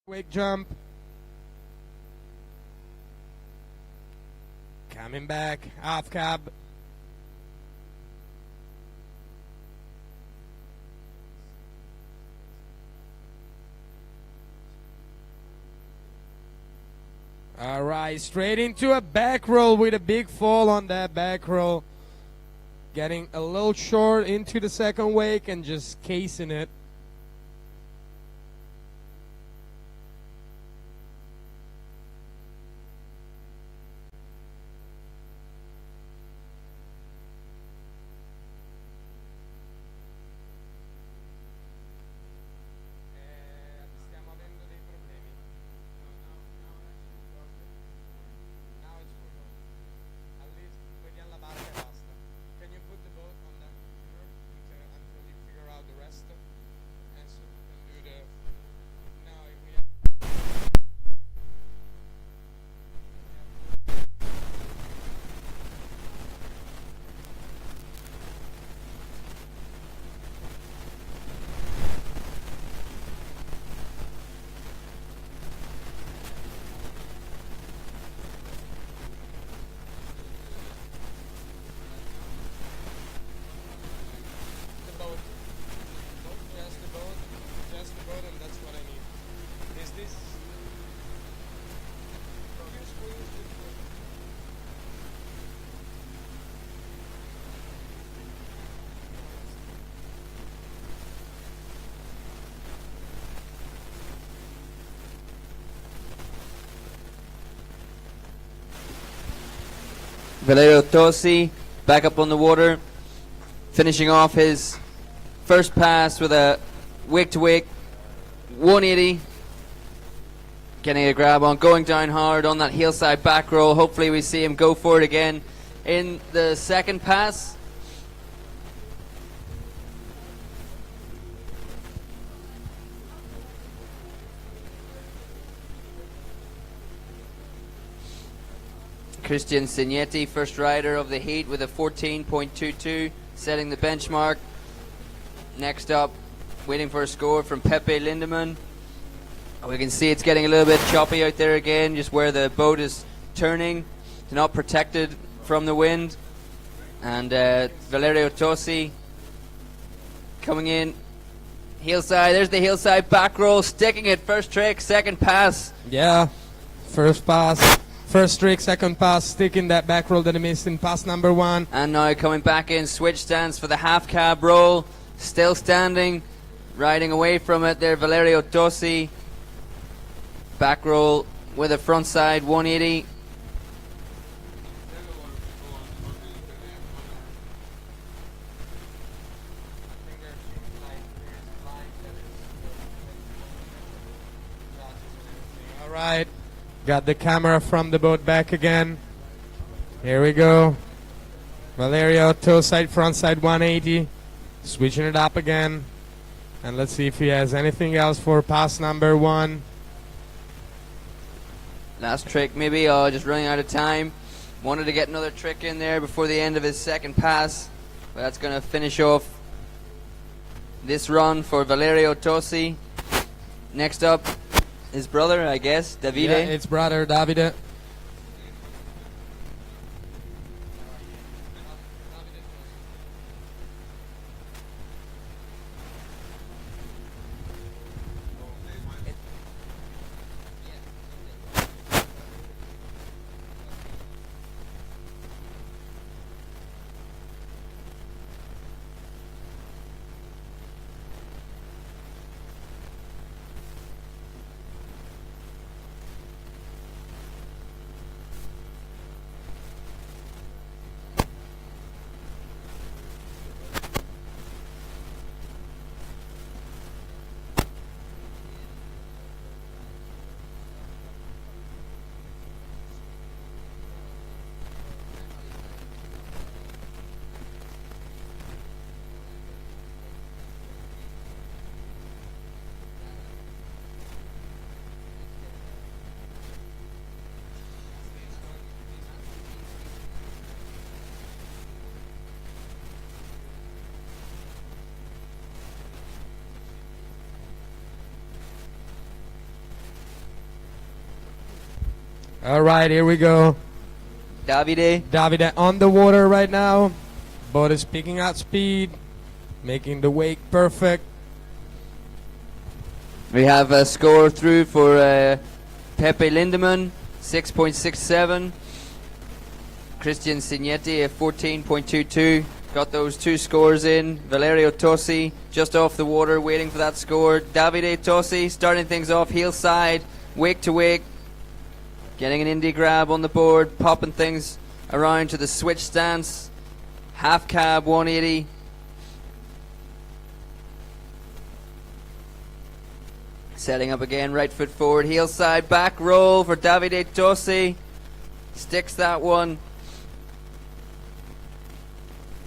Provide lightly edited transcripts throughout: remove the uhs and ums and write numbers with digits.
Wake jump. Coming back. Half cab. All right, straight into a back roll with a big fall on that back roll. Getting a little short into the second wake and just casing it. Stiamo avendo dei problemi. Now it's full. At least vediamo la barca e basta. Can you put the boat on that until you figure out the rest? And so we can do the. No, we have. The boat. Just the boat, and that's what I need. Is this? Valerio Tosi back up on the water, finishing off his first pass with a wake-to-wake 180, getting a grab on, going down hard on that hillside back roll. Hopefully we see him go for it again in the second pass. Christian Signetti, first rider of the heat with a 14.22, setting the benchmark. Next up, waiting for a score from Pepe Lindemann. We can see it's getting a little bit choppy out there again, just where the boat is turning. It's not protected from the wind. And Valerio Tosi coming in. Hillside, there's the hillside back roll, sticking it, first trick, second pass. Yeah, first pass. First trick, second pass, sticking that back roll that he missed in pass number one. And now coming back in, switch stance for the half cab roll. Still standing, riding away from it there, Valerio Tosi. Back roll with a front side 180. All right. Got the camera from the boat back again. Here we go. Valerio, toe side, front side 180. Switching it up again. And let's see if he has anything else for pass number one. Last trick maybe, just running out of time. Wanted to get another trick in there before the end of his second pass. But that's going to finish off this run for Valerio Tosi. Next up, his brother, I guess, Davide. Yeah, it's brother Davide. All right, here we go. Davide on the water right now. Boat is picking up speed, making the wake perfect. We have a score through for Pepe Lindemann, 6.67. Christian Signetti at 14.22. Got those two scores in. Valerio Tosi just off the water waiting for that score. Davide Tosi starting things off heel side, wake to wake. Getting an indie grab on the board, popping things around to the switch stance. Half cab 180. Setting up again, right foot forward, heel side, back roll for Davide Tosi. Sticks that one.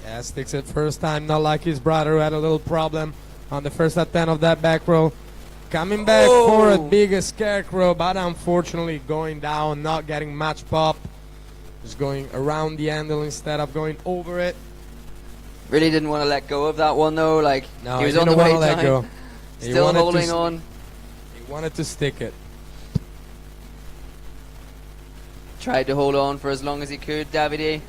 Yeah, sticks it first time, not like his brother who had a little problem on the first attempt of that back roll. Coming back for a big scarecrow, but unfortunately going down, not getting much pop. Just going around the handle instead of going over it. Really didn't want to let go of that one though. Like No, he was he on the didn't way wanna let down. go. Still holding on. He wanted to stick it. Tried to hold on for as long as he could, Davide.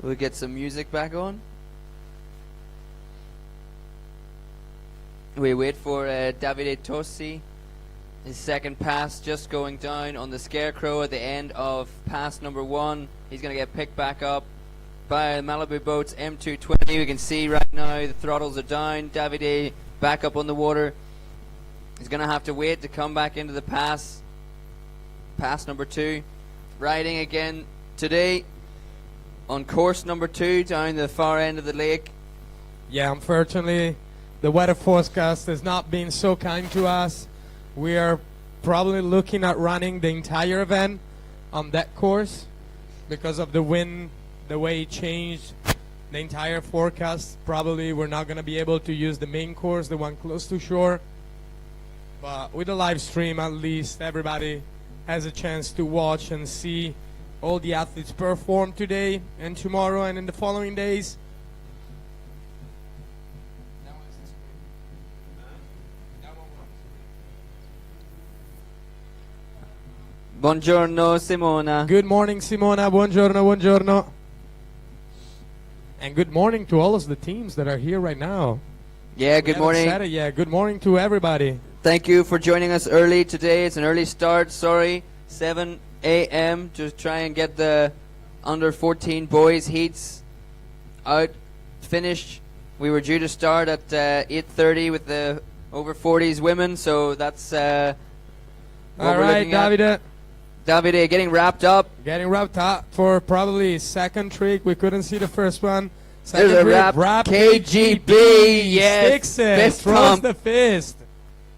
We'll get some music back on. We wait for Davide Tosi. His second pass just going down on the scarecrow at the end of pass number 1. He's going to get picked back up by Malibu Boats M220. We can see right now the throttles are down. Davide back up on the water. He's going to have to wait to come back into the pass. Pass number 2. Riding again today on course number 2 down the far end of the lake. Yeah, unfortunately, the weather forecast has not been so kind to us. We are probably looking at running the entire event on that course because of the wind, the way it changed the entire forecast. Probably we're not going to be able to use the main course, the one close to shore. But with the live stream, at least everybody has a chance to watch and see all the athletes perform today and tomorrow and in the following days. Buongiorno, Simona. Good morning, Simona. Buongiorno, buongiorno. And good morning to all of the teams that are here right now. Yeah, good morning. Yeah, good morning to everybody. Thank you for joining us early today. It's an early start, sorry. 7 a.m. to try and get the under 14 boys heats out finished. We were due to start at 8:30 with the over 40s women, so that's what All we're right, looking at. Davide getting wrapped up. Getting wrapped up for probably second trick. We couldn't see the first one. There's Second a trick, wrap KGB. Yes, Sticks it, fist throws pump. the fist.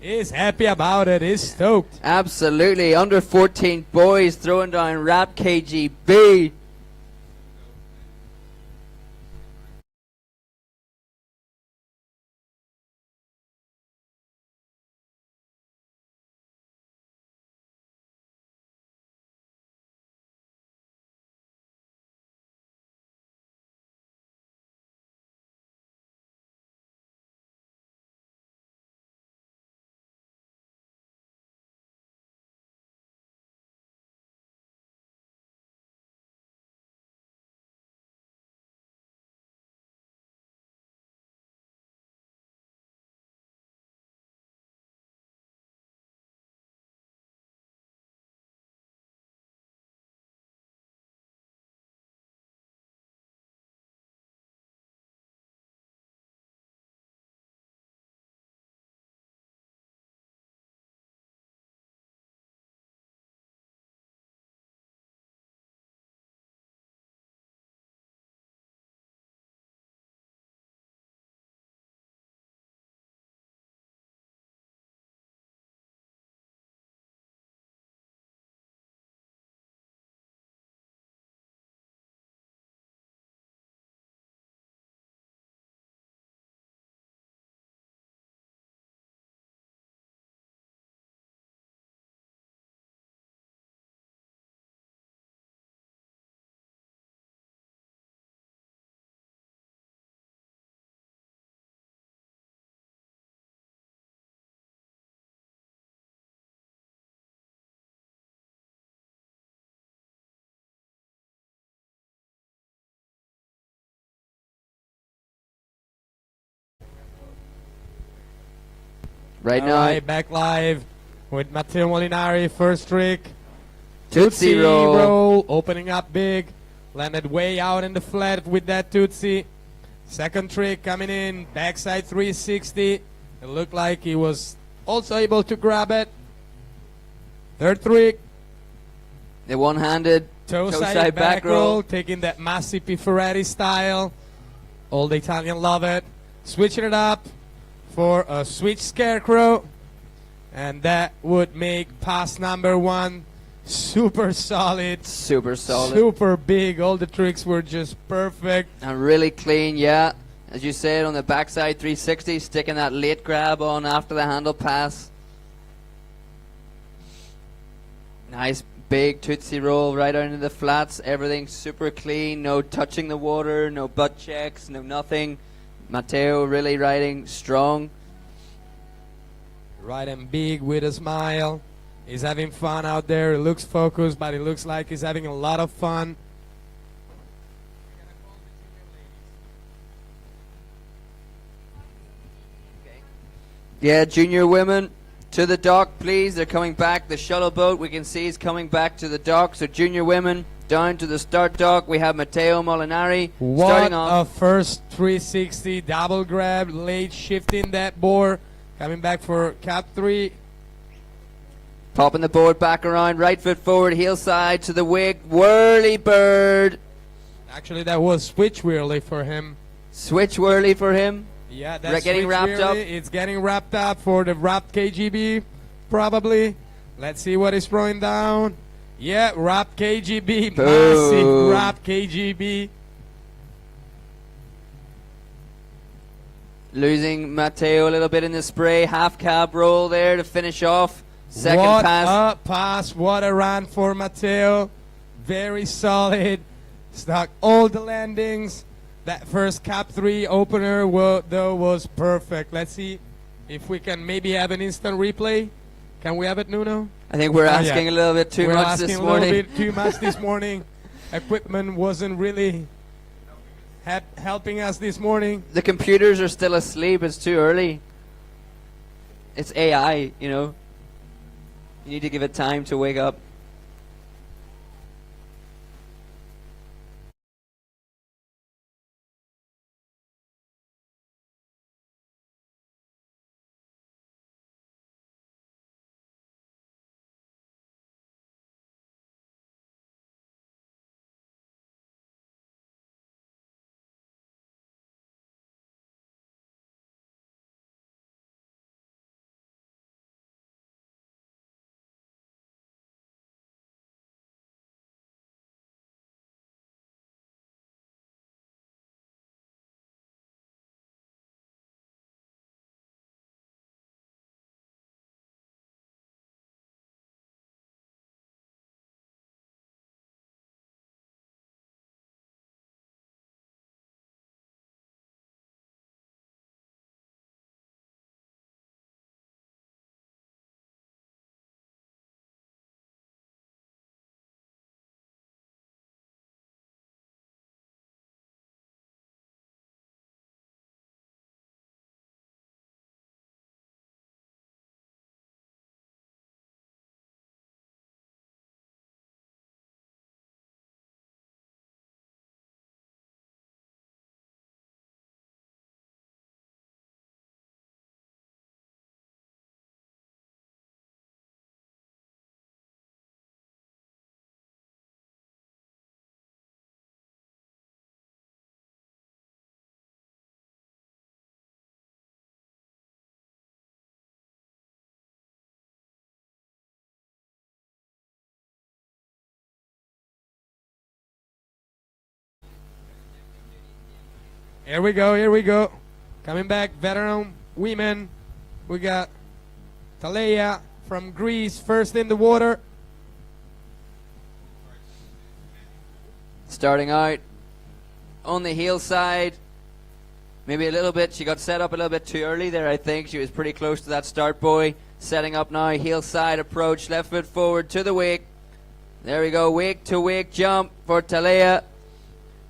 He's happy about it. He's stoked. Absolutely, under 14 boys throwing down wrap KGB. Right All now, right, back live with Matteo Molinari, first trick. Tootsie roll. Opening up big. Landed way out in the flat with that Tootsie. Second trick coming in, backside 360. It looked like he was also able to grab it. Third trick, The one-handed toe-side back roll, taking that Massey Ferretti style. All the Italian love it. Switching it up for a switch scarecrow. And that would make pass number one super solid. Super solid. Super big. All the tricks were just perfect. And really clean, yeah. As you said, on the backside 360, sticking that late grab on after the handle pass. Nice big Tootsie roll right out into the flats. Everything super clean. No touching the water, no butt checks, no nothing. Matteo really riding strong. Riding big with a smile. He's having fun out there. He looks focused, but it looks like he's having a lot of fun. Yeah, junior women to the dock, please. They're coming back. The shuttle boat we can see is coming back to the dock. So junior women down to the start dock. We have Matteo Molinari starting What off. a first 360 double grab, late shifting that board. Coming back for cap 3. Popping the board back around, right foot forward, heel side to the wig, whirly bird. Actually, that was switch whirly for him. Switch whirly for him. Yeah, that's Getting switch wrapped up. whirly. It's getting wrapped up for the wrapped KGB, probably. Let's see what is throwing down. Yeah, wrapped KGB, Boom. massive wrapped KGB. Losing Matteo a little bit in the spray. Half cab roll there to finish off. Second what pass. a pass, what a run for Matteo. Very solid. Stuck all the landings. That first cap 3 opener though was perfect. Let's see if we can maybe have an instant replay. Can we have it, Nuno? I think we're asking yeah. a little bit too We're much asking this a morning. little bit too much this morning. Equipment wasn't really helping us this morning. The computers are still asleep. It's too early. It's AI, you know. You need to give it time to wake up. Here we go, here we go. Coming back, veteran women. We got Tala from Greece, first in the water. Starting out on the heel side. Maybe a little bit. She got set up a little bit too early there, I think. She was pretty close to that start buoy. Setting up now, heel side approach, left foot forward to the wake. There we go, wake to wake jump for Tala.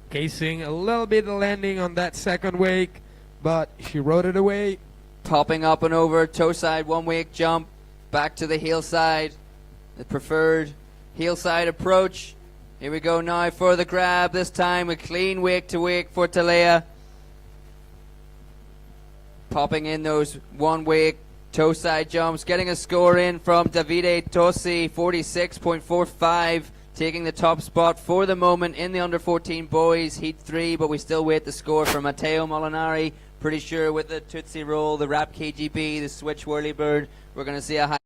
Casing a little bit of landing on that second wake, but she rode it away Popping up and over, toe side, one wake jump, back to the heel side, the preferred heel side approach. Here we go now for the grab, this time a clean wake to wake for Tala. Popping in those one wake toe side jumps, getting a score in from Valerio Tosi, 46.45, taking the top spot for the moment in the under 14 boys heat 3, but we still wait the score for Matteo Molinari. Pretty sure with the Tootsie Roll, the Wrap KGB, the Switch Whirlybird, we're going to see a high.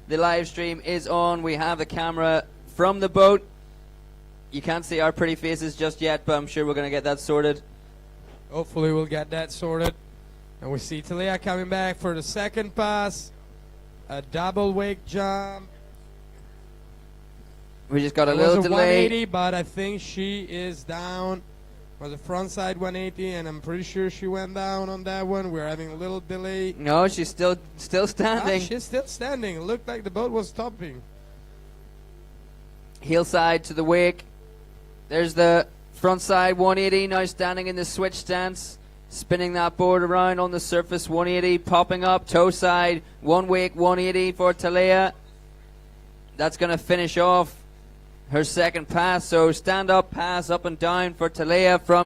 The live stream is on. We have the camera from the boat. You can't see our pretty faces just yet, but I'm sure we're going to get that sorted. Hopefully we'll get that sorted. And we see Talia coming back for the second pass. A double wake jump. We just got a It little was a delay. 180, but I think she is down. It was a frontside 180, and I'm pretty sure she went down on that one. We're having a little delay. No, she's still standing. She's still standing. It looked like the boat was stopping. Heel side to the wake. There's the front side 180, now standing in the switch stance. Spinning that board around on the surface 180, popping up, toe side, one wake 180 for Talia. That's going to finish off her second pass. So stand up, pass up and down for Talia from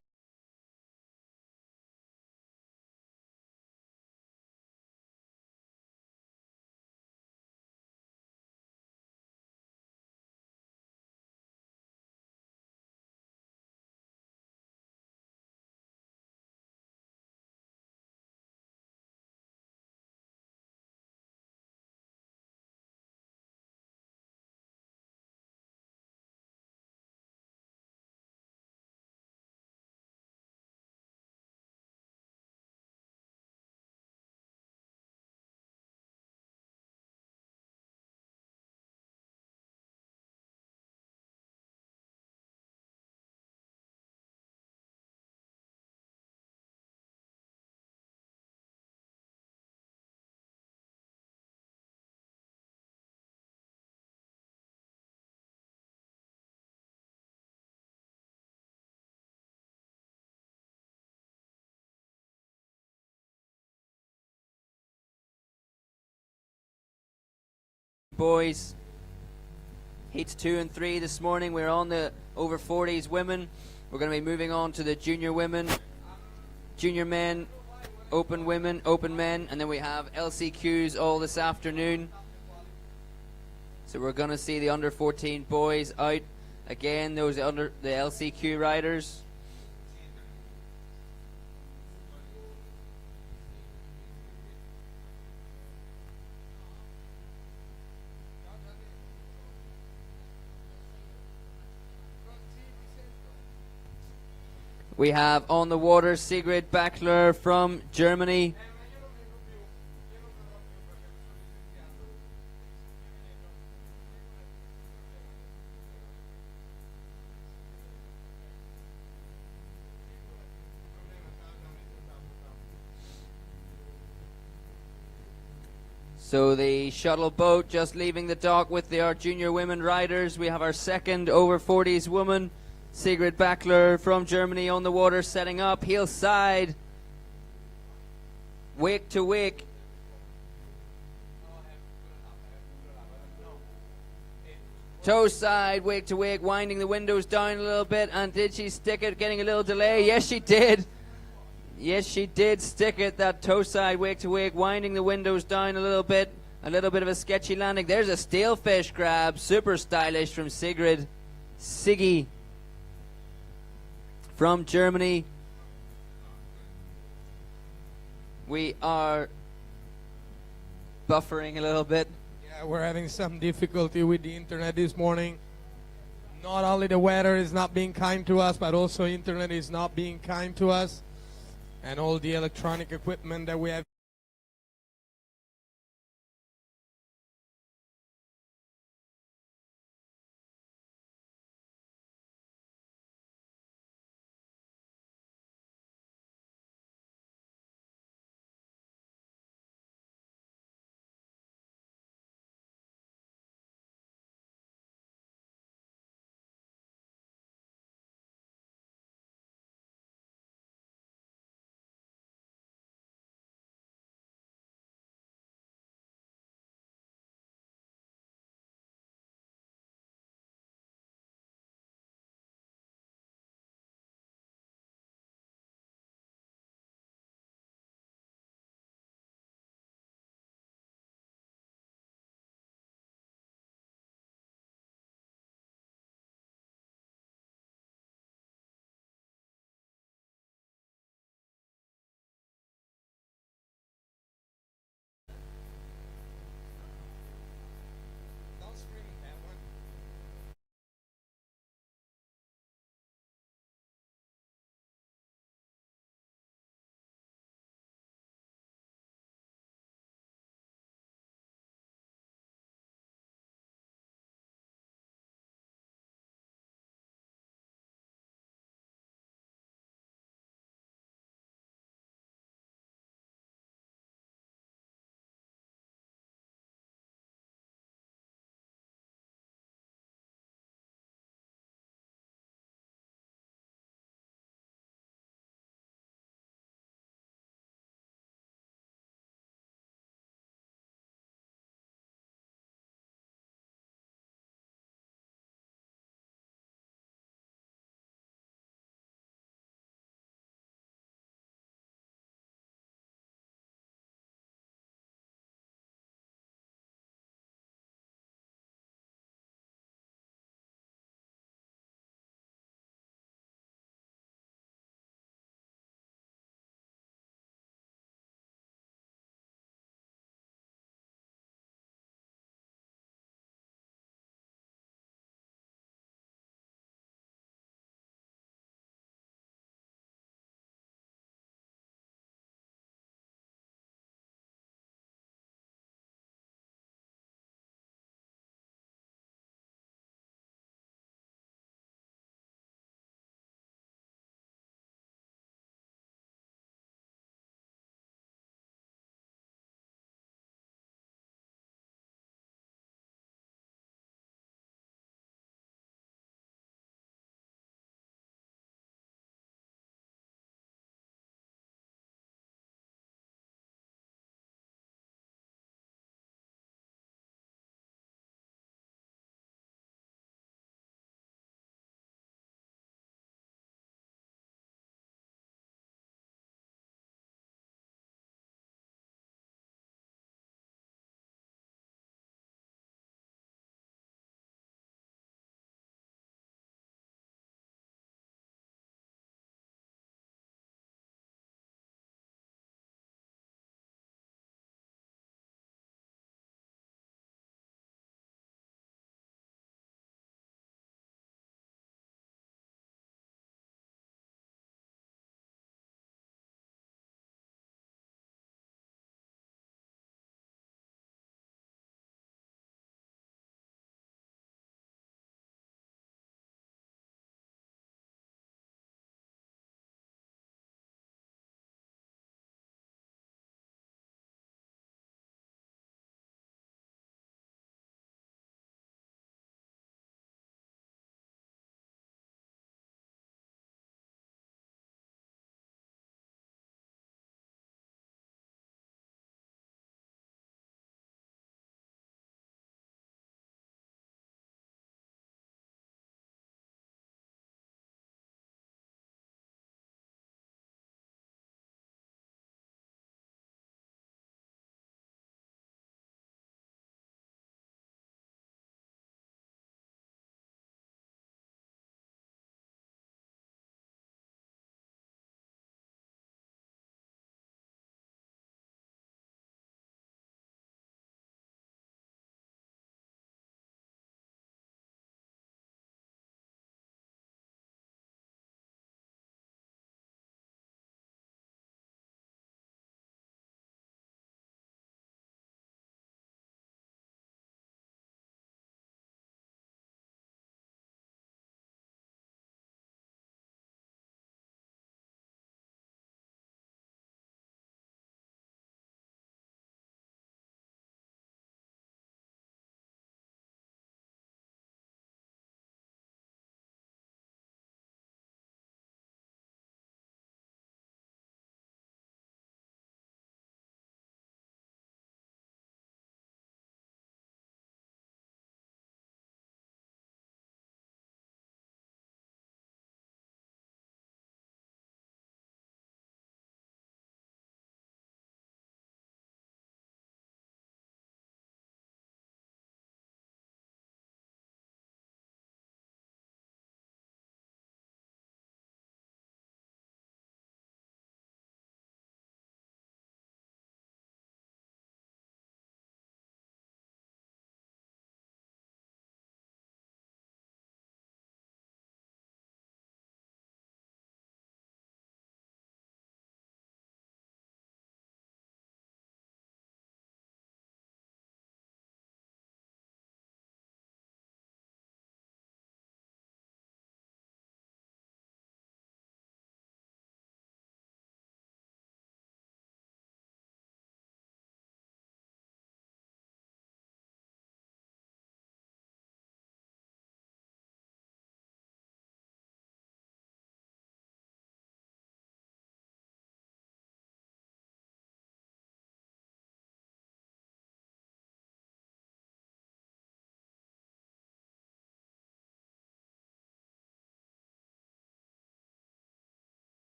boys. Heats 2 and 3 this morning. We're on the over 40s women. We're going to be moving on to the junior women, junior men, open women, open men, and then we have LCQs all this afternoon. So we're going to see the under 14 boys out again. Those under the LCQ riders. We have on the water Sigaret Backler from Germany. So the shuttle boat just leaving the dock with our junior women riders. We have our second over 40s woman, Sigaret Backler from Germany, on the water, setting up, heel side, wake to wake. Toe side, wake to wake, winding the windows down a little bit, and did she stick it, getting a little delay? Yes, she did. Yes, she did stick it, that toe side, wake to wake, winding the windows down a little bit of a sketchy landing. There's a stalefish grab, super stylish from Sigrid, Siggy from Germany. We are buffering a little bit. Yeah, we're having some difficulty with the internet this morning. Not only the weather is not being kind to us, but also internet is not being kind to us. And all the electronic equipment that we have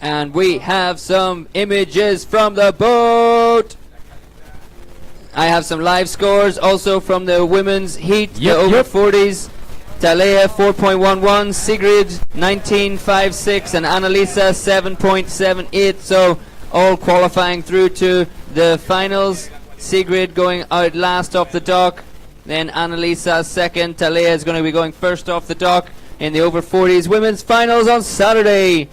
And we have some images from the boat. I have some live scores also from the women's heat, the over 40s. Tala 4.11, Sigrid 19.56, and Annalisa 7.78. So all qualifying through to the finals. Sigrid going out last off the dock. Then Annalisa second. Tala is going to be going first off the dock in the over 40s women's finals on Saturday.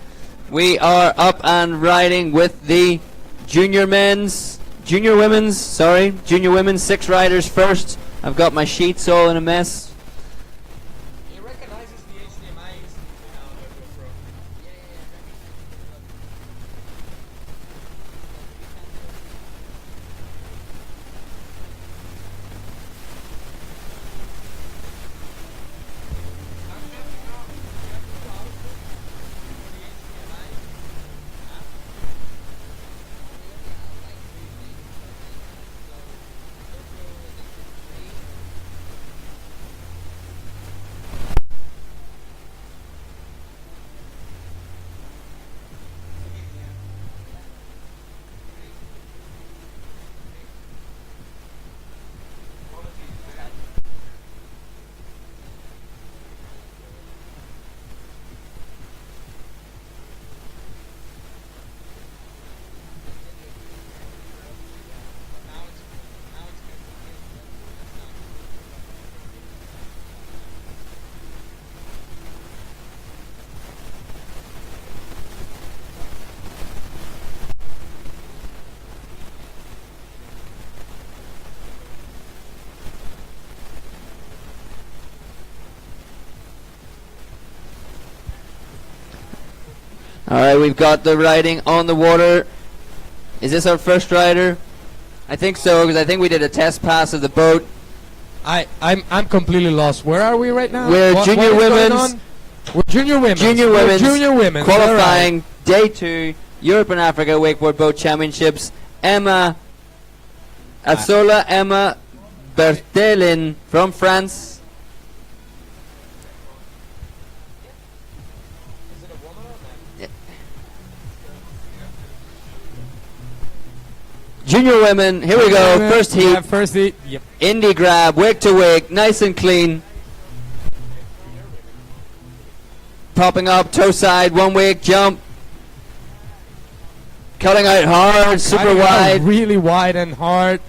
We are up and riding with the junior women's 6 riders first. I've got my sheets all in a mess. He recognizes the HDMIs. Alright, we've got the riding on the water. Is this our first rider? I think so, because I think we did a test pass of the boat. I'm completely lost. Where are we right now? We're junior women's. We're junior women's. Junior women's. Qualifying Right. day 2, Europe and Africa Wakeboard Boat Championships. Emma Berthelin from France. Junior women, here we go, first heat. Yeah, first heat. Yep. Indie grab, wake to wake, nice and clean. Popping up, toe side, one wake, jump. Cutting out hard, super wide. Really wide and hard.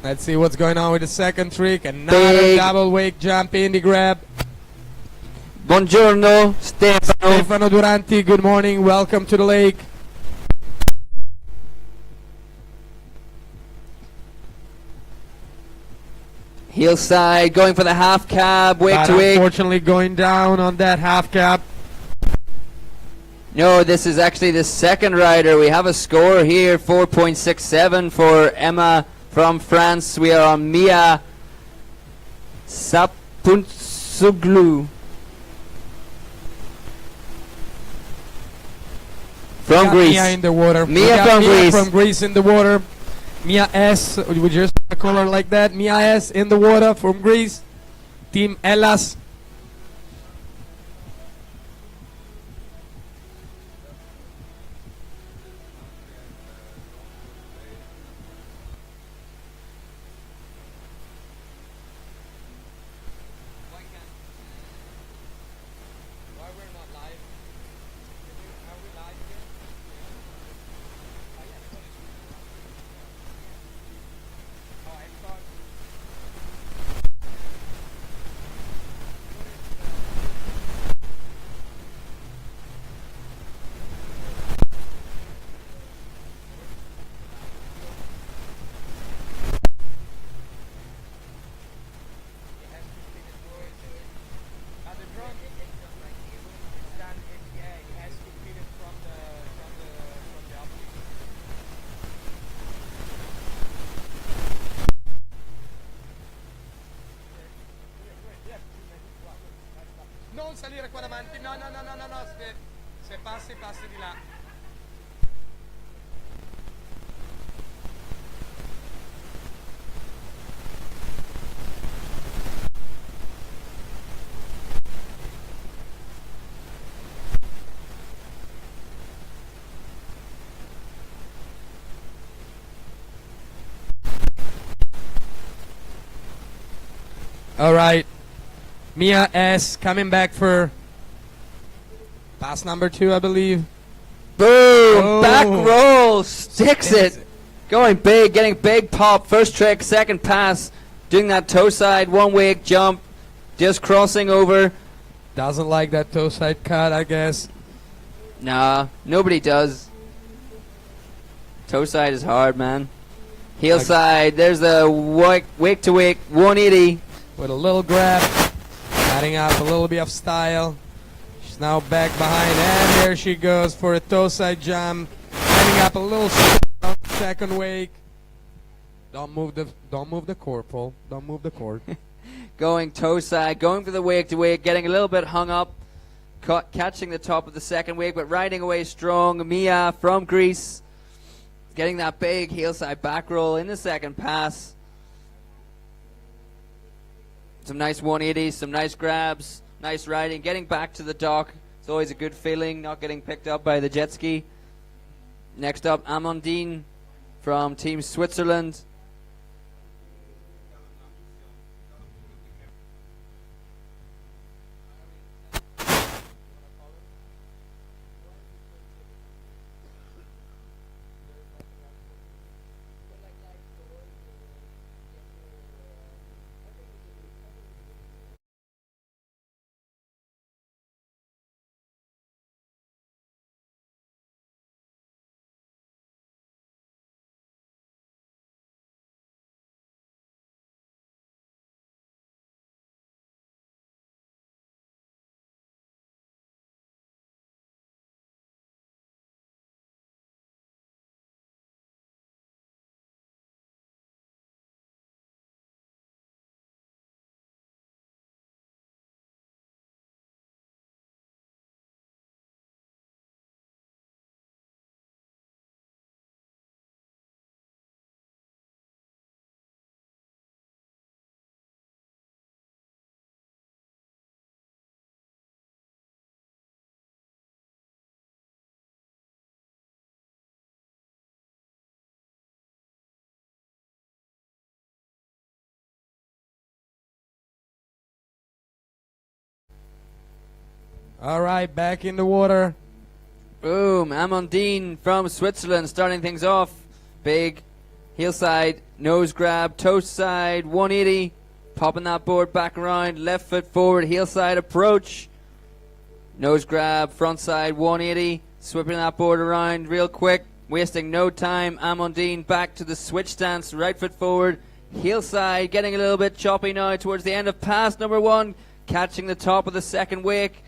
Let's see what's going on with the second trick. Another Big. double wake jump, indie grab. Buongiorno, Stefano. Stefano Duranti, good morning. Welcome to the lake. Heel side, going for the half cab, wake But to wake. unfortunately going down on that half cap. No, this is actually the second rider. We have a score here, 4.67 for Emma from France. We are on Mia Sapuntsuglu from Greece. Mia in the water. Mia We got from Greece. From Greece in the water. Mia S. We just call her like that. Mia S. in the water from Greece. Team Hellas. Non salire qua davanti, no, se passi di là. All right. Mia S coming back for pass number 2, I believe. Boom! Oh. Back roll, sticks it. Going big, getting big pop. First trick, second pass. Doing that toe side, one wake jump. Just crossing over. Doesn't like that toe side cut, I guess. Nah, nobody does. Toe side is hard, man. Heel side, there's the wake to wake, 180. With a little grab, adding up a little bit of style. She's now back behind, and there she goes for a toe side jump. Adding up a little second wake. Don't move the cord, Paul. Don't move the cord. Going toe side, going for the wake to wake, getting a little bit hung up, catching the top of the second wake, but riding away strong. Mia from Greece, getting that big heel side back roll in the second pass. Some nice 180s, some nice grabs, nice riding, getting back to the dock. It's always a good feeling, not getting picked up by the jet ski. Next up, Amandine from Team Switzerland. All right, back in the water. Boom, Amandine from Switzerland starting things off. Big heel side, nose grab, toe side, 180. Popping that board back around, left foot forward, heel side approach. Nose grab, front side, 180. Sweeping that board around real quick, wasting no time. Amandine back to the switch stance, right foot forward, heel side, getting a little bit choppy now towards the end of pass number 1. Catching the top of the second wake.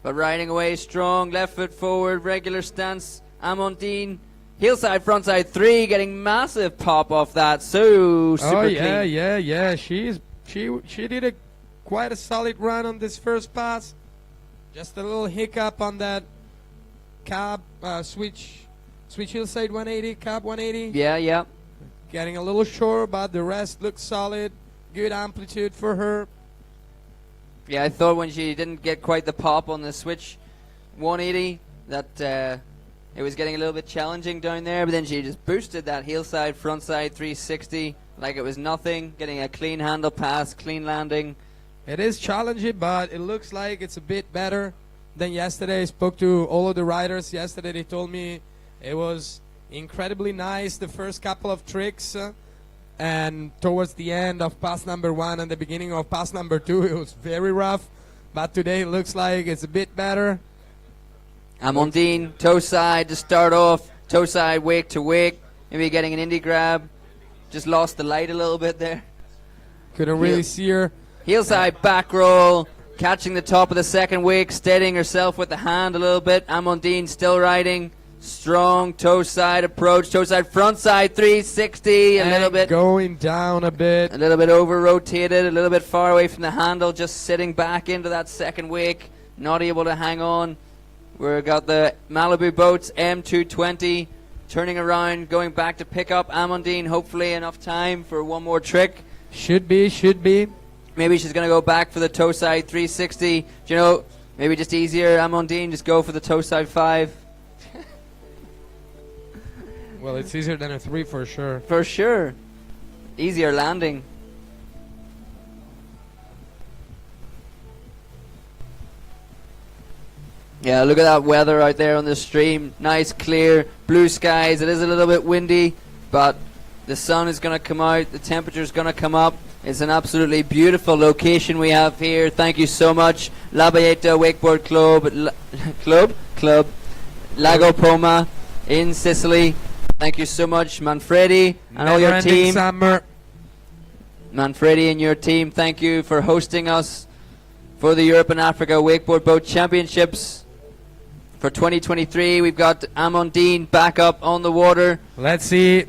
But riding away strong, left foot forward, regular stance. Amandine, heel side, front side 3, getting massive pop off that. So super clean. Yeah. She did quite a solid run on this first pass. Just a little hiccup on that cab switch heel side 180, cab 180. Yeah. Getting a little short, but the rest looks solid. Good amplitude for her. Yeah, I thought when she didn't get quite the pop on the switch 180 that it was getting a little bit challenging down there, but then she just boosted that heel side, front side 360 like it was nothing, getting a clean handle pass, clean landing. It is challenging, but it looks like it's a bit better than yesterday. I spoke to all of the riders yesterday. They told me it was incredibly nice, the first couple of tricks. And towards the end of pass number 1 and the beginning of pass number 2, it was very rough. But today it looks like it's a bit better. Amandine, toe side to start off. Toe side, wake to wake. Maybe getting an indie grab. Just lost the light a little bit there. Couldn't really see her. Heel side, back roll. Catching the top of the second wake. Steadying herself with the hand a little bit. Amandine still riding. Strong toe side approach, toe side, front side 360, a little bit going down a bit, a little bit over rotated, a little bit far away from the handle, just sitting back into that second wake, not able to hang on. We've got the Malibu Boats M220 turning around, going back to pick up Amandine. Hopefully enough time for one more trick. Should be. Maybe she's going to go back for the toe side 360. Do you know, maybe just easier, Amandine, just go for the toe side 5. Well, it's easier than a 3 for sure. For sure. Easier landing. Yeah, look at that weather out there on the stream. Nice, clear, blue skies. It is a little bit windy, but the sun is going to come out. The temperature is going to come up. It's an absolutely beautiful location we have here. Thank you so much, La Bayeta Wakeboard Club, Lago Poma in Sicily. Thank you so much, Manfredi and all your team. Summer. Manfredi and your team, thank you for hosting us for the Europe and Africa Wakeboard Boat Championships. For 2023, we've got Amandine back up on the water. Let's see.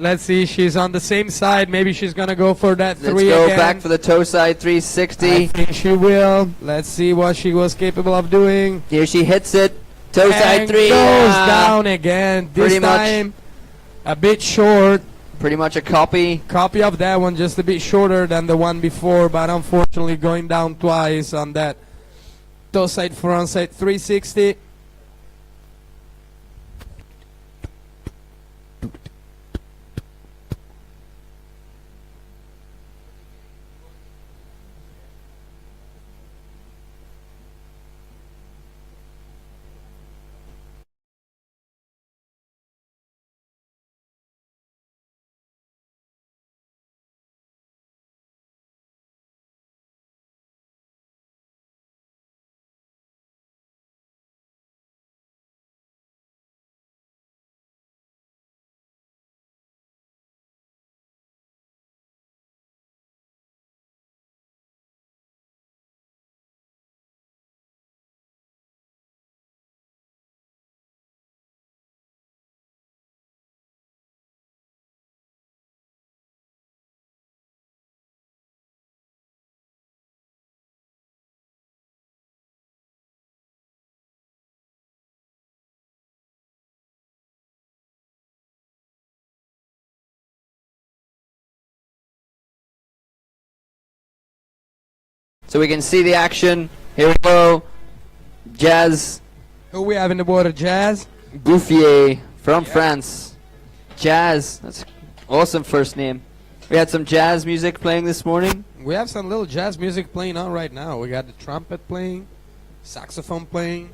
She's on the same side. Maybe she's gonna go for that Let's three go again. back for the toe side 360. I think she will. Let's see what she was capable of doing. Here she hits it. Toe side And three. goes down again. This Pretty much. time a bit short. Pretty much a copy. Copy of that one, just a bit shorter than the one before, but unfortunately going down twice on that toe side front side 360. So we can see the action. Here we go. Jazz Who we have in the water, Jazz? Bouffier from France. Jazz. That's awesome first name. We had some jazz music playing this morning. We have some little jazz music playing on right now. We got the trumpet playing, saxophone playing.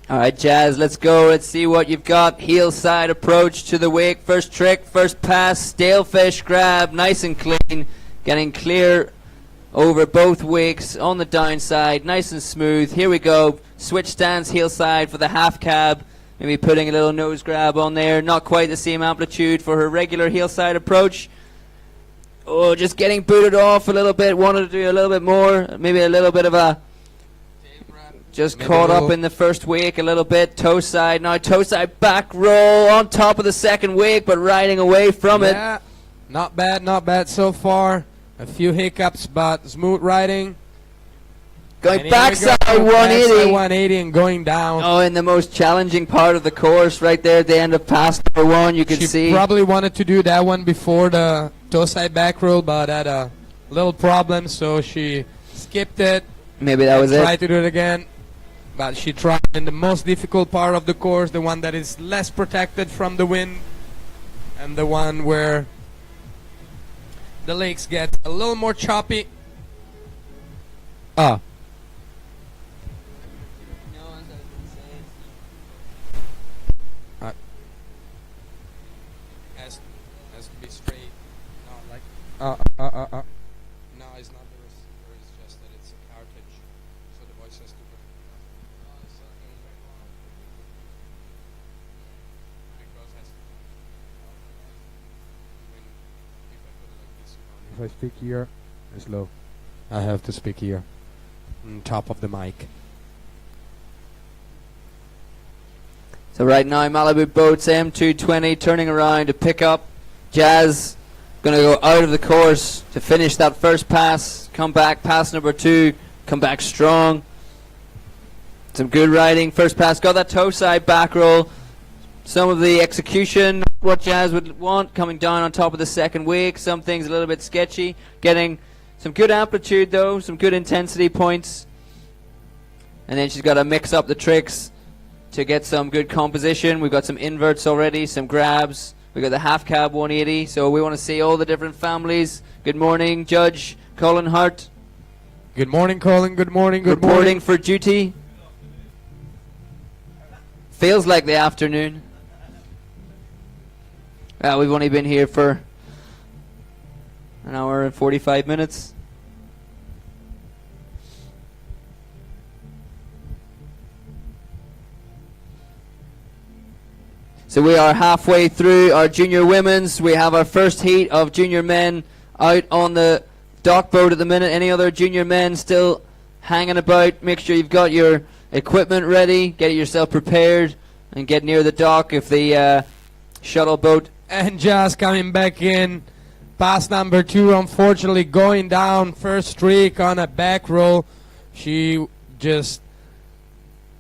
All right, Jazz, let's go. Let's see what you've got. Heel side approach to the wake. First trick, first pass, stale fish grab, nice and clean. Getting clear over both wakes on the downside, nice and smooth. Here we go. Switch stance, heel side for the half cab. Maybe putting a little nose grab on there. Not quite the same amplitude for her regular heel side approach. Oh, just getting booted off a little bit. Wanted to do a little bit more. Maybe a little bit of a... Just Maybe caught up in the first wake a little bit. Toe side. Now toe side back roll on top of the second wake, but riding away from it. Yeah, not bad so far. A few hiccups, but smooth riding. Going And here we backside go, 180. backside 180 and going down. Oh, in the most challenging part of the course, right there at the end of pass number one, you can She see. probably wanted to do that one before the toe side back roll, but had a little problem, so she skipped it. Maybe that was Tried it. to do it again, but she tried in the most difficult part of the course, the one that is less protected from the wind, and the one where the lakes get a little more choppy. Ah. Has to be straight. No, like. No, it's not the receiver. It's just that it's a cartridge, so the voice has to go. If I speak here, it's low. I have to speak here, on top of the mic. So right now, Malibu Boats M220 turning around to pick up. Jazz going to go out of the course to finish that first pass. Come back, pass number two. Come back strong. Some good riding. First pass, got that toe side back roll. Some of the execution, what Jazz would want, coming down on top of the second wake. Some things a little bit sketchy. Getting some good amplitude though, some good intensity points. And then she's got to mix up the tricks to get some good composition. We've got some inverts already, some grabs. We've got the half cab 180, so we want to see all the different families. Good morning, Judge Colin Hart. Good morning, Colin. Good morning. Good Reporting morning. for duty. Feels like the afternoon. Well, we've only been here for an hour and 45 minutes. So we are halfway through our junior women's. We have our first heat of junior men out on the dock boat at the minute. Any other junior men still hanging about? Make sure you've got your equipment ready. Get yourself prepared and get near the dock if the shuttle boat. And just coming back in. Pass number 2, unfortunately, going down first streak on a back roll. She just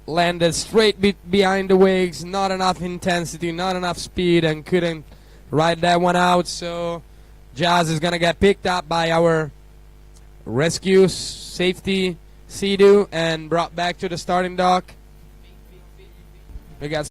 landed straight behind the waves. Not enough intensity, not enough speed, and couldn't ride that one out. So Jazz is going to get picked up by our rescue safety Sea-Doo and brought back to the starting dock. We got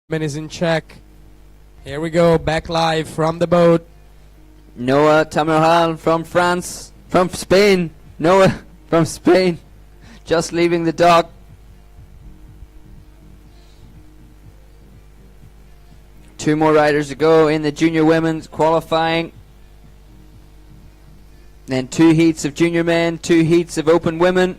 is in check. Here we go, back live from the boat. Noah Tamal from France, from Spain. Noah from Spain, just leaving the dock. Two more riders to go in the junior women's qualifying. Then 2 heats of junior men, 2 heats of open women.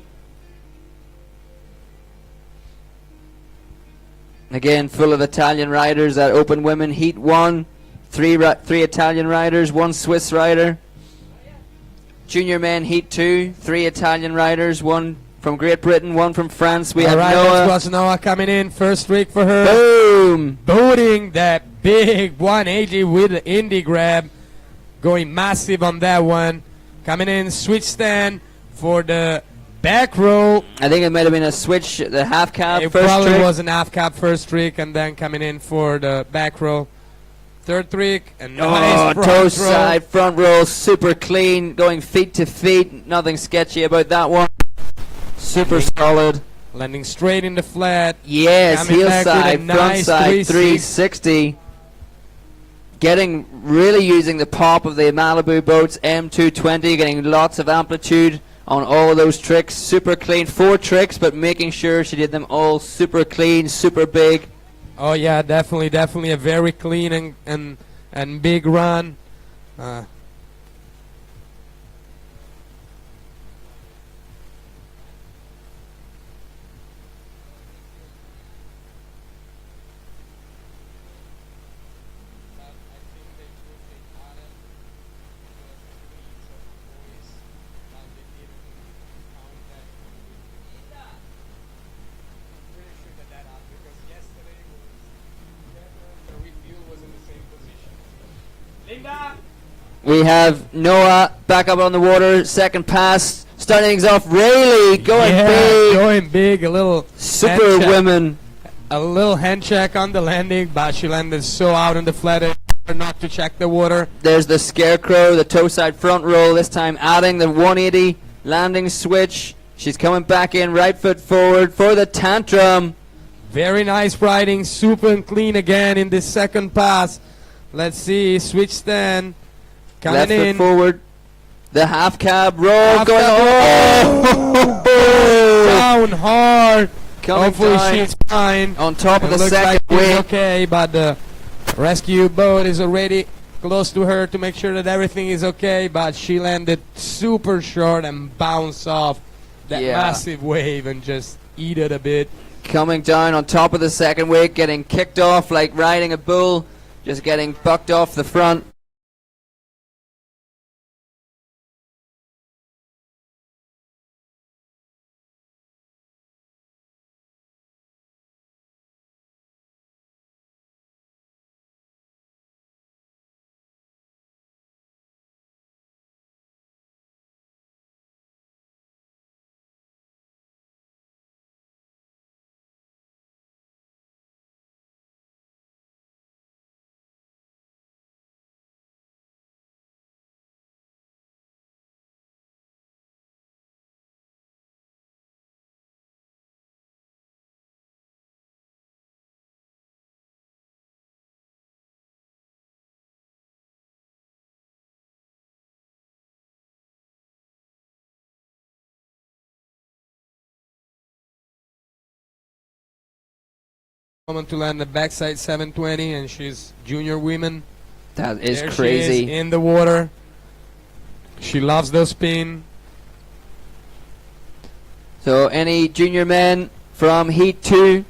Again, full of Italian riders at open women. Heat 1, 3 Italian riders, 1 Swiss rider. Junior men, Heat 2, 3 Italian riders, 1 from Great Britain, 1 from France. We have Noah. That was Noah coming in, first streak for her. Boom! Boating that big 180 with the Indy grab. Going massive on that one. Coming in, switch stand for the back roll. I think it might have been a switch, the half cab It first probably trick. was an half cab first trick, and then coming in for the back roll. Third trick, and nice front toe roll. side, front roll, super clean, going feet to feet. Nothing sketchy about that one. Super solid. Landing straight in the flat. Yes, Coming heel back with a side, front nice side, 360. 360. Really using the pop of the Malibu Boats M220, getting lots of amplitude on all of those tricks. Super clean, 4 tricks, but making sure she did them all super clean, super big. Oh yeah, definitely a very clean and big run. We have Noah back up on the water, second pass, starting things off. Rayleigh going big. Going big, a little Super hand check. women. A little hand check on the landing, but she landed so out in the flat not to check the water. There's the scarecrow, the toe side front roll, this time adding the 180 landing switch. She's coming back in, right foot forward for the tantrum. Very nice riding, super and clean again in this second pass. Let's see, switch stand. Coming Left in. foot forward. The half cab roll Half going cab down hard. Coming Hopefully down she's fine. on top of It the looks second like she's wave. okay, but the rescue boat is already close to her to make sure that everything is okay, but she landed super short and bounced off that Yeah. massive wave and just eat it a bit. Coming down on top of the second wave, getting kicked off like riding a bull, just getting bucked off the front. Moment to land the backside 720, and she's junior women. That is There she crazy. is in the water. She loves the spin. So any junior men from Heat 2,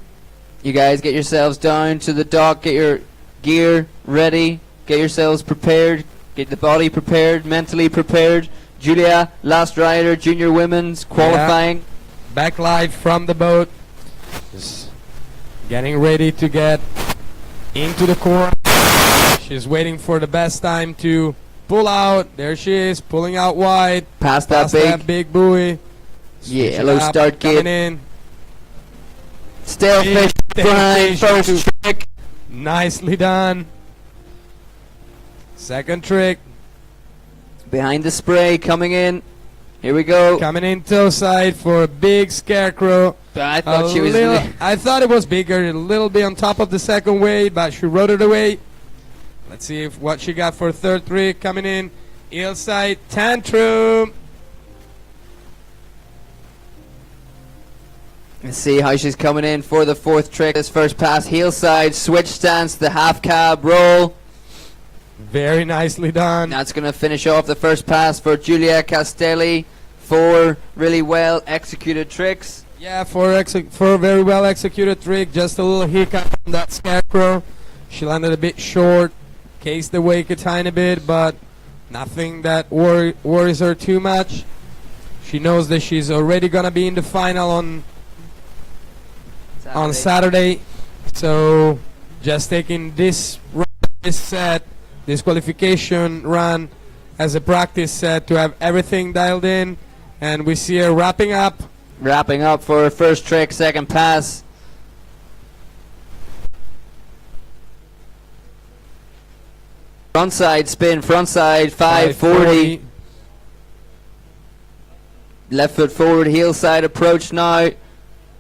you guys get yourselves down to the dock, get your gear ready, get yourselves prepared, get the body prepared, mentally prepared. Julia, last rider, junior women's qualifying. Back live from the boat. Just getting ready to get into the core. She's waiting for the best time to pull out. There she is, pulling out wide. Past that Past big, buoy. yeah, Switch it low up, start coming gate. in. Still fish Big behind fish first to- trick. Nicely done. Second trick. Behind the spray, coming in. Here we go. Coming in toe side for a big scarecrow. I thought she was. I thought it was bigger, a little bit on top of the second wave, but she rode it away. Let's see if what she got for third trick. Coming in, heel side tantrum. Let's see how she's coming in for the fourth trick. This first pass, heel side, switch stance, the half cab roll. Very nicely done. That's going to finish off the first pass for Julia Castelli. 4 really well executed tricks. Yeah, for a very well executed trick. Just a little hiccup from that scarecrow. She landed a bit short, cased the wake a tiny bit, but nothing that worries her too much. She knows that she's already gonna be in the final on Saturday. So just taking this set, this qualification run as a practice set to have everything dialed in, and we see her wrapping up. Wrapping up for her first trick, second pass. Frontside spin, frontside 540. Left foot forward, heel side approach now.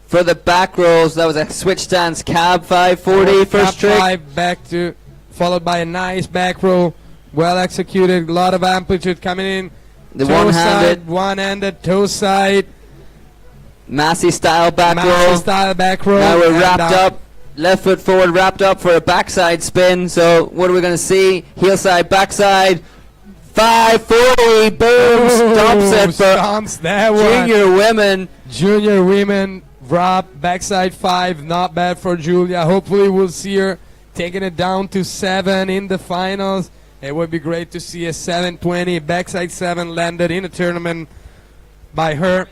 For the back rolls, that was a switch stance cab 540, first trick. Five back to, followed by a nice back roll, well executed, a lot of amplitude coming in. The Toe one-handed, side, one-handed toe side, Massey style back Matteo roll. style back roll. Now we're and wrapped up. Left foot forward, wrapped up for a backside spin. So what are we going to see? Heel side, backside. 540, boom, stomps it for Stomps that one. junior women. Junior women drop backside 5, not bad for Julia. Hopefully we'll see her taking it down to 7 in the finals. It would be great to see a 720 backside 7 landed in a tournament by her.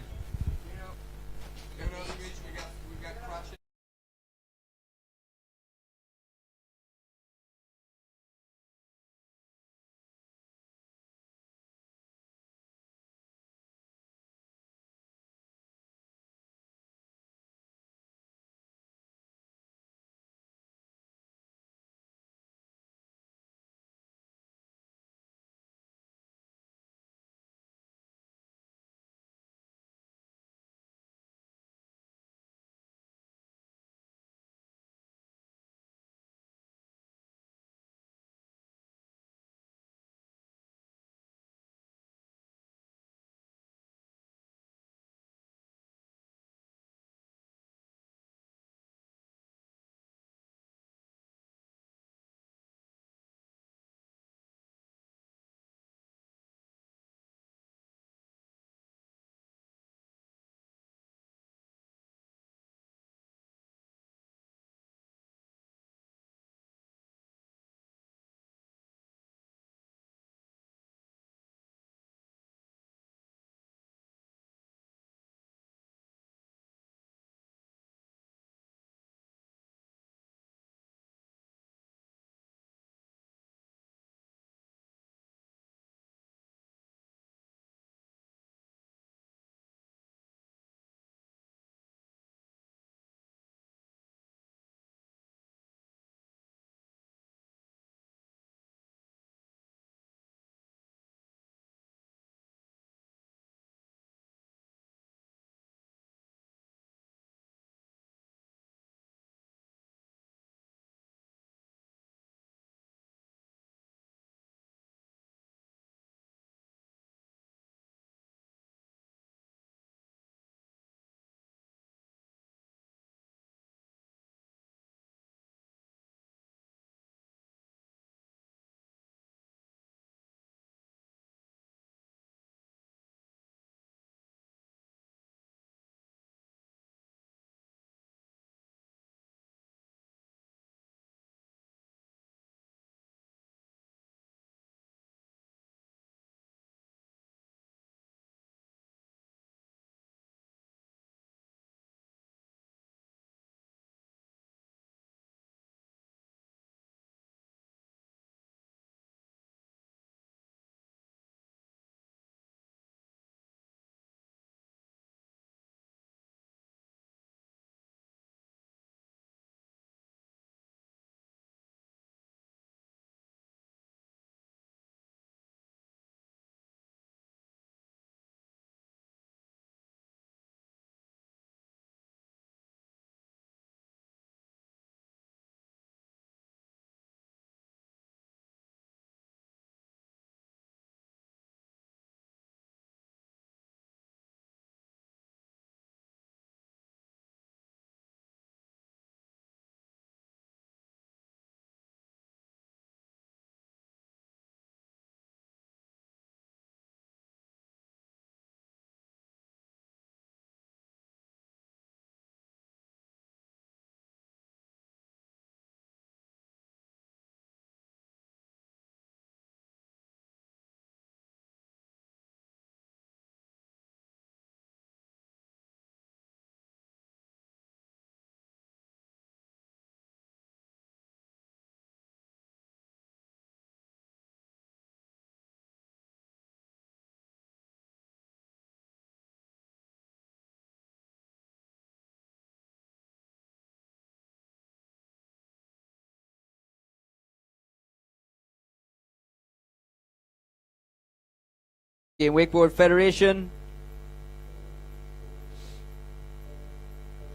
E&A Wakeboard Federation,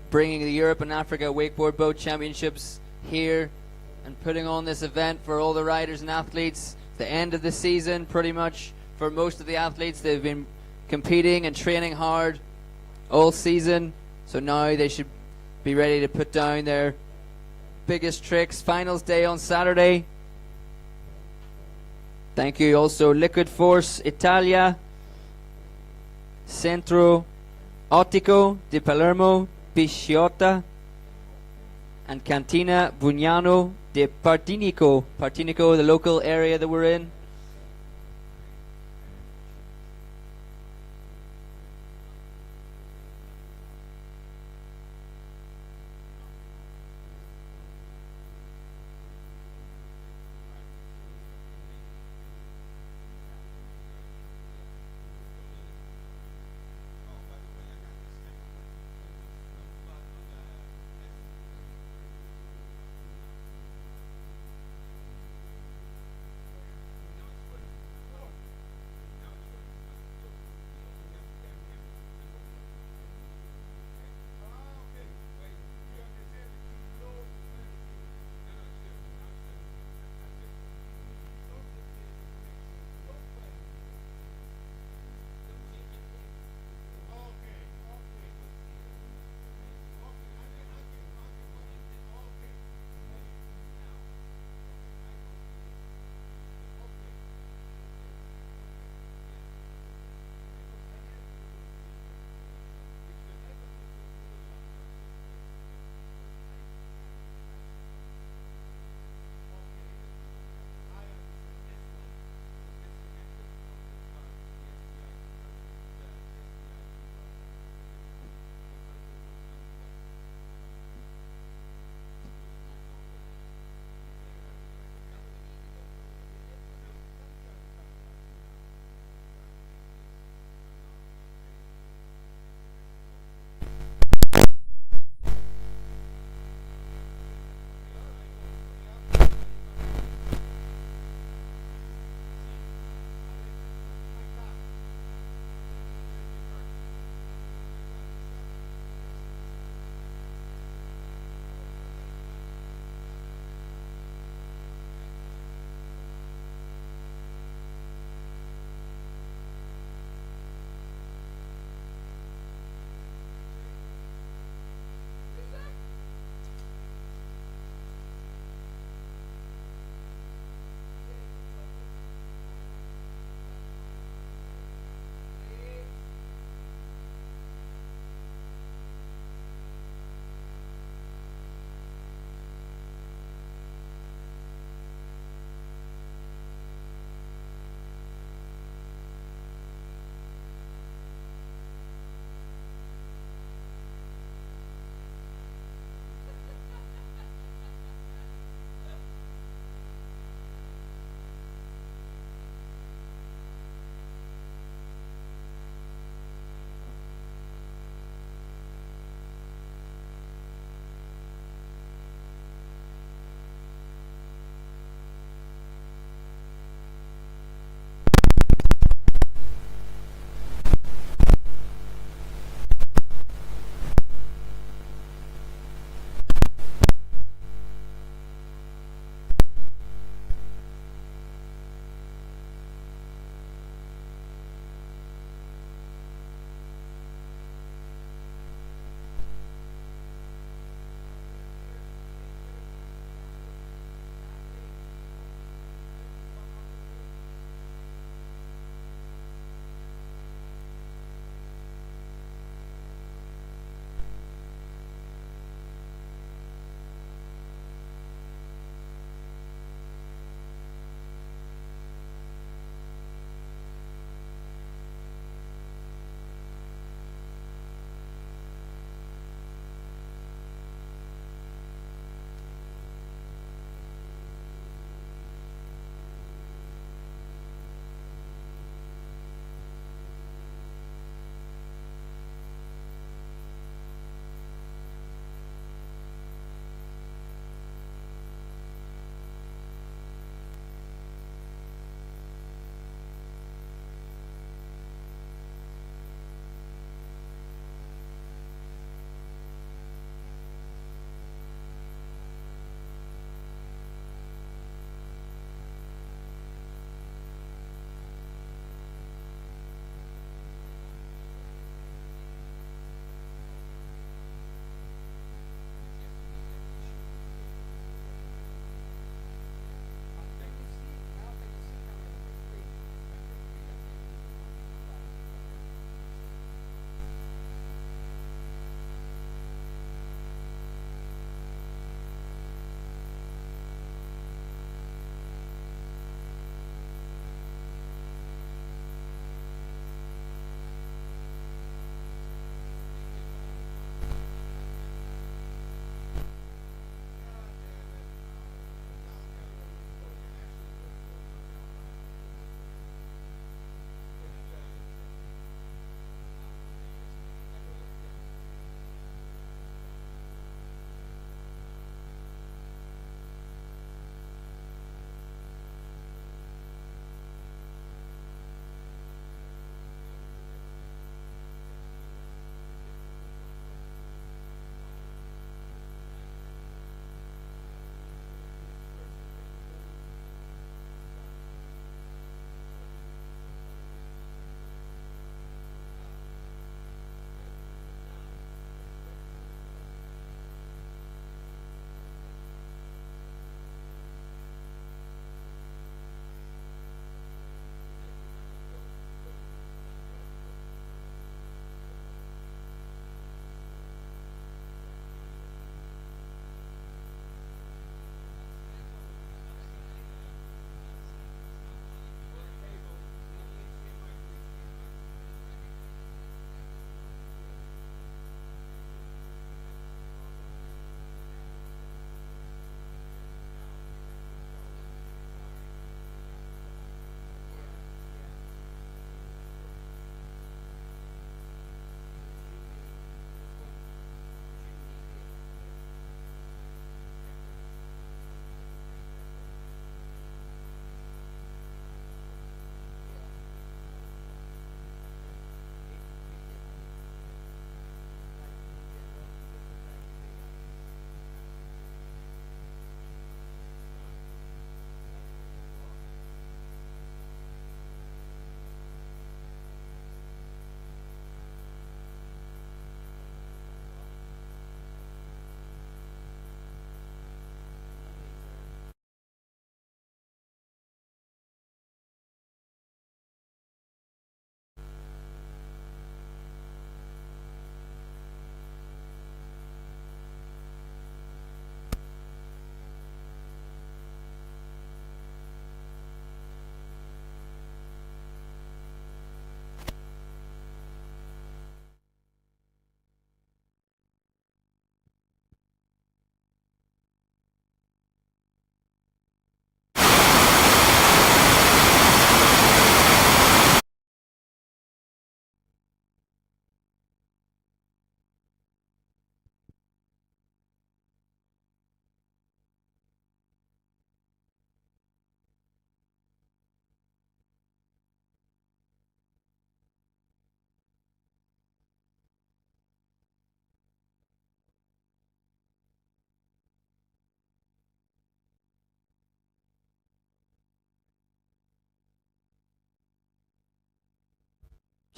bringing the Europe and Africa Wakeboard Boat Championships here and putting on this event for all the riders and athletes. The end of the season, pretty much, for most of the athletes. They've been competing and training hard all season, so now they should be ready to put down their biggest tricks. Finals day on Saturday. Thank you also Liquid Force Italia, Centro Ottico di Palermo, Pisciotta, and Cantina Bugnano de Partinico. Partinico, the local area that we're in.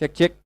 Check, check.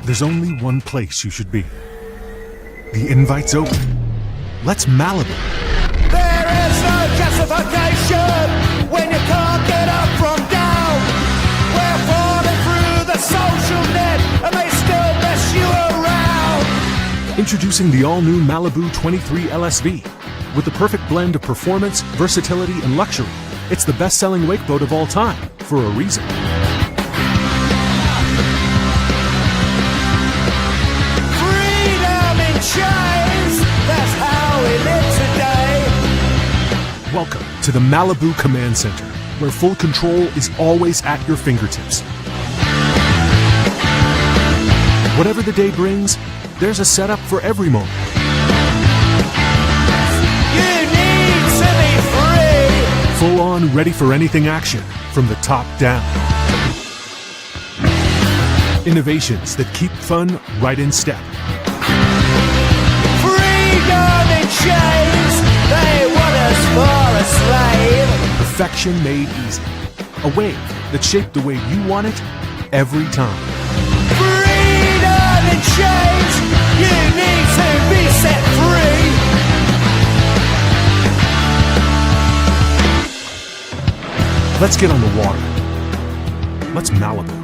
there's only one place you should be. The invite's open. Let's Malibu. There is no justification when you can't get up from down. We're falling through the social net and they still mess you around. Introducing the all-new Malibu 23 LSV. With the perfect blend of performance, versatility, and luxury, it's the best-selling wakeboat of all time, for a reason. Freedom in chains, that's how we live today. Welcome to the Malibu Command Center, where full control is always at your fingertips. Whatever the day brings, there's a setup for every moment. Full on, ready for anything action, from the top down. Innovations that keep fun right in step. Freedom in chains, they want us for a slave. Perfection made easy. A wave that's shaped the way you want it every time. Freedom in chains, you need to be set free. Let's get on the water. Let's Malibu.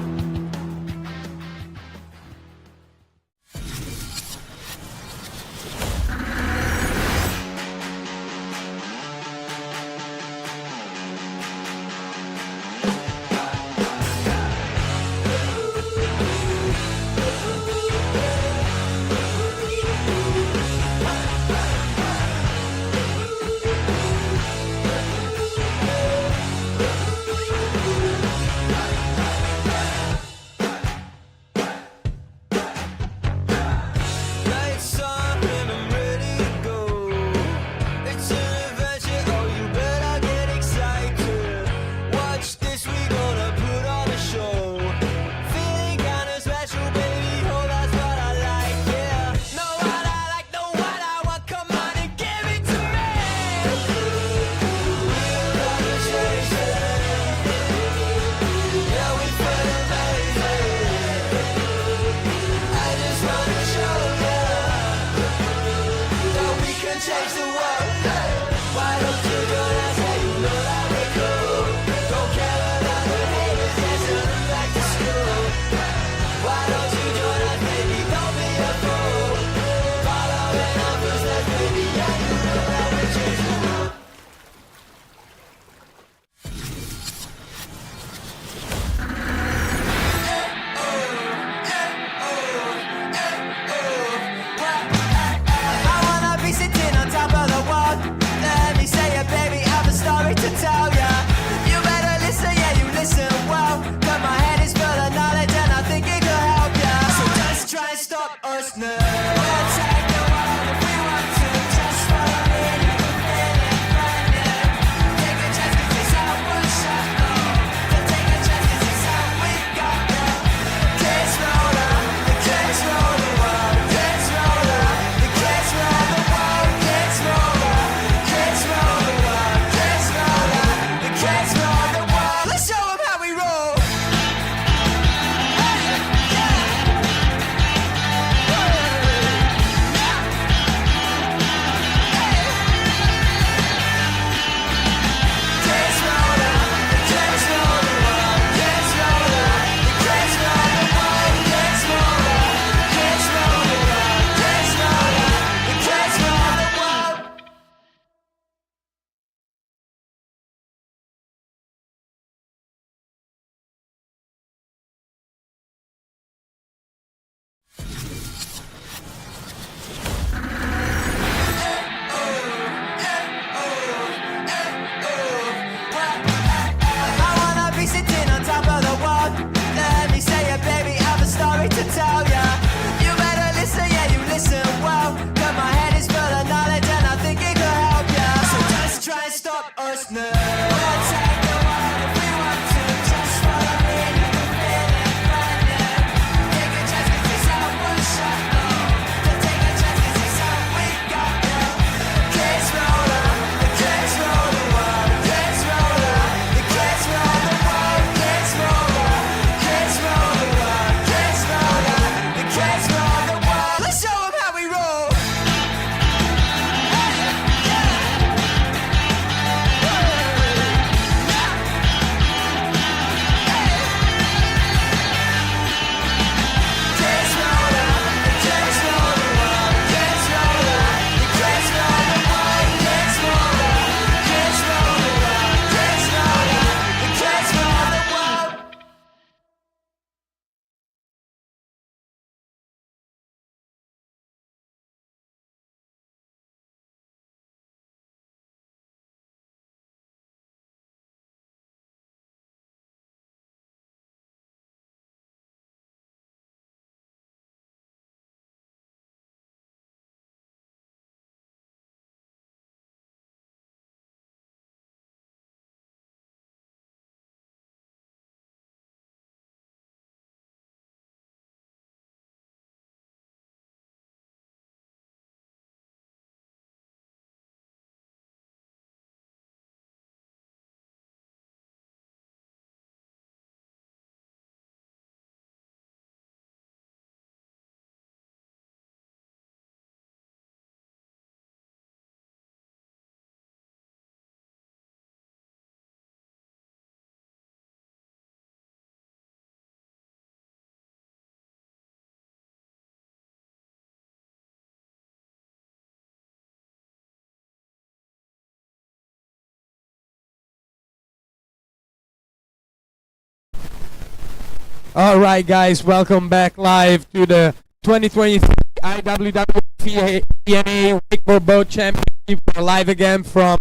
All right, guys, welcome back live to the 2023 IWWF E&A Wakeboard Boat Championship. We're live again from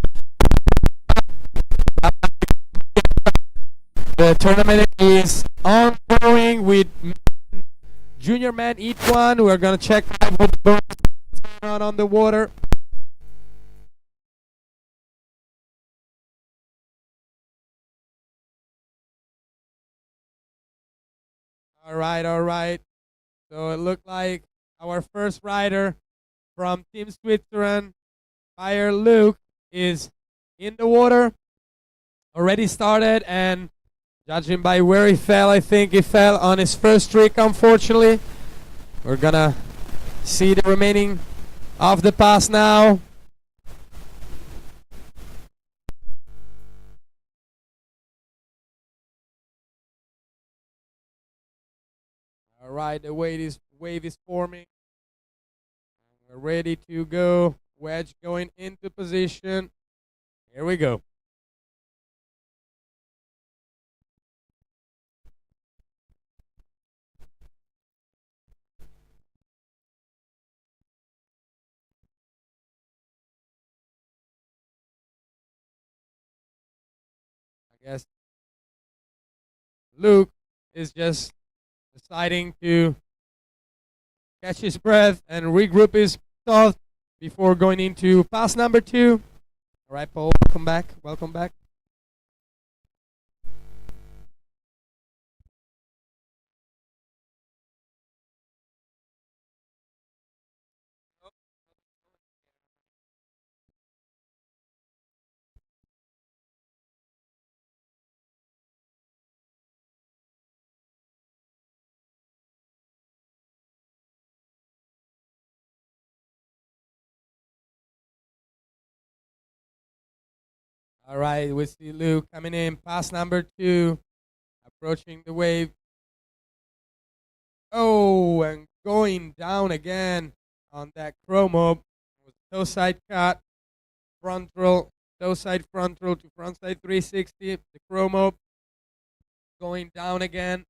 the tournament is ongoing with Junior Man Heat 1. We're going to check live what the boats going on the water. All right. So it looked like our first rider from Team Switzerland, Fire Luke, is in the water. Already started, and judging by where he fell, I think he fell on his first trick, unfortunately. We're gonna see the remaining of the pass now. All right, the wave is forming. We're ready to go. Wedge going into position. Here we go. I guess Luke is just deciding to catch his breath and regroup his thoughts before going into pass number 2. All right, Paul, welcome back. Welcome back. All right, we see Luke coming in. Pass number 2, approaching the wave. Oh, and going down again on that chromo. Toe side cut, frontal, toe side frontal to front side 360. The chromo going down again.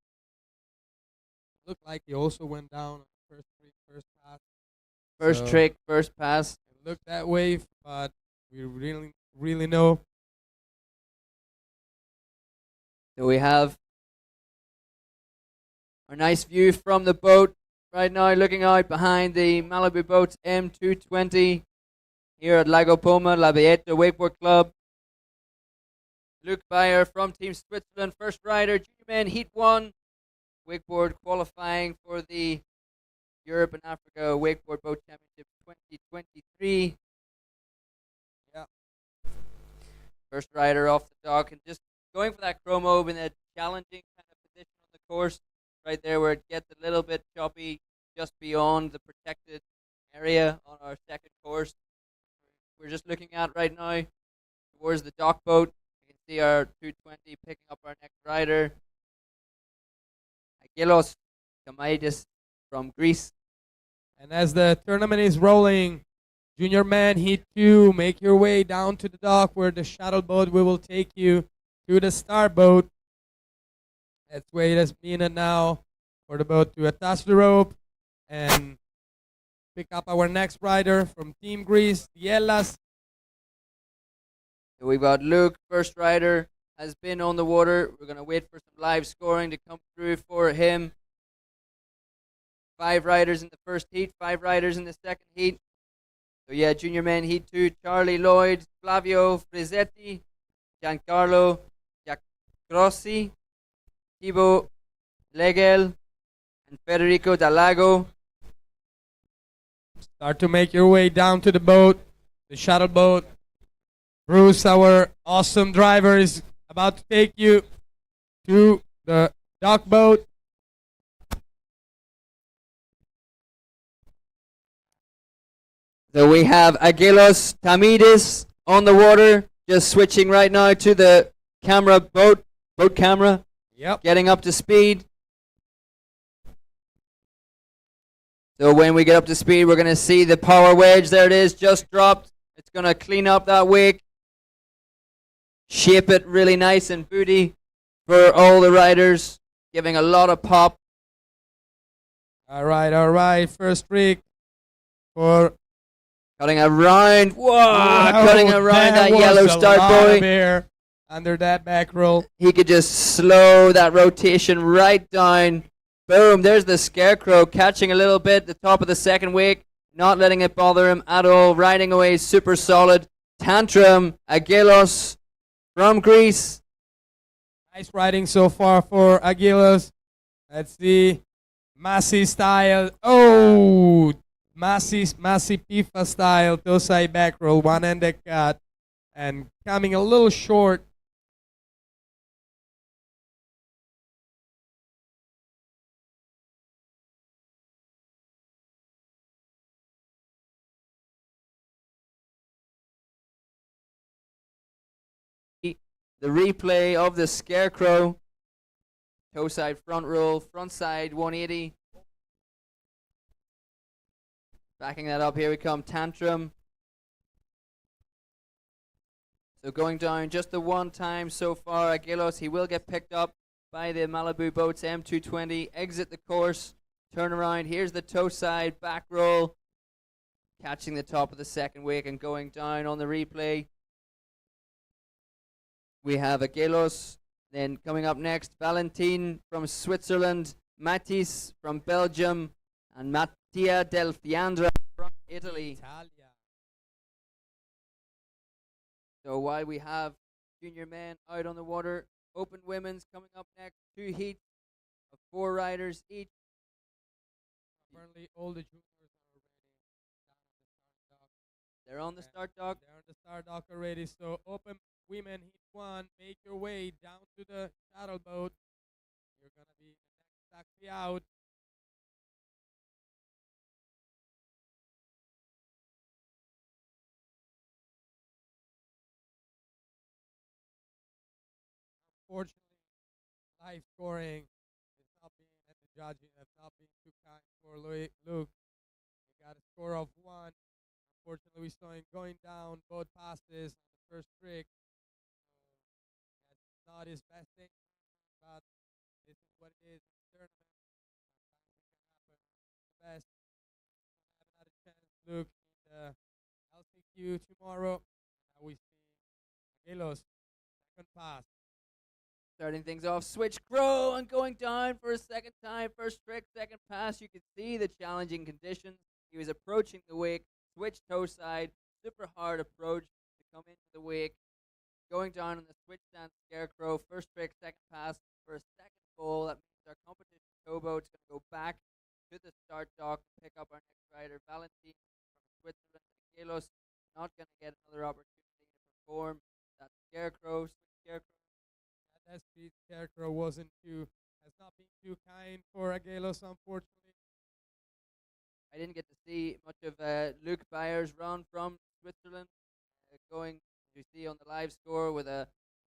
Looked like he also went down on the first trick, first pass. First trick, first pass. It looked that way, but we really know. So we have our nice view from the boat right now, looking out behind the Malibu Boats M220 here at Lago Poma, La Villeta Wakeboard Club. Luke Bayer from Team Switzerland, first rider, Junior Man Heat 1, wakeboard qualifying for the Europe and Africa Wakeboard Boat Championship 2023. Yeah. First rider off the dock and just going for that chromo in a challenging kind of position on the course, right there where it gets a little bit choppy just beyond the protected area on our second course. We're just looking at right now towards the dock boat. You can see our 220 picking up our next rider, Agilos Kamaidis from Greece. And as the tournament is rolling, Junior Man Heat 2, make your way down to the dock where the shuttle boat will take you to the star boat. Let's wait a minute now for the boat to attach the rope and pick up our next rider from Team Greece, Dielas. So we've got Luke, first rider, has been on the water. We're going to wait for some live scoring to come through for him. 5 riders in the first heat, 5 riders in the second heat. So yeah, Junior Man Heat 2, Charlie Lloyd, Flavio Frizzetti, Giancarlo Giacrossi, Thibaut Legel, and Federico Dalago. Start to make your way down to the boat, the shuttle boat. Bruce, our awesome driver, is about to take you to the dock boat. So we have Agilos Tamidis on the water, just switching right now to the camera boat camera. Yep. Getting up to speed. So when we get up to speed, we're going to see the power wedge. There it is, just dropped. It's going to clean up that wake. Shape it really nice and booty for all the riders giving a lot of pop. All right. First trick for Cutting around. Whoa! Cutting around that was yellow a start lot buoy. of air under that back roll. He could just slow that rotation right down. Boom, there's the Scarecrow catching a little bit, the top of the second wake, not letting it bother him at all, riding away super solid. Tantrum, Aguilos from Greece. Nice riding so far for Aguilas. Let's see. Masi style. Oh! Masi Pifa style. Tosai back roll. One-handed cut. And coming a little short. The replay of the Scarecrow. Toe side front roll, front side 180. Backing that up, here we come, Tantrum. So going down just the one time so far, Aguilos, he will get picked up by the Malibu Boats M220, exit the course, turn around, here's the toe side, back roll, catching the top of the second wake and going down on the replay. We have Aguilos, then coming up next, Valentine from Switzerland, Matis from Belgium, and Matia del Fiandra from Italy. So while we have junior men out on the water, open women's coming up next, 2 heats of 4 riders each. Apparently all the juniors are already They're on the start dock. They're on the start dock already. So open women heat 1, make your way down to the shuttle boat. You're gonna be the next taxi out. Unfortunately, live scoring is not being, and the judging have not been too kind for Luke. He got a score of 1. Unfortunately, we saw him going down both passes on the first trick. That's not his best thing, but this is what it is in the tournament. Sometimes it can happen. The best. Have another chance, Luke, in the LCQ tomorrow. Now we see Aguilos, second pass. Starting things off, switch crow and going down for a second time. First trick, second pass. You can see the challenging conditions. He was approaching the wake, switch toe side, super hard approach to come into the wake. Going down on the switch stand Scarecrow. First trick, second pass for a second fall. That means our competition towboat's going to go back to the start dock to pick up our next rider, Valentine from Switzerland. Aguilos not going to get another opportunity to perform. That Scarecrow, Scarecrow. That speed Scarecrow has not been too kind for Aguilos, unfortunately. I didn't get to see much of Luke Byers' run from Switzerland. Going, you see on the live score with a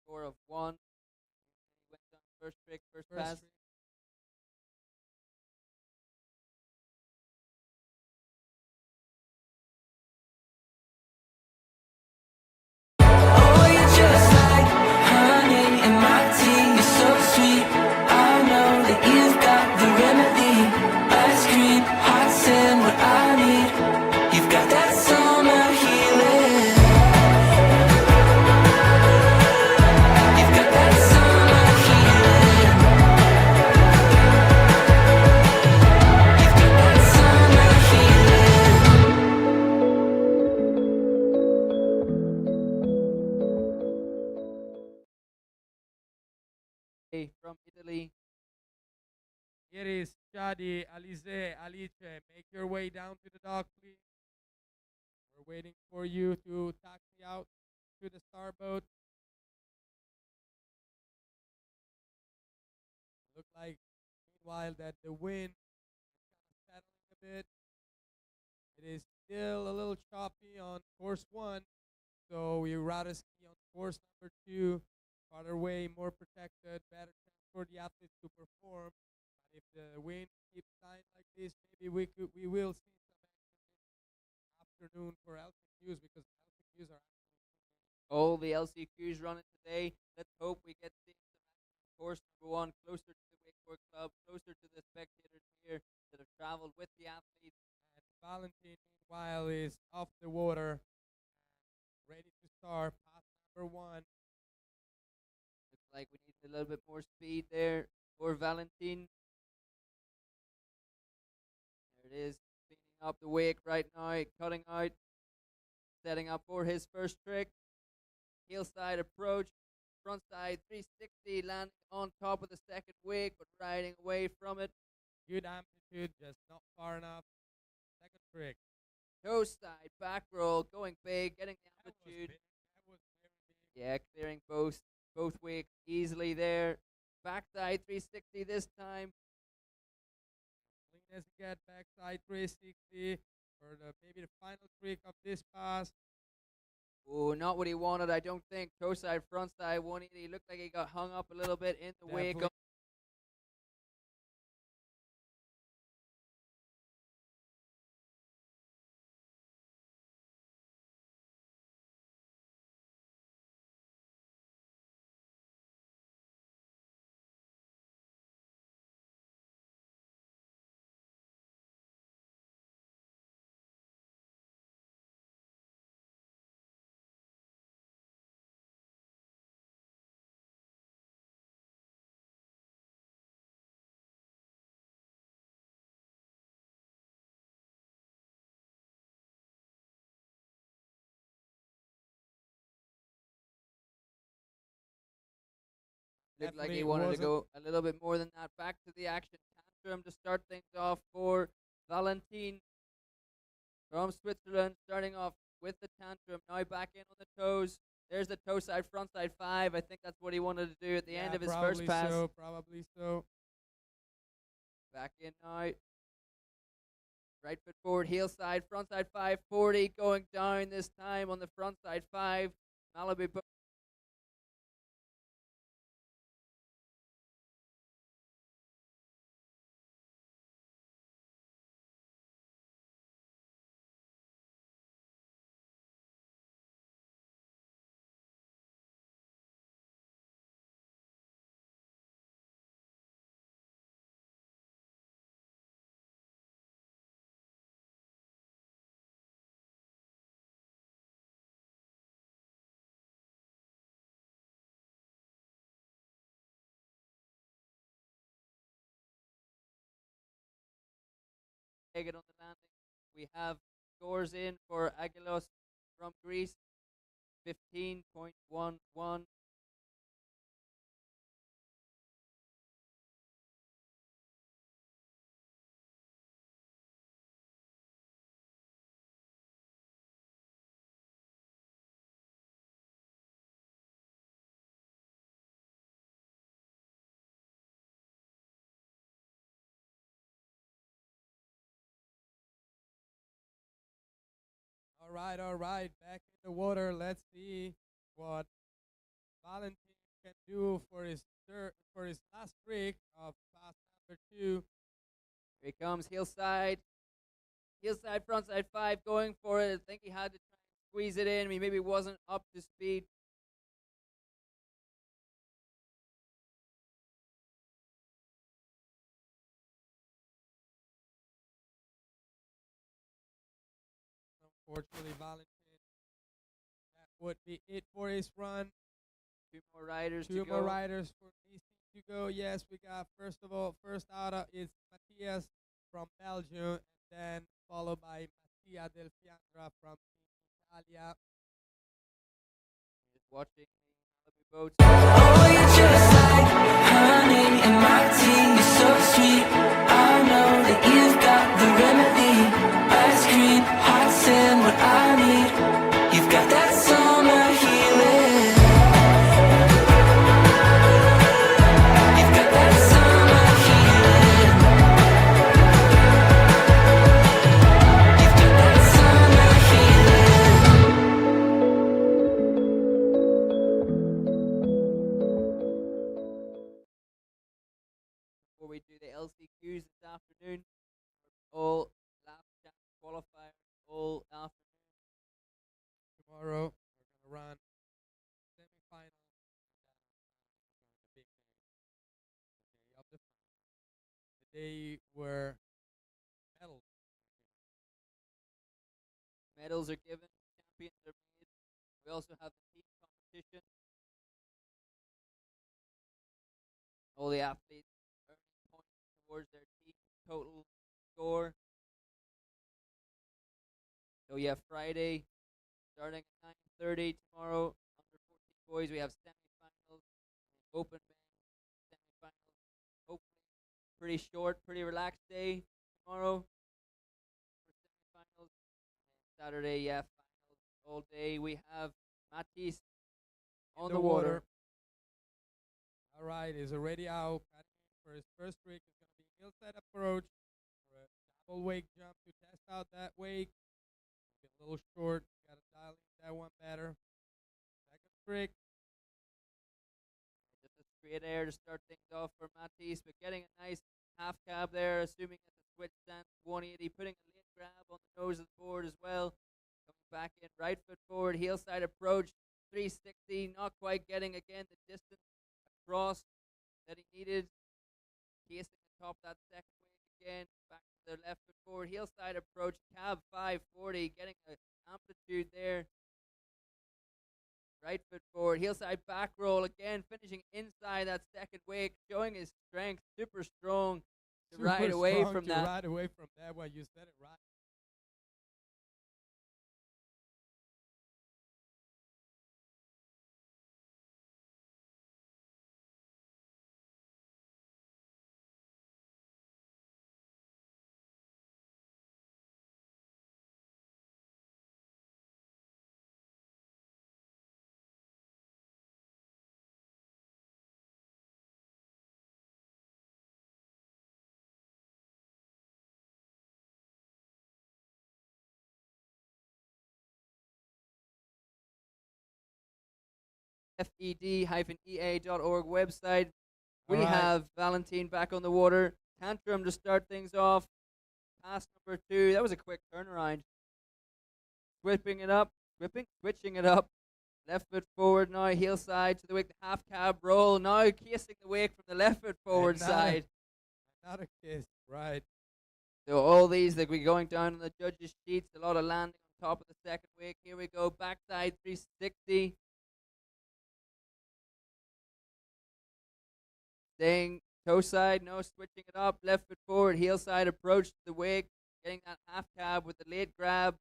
score of 1. He went down first trick, first pass. Trick. From Italy. Here is Shadi, Alice, Alice. Make your way down to the dock, please. We're waiting for you to taxi out to the starboat. Look like, meanwhile, that the wind is kind of settling a bit. It is still a little choppy on course 1, so we rather ski on course number 2. Farther away, more protected, better chance for the athletes to perform. But if the wind keeps dying like this, maybe we will see some action this afternoon for LCQs, because LCQs are all the LCQs running today. Let's hope we get to see some action on course number 1 closer to the wake Wakeboard Club, closer to the spectators here that have traveled with the athletes. And Valentine, meanwhile, is off the water, ready to start pass number 1. Looks like we need a little bit more speed there for Valentine. There it is, cleaning up the wake right now, cutting out, setting up for his first trick. Heel side approach, front side 360, landing on top of the second wake, but riding away from it. Good amplitude, just not far enough. Second trick. Toe side back roll, going big, getting the That was amplitude. big. That was very big. Yeah, clearing both wakes easily there. Backside 360 this time. Clean as you get, backside 360 for maybe the final trick of this pass. Oh, not what he wanted, I don't think. Toe side, front side 180. Looked like he got hung up a little bit in the wake. Definitely. Looked like Definitely he wanted to wasn't- go a little bit more than that. Back to the action. Tantrum to start things off for Valentine from Switzerland. Starting off with the tantrum. Now back in on the toes. There's the toe side, front side 5. I think that's what he wanted to do at the end of his first pass. Probably so. Back in now. Right foot forward, heel side, front side 540. Going down this time on the front side 5. Malibu Boats. It on the landing. We have scores in for Agilos from Greece, 15.11. All right. Back in the water. Let's see what Valentine can do for his last trick of pass number 2. Here he comes, heel side, front side 5, going for it. I think he had to try and squeeze it in. He maybe wasn't up to speed. Unfortunately, Valentine, that would be it for his run. Two more riders Two to more go. riders for this team to go. Yes, we got first out is Matthias from Belgium, and then followed by Matia del Fiandra from Team Italia. Just watching the Malibu Boats. Oh, you're just like honey in my tea. You're so sweet. I know that you've got the remedy. Ice cream, hot sand, what I need. You've got that summer healing. You've got that summer healing. You've got that summer Before we do the LCQs this afternoon, all last chance qualifiers all afternoon. Tomorrow, we're going to run semifinal. The big day of the final. they were medals. Medals are given, champions are made. We also have the team competition. All the athletes earning points towards their team total score. So yeah, Friday, starting at 9:30 tomorrow, under 14 boys, we have semi-finals, open men, semi-finals. Hopefully, pretty short, pretty relaxed day tomorrow for semi-finals. And Saturday, yeah, finals all day. We have Matisse on the water. All right, he's already out. Cutting in for his first trick is going to be hillside approach for a double wake jump to test out that wake. Been a little short. Got to dial in that one better. Second trick. Just a straight air to start things off for Matisse, but getting a nice half cab there, assuming it's a switch stance 180, putting a late grab on the nose of the board as well. Coming back in, right foot forward, heel side approach, 360, not quite getting again the distance across that he needed. Casing the top that second wave again, back to the left foot forward, heel side approach, cab 540, getting an amplitude there. Right foot forward, heel side back roll again, finishing inside that second wake, showing his strength, super strong to ride away from that. Ride away from that one. You said it right. FED-EA.org website. We Alright. have Valentine back on the water. Tantrum to start things off. Pass number 2. That was a quick turnaround. Switching it up. Switching it up. Left foot forward now, heel side to the wake, the half cab roll. Now casing the wake from the left foot forward side. Another kiss, right. So all these that we're going down on the judges' sheets, a lot of landing on top of the second wake. Here we go, backside 360. Staying toe side, no, switching it up, left foot forward, heel side approach to the wake, getting that half cab with the late grab.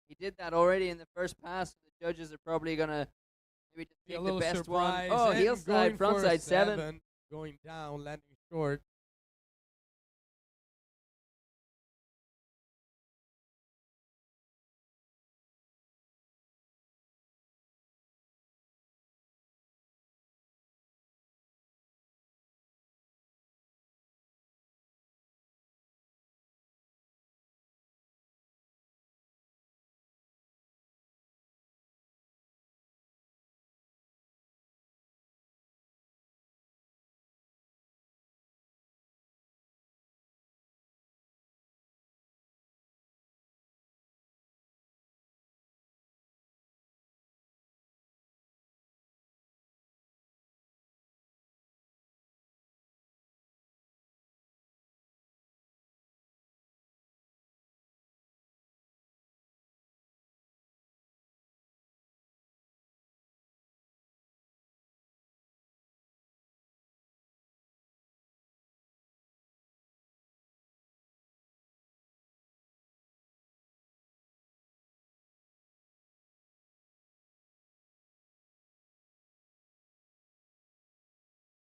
He did that already in the first pass, so the judges are probably going to maybe just Be a pick the little best one. surprise. Oh, and heel side, going front for a side 7. Going down, landing short.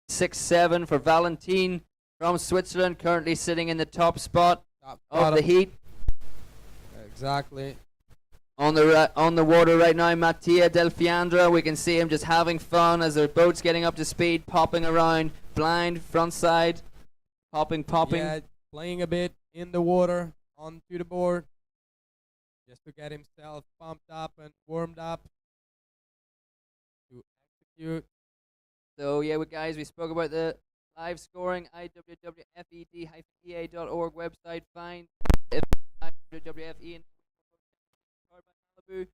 Six, 7 for Valentine from Switzerland, currently sitting in the top spot of the heat. Exactly. On the water right now, Matia Del Fiandra. We can see him just having fun as their boat's getting up to speed, popping around, blind, front side, popping. Yeah, playing a bit in the water, onto the board, just to get himself pumped up and warmed up to execute. So yeah, guys, we spoke about the live scoring. IWWF-ED-EA.org website. Find IWWF E&A Malibu.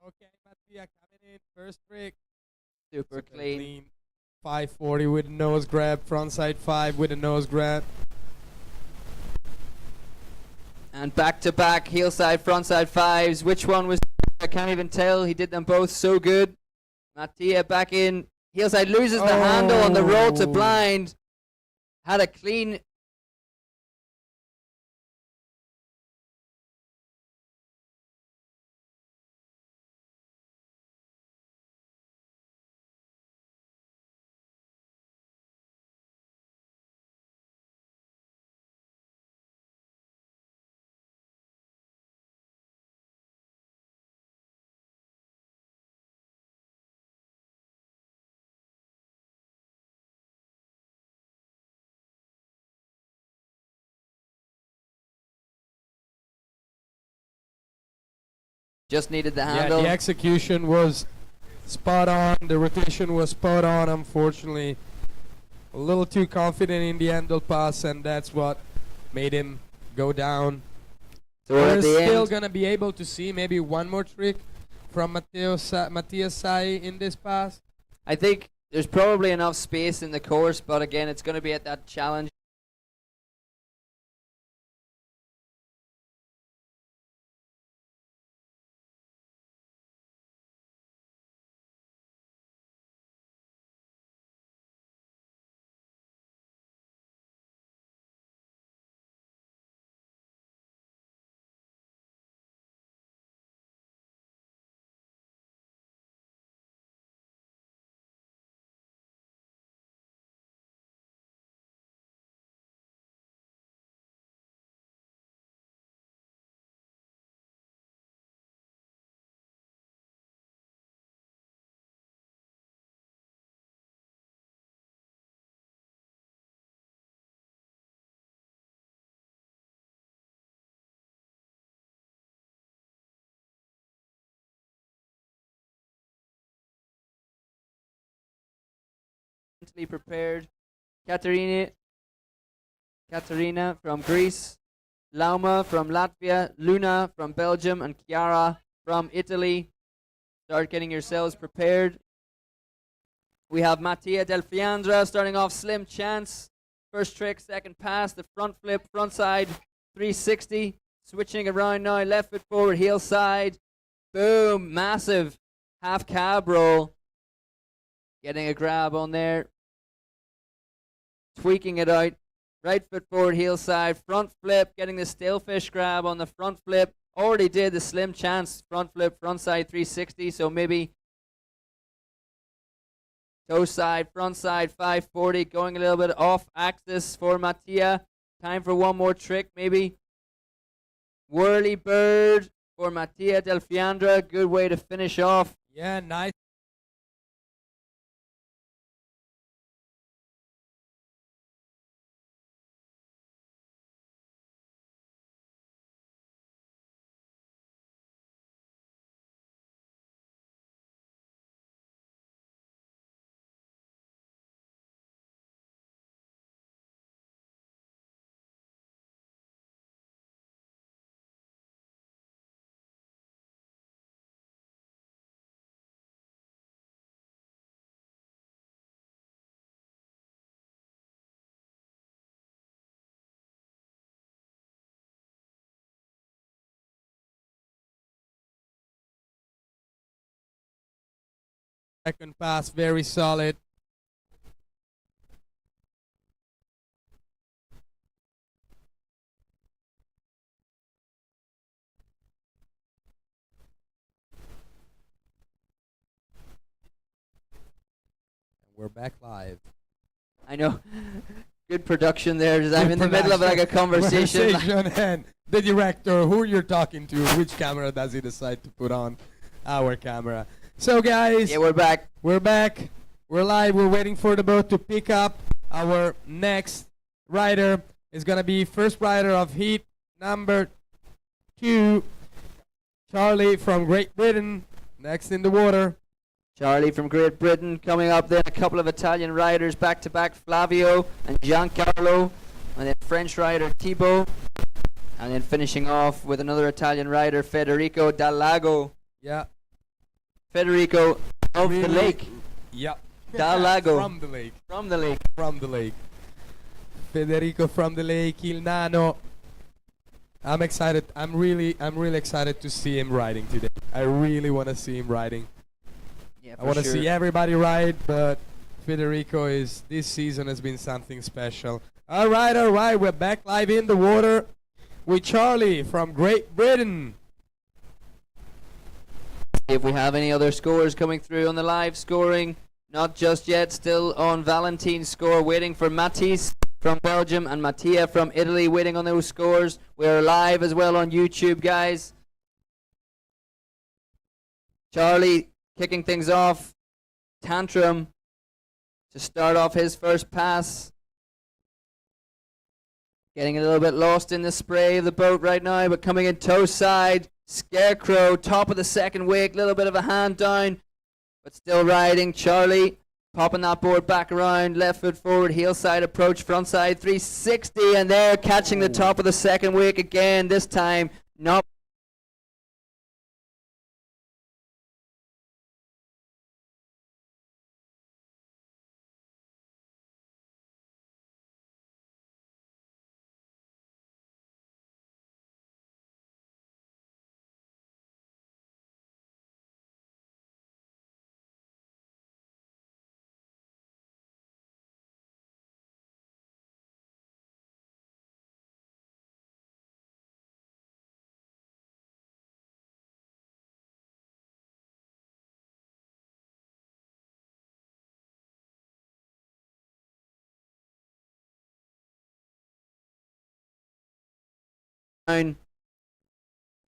Okay, Matia coming in, first trick. Super clean. 540 with a nose grab, frontside 5 with a nose grab. And back-to-back heel-side, frontside 5s. Which one was... I can't even tell. He did them both so good. Matia back in. Heel-side loses the handle on the road to blind. Had a clean... Just needed the handle. Yeah, the execution was spot on. The rotation was spot on. Unfortunately, a little too confident in the handle pass, and that's what made him go down. So We're at the still end, gonna be able to see maybe one more trick from Matia's side in this pass. I think there's probably enough space in the course, but again, it's going to be at that challenge. Mentally prepared. Katerina from Greece, Lauma from Latvia, Luna from Belgium, and Chiara from Italy. Start getting yourselves prepared. We have Matia Del Fiandra starting off slim chance. First trick, second pass, the front flip, front side, 360. Switching around now, left foot forward, heel side. Boom, massive half cab roll. Getting a grab on there. Tweaking it out. Right foot forward, heel side, front flip, getting the stalefish grab on the front flip. Already did the slim chance front flip, front side 360, so maybe toe side, front side 540, going a little bit off axis for Matia. Time for one more trick, maybe. Whirly bird for Matia Del Fiandra. Good way to finish off. Yeah, nice. Second pass, very solid. We're back live. I know. Good production there. I'm in the middle of like a conversation. And the director, who you're talking to, which camera does he decide to put on? Our camera. So guys, Yeah, we're back. we're back. We're live. We're waiting for the boat to pick up. Our next rider is going to be first rider of heat number 2, Charlie from Great Britain, next in the water. Charlie from Great Britain coming up there. A couple of Italian riders back to back, Flavio and Giancarlo. And then French rider Thibaut. And then finishing off with another Italian rider, Federico Dallago. Yeah. Federico of the lake. Yeah. Dal lago. From the lake. From the lake. From the lake. Federico from the lake, Il Nano. I'm excited. I'm really excited to see him riding today. I really want to see him riding. Yeah, I want to see everybody ride, but Federico this season has been something special. All right, we're back live in the water with Charlie from Great Britain. If we have any other scores coming through on the live scoring, not just yet, still on Valentine's score, waiting for Matisse from Belgium and Matia from Italy, waiting on those scores. We're live as well on YouTube, guys. Charlie kicking things off, Tantrum to start off his first pass. Getting a little bit lost in the spray of the boat right now, but coming in toe side. Scarecrow, top of the second wake, little bit of a hand down, but still riding. Charlie popping that board back around, left foot forward, heel side approach, front side 360, and there catching the top of the second wake again, this time not.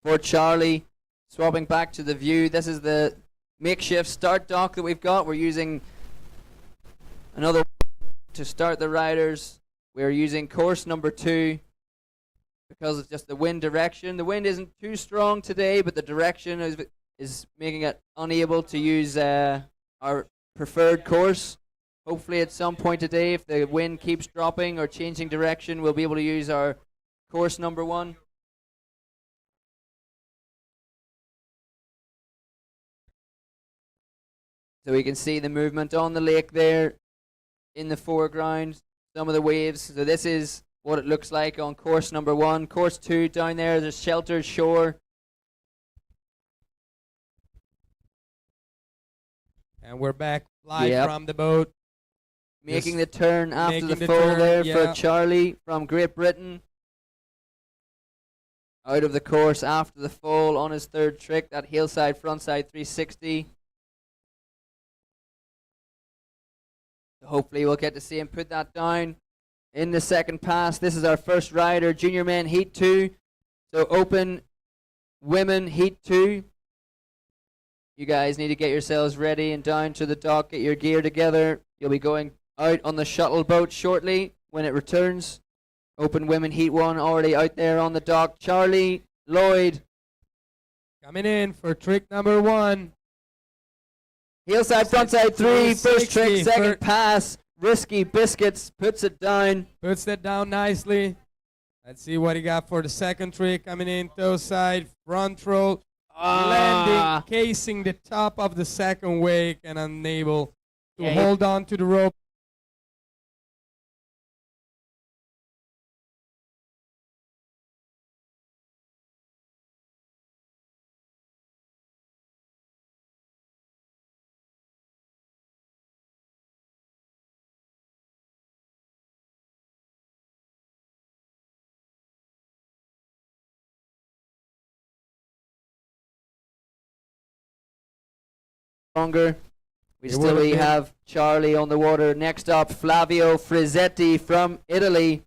For Charlie, swapping back to the view. This is the makeshift start dock that we've got. We're using another to start the riders. We're using course number 2 because it's just the wind direction. The wind isn't too strong today, but the direction is making it unable to use our preferred course. Hopefully at some point today, if the wind keeps dropping or changing direction, we'll be able to use our course number 1. So we can see the movement on the lake there in the foreground, some of the waves. So this is what it looks like on course number 1. Course 2 down there, there's sheltered shore. And we're back live from the boat. Making the turn after the fall there for Charlie from Great Britain. Out of the course after the fall on his third trick, that hillside frontside 360. Hopefully we'll get to see him put that down in the second pass. This is our first rider, Junior Men Heat 2. So open women Heat 2. You guys need to get yourselves ready and down to the dock, get your gear together. You'll be going out on the shuttle boat shortly when it returns. Open women Heat 1 already out there on the dock. Charlie Lloyd coming in for trick number 1. Hillside, frontside 3, first trick, second pass. Risky Biscuits puts it down. Puts that down nicely. Let's see what he got for the second trick. Coming in, toe side, front roll. Landing, casing the top of the second wake and unable to hold on to the rope. Longer. We still have Charlie on the water. Next up, Flavio Frizzetti from Italy.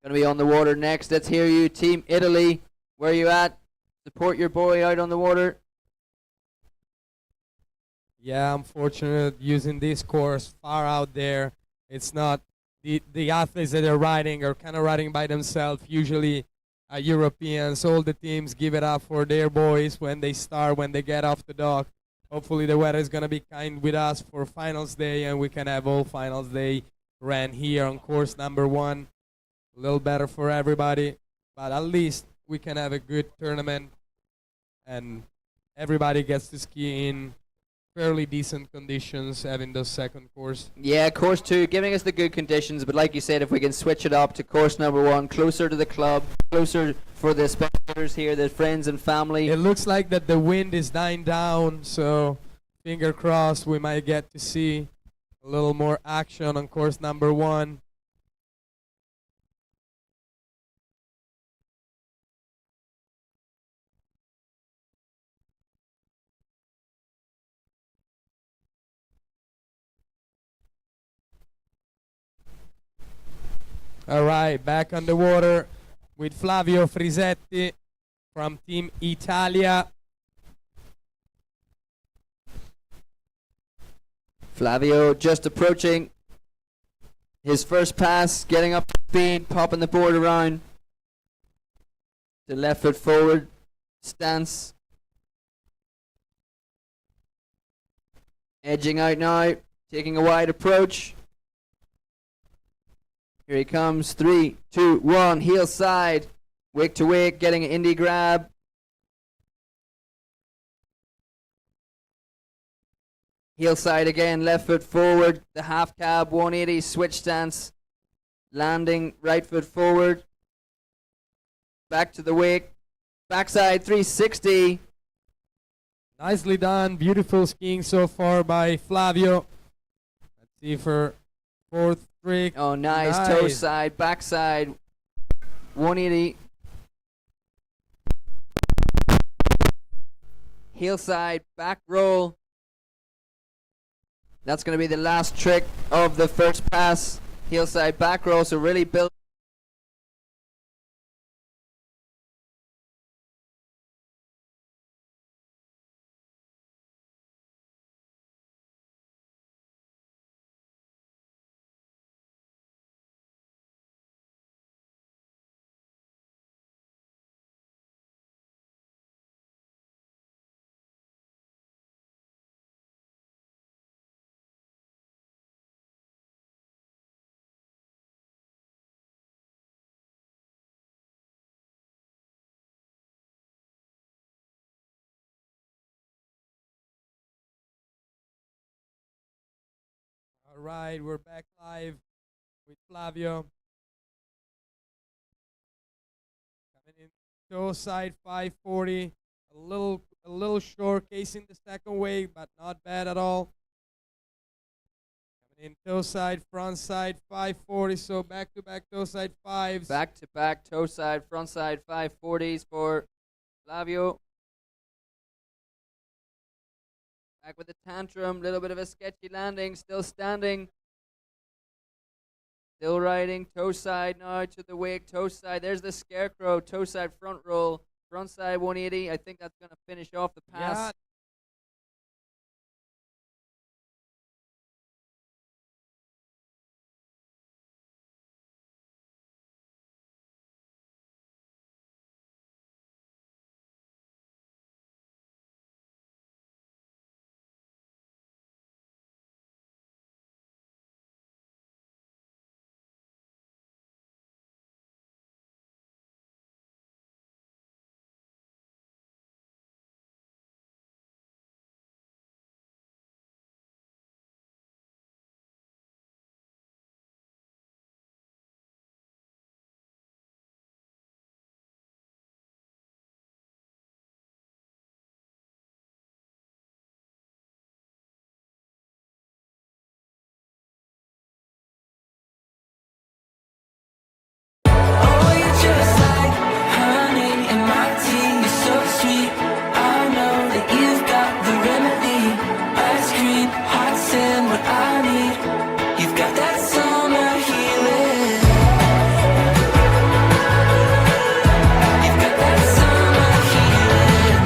Going to be on the water next. Let's hear you, Team Italy. Where are you at? Support your boy out on the water. Yeah, I'm fortunate using this course far out there. It's not the athletes that are riding are kind of riding by themselves. Usually Europeans, all the teams give it up for their boys when they start, when they get off the dock. Hopefully the weather is going to be kind with us for finals day, and we can have all finals day ran here on course number 1. A little better for everybody, but at least we can have a good tournament and everybody gets to ski in fairly decent conditions having those second course. Yeah, course 2 giving us the good conditions, but like you said, if we can switch it up to course number 1, closer to the club, closer for the spectators here, the friends and family. It looks like that the wind is dying down, so finger crossed we might get to see a little more action on course number 1. All right, back on the water with Flavio Frisetti from Team Italia. Flavio just approaching his first pass, getting up to speed, popping the board around. The left foot forward stance. Edging out now, taking a wide approach. Here he comes, 3, 2, 1, heel side, wake to wake, getting an indie grab. Heel side again, left foot forward, the half cab, 180, switch stance, landing, right foot forward, back to the wake, backside 360. Nicely done, beautiful skiing so far by Flavio. Let's see for fourth trick. Oh, nice. Toe side, backside, 180. Heel side, back roll. That's going to be the last trick of the first pass. Heel side, back roll, so really build. All right, we're back live with Flavio. Coming in toe side 540, a little short, casing the second wave, but not bad at all. Coming in toe side, front side 540, so back to back toe side 5s. Back to back, toe side, front side, 540s for Flavio. Back with the tantrum, little bit of a sketchy landing, still standing. Still riding, toe side now to the wake, toe side. There's the scarecrow, toe side front roll, front side 180. I think that's going to finish off the pass. Yeah. Oh, you're just like honey in my tea. You're so sweet. I know that you've got the remedy. Ice cream, hot sand, what I need. You've got that summer healing. You've got that summer healing.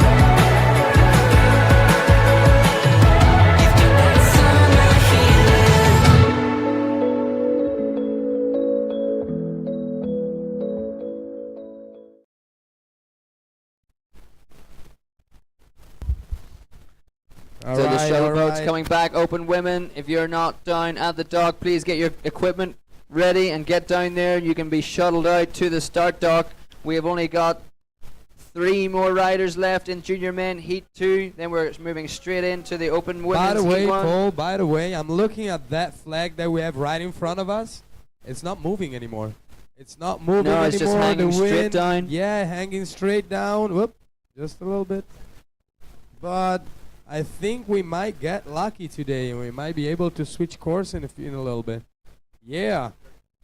You've got that summer healing. All So the right, shuttle all boat's right. coming back. Open women, if you're not down at the dock, please get your equipment ready and get down there. You can be shuttled out to the start dock. We have only got 3 more riders left in junior men heat 2. Then we're moving straight into the open By women's the way, heat 1. Paul, by the way, I'm looking at that flag that we have right in front of us. It's not moving anymore. It's not moving No, anymore. it's just hanging the straight wind, down. Yeah, hanging straight down. Whoop, just a little bit. But I think we might get lucky today, and we might be able to switch course in a little bit. Yeah,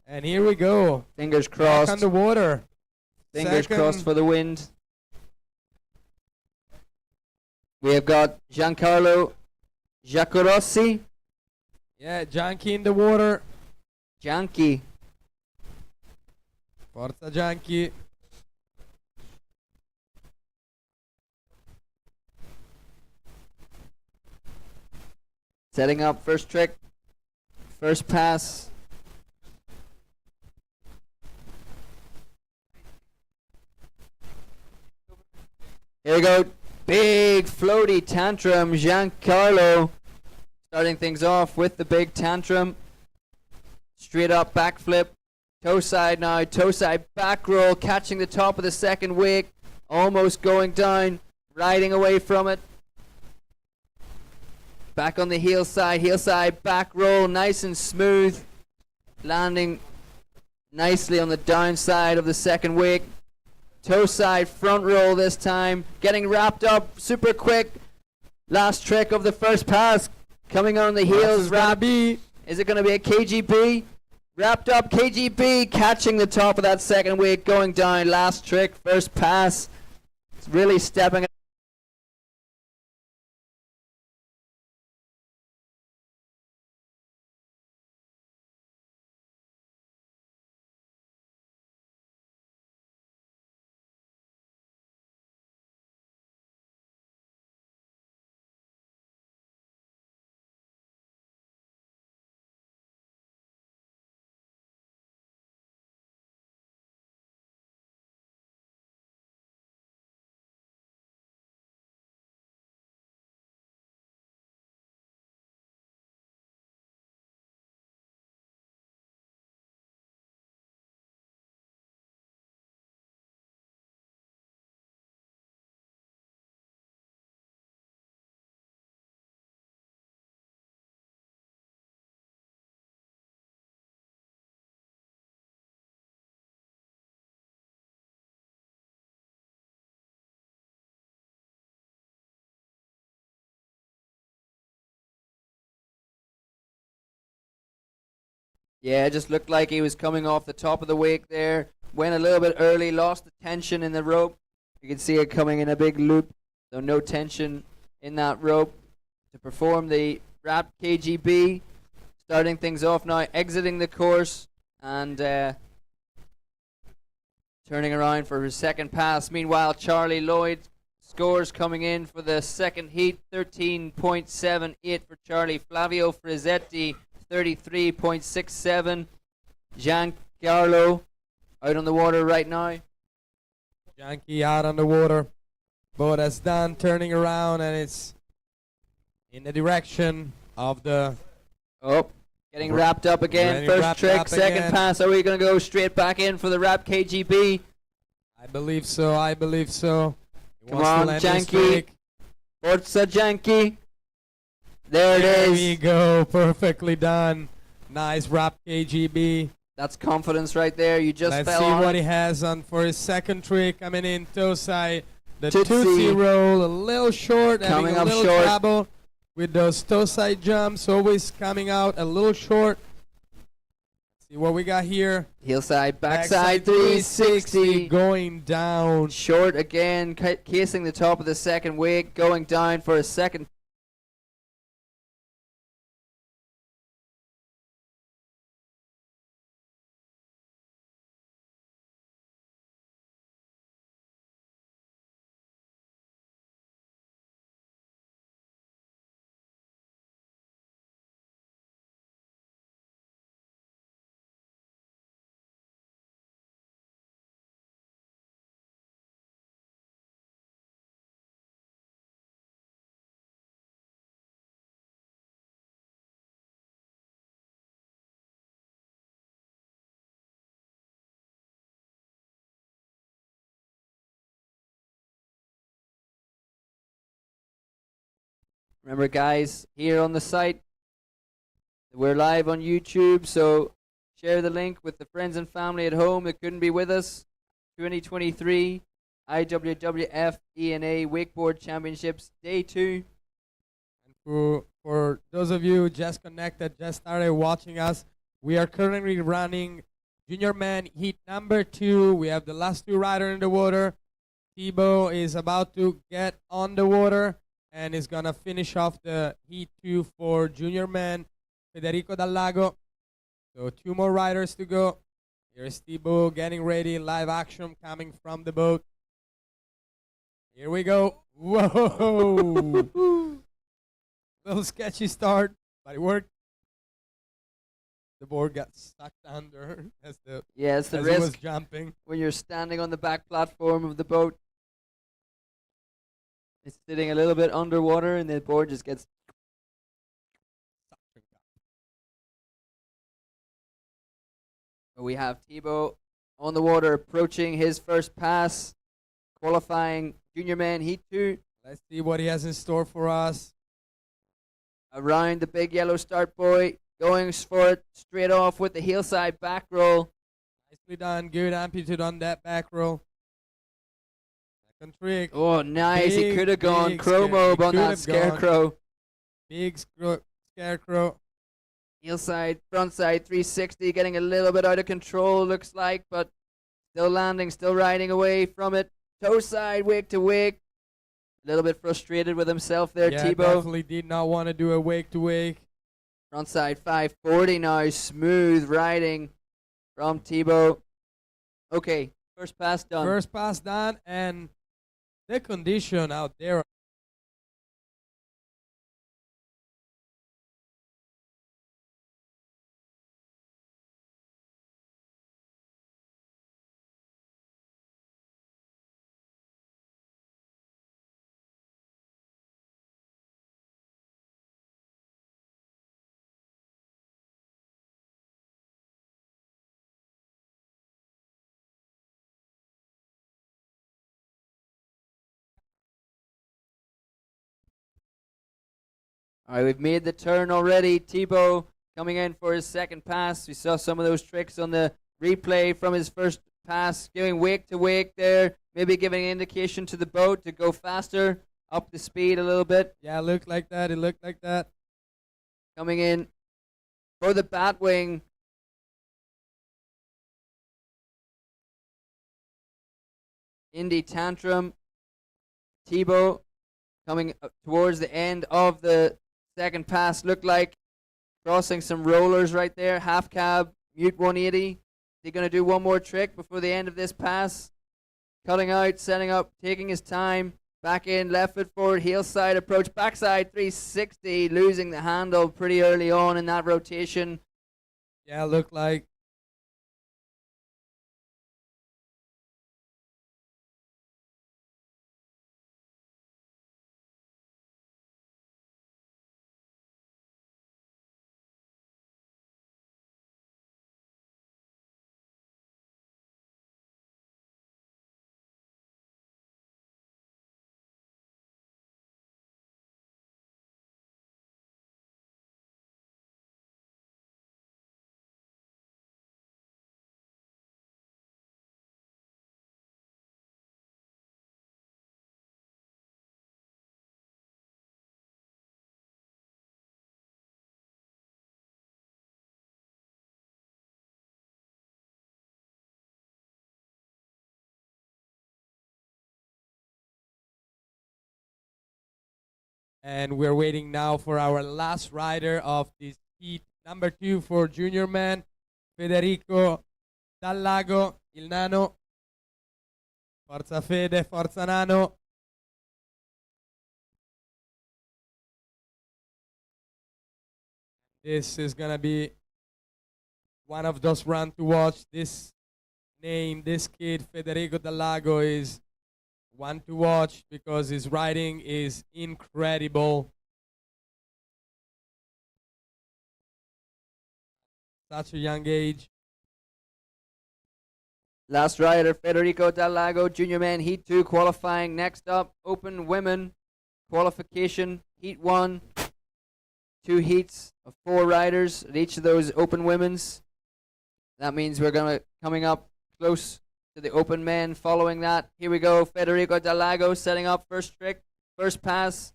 and here we go. Fingers Back crossed. on the water. Fingers Second. crossed for the wind. We have got Giancarlo Giacorossi. Yeah, Janky in the water. Janky. Forza Janky. Setting up first trick. First pass. Here we go. Big floaty tantrum. Giancarlo starting things off with the big tantrum. Straight up backflip. Toe side now. Toe side back roll. Catching the top of the second wake. Almost going down. Riding away from it. Back on the heel side back roll. Nice and smooth. Landing nicely on the downside of the second wake. Toe side front roll this time. Getting wrapped up super quick. Last trick of the first pass. Coming on the heels. Wrap. Is it going to be a KGB? Wrapped up KGB. Catching the top of that second wake. Going down. Last trick. First pass. It's really stepping. Yeah, it just looked like he was coming off the top of the wake there. Went a little bit early, lost the tension in the rope. You can see it coming in a big loop, so no tension in that rope. To perform the wrap KGB, starting things off now, exiting the course and turning around for his second pass. Meanwhile, Charlie Lloyd scores coming in for the second heat, 13.78 for Charlie. Flavio Frizzetti, 33.67. Giancarlo out on the water right now. Janky out on the water. Boat has done, turning around, and it's in the direction of the... Oh, getting wrapped up again. First trick, second pass. Are we going to go straight back in for the wrap KGB? I believe so, I believe so. He Come wants to on, land this Janky. trick. Forza Janky. There it There is. we go, perfectly done. Nice wrap KGB. That's confidence right there. You just Let's fell see on what it. he has on for his second trick. Coming in, toe side. The Tootsie. Tootsie roll, a little short, Coming having a up little short. trouble with those toe side jumps. Always coming out a little short. See what we got here. Heel side, backside 360. Going down. Short again, casing the top of the second wake, going down for a second Remember, guys, here on the site, we're live on YouTube, so share the link with the friends and family at home that couldn't be with us. 2023 IWWF E&A Wakeboard Championships Day 2. And for those of you who just connected, just started watching us, we are currently running Junior Men Heat number 2. We have the last 2 riders in the water. Thibaut is about to get on the water and is going to finish off the Heat 2 for Junior Men, Federico Dal Lago. So 2 more riders to go. Here's Thibaut getting ready, live action coming from the boat. Here we go. Whoa! Little sketchy start, but it worked. The board got stuck under as the it's the as risk it was jumping. when you're standing on the back platform of the boat. It's sitting a little bit underwater and the board just gets... We have Thibaut on the water approaching his first pass, qualifying Junior Men Heat 2. Let's see what he has in store for us. Around the big yellow start buoy, going for it straight off with the heel side back roll. Nicely done. Good amplitude on that back roll. Second trick. Oh, nice. He Big, could have gone big chromo scare- on he could that have gone. scarecrow. Big scarecrow. Heel side, front side, 360, getting a little bit out of control, looks like, but still landing, still riding away from it. Toe side, wake to wake. A little bit frustrated with himself there, Yeah, Thibaut. definitely did not want to do a wake to wake. Front side 540 now, smooth riding from Thibaut. Okay, first pass done. First pass done, and the condition out there. All right, we've made the turn already. Thibaut coming in for his second pass. We saw some of those tricks on the replay from his first pass, giving wake to wake there, maybe giving an indication to the boat to go faster, up the speed a little bit. Yeah, it looked like that. It looked like that. Coming in for the Batwing. Indy Tantrum. Thibaut coming up towards the end of the second pass. Looked like crossing some rollers right there. Half cab, mute 180. Is he going to do one more trick before the end of this pass? Cutting out, setting up, taking his time. Back in, left foot forward, heel side approach, backside 360, losing the handle pretty early on in that rotation. Yeah, looked like. And we're waiting now for our last rider of this heat number 2 for Junior Men, Federico Dal Lago, il Nano. Forza Fede, forza Nano. This is going to be one of those runs to watch. This name, this kid, Federico Dal Lago, is one to watch because his riding is incredible. Such a young age. Last rider, Federico Dal Lago, Junior Men Heat 2 qualifying. Next up, Open Women qualification, heat 1, 2 heats of 4 riders at each of those open women's. That means we're coming up close to the open men following that. Here we go, Federico Dalago setting up first trick, first pass.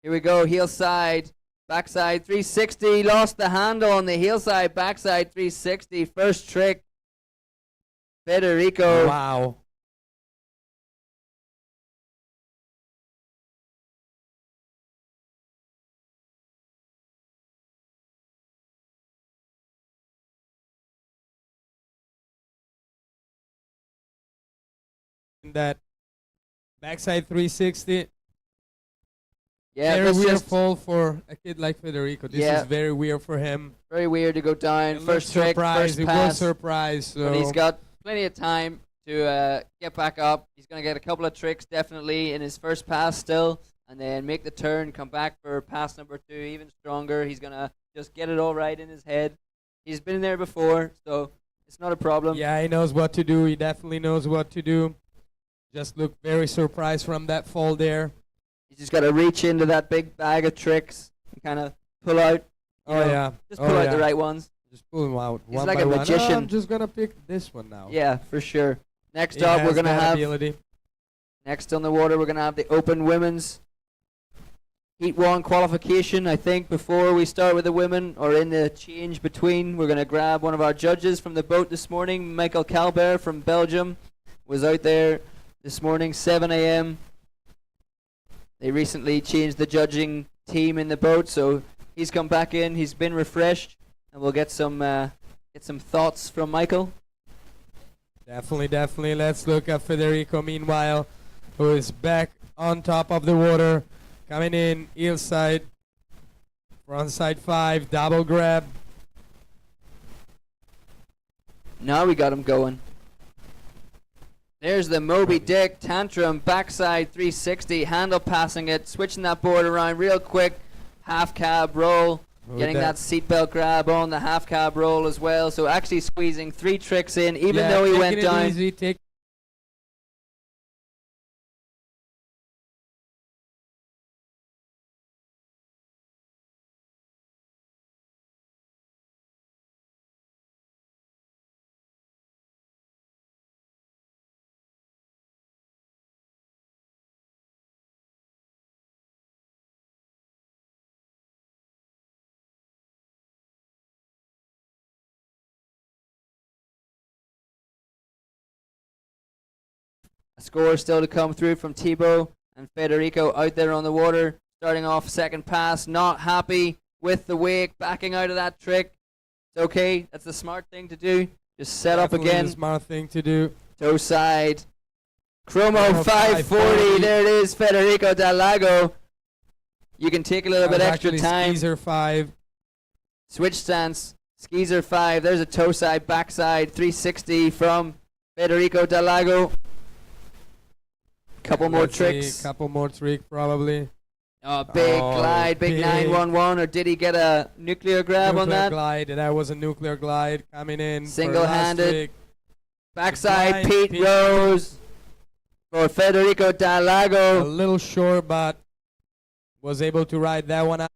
Here we go, heel side, backside 360, lost the handle on the heel side, backside 360, first trick. Federico. Wow. That backside 360. Yeah, Very that's weird just fall for a kid like Federico. This Yeah. is very weird for him. very weird to go down. It First looks trick, surprised. first He was pass. surprised. But he's So got plenty of time to get back up. He's going to get a couple of tricks definitely in his first pass still, and then make the turn, come back for pass number 2, even stronger. He's going to just get it all right in his head. He's been there before, so it's not a problem. yeah, he knows what to do. He definitely knows what to do. Just looked very surprised from that fall there. He's just got to reach into that big bag of tricks and kind of pull out. you Oh know, yeah. Just Oh, pull out yeah. the right ones. Just pull him out. He's one like by a one. magician. I'm just gonna pick this one now. Yeah, for sure. Next He up, we're has going to that have ability. next on the water. We're going to have the open women's heat 1 qualification. I think before we start with the women, or in the change between, we're going to grab one of our judges from the boat this morning. Michael Calbert from Belgium was out there this morning, 7 a.m. They recently changed the judging team in the boat, so he's come back in. He's been refreshed, and we'll get some thoughts from Michael. Definitely. Let's look at Federico meanwhile, who is back on top of the water. Coming in, heel side, front side 5, double grab. Now we got him going. There's the Moby Dick Tantrum backside 360, handle passing it, switching that board around real quick, half cab roll, getting that seatbelt grab on the half cab roll as well. So actually squeezing 3 tricks in, even though he went down. Easy, take A score still to come through from Thibaut and Federico out there on the water. Starting off second pass, not happy with the wake, backing out of that trick. It's okay, that's the smart thing to do. Just set up definitely again. the smart thing to do. Toe side. Chromo Chromo 540. 540. There it is, Federico Dalago. You can take a little That bit was extra actually time. Skeezer 5. Switch stance. Skeezer 5. There's a toe side, backside 360 from Federico Dalago. Couple more Let's see, tricks. Couple more tricks probably. Oh, big glide, big 911. Or did he get a nuclear grab on Nuclear that? glide. That was a nuclear glide coming in. for Single-handed. last trick. Backside Glide, Pete Rose for Federico A Dalago. little short, but was able to ride that one out.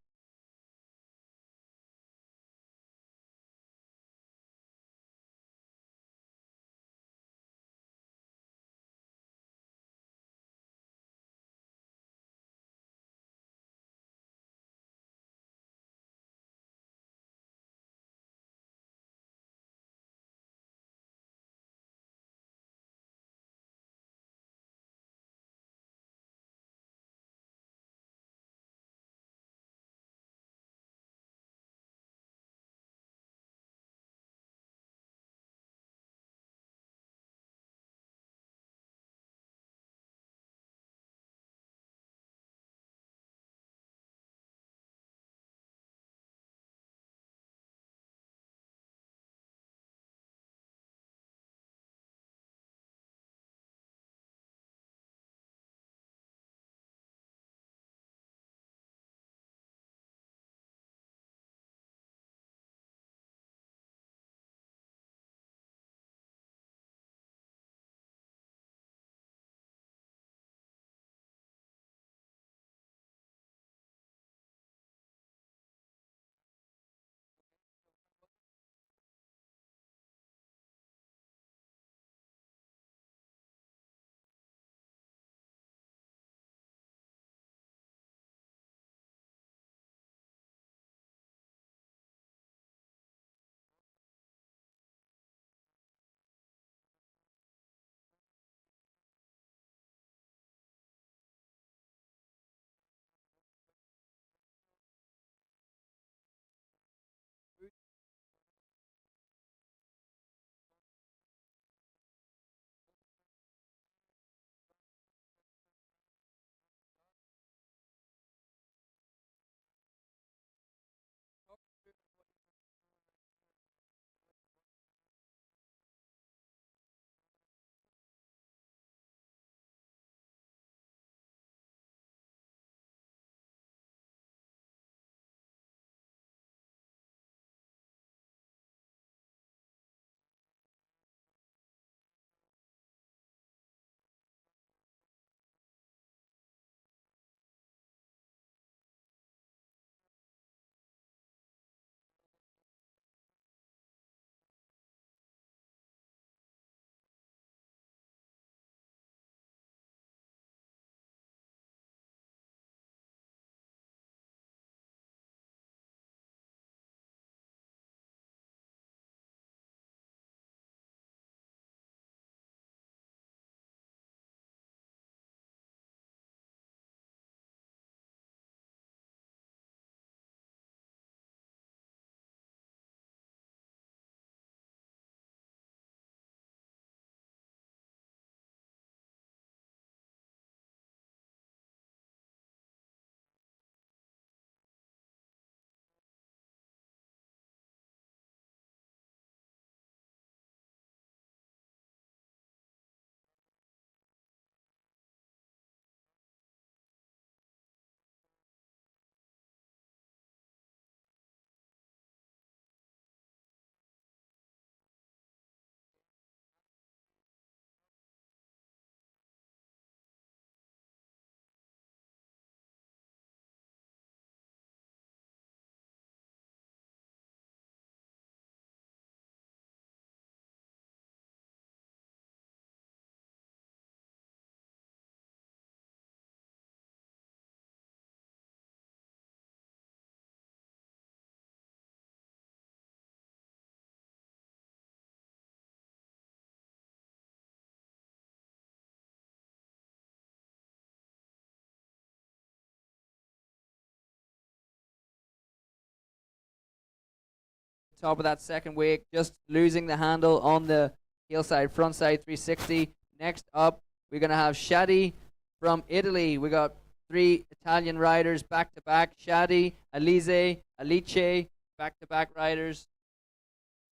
top of that second wake, just losing the handle on the hillside, frontside 360. Next up, we're going to have Shadi from Italy. We got 3 Italian riders back to back. Shadi, Alice, back to back riders.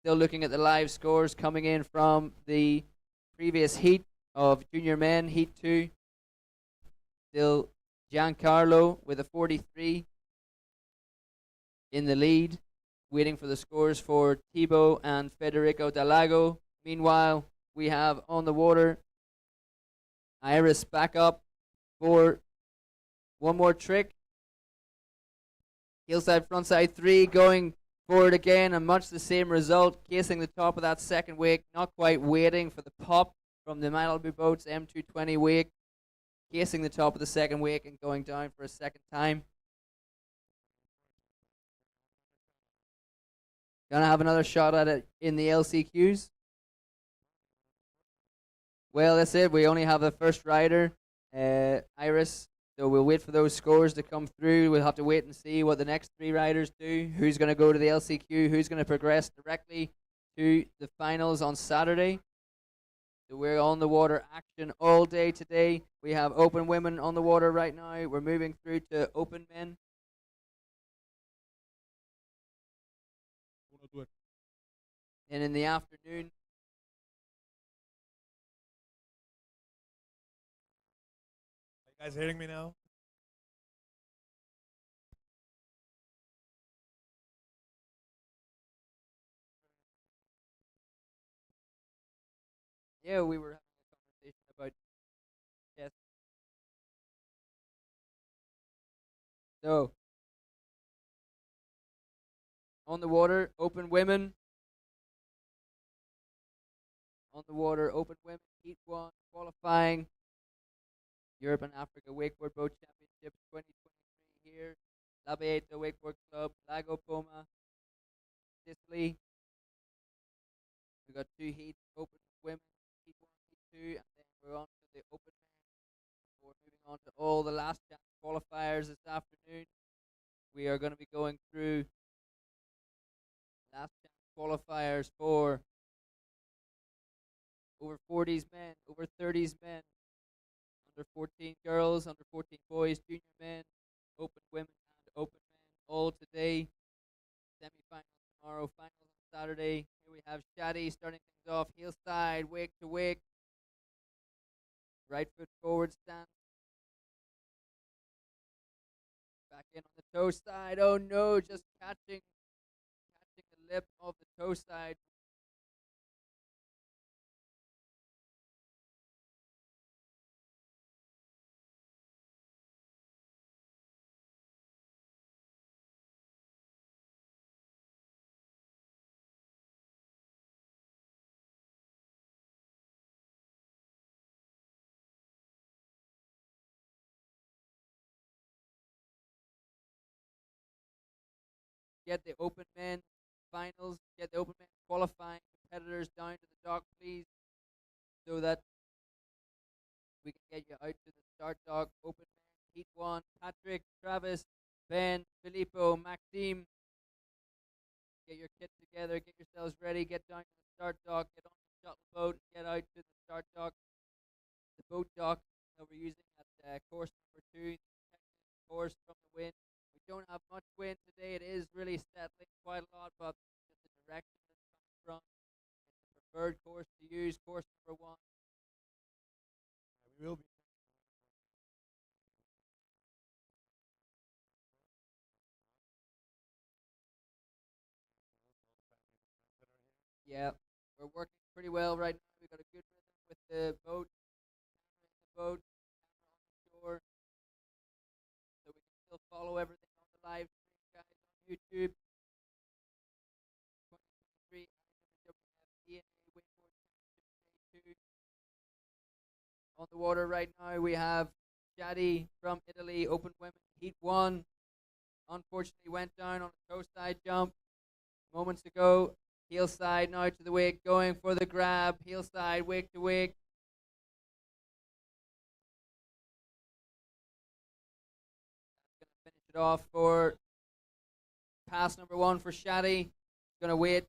Still looking at the live scores coming in from the previous heat of junior men, heat 2. Still Giancarlo with a 43 in the lead, waiting for the scores for Thibaut and Federico Dalago. Meanwhile, we have on the water Iris back up for one more trick. Hillside, frontside 3, going forward again, and much the same result, casing the top of that second wake, not quite waiting for the pop from the Malibu Boats M220 wake, casing the top of the second wake and going down for a second time. Gonna have another shot at it in the LCQs. Well, that's it. We only have the first rider, Iris. So we'll wait for those scores to come through. We'll have to wait and see what the next 3 riders do. Who's going to go to the LCQ? Who's going to progress directly to the finals on Saturday? So we're on the water action all day today. We have open women on the water right now. We're moving through to open men. And in the afternoon, Are you guys hearing me now? yeah, we were having a conversation about chess. So, on the water, open women. On the water, open women, heat 1, qualifying. Europe and Africa Wakeboard Boat Championships 2023 here. La Beata Wakeboard Club, Lago Poma, Sicily. We got 2 heats, open women, heat 1, heat 2, and then we're on to the open men. We're moving on to all the last chance qualifiers this afternoon. We are going to be going through last chance qualifiers for over 40s men, over 30s men, under 14 girls, under 14 boys, junior men, open women, and open men, all today. Semi-finals tomorrow, finals on Saturday. Here we have Shadi starting things off, heel side, wake to wake. Right foot forward stand. Back in on the toe side. Oh no, just catching the lip of the toe side. Get the open men finals, get the open men qualifying competitors down to the dock, please, so that we can get you out to the start dock. Open men, heat 1, Patrick, Travis, Ben, Filippo, Maxime. Get your kit together, get yourselves ready, get down to the start dock, get on the shuttle boat, and get out to the start dock. The boat dock that we're using at course number 2, the course from the wind. We don't have much wind today. It is really settling quite a lot, but just the direction it's coming from. It's the preferred course to use, course number 1. We will be. Yeah, we're working pretty well right now. We got a good rhythm with the boat, camera in the boat, camera on the shore, so we can still follow everything on the live stream, guys, on YouTube. 2023 IWWF E&A Wakeboard Championships Day 2. On the water right now, we have Shadi from Italy, open women, heat 1. Unfortunately, went down on a toe side jump moments ago. Heel side now to the wake, going for the grab. Heel side, wake to wake. That's going to finish it off for pass number 1 for Shadi. Gonna wait.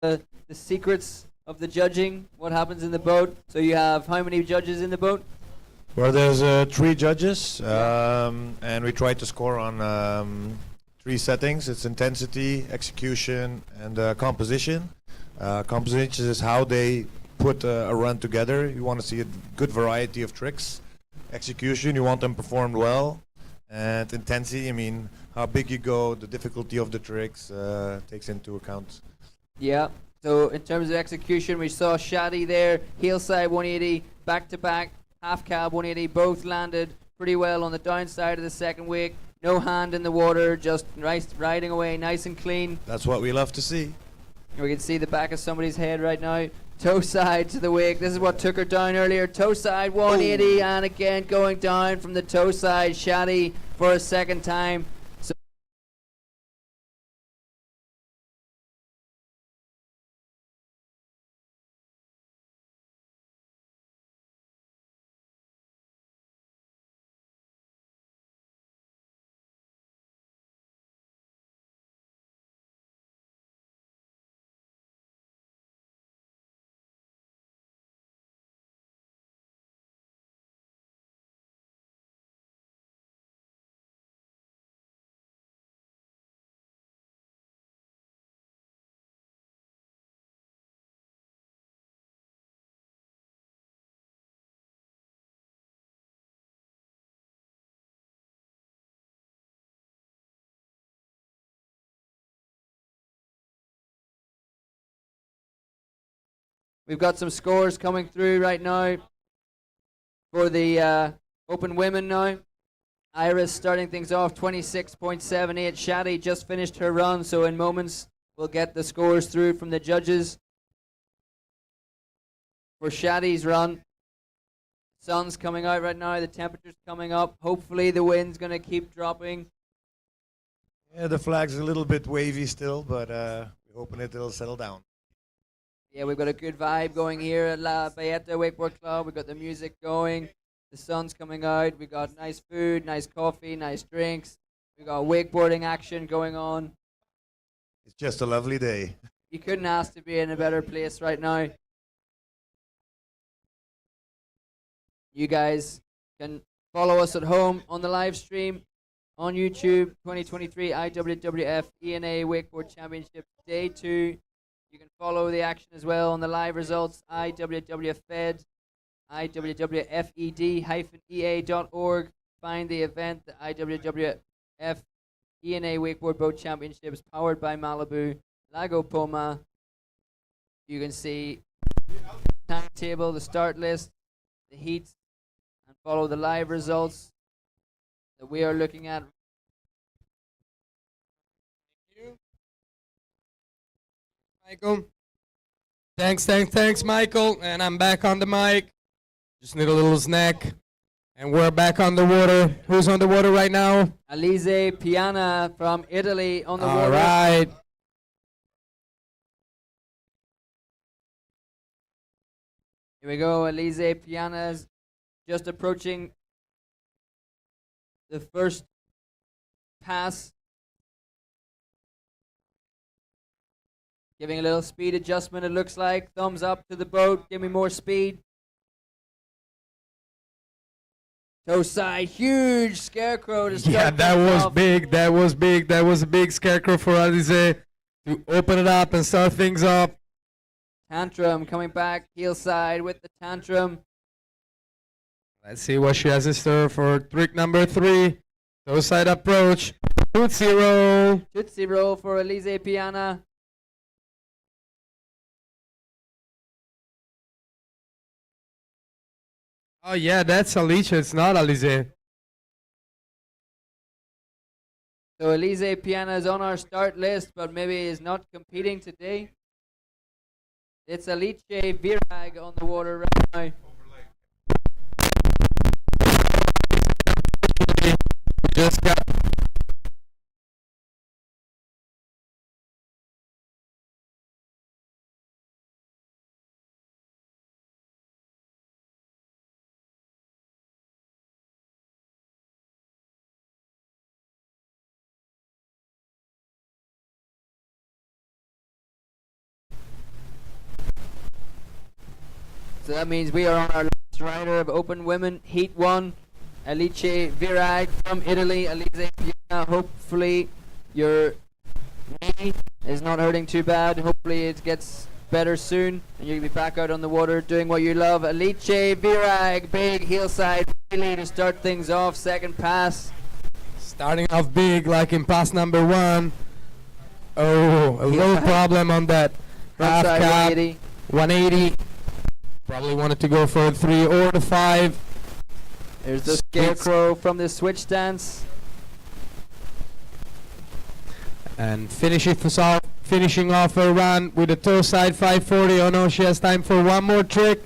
The secrets of the judging, what happens in the boat. So you have how many judges in the boat? Well, there's 3 judges, and we try to score on 3 settings. It's intensity, execution, and composition. Composition is how they put a run together. You want to see a good variety of tricks. Execution, you want them performed well. And intensity, I mean, how big you go, the difficulty of the tricks takes into account. Yeah. So in terms of execution, we saw Shadi there, heel side 180, back to back, half cab 180, both landed pretty well on the downside of the second wake. No hand in the water, just riding away nice and clean. That's what we love to see. We can see the back of somebody's head right now. Toe side to the wake. This is what took her down earlier. Toe side 180, and again going down from the toe side. Shadi for a second time. We've got some scores coming through right now for the Open Women now. Iris starting things off 26.78. Shadi just finished her run, so in moments we'll get the scores through from the judges. For Shadi's run, sun's coming out right now, the temperature's coming up. Hopefully the wind's going to keep dropping. Yeah, the flag's a little bit wavy still, but we're hoping it'll settle down. Yeah, we've got a good vibe going here at La Bayeta Wakeboard Club. We've got the music going. The sun's coming out. We've got nice food, nice coffee, nice drinks. We've got wakeboarding action going on. It's just a lovely day. You couldn't ask to be in a better place right now. You guys can follow us at home on the live stream on YouTube. 2023 IWWF E&A Wakeboard Championships Day 2. You can follow the action as well on the live results, IWWF-Fed, IWWFED-EA.org. Find the event, the IWWF E&A Wakeboard Boat Championships, powered by Malibu, Lago Poma. You can see the timetable, the start list, the heats, and follow the live results that we are looking at. Michael. Thanks, Michael. And I'm back on the mic. Just need a little snack. And we're back on the water. Who's on the water right now? Alize Piana from Italy on the water. All right. Here we go. Alize Piana's just approaching the first pass. Giving a little speed adjustment, it looks like. Thumbs up to the boat. Give me more speed. Toe side, huge scarecrow to start. Yeah, that was off. big. That was big. That was a big scarecrow for Alize to open it up and start things up. Tantrum coming back, heel side with the tantrum. Let's see what she has in store for trick number 3. Toe side approach. Tootsie roll. Tootsie roll for Alize Piana. Oh yeah, that's Alicia. It's not Alize. So Alize Piana is on our start list, but maybe is not competing today. It's Alice Virag on the water right now. So that means we are on our last rider of Open Women Heat 1. Alice Virag from Italy. Alice, hopefully your knee is not hurting too bad. Hopefully it gets better soon and you'll be back out on the water doing what you love. Alice Virag, big hillside really to start things off. Second pass. Starting off big like in pass number 1. Oh, a little problem on that half Frontside cap. 180. 180. Probably wanted to go for a 3 or the 5. There's the scarecrow from the switch stance. And finishing off her run with a toe side 540. Oh no, she has time for one more trick.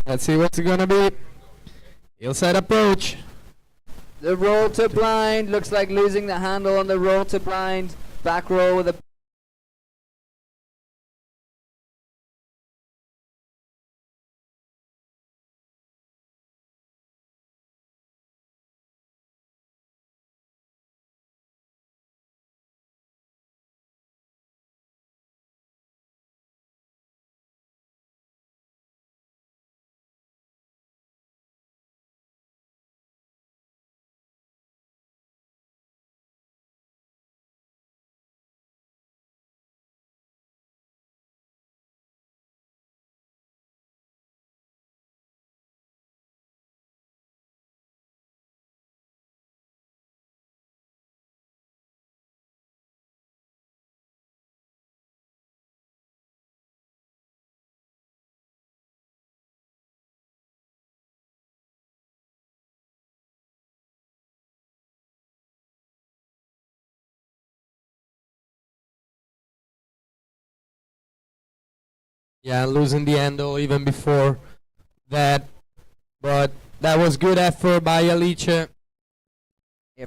Let's see what's it gonna be. Hillside approach. The roll to blind. Looks like losing the handle on the roll to blind. Back row with a Yeah, losing the handle even before that. But that was good effort by Alice. yeah,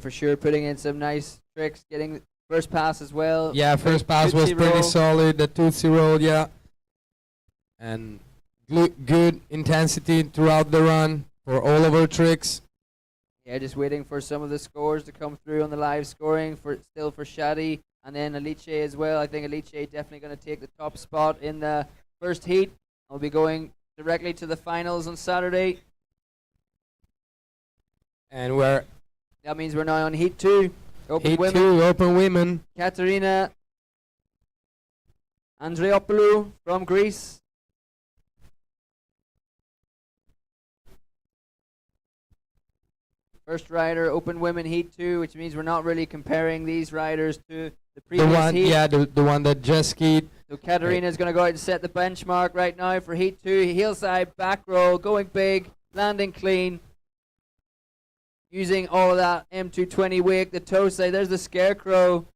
for sure, putting in some nice tricks, getting first pass as well. Yeah, first pass was Tootsie pretty roll. solid. The Tootsie roll, yeah. And good intensity throughout the run for all of her tricks. Yeah, just waiting for some of the scores to come through on the live scoring for Shadi and then Alice as well. I think Alice definitely going to take the top spot in the first heat. I'll be going directly to the finals on Saturday. And we're That means we're now on heat 2. Open heat women. 2, open women. Katerina Andreopoulou from Greece. First rider, open women heat 2, which means we're not really comparing these riders to the previous The one, heat. yeah, the one that just skied. So Katerina is going to go out and set the benchmark right now for heat 2. Hillside, back row, going big, landing clean. Using all of that M220 wake, the toe side. There's the scarecrow.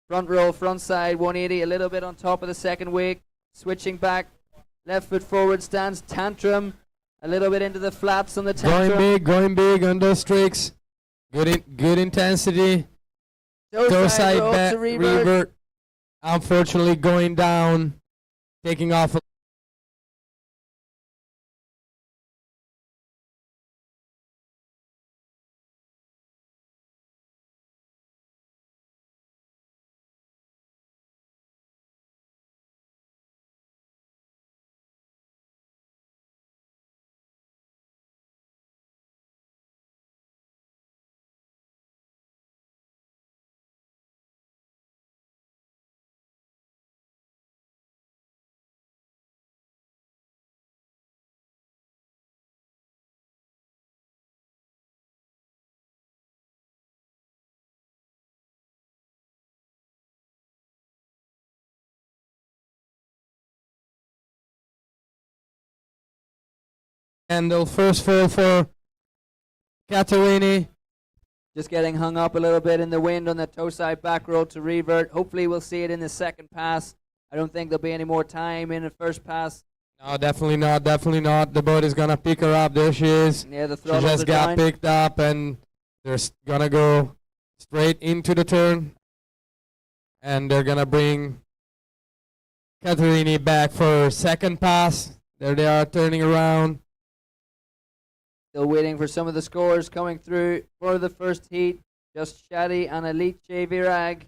Front roll, front side, 180, a little bit on top of the second wake. Switching back, left foot forward stance, tantrum. A little bit into the flaps on the tantrum. Going big on those tricks. Good intensity. Toe side roll back, to revert. revert. Unfortunately going down. Taking off. Handle first fall for Katerini. Just getting hung up a little bit in the wind on the toe side back roll to revert. Hopefully we'll see it in the second pass. I don't think there'll be any more time in the first pass. No, definitely not. Definitely not. The boat is gonna pick her up. There she is. Yeah, the She throttles just are got down. picked up, and they're gonna go straight into the turn, and they're gonna bring Katerini back for her second pass. There they are turning around. Still waiting for some of the scores coming through for the first heat. Just Shadi and Alice Virag.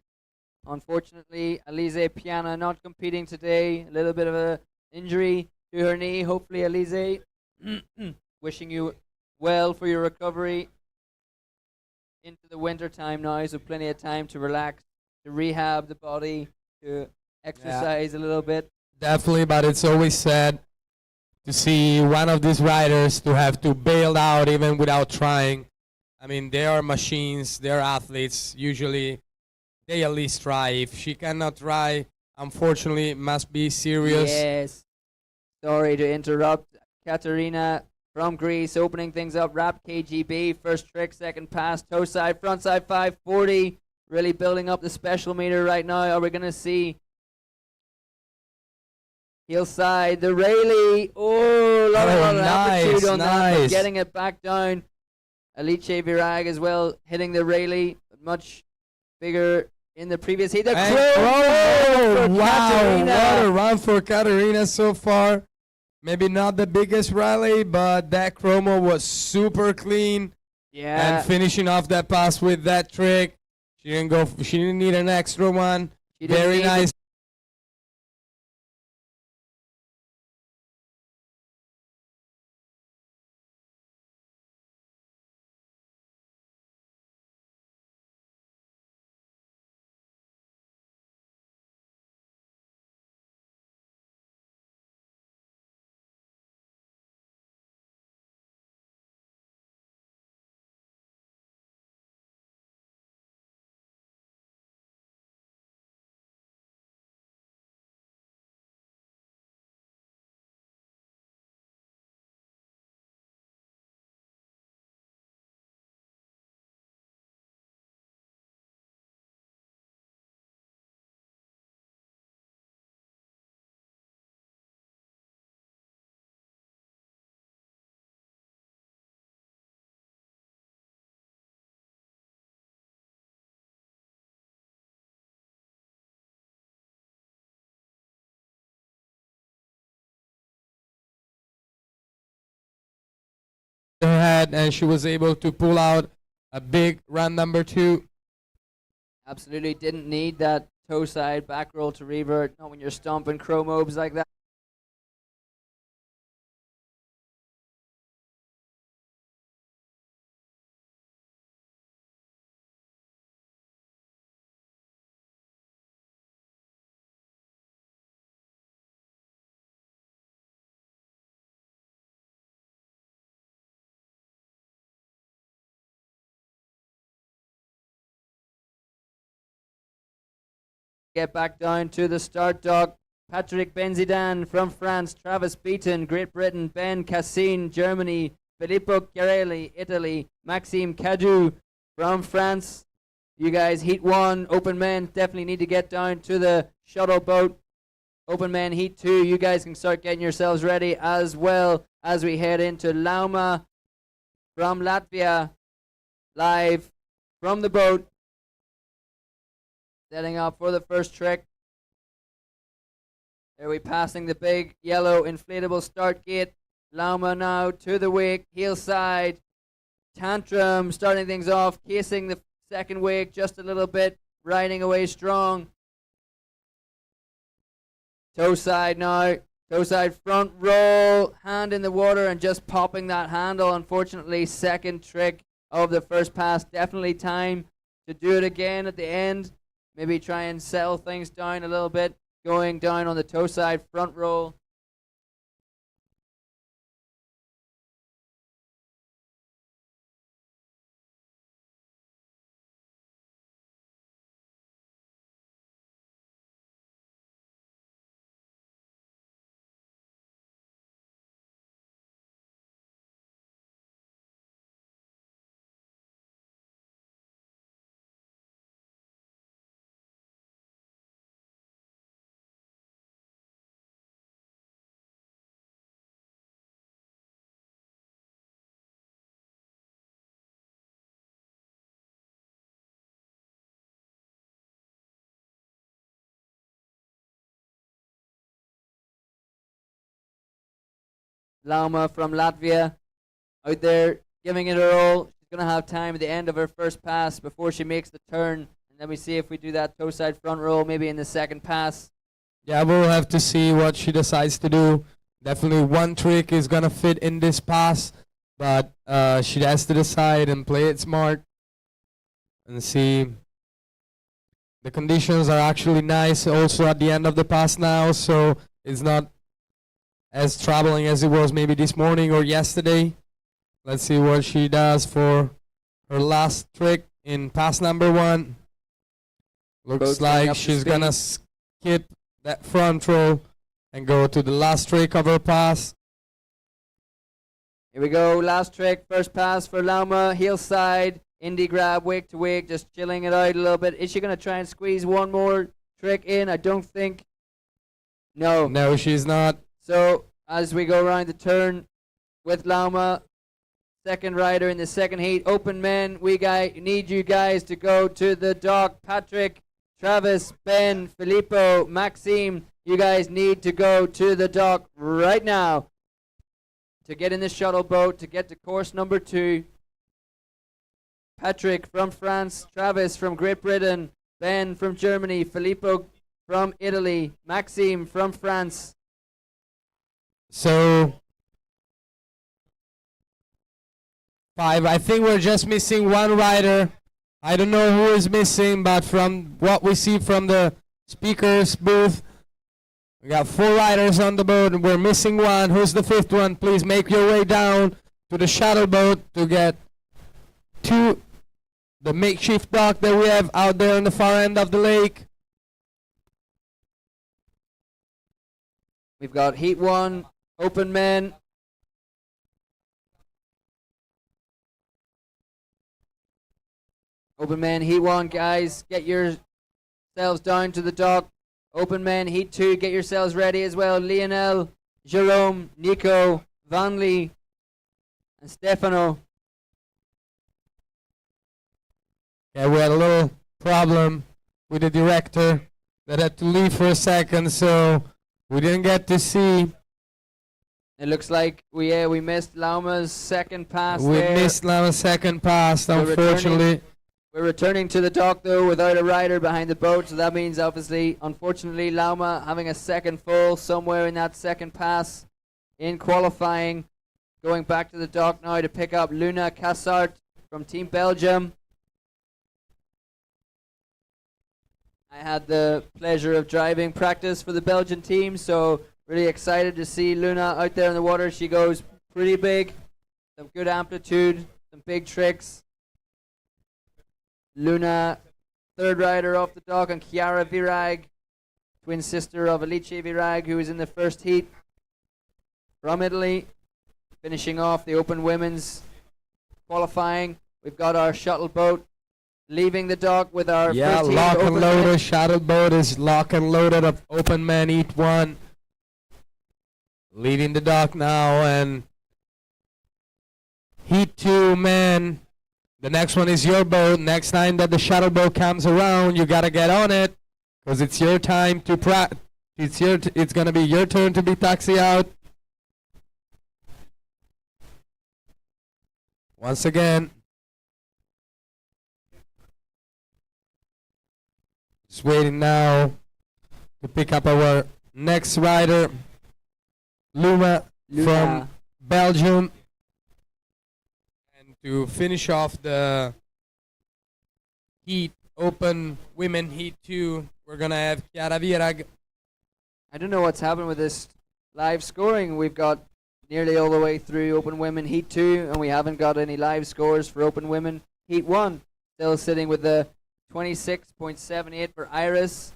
Unfortunately, Alize Piana not competing today. A little bit of an injury. to her knee. Hopefully, Elise, wishing you well for your recovery into the winter time now, so plenty of time to relax, to rehab the body, to exercise a little bit. Definitely, but it's always sad to see one of these riders to have to bail out even without trying. I mean, they are machines, they are athletes. Usually, they at least try. If she cannot try, unfortunately, it must be serious. Yes. Sorry to interrupt. Katerina from Greece, opening things up. Wrap KGB, first trick, second pass, toe side, front side 540. Really building up the special meter right now. Are we going to see heel side, the Rayleigh? Oh, a lot of amplitude on that, but getting it back down. Alice Virag as well, hitting the Rayleigh, much bigger in the previous heat. Wow, what a run for Katerina so far. Maybe not the biggest rally, but that chromo was super clean. Yeah. And finishing off that pass with that trick. She didn't need an extra one. Very nice. Her head, and she was able to pull out a big run number 2. Absolutely didn't need that toe side back roll to revert, not when you're stomping chromobes like that. Get back down to the start dock. Patrick Benzidan from France, Travis Beaton, Great Britain, Ben Cassine, Germany, Filippo Chiarelli, Italy, Maxime Cadu from France. You guys, Heat 1, Open Men, definitely need to get down to the shuttle boat. Open Men, Heat 2, you guys can start getting yourselves ready as well as we head into Lauma from Latvia, live from the boat. Setting up for the first trick. There we passing the big yellow inflatable start gate. Lauma now to the wake, heel side. Tantrum starting things off, casing the second wake just a little bit, riding away strong. Toe side now, toe side front roll, hand in the water and just popping that handle. Unfortunately, second trick of the first pass. Definitely time to do it again at the end. Maybe try and settle things down a little bit. Going down on the toe side front roll. Lauma from Latvia out there giving it her all. She's going to have time at the end of her first pass before she makes the turn. And then we see if we do that toe side front roll maybe in the second pass. Yeah, we'll have to see what she decides to do. Definitely one trick is gonna fit in this pass, but she has to decide and play it smart and see. The conditions are actually nice also at the end of the pass now, so it's not as troubling as it was maybe this morning or yesterday. Let's see what she does for her last trick in pass number 1. Looks Boats coming like up to she's speed. gonna skip that front row and go to the last trick of her pass. Here we go, last trick, first pass for Lauma, heel side, indie grab, wake to wake, just chilling it out a little bit. Is she going to try and squeeze one more trick in? I don't think. No. No, she's not. So, as we go around the turn with Lauma, second rider in the second heat, open men, we need you guys to go to the dock. Patrick, Travis, Ben, Filippo, Maxime, you guys need to go to the dock right now to get in the shuttle boat, to get to course number 2. Patrick from France, Travis from Great Britain, Ben from Germany, Filippo from Italy, Maxime from France. So 5. I think we're just missing one rider. I don't know who is missing, but from what we see from the speakers booth, we got 4 riders on the boat and we're missing one. Who's the 5th one? Please make your way down to the shuttle boat to get to the makeshift dock that we have out there on the far end of the lake. We've got heat 1, open men. Open men, heat 1, guys, get yourselves down to the dock. Open men, heat 2, get yourselves ready as well. Lionel, Jerome, Nico, Vanley, and Stefano. Yeah, we had a little problem with the director that had to leave for a second, so we didn't get to see. It looks like we missed Lauma's second pass We there. missed Lama's second pass, We're unfortunately. We're returning to the dock though without a rider behind the boat, so that means obviously, unfortunately, Lauma having a second full somewhere in that second pass in qualifying. Going back to the dock now to pick up Luna Cassart from Team Belgium. I had the pleasure of driving practice for the Belgian team, so really excited to see Luna out there in the water. She goes pretty big, some good amplitude, some big tricks. Luna, third rider off the dock, and Chiara Virag, twin sister of Alice Virag, who was in the first heat from Italy, finishing off the open women's qualifying. We've got our shuttle boat leaving the dock with our Yeah, 13 lock and open loaded. men. Shuttle boat is lock and loaded of open man, heat 1. Leaving the dock now, and heat 2, man. The next one is your boat. Next time that the shuttle boat comes around, you gotta get on it, because it's your time to it's gonna be your turn to be taxi out. Once again, just waiting now to pick up our next rider, Luma from Belgium. And to finish off the heat, open women heat 2, we're going to have Chiara Virag. I don't know what's happened with this live scoring. We've got nearly all the way through open women heat 2, and we haven't got any live scores for open women heat 1. Still sitting with the 26.78 for Iris.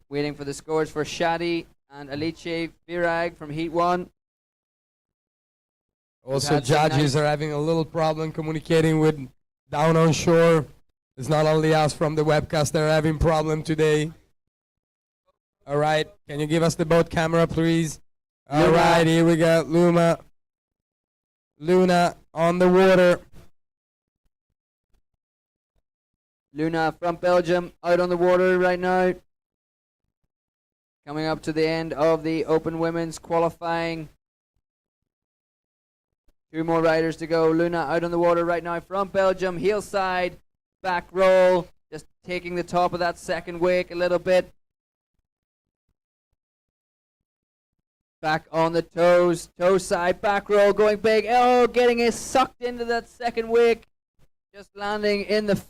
Waiting for the scores for Shadi and Alice Virag from heat 1. Also, had some judges nice- are having a little problem communicating with down on shore. It's not only us from the webcast that are having problem today. All right, can you give us the boat camera, please? All Luna. right, here we go. Luna on the water. Luna from Belgium out on the water right now. Coming up to the end of the open women's qualifying. 2 more riders to go. Luna out on the water right now from Belgium. Heel side, back roll, just taking the top of that second wake a little bit. Back on the toes, toe side, back roll, going big. Oh, getting it sucked into that second wake. Just landing in the...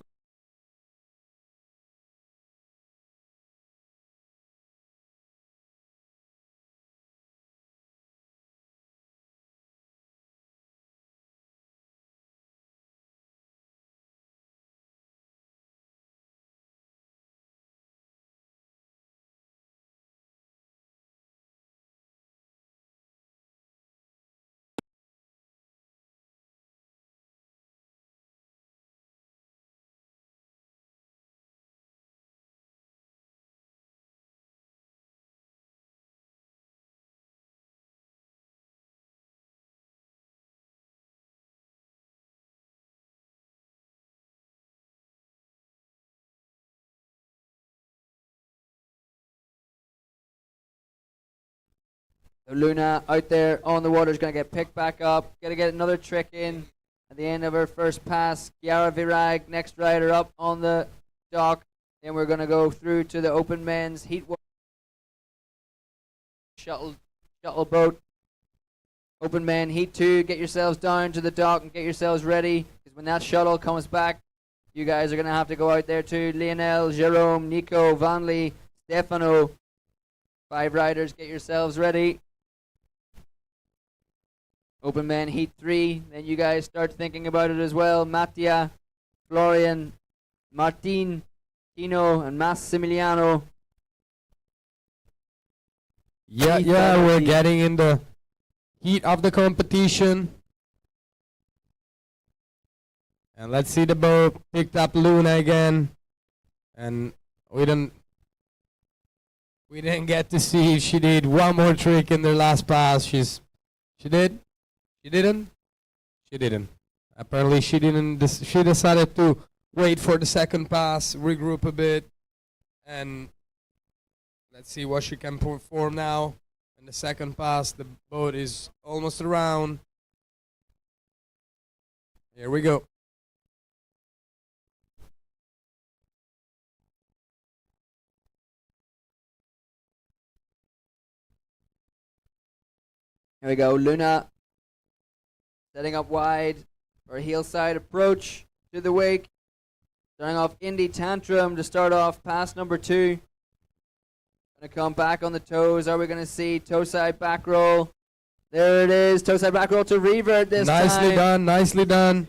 Luna out there on the water is going to get picked back up. Going to get another trick in at the end of her first pass. Chiara Virag, next rider up on the dock. Then we're going to go through to the open men's heat shuttle boat. Open men heat 2. Get yourselves down to the dock and get yourselves ready, because when that shuttle comes back, you guys are going to have to go out there too. Lionel, Jerome, Nico, Vanley, Stefano. 5 riders, get yourselves ready. Open men heat 3. Then you guys start thinking about it as well. Matia, Florian, Martin, Tino, and Massimiliano. Yeah, we're getting in the heat of the competition. And let's see the boat picked up Luna again. And we didn't get to see if she did one more trick in their last pass. She did? She didn't? She didn't. Apparently she didn't. She decided to wait for the second pass, regroup a bit, and let's see what she can perform now. In the second pass, the boat is almost around. Here we go. Here we go, Luna setting up wide for a heel side approach to the wake. Starting off Indy Tantrum to start off pass number 2. Gonna come back on the toes. Are we gonna see toe side back roll? There it is, toe side back roll to revert this time. Nicely done, nicely done.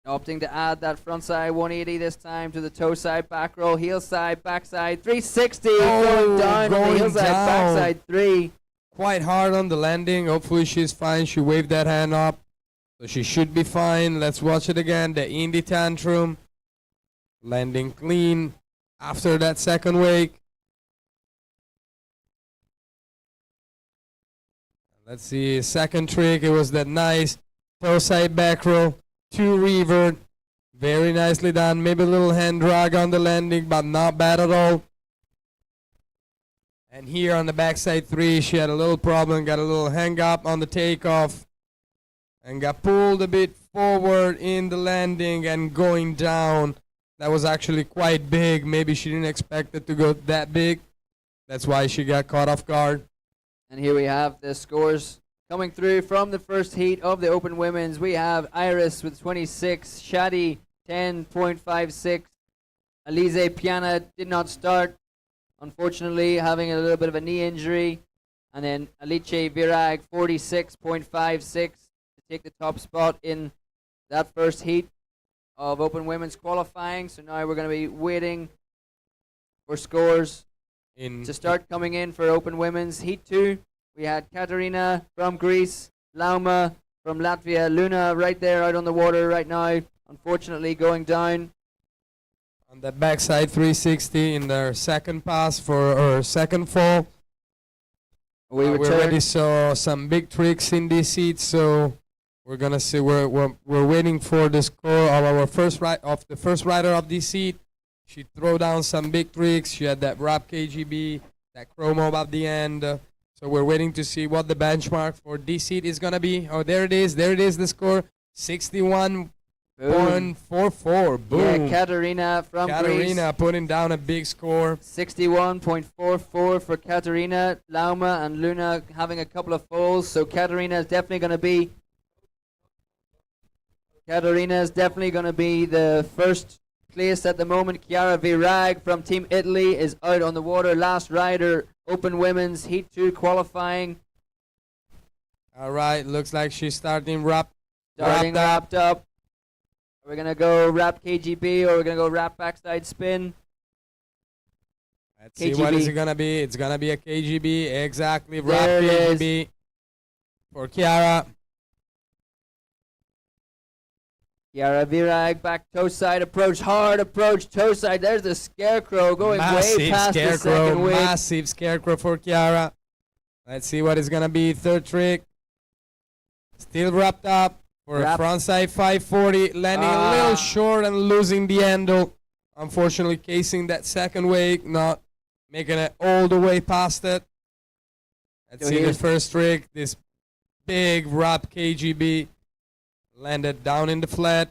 Opting to add that front side 180 this time to the toe side back roll, heel side, backside 360. Going down on the heel side, backside 3. Quite hard on the landing. Hopefully she's fine. She waved that hand up, so she should be fine. Let's watch it again. The Indy Tantrum landing clean after that second wake. Let's see, second trick. It was that nice toe side back roll to revert. Very nicely done. Maybe a little hand drag on the landing, but not bad at all. And here on the backside 3, she had a little problem, got a little hang up on the takeoff, and got pulled a bit forward in the landing and going down. That was actually quite big. Maybe she didn't expect it to go that big. That's why she got caught off guard. And here we have the scores coming through from the first heat of the Open Women's. We have Iris with 26, Shadi 10.56. Alize Piana did not start, unfortunately, having a little bit of a knee injury. And then Alice Virag, 46.56 to take the top spot in that first heat of Open Women's qualifying. So now we're going to be waiting for scores to start coming in for Open Women's Heat 2. We had Katarina from Greece, Lauma from Latvia, Luna right there out on the water right now, unfortunately going down. On the backside 360 in their second pass for her second fall. We already saw some big tricks in this heat, so we're gonna see. We're waiting for the score of our first the first rider of this heat. She threw down some big tricks. She had that wrap KGB, that chromo at the end. So we're waiting to see what the benchmark for this heat is gonna be. Oh, there it is. There it is. The score 61 61.44. Boom. Yeah, Katerina from Katerina putting down a big score. Greece. 61.44 for Katerina. Lauma and Luna having a couple of falls, so Katerina is definitely going to be the first place at the moment. Chiara Virag from Team Italy is out on the water. Last rider, Open Women's Heat 2 qualifying. All right, looks like she's starting Wrapped up. Are we going to go wrap KGB or are we going to go wrap backside spin? Let's see what is it going to be. It's going to be a KGB. Exactly. Wrap KGB for Chiara. Chiara Virag back toe side approach, hard approach, toe side. There's the Scarecrow going way past the second wake. Massive Scarecrow for Chiara. Let's see what is going to be. Third trick. Still wrapped up for a frontside 540. Landing a little short and losing the handle. Unfortunately, casing that second wake, not making it all the way past it. Let's see the first trick. This big wrap KGB. Landed down in the flat.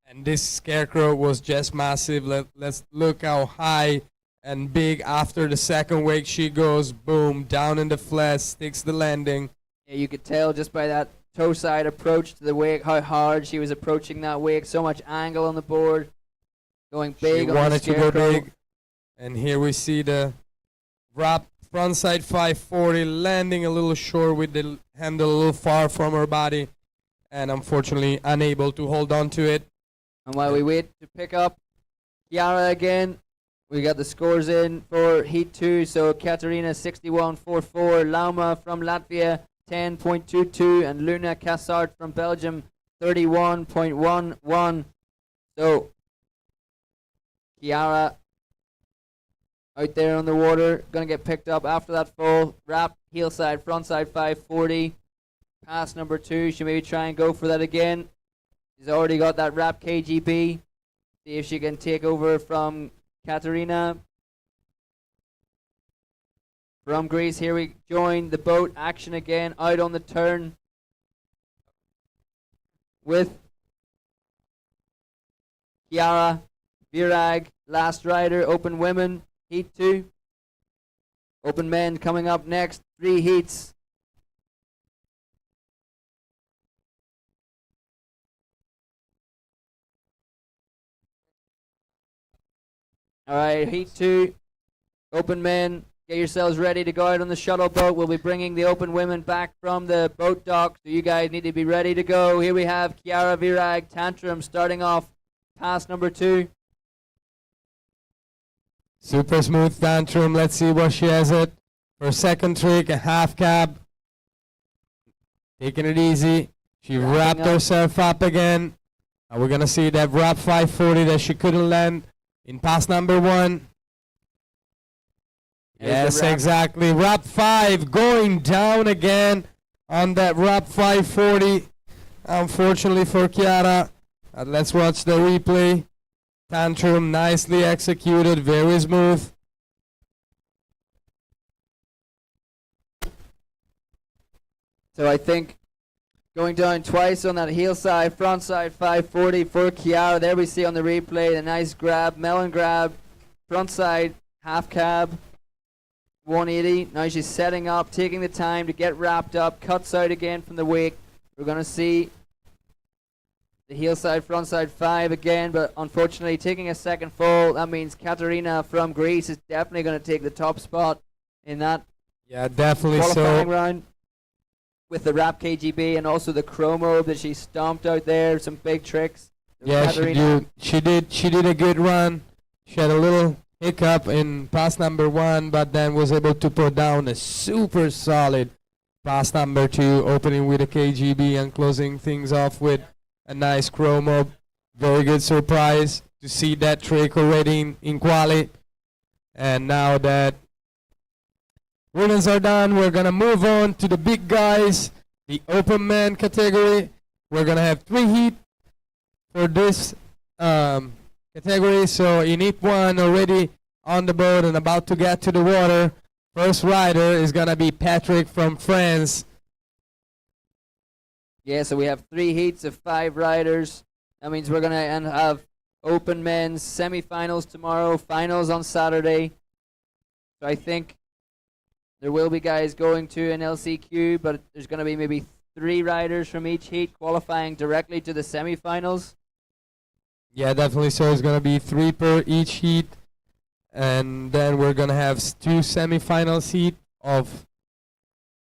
And this Scarecrow was just massive. Let's look how high and big after the second wake she goes. Boom, down in the flat, sticks the landing. Yeah, you could tell just by that toe side approach to the wake how hard she was approaching that wake. So much angle on the board. Going big on the Scarecrow. She wanted to go big. And here we see the wrap. Frontside 540, landing a little short with the handle a little far from her body, and unfortunately unable to hold on to it. And while we wait to pick up Chiara again, we got the scores in for Heat 2. So Katerina 61.44, Lauma from Latvia 10.22, and Luna Cassart from Belgium 31.11. So Chiara out there on the water, going to get picked up after that fall. Wrap, heel side, front side 540. Pass number 2. She maybe try and go for that again. She's already got that wrap KGB. See if she can take over from Katerina. From Greece, here we join the boat action again. Out on the turn with Chiara Virag, last rider, Open Women. Heat 2. Open men coming up next. 3 heats. All right, Heat 2. Open men, get yourselves ready to go out on the shuttle boat. We'll be bringing the open women back from the boat dock, so you guys need to be ready to go. Here we have Chiara Virag, Tantrum, starting off pass number 2. Super smooth Tantrum. Let's see what she has it. For second trick, a half cab. Taking it easy. She wrapped herself up again. And we're going to see that wrap 540 that she couldn't land in pass number 1. Yes, exactly. Wrap 5 going down again on that wrap 540. Unfortunately for Chiara. Let's watch the replay. Tantrum nicely executed, very smooth. So I think going down twice on that heel side, front side 540 for Chiara. There we see on the replay the nice grab, melon grab, front side half cab, 180. Now she's setting up, taking the time to get wrapped up, cuts out again from the wake. We're going to see the heel side, front side 5 again, but unfortunately taking a second fall. That means Katerina from Greece is definitely going to take the top spot in that qualifying round with the wrap KGB and also the chromo that she stomped out there. Some big tricks. Yeah, she did a good run. She had a little hiccup in pass number 1, but then was able to put down a super solid pass number 2, opening with a KGB and closing things off with a nice chromo. Very good surprise to see that trick already in quali. And now that women's are done, we're going to move on to the big guys, the open man category. We're going to have 3 heat for this category. So in heat 1, already on the boat and about to get to the water. First rider is going to be Patrick from France. Yeah, so we have 3 heats of 5 riders. That means we're going to have open men's semifinals tomorrow, finals on Saturday. So I think there will be guys going to an LCQ, but there's going to be maybe 3 riders from each heat qualifying directly to the semifinals. Yeah, definitely. So it's going to be 3 per each heat. And then we're going to have 2 semifinals heat of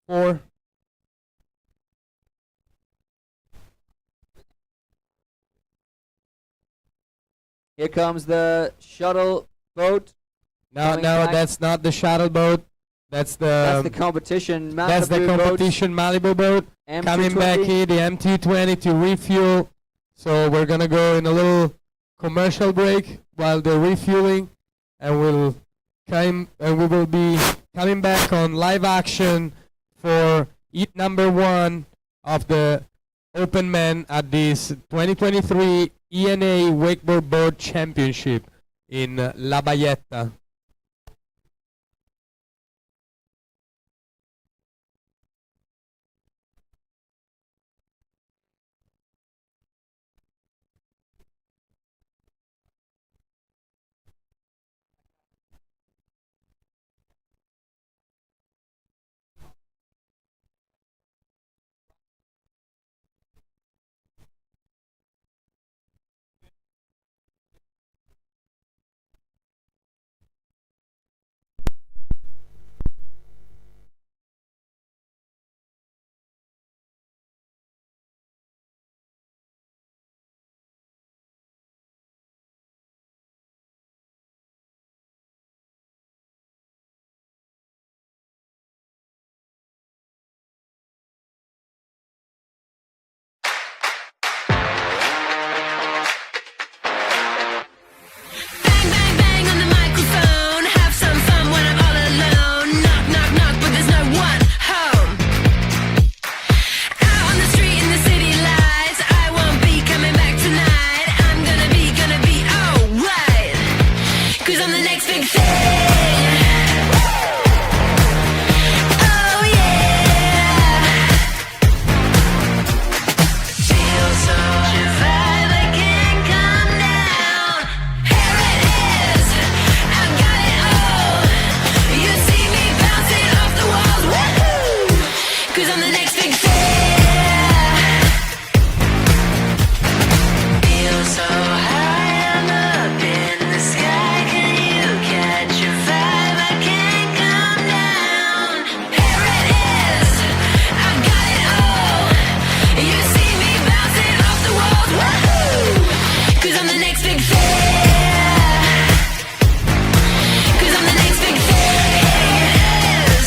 4. Here comes the shuttle boat. No, coming back. that's not the shuttle boat. That's That's the competition. that's the Malibu competition Malibu boat. Boats, Coming back M220. here, the M220 to refuel. So we're gonna go in a little commercial break while they're refueling, and we will be coming back on live action for heat number 1 of the open men at this 2023 E&A Wakeboard Boat Championship in La Bayetta. Bang, bang, bang on the microphone. Have some fun when I'm all alone. Knock, knock, knock, but there's no one home. Out on the street in the city lights. I won't be coming back tonight. I'm gonna be alright. 'Cause I'm the next big thing. Oh yeah. Feel so vibe, I can't come down. Here it is, I've got it all. You see me bouncing off the walls, woohoo! 'Cause I'm the next big thing. Feel so high, I'm up in the sky. Can you catch a vibe? I can't come down. Here it is, I've got it all. You see me bouncing off the walls, woohoo! 'Cause I'm the next big thing. 'Cause I'm the next big thing. Yes,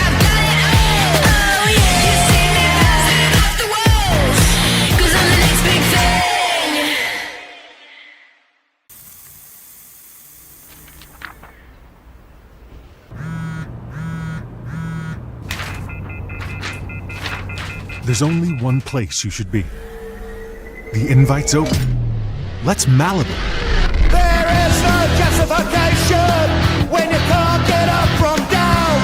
I've got it all. Oh yeah, you see me bouncing off the walls. 'Cause I'm the next big thing. There's only one place you should be. The invite's open. Let's Malibu. There is no justification when you can't get up from down.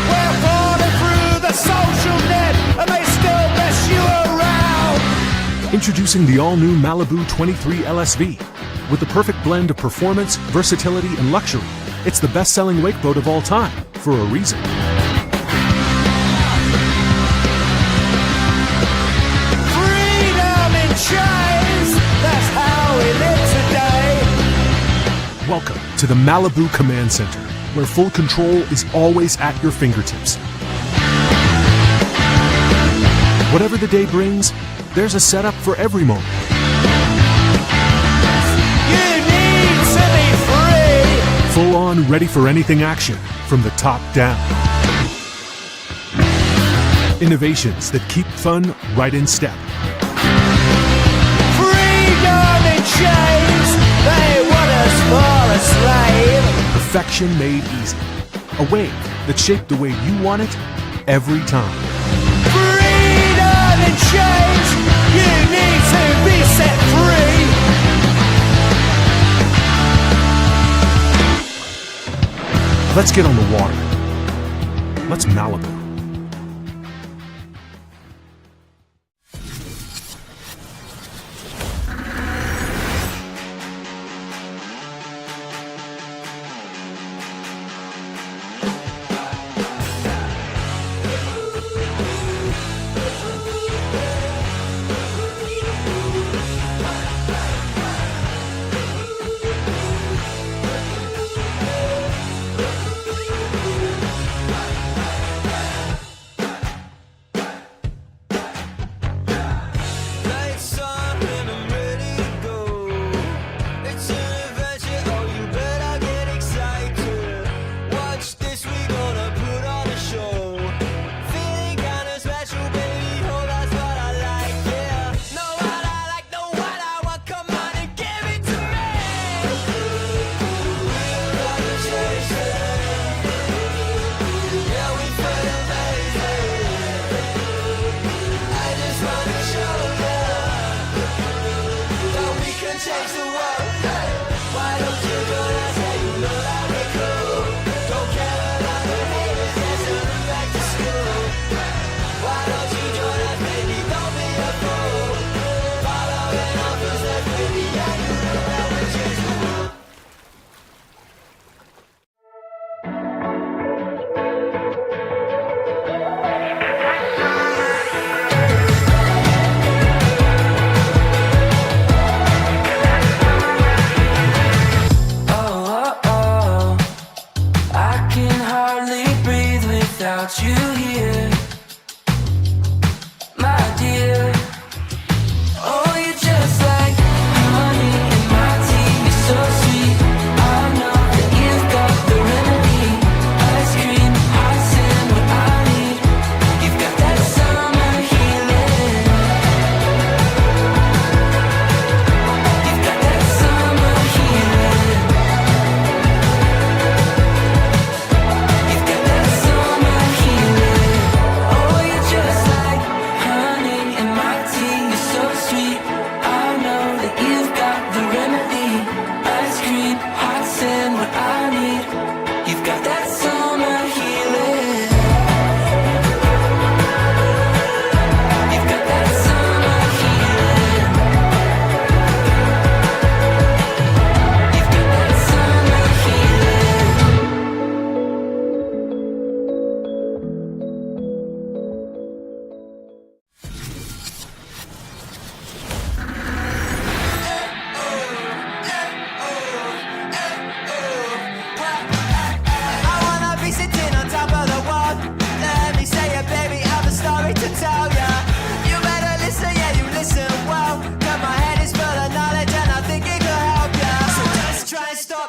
We're falling through the social net and they still mess you around. Introducing the all-new Malibu 23 LSV. With the perfect blend of performance, versatility, and luxury, it's the best-selling wakeboat of all time, for a reason. Freedom in chains, that's how we live today. Welcome to the Malibu Command Center, where full control is always at your fingertips. Whatever the day brings, there's a setup for every moment. You need to be free. Full on, ready for anything action, from the top down. Innovations that keep fun right in step. Freedom in chains, they want us for a slave. Perfection made easy. A wave that shaped the way you want it every time. Freedom in chains, you need to be set free. Let's get on the water. Let's Malibu.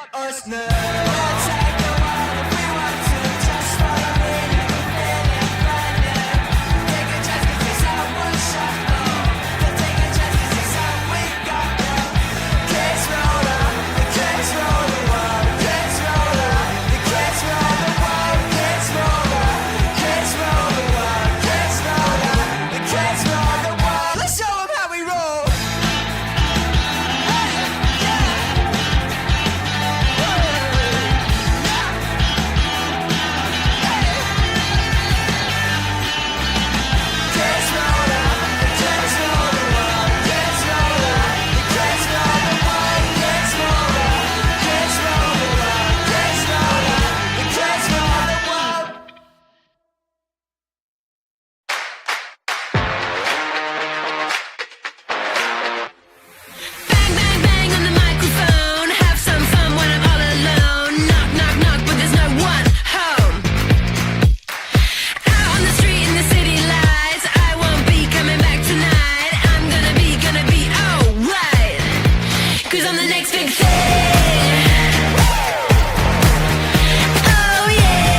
stop us now. We'll take the world if we want to. Just follow me, take a chance 'cause it's our one shot. We'll take a chance 'cause it's all we got now. Kids roll up, the kids roll the world. Kids roll up, the kids roll the world. Kids roll up, kids roll the world. Kids roll up, the kids roll the world. Let's show 'em how we roll. Bang, bang, bang on the microphone. Have some fun when I'm all alone. Knock, knock, knock, but there's no one home. Out on the street in the city lights. I won't be coming back tonight. I'm gonna be alright. 'Cause I'm the next big thing. Oh yeah.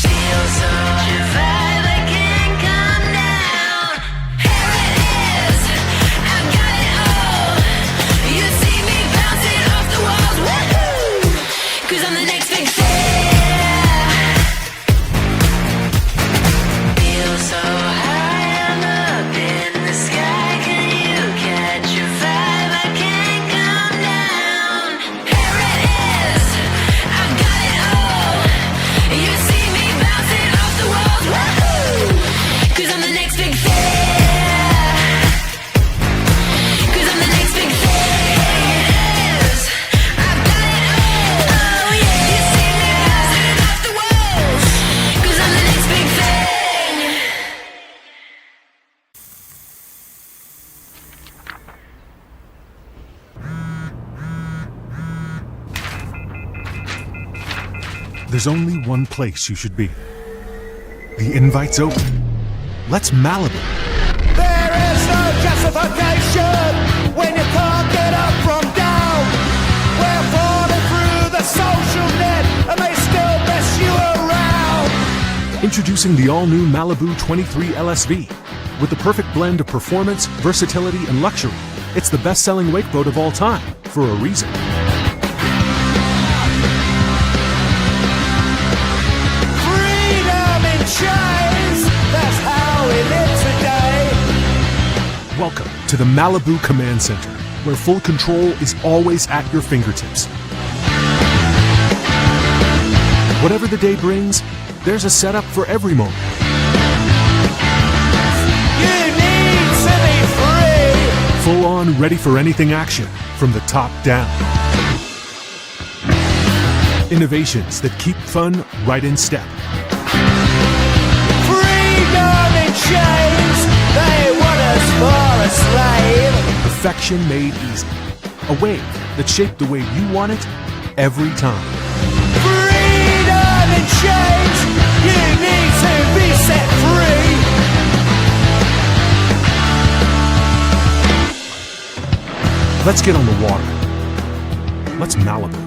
Feel so divine, I can't come down. Here it is, I've got it all. You see me bouncing off the walls, woohoo! 'Cause I'm the next big thing. Feel so high, I'm up in the sky. Can you catch a vibe? I can't come down. Here it is, I've got it all. You see me bouncing off the walls, woohoo! 'Cause I'm the next big thing. 'Cause I'm the next big thing. It is, I've got it all. Oh yeah, you see me bouncing off the walls. 'Cause I'm the next big thing. There's only one place you should be. The invite's open. Let's Malibu. There is no justification when you can't get up from down. We're falling through the social net and they still mess you around. Introducing the all-new Malibu 23 LSV. With the perfect blend of performance, versatility, and luxury, it's the best-selling wakeboat of all time, for a reason. Freedom in chains, that's how we live today. Welcome to the Malibu Command Center, where full control is always at your fingertips. Whatever the day brings, there's a setup for every moment. You need to be free. Full on, ready for anything action, from the top down. Innovations that keep fun right in step. Freedom in chains, they want us for a slave. Perfection made easy. A wave that shaped the way you want it every time. Freedom in chains, you need to be set free. Let's get on the water. Let's Malibu.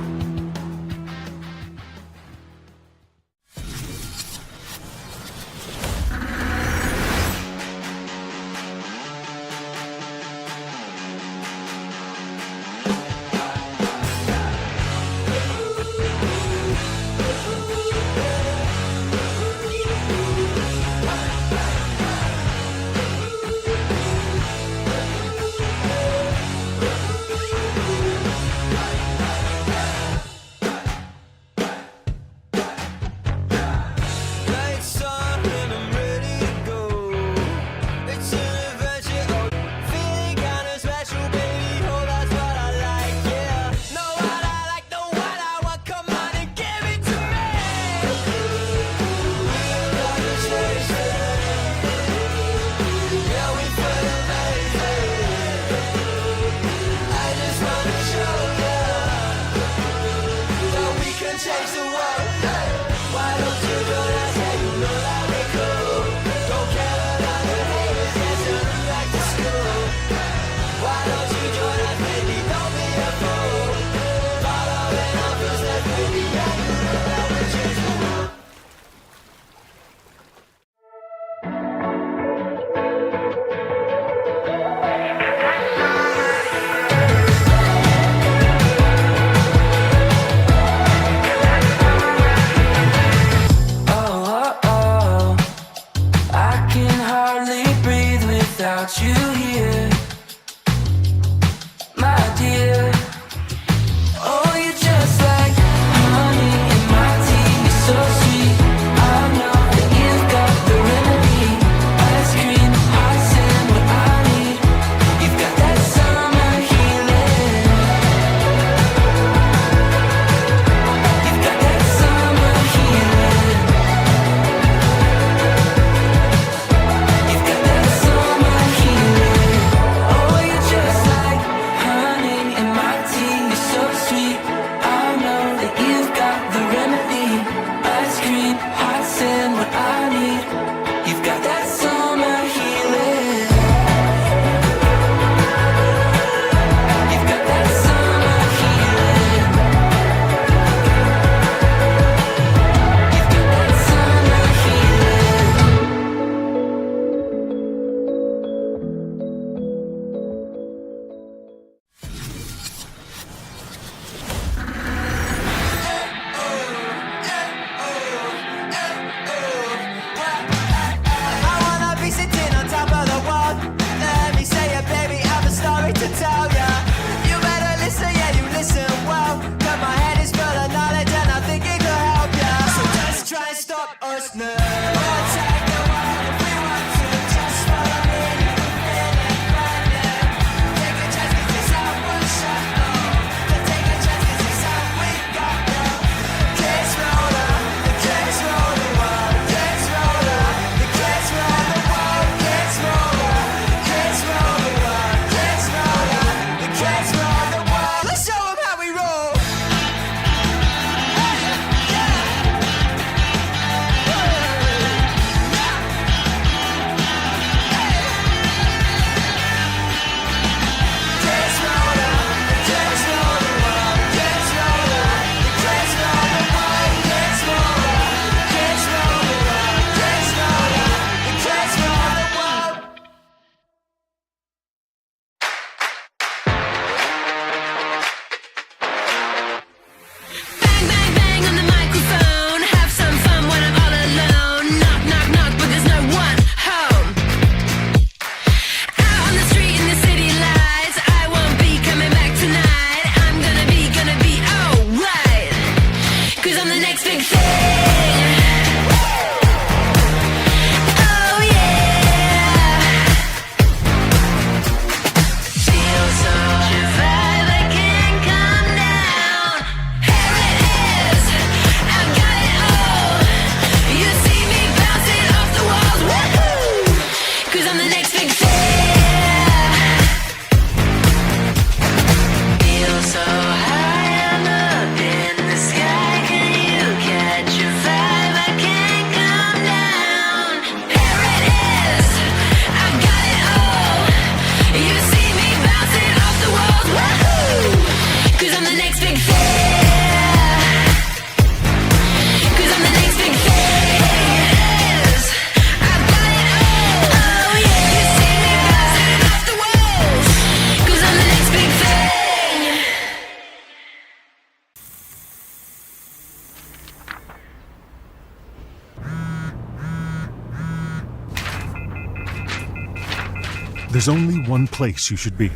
there's only one place you should be.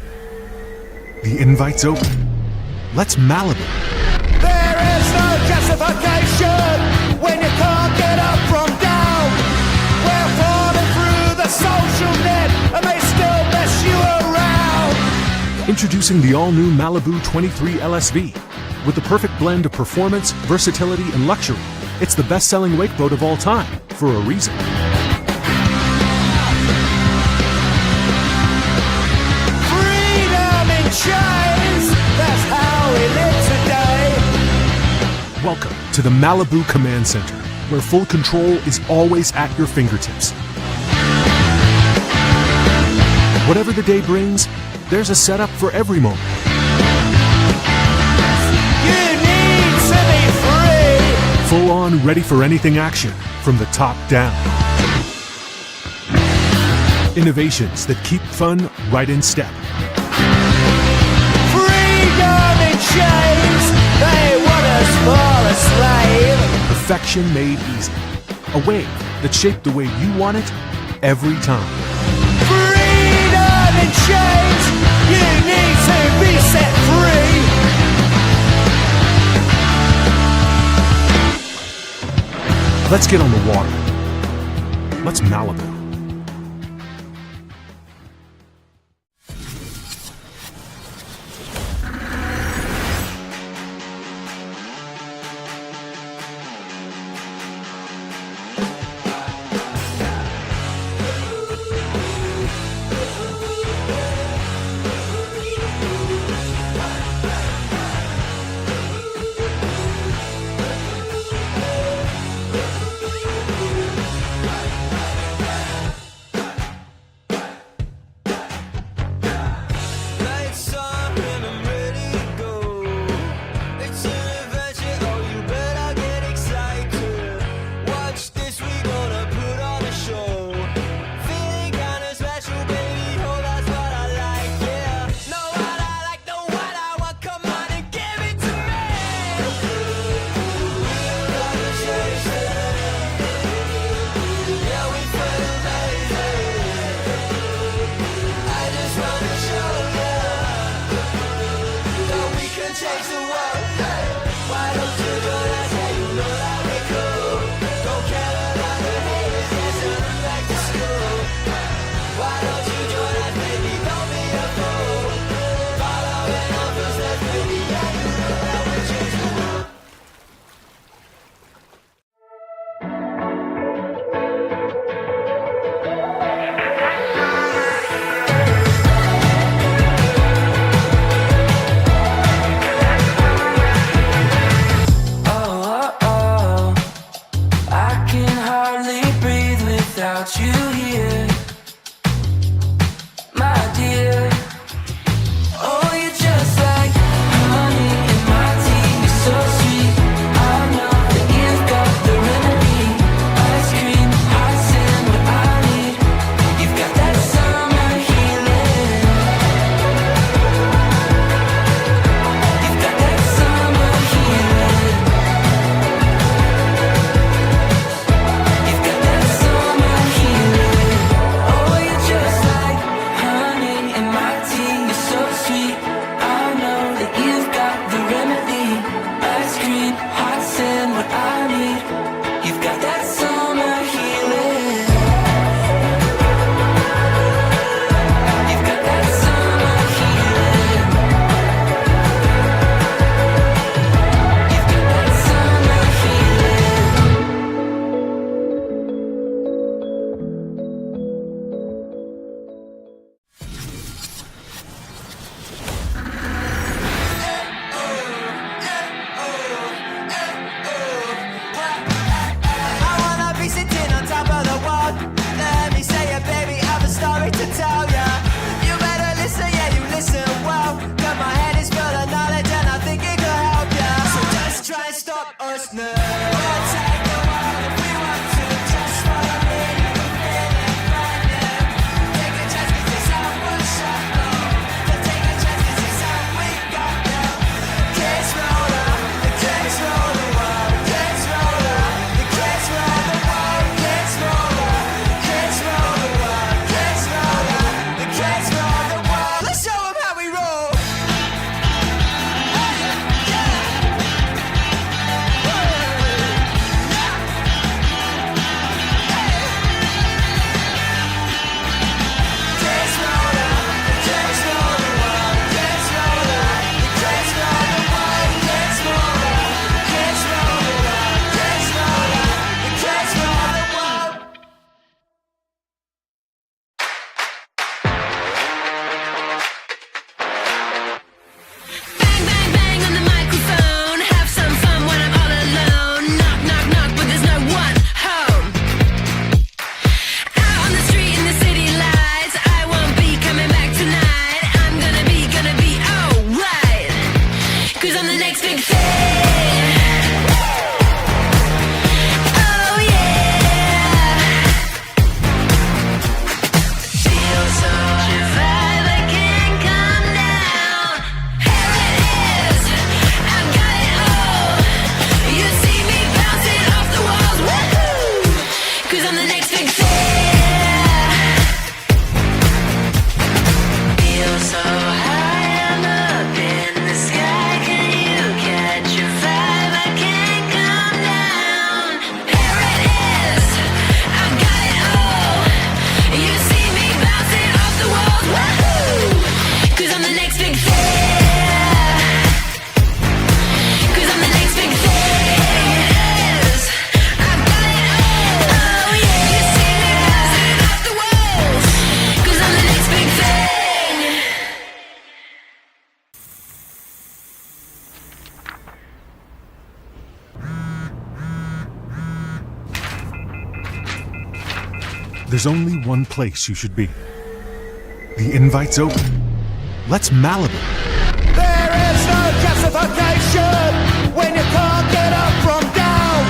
The invite's open. Let's Malibu. There is no justification when you can't get up from down. We're falling through the social net and they still mess you around. Introducing the all-new Malibu 23 LSV. With the perfect blend of performance, versatility, and luxury, it's the best-selling wakeboat of all time, for a reason. Freedom in chains, that's how we live today. Welcome to the Malibu Command Center, where full control is always at your fingertips. Whatever the day brings, there's a setup for every moment. Full on, ready for anything action, from the top down. Innovations that keep fun right in step. Freedom in chains, they want us for a slave. Perfection made easy. A wave that shaped the way you want it every time. Freedom in chains, you need to be set free. Let's get on the water. Let's Malibu. There's only one place you should be. The invite's open. Let's Malibu. There is no justification when you can't get up from down.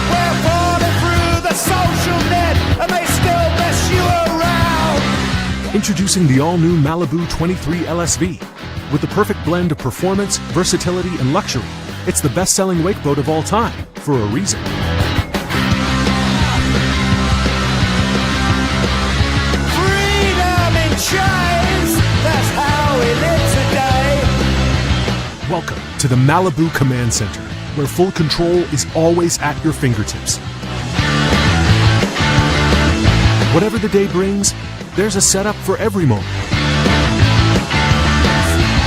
We're falling through the social net and they still mess you around. Introducing the all-new Malibu 23 LSV. With the perfect blend of performance, versatility, and luxury, it's the best-selling wakeboat of all time, for a reason. Freedom in chains, that's how we live today. Welcome to the Malibu Command Center, where full control is always at your fingertips. Whatever the day brings, there's a setup for every moment.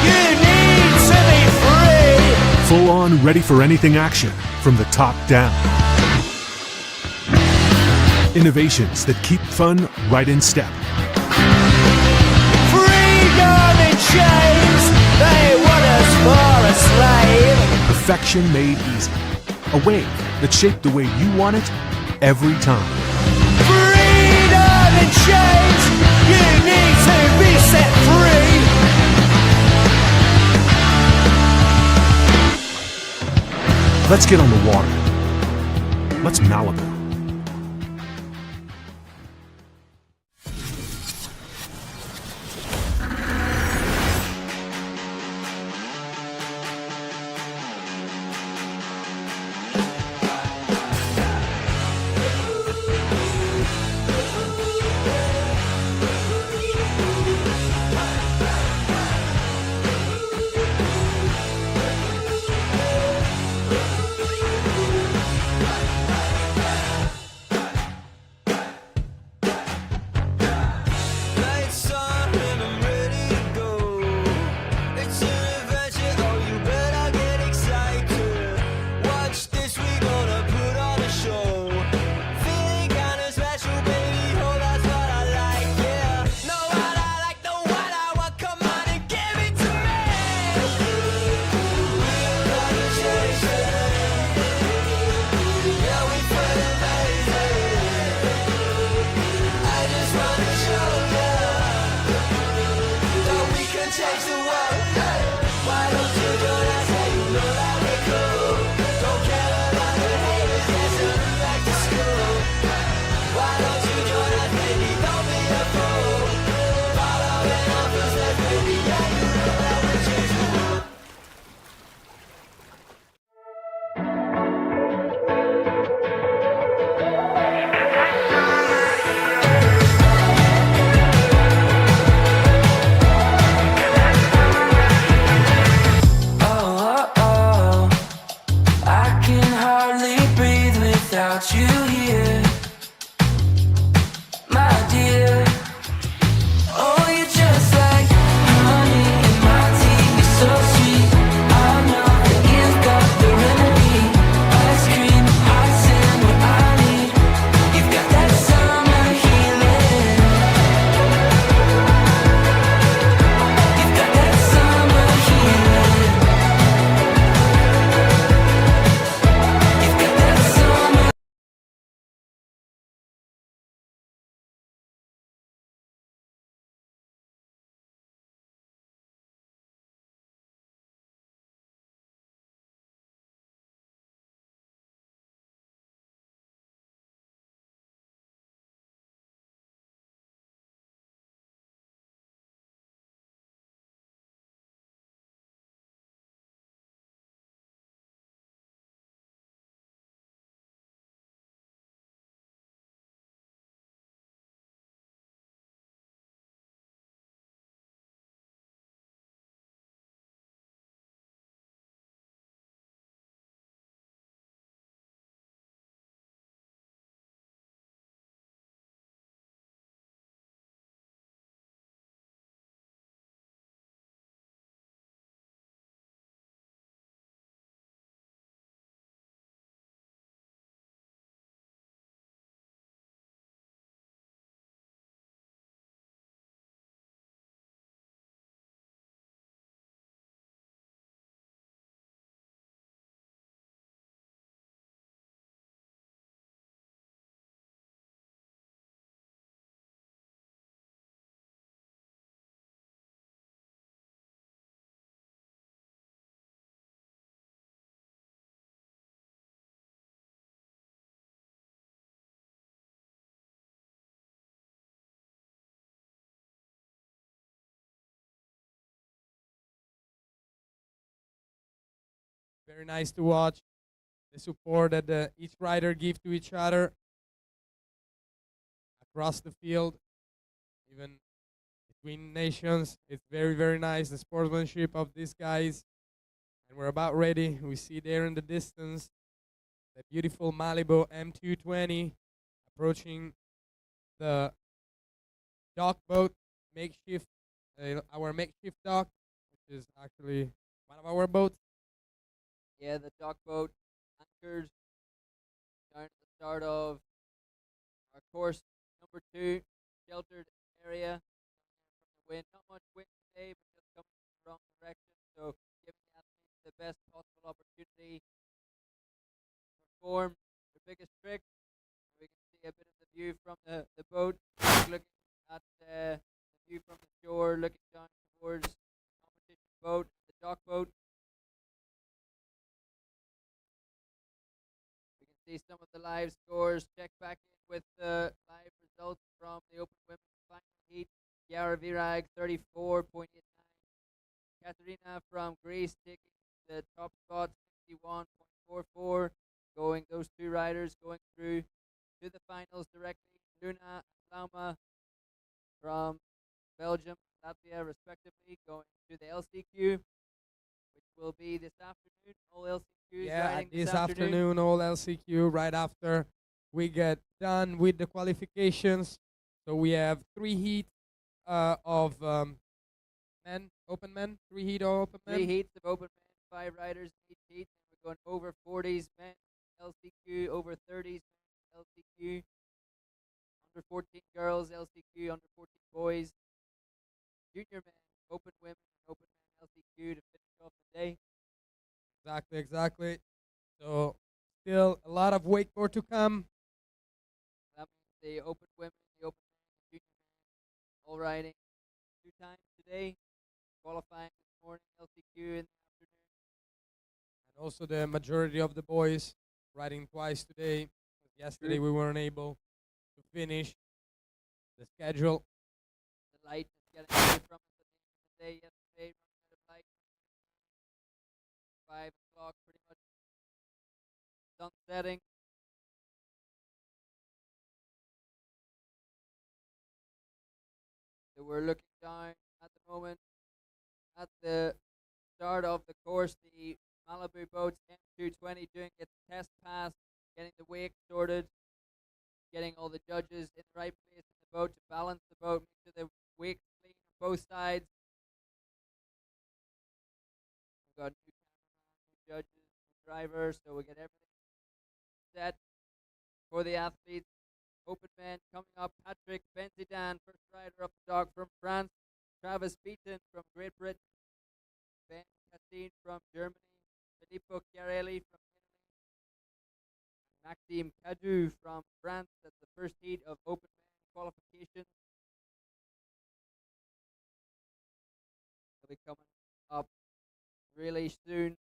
You need to be free. Full on, ready for anything action, from the top down. Innovations that keep fun right in step. Freedom in chains, they want us for a slave. Perfection made easy. A wave that's shaped the way you want it every time. Freedom in chains, you need to be set free. Let's get on the water. Let's Malibu. Very nice to watch the support that each rider give to each other across the field, even between nations. It's very, very nice, the sportsmanship of these guys. And we're about ready. We see there in the distance the beautiful Malibu M220 approaching the dock boat makeshift, our makeshift dock, which is actually one of our boats. Yeah, the dock boat anchored down at the start of our course number 2, sheltered area from the wind. Not much wind today, but just coming from the wrong direction. So giving the athletes the best possible opportunity to perform their biggest trick. We can see a bit of the view from the boat, looking at the view from the shore, looking down towards the competition boat, the dock boat. We can see some of the live scores. Check back in with the live results from the Open Women's Final Heat. Yara Virag 34.89. Katerina from Greece taking the top spot 61.44. Going those two riders going through to the finals directly. Luna and Lauma from Belgium, Latvia respectively, going to the LCQ, which will be this afternoon. All LCQs Yeah, riding this afternoon, all LCQ, right after we get done with the qualifications. So we have 3 heats of men, open men, 3 heat of open men. 3 heats of open men, 5 riders in each heat. We're going over 40s men, LCQ, over 30s men, LCQ, under 14 girls, LCQ, under 14 boys, junior men, open women, and open men, LCQ to finish off the day. Exactly. So still a lot of wakeboard to come. That means the open women, the open men, the junior men, all riding 2 times today, qualifying this morning, LCQ in the afternoon. And also the majority of the boys riding twice today. Yesterday we weren't able to finish the schedule. The light is getting away from us at the end of the day. Yesterday, running out of light. 5 o'clock, pretty much sun setting. So we're looking down at the moment at the start of the course. The Malibu Boats M220 doing its test pass, getting the wake sorted, getting all the judges in the right place in the boat to balance the boat, make sure the wake's clean on both sides. We've got new cameraman, new judges, new drivers, so we get everything set for the athletes. Open men coming up. Patrick Benzidan, first rider up the dock from France. Travis Beaton from Great Britain. Ben Castelli from Germany. Filippo Chiarelli from Italy. Maxime Cadu from France. That's the first heat of open men qualification. They'll be coming up really soon.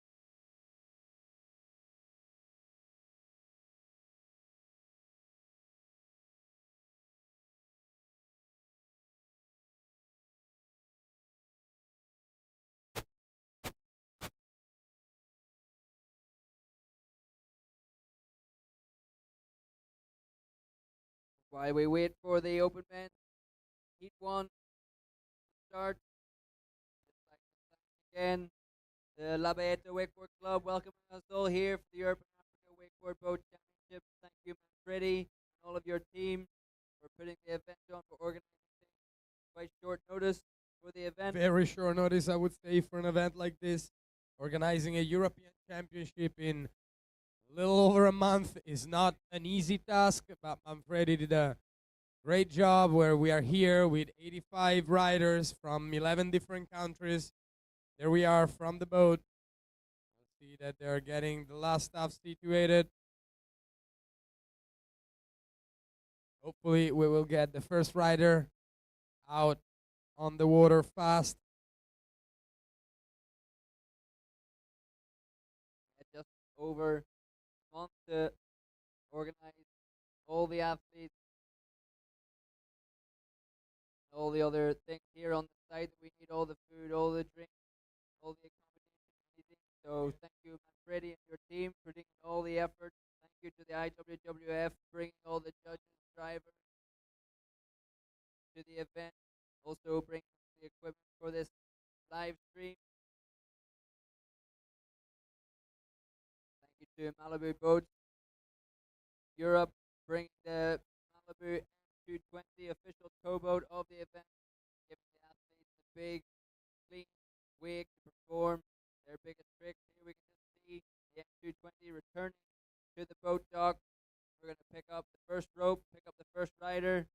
While we wait for the open men, heat 1 to start. Again, the Labaeta Wakeboard Club welcoming us all here for the Urban Africa Wakeboard Boat Championships. Thank you, Manfredi, and all of your team for putting the event on, for organizing things. Quite short notice for the event. Very short notice, I would say, for an event like this. Organizing a European Championship in a little over a month is not an easy task, but Manfredi did a great job where we are here with 85 riders from 11 different countries. There we are from the boat. You'll see that they're getting the last stuff situated. Hopefully we will get the first rider out on the water fast. Just over a month to organize all the athletes, all the other things here on the site that we need, all the food, all the drinks, all the accommodation, anything. So thank you, Manfredi and your team, for taking all the effort. Thank you to the IWWF bringing all the judges, drivers to the event. Also bringing the equipment for this live stream. Thank you to Malibu Boats Europe, bringing the Malibu M220 official towboat of the event, giving the athletes a big, clean wake to perform their biggest trick. Here we can just see the M220 returning to the boat dock. We're going to pick up the first rope, pick up the first rider.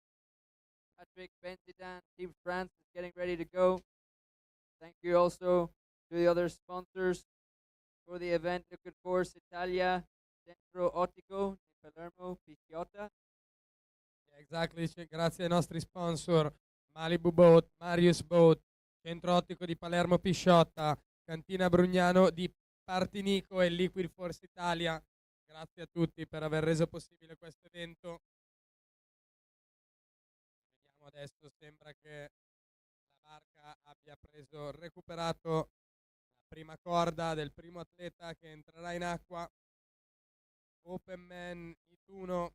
Patrick Benzidan, Team France is getting ready to go. Thank you also to the other sponsors for the event. Looking for Italia, Centro Ottico, di Palermo, Pisciotta. Exactly, grazie ai nostri sponsor Malibu Boat, Marius Boat, Centro Ottico di Palermo Pisciotta, Cantina Brugnano di Partinico e Liquid Force Italia. Grazie a tutti per aver reso possibile questo evento. Vediamo adesso, sembra che la barca abbia recuperato la prima corda del primo atleta che entrerà in acqua. Open Man Hit 1.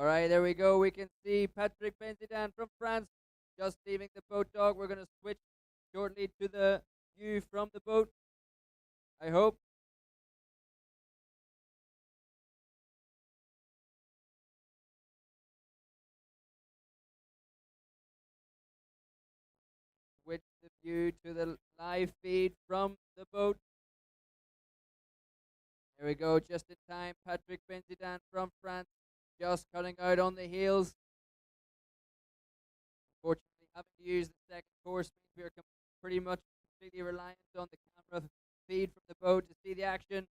All right, there we go. We can see Patrick Benzidan from France just leaving the boat dock. We're going to switch shortly to the view from the boat, I hope. Switch the view to the live feed from the boat. There we go, just in time. Patrick Benzidan from France just cutting out on the heels. Unfortunately, having to use the second course means we are pretty much completely reliant on the camera feed from the boat to see the action.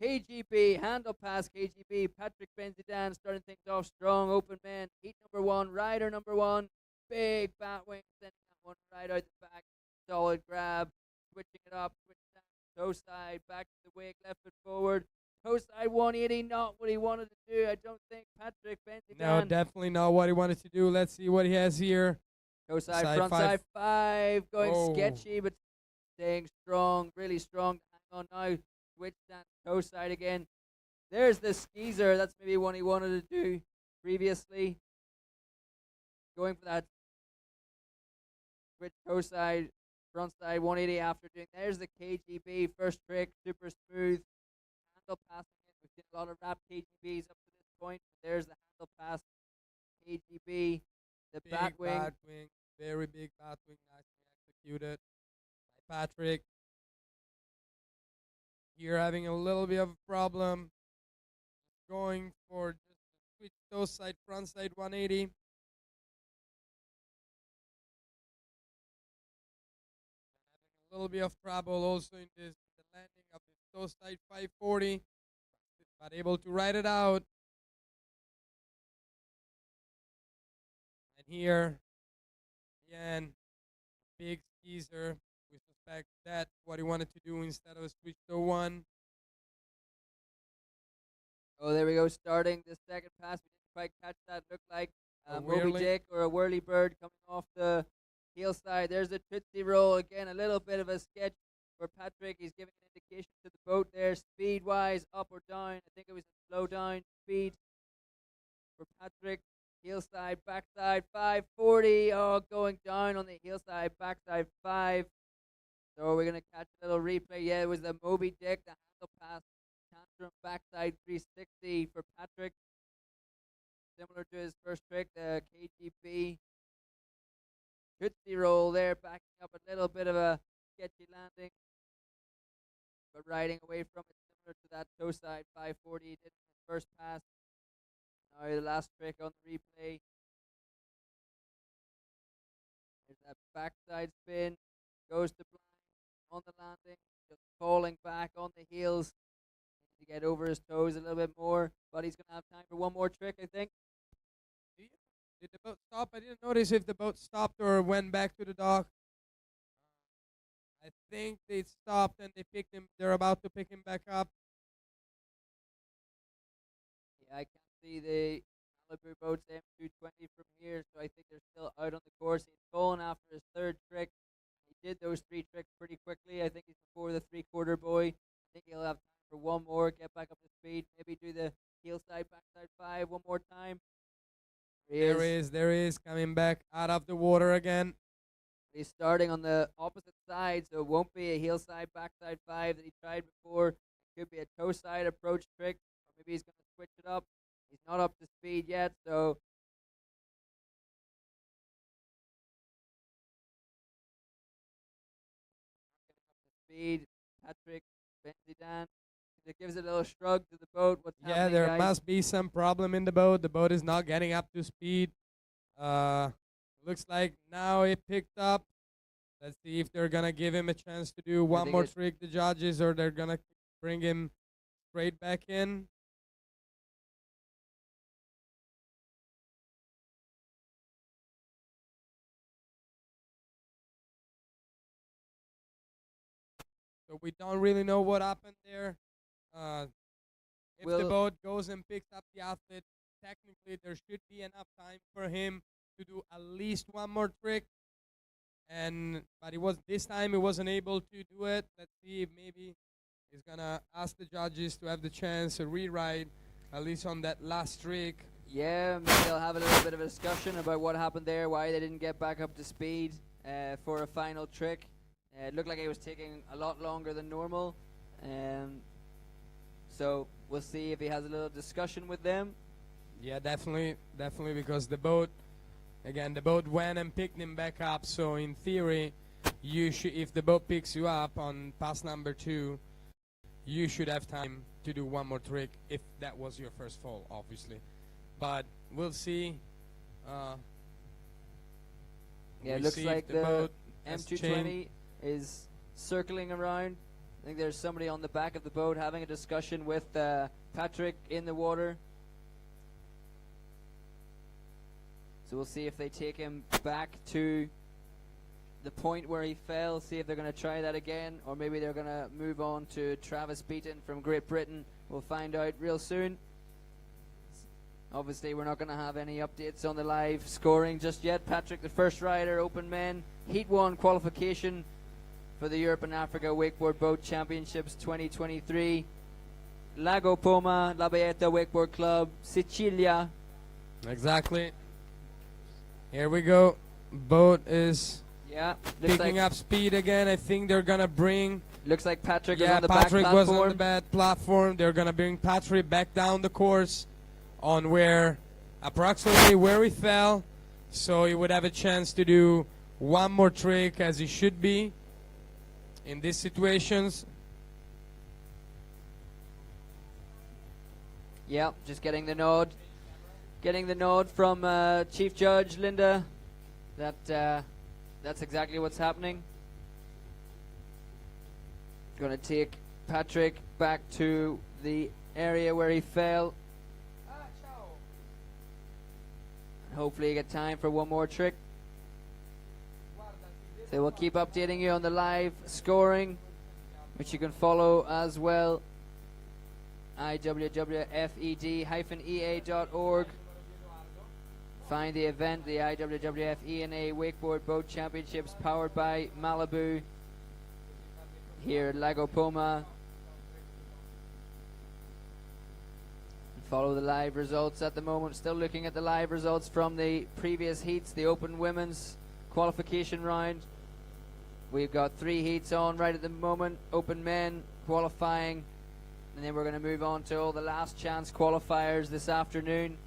KGB, handle pass KGB, Patrick Benzidan starting things off strong, open man, heat number one, rider number one, big bat wing, sending that one right out the back, solid grab, switching it up, switching down, toe side, back to the wake, left foot forward, toe side 180, not what he wanted to do, I don't think, Patrick Benzidan. No, definitely not what he wanted to do. Let's see what he has here. Toe side, Side front five. side 5, going Oh. sketchy, but staying strong, really strong. Hang on now, switch down toe side again. There's the skeezer. That's maybe one he wanted to do previously. Going for that switch toe side, front side 180 after doing. There's the KGB first trick, super smooth. Handle passing it. We've seen a lot of wrap KGBs up to this point. There's the handle pass KGB. The Big bat wing. very big bat wing, nicely executed by Patrick. Here having a little bit of a problem. Going for just a switch toe side, front side 180. Having a little bit of trouble also in the landing of the toe side 540, but able to ride it out. And here, again, big skeezer. We suspect that's what he wanted to do instead of a switch to one. Oh, there we go. Starting the second pass. We didn't quite catch that. Looked like A a Moby whirly. Dick or a whirly bird coming off the heel side. There's a Tootsie Roll. Again, a little bit of a sketch for Patrick. He's giving an indication to the boat there. Speed-wise, up or down. I think it was a slow down speed for Patrick. Heel side, backside, 540. Oh, going down on the heel side, backside 5. So we're going to catch a little replay. Yeah, it was the Moby Dick, the handle pass, tantrum, backside 360 for Patrick. Similar to his first trick, the KGB. Tootsie Roll there, backing up a little bit of a sketchy landing. But riding away from it similar to that toe side 540 he did in his first pass. Now the last trick on the replay. There's that backside spin, goes to blind on the landing, just falling back on the heels. Needs to get over his toes a little bit more, but he's going to have time for one more trick, I think. Did the boat stop? I didn't notice if the boat stopped or went back to the dock. I think they stopped and they picked him. They're about to pick him back up. Yeah, I can't see the Malibu Boats M220 from here, so I think they're still out on the course. He's going after his third trick. He did those 3 tricks pretty quickly. I think he's before the 3/4 buoy. I think he'll have time for one more, get back up to speed, maybe do the heel side, backside 5 one more time. There is coming back out of the water again. He's starting on the opposite side, so it won't be a heel side, backside 5 that he tried before. It could be a toe side approach trick, or maybe he's going to switch it up. He's not up to speed yet, so speed. Patrick Benzidan. It gives it a little shrug to the boat. What's Yeah, happening, there guys? must be some problem in the boat. The boat is not getting up to speed. Looks like now it picked up. Let's see if they're gonna give him a chance to do one think more it- trick, the judges, or they're gonna bring him straight back in. So we don't really know what happened there. If the Well- boat goes and picks up the athlete, technically there should be enough time for him to do at least one more trick. But this time he wasn't able to do it. Let's see if maybe he's gonna ask the judges to have the chance to rewrite at least on that last trick. Yeah, maybe they'll have a little bit of a discussion about what happened there, why they didn't get back up to speed for a final trick. It looked like it was taking a lot longer than normal. So we'll see if he has a little discussion with them. Yeah, definitely, because the boat went and picked him back up. So in theory, if the boat picks you up on pass number 2, you should have time to do one more trick if that was your first fall, obviously. But we'll see. Yeah, We'll it looks see if like the the boat has M220 is circling around. I think there's somebody on the back of the boat having a discussion with Patrick in the water. So we'll see if they take him back to the point where he fell, see if they're going to try that again, or maybe they're going to move on to Travis Beaton from Great Britain. We'll find out real soon. Obviously, we're not going to have any updates on the live scoring just yet. Patrick, the first rider, Open Men, Heat 1 qualification for the Europe and Africa Wakeboard Boat Championships 2023. Lago Poma, La Baeta Wakeboard Club, Sicilia. Exactly. Here we go. Boat is Yeah, looks picking like, up speed again. I think they're gonna bring. looks like Patrick is Yeah, on the Patrick back was platform. on the bad platform. They're gonna bring Patrick back down the course on approximately where he fell, so he would have a chance to do one more trick as he should be in these situations. Yeah, just getting the nod. Getting the nod from Chief Judge Linda that that's exactly what's happening. Going to take Patrick back to the area where he fell. And hopefully get time for one more trick. So we'll keep updating you on the live scoring, which you can follow as well. IWWF-ED-EA.org. Find the event, the IWWF E&A Wakeboard Boat Championships, powered by Malibu here at Lago Poma. Follow the live results at the moment. Still looking at the live results from the previous heats, the Open Women's qualification round. We've got 3 heats on right at the moment. Open Men qualifying, and then we're going to move on to all the last chance qualifiers this afternoon.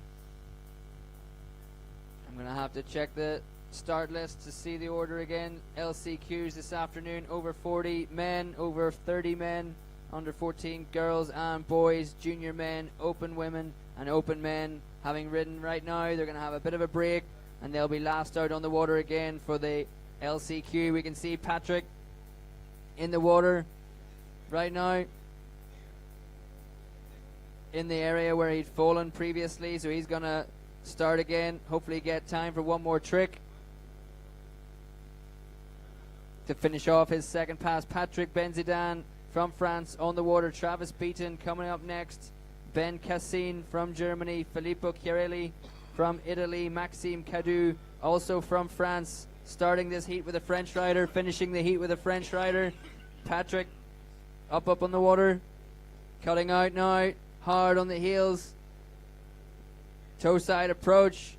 I'm going to have to check the start list to see the order again. LCQs this afternoon, over 40 men, over 30 men. under 14 girls and boys, junior men, open women, and open men having ridden right now. They're going to have a bit of a break, and they'll be last out on the water again for the LCQ. We can see Patrick in the water right now, in the area where he'd fallen previously, so he's going to start again, hopefully get time for one more trick to finish off his second pass. Patrick Benzidan from France on the water. Travis Beaton coming up next. Ben Cassin from Germany. Filippo Chiarelli from Italy. Maxime Cadu also from France, starting this heat with a French rider, finishing the heat with a French rider. Patrick up on the water, cutting out now, hard on the heels. Toe side approach.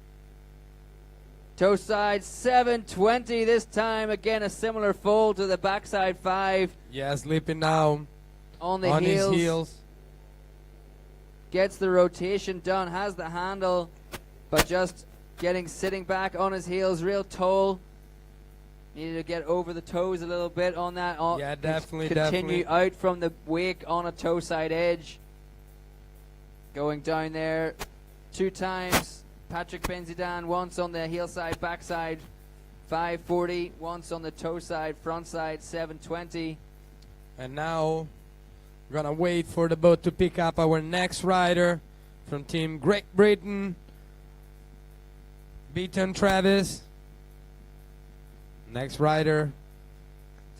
Toe side 720 this time. Again, a similar fold to the backside 5. Yeah, slipping down On the on heels. his heels. Gets the rotation done, has the handle, but just sitting back on his heels, real toll. Needed to get over the toes a little bit on that. Yeah, definitely, Continue definitely. out from the wake on a toe side edge. Going down there 2 times. Patrick Benzidan once on the heel side, backside 540, once on the toe side, front side 720. And now we're gonna wait for the boat to pick up our next rider from Team Great Britain, Beaton Travis. Next rider.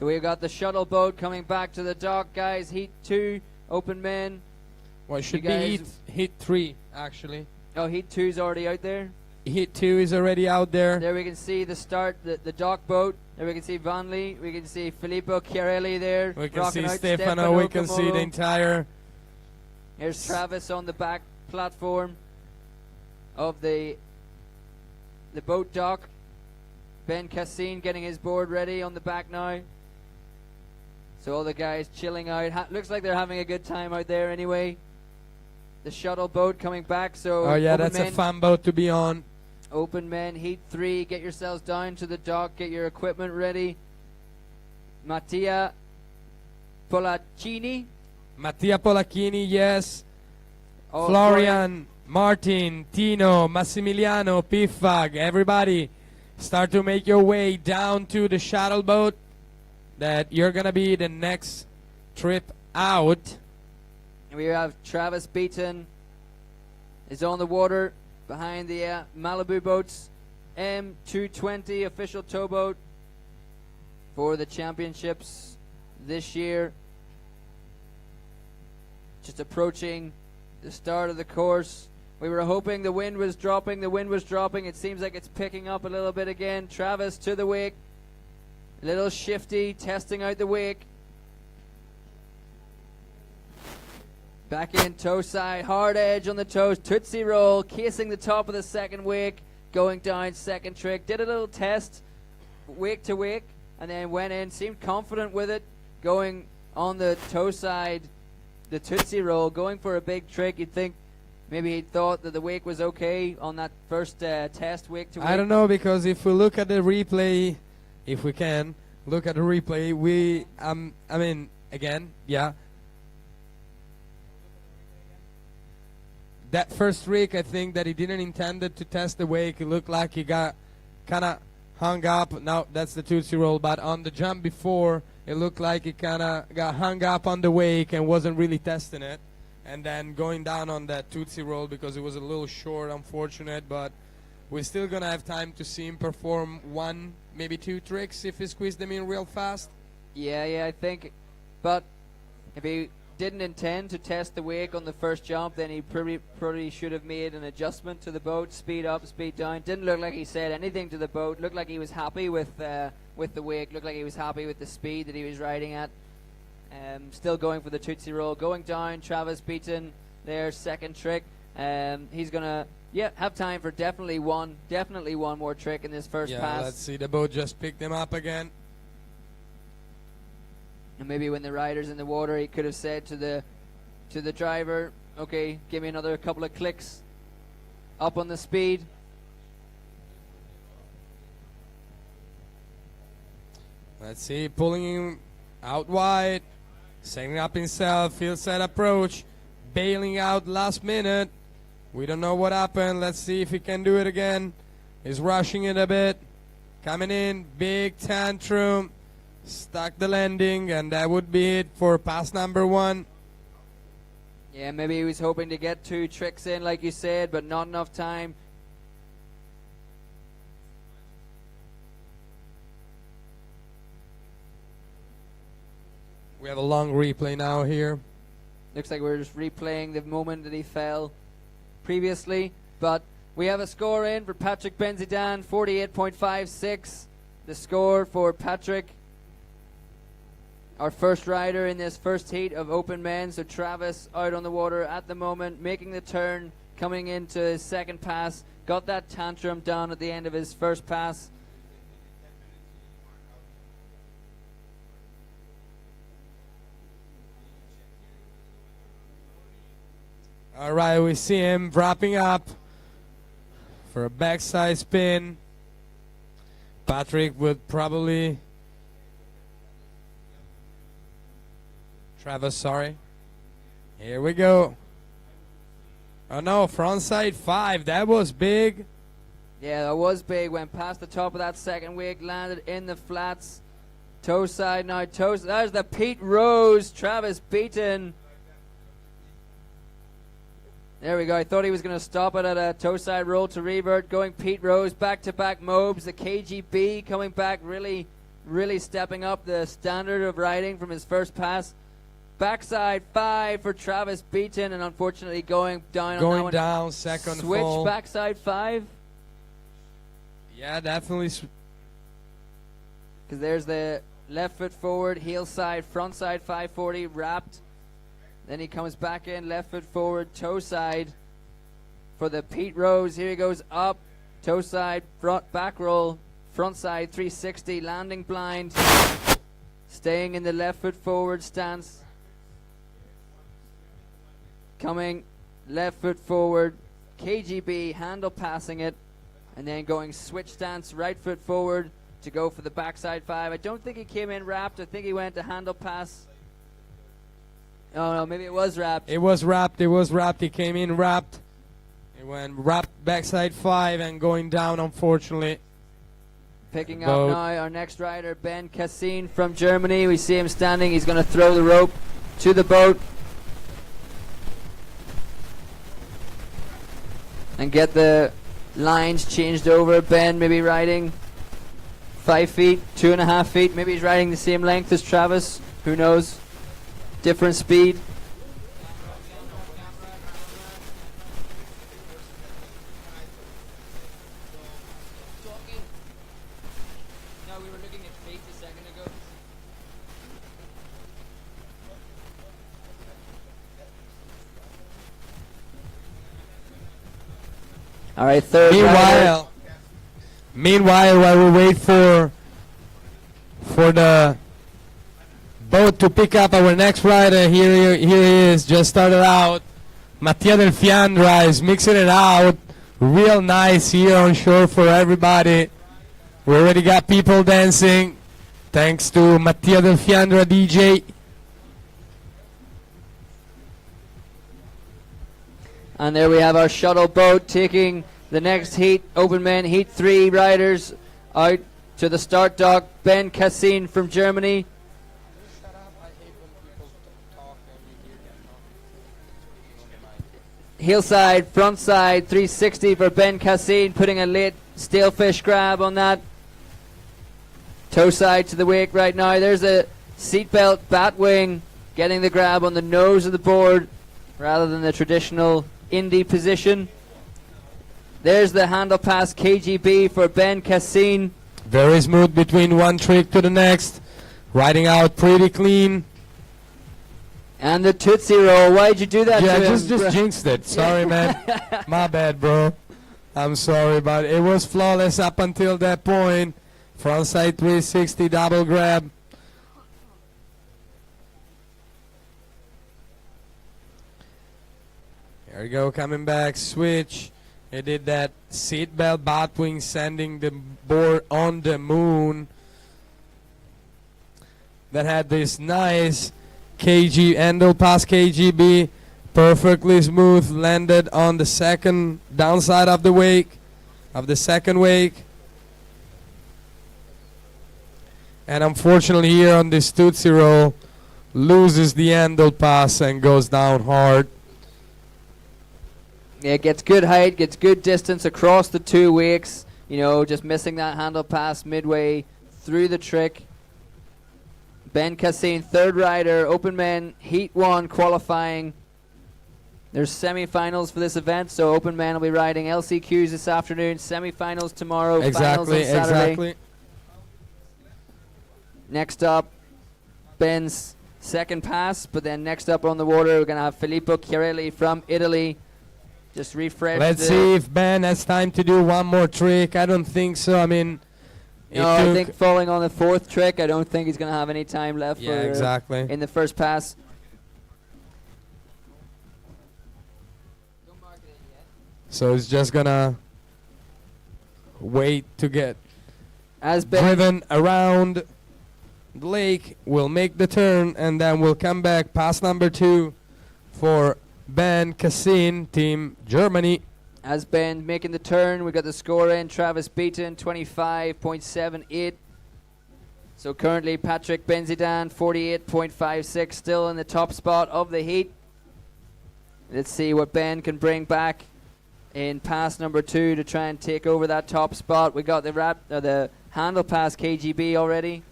So we've got the shuttle boat coming back to the dock, guys. Heat 2, open men. Well, it should You be guys- heat 3, actually. Oh, heat 2's already out there. Heat 2 is already out there. There we can see the start, the dock boat. There we can see Vanley. We can see Filippo Chiarelli there. We can rocking see out Stefano. We can see the Camolo. entire. Here's Travis on the back platform of the boat dock. Ben Cassin getting his board ready on the back now. So all the guys chilling out. Looks like they're having a good time out there anyway. The shuttle boat coming back. So Oh yeah, open that's men, a fun boat to be on. Open men, heat 3. Get yourselves down to the dock. Get your equipment ready. Matia Polacchini. Mattia Polacchini, yes. Oh, Florian, Martin, Tino, Massimiliano, Piffag, everybody start to make your way down to the shuttle boat that you're gonna be the next trip out. We have Travis Beaton is on the water behind the Malibu Boats M220 official towboat for the championships this year. Just approaching the start of the course. We were hoping the wind was dropping. The wind was dropping. It seems like it's picking up a little bit again. Travis to the wake. A little shifty, testing out the wake. Back in, toe side, hard edge on the toes, tootsie roll, casing the top of the second wake, going down, second trick. Did a little test, wake to wake, and then went in, seemed confident with it, going on the toe side, the tootsie roll, going for a big trick. You'd think maybe he thought that the wake was okay on that first test wake to wake. I don't know, because if we look at the replay, if we can look at the replay, we I mean, again, yeah. That first trick, I think that he didn't intended to test the wake. It looked like he got kind of hung up. Now that's the tootsie roll, but on the jump before, it looked like he kind of got hung up on the wake and wasn't really testing it. And then going down on that tootsie roll because it was a little short, unfortunate, but we're still going to have time to see him perform 1, maybe 2 tricks if he squeezed them in real fast. Yeah, I think. But if he didn't intend to test the wake on the first jump, then he probably should have made an adjustment to the boat, speed up, speed down. Didn't look like he said anything to the boat. Looked like he was happy with the wake. Looked like he was happy with the speed that he was riding at. Still going for the tootsie roll. Going down, Travis Beaton there, second trick. He's gonna have time for definitely one more trick in this first pass. Let's see. The boat just picked him up again. And maybe when the rider's in the water, he could have said to the driver, okay, give me another couple of clicks up on the speed. Let's see, pulling him out wide. Setting up himself, field side approach, bailing out last minute. We don't know what happened. Let's see if he can do it again. He's rushing it a bit. Coming in, big tantrum. Stuck the landing, and that would be it for pass number 1. Yeah, maybe he was hoping to get 2 tricks in, like you said, but not enough time. We have a long replay now here. Looks like we're just replaying the moment that he fell previously. But we have a score in for Patrick Benzidan, 48.56. The score for Patrick, our first rider in this first heat of open men. So Travis out on the water at the moment, making the turn, coming into his second pass. Got that tantrum down at the end of his first pass. All right, we see him wrapping up for a backside spin. Patrick would probably... Travis, sorry. Here we go. Oh no, frontside 5. That was big. Yeah, that was big. Went past the top of that second wake, landed in the flats. Toe side now. There's the Pete Rose. Travis beaten. There we go. I thought he was going to stop it at a toe side roll to revert. Going Pete Rose, back-to-back mobs. The KGB coming back, really stepping up the standard of riding from his first pass. Backside 5 for Travis Beaton, and unfortunately going down on that Going one. down, second Switch fall. backside 5. Yeah, definitely. Because there's the left foot forward, heel side, front side 540, wrapped. Then he comes back in, left foot forward, toe side for the Pete Rose. Here he goes up, toe side, front back roll, front side 360, landing blind, staying in the left foot forward stance. Coming left foot forward, KGB, handle passing it, and then going switch stance, right foot forward to go for the backside 5. I don't think he came in wrapped. I think he went to handle pass. Oh no, maybe it was wrapped. It was wrapped. He came in wrapped. It went wrapped backside 5 and going down, unfortunately. Picking up now our next rider, Ben Cassin from Germany. We see him standing. He's going to throw the rope to the boat and get the lines changed over. Ben maybe riding 5 feet, 2.5 feet. Maybe he's riding the same length as Travis. Who knows? Different speed. No, we were looking at feet a second ago. All right, third rider. Meanwhile, while we wait for the boat to pick up our next rider, here he is, just started out. Matia del Fiandra is mixing it out. Real nice here on shore for everybody. We already got people dancing, thanks to Matia del Fiandra DJ. And there we have our shuttle boat taking the next heat, open men, heat 3 riders out to the start dock. Ben Cassin from Germany. Heel side, front side, 360 for Ben Cassin, putting a late stalefish grab on that. Toe side to the wake right now. There's a seatbelt bat wing, getting the grab on the nose of the board rather than the traditional Indy position. There's the handle pass KGB for Ben Cassin. Very smooth between one trick to the next. Riding out pretty clean. And the Tootsie Roll. Why'd you do that Yeah, to him, just bro? jinxed it. Sorry, man. My bad, bro. I'm sorry, but it was flawless up until that point. Frontside 360 double grab. There we go, coming back, switch. He did that seatbelt batwing, sending the board on the moon. That had this nice KG handle pass KGB, perfectly smooth, landed on the second downside of the wake, of the second wake. And unfortunately here on this Tootsie Roll, loses the handle pass and goes down hard. Yeah, gets good height, gets good distance across the two wakes. You know, just missing that handle pass midway through the trick. Ben Cassine, third rider, Open Men, Heat 1 qualifying. There's semi-finals for this event, so Open Men will be riding LCQs this afternoon, semi-finals tomorrow, finals on Saturday. Exactly. Next up, Ben's second pass, but then next up on the water, we're going to have Filippo Chiarelli from Italy. Just refresh. Let's see if Ben has time to do one more trick. I don't think so. I mean, no, I think falling on the fourth trick, I don't think he's going to have any time left yeah, exactly. in the first pass. So he's just going to wait to get As Ben driven around the lake. We'll make the turn, and then we'll come back. Pass number 2 for Ben Cassine, Team Germany. As Ben making the turn, we got the score in. Travis Beaton, 25.78. So currently Patrick Benzidan, 48.56, still in the top spot of the heat. Let's see what Ben can bring back in pass number 2 to try and take over that top spot. We got the handle pass KGB already.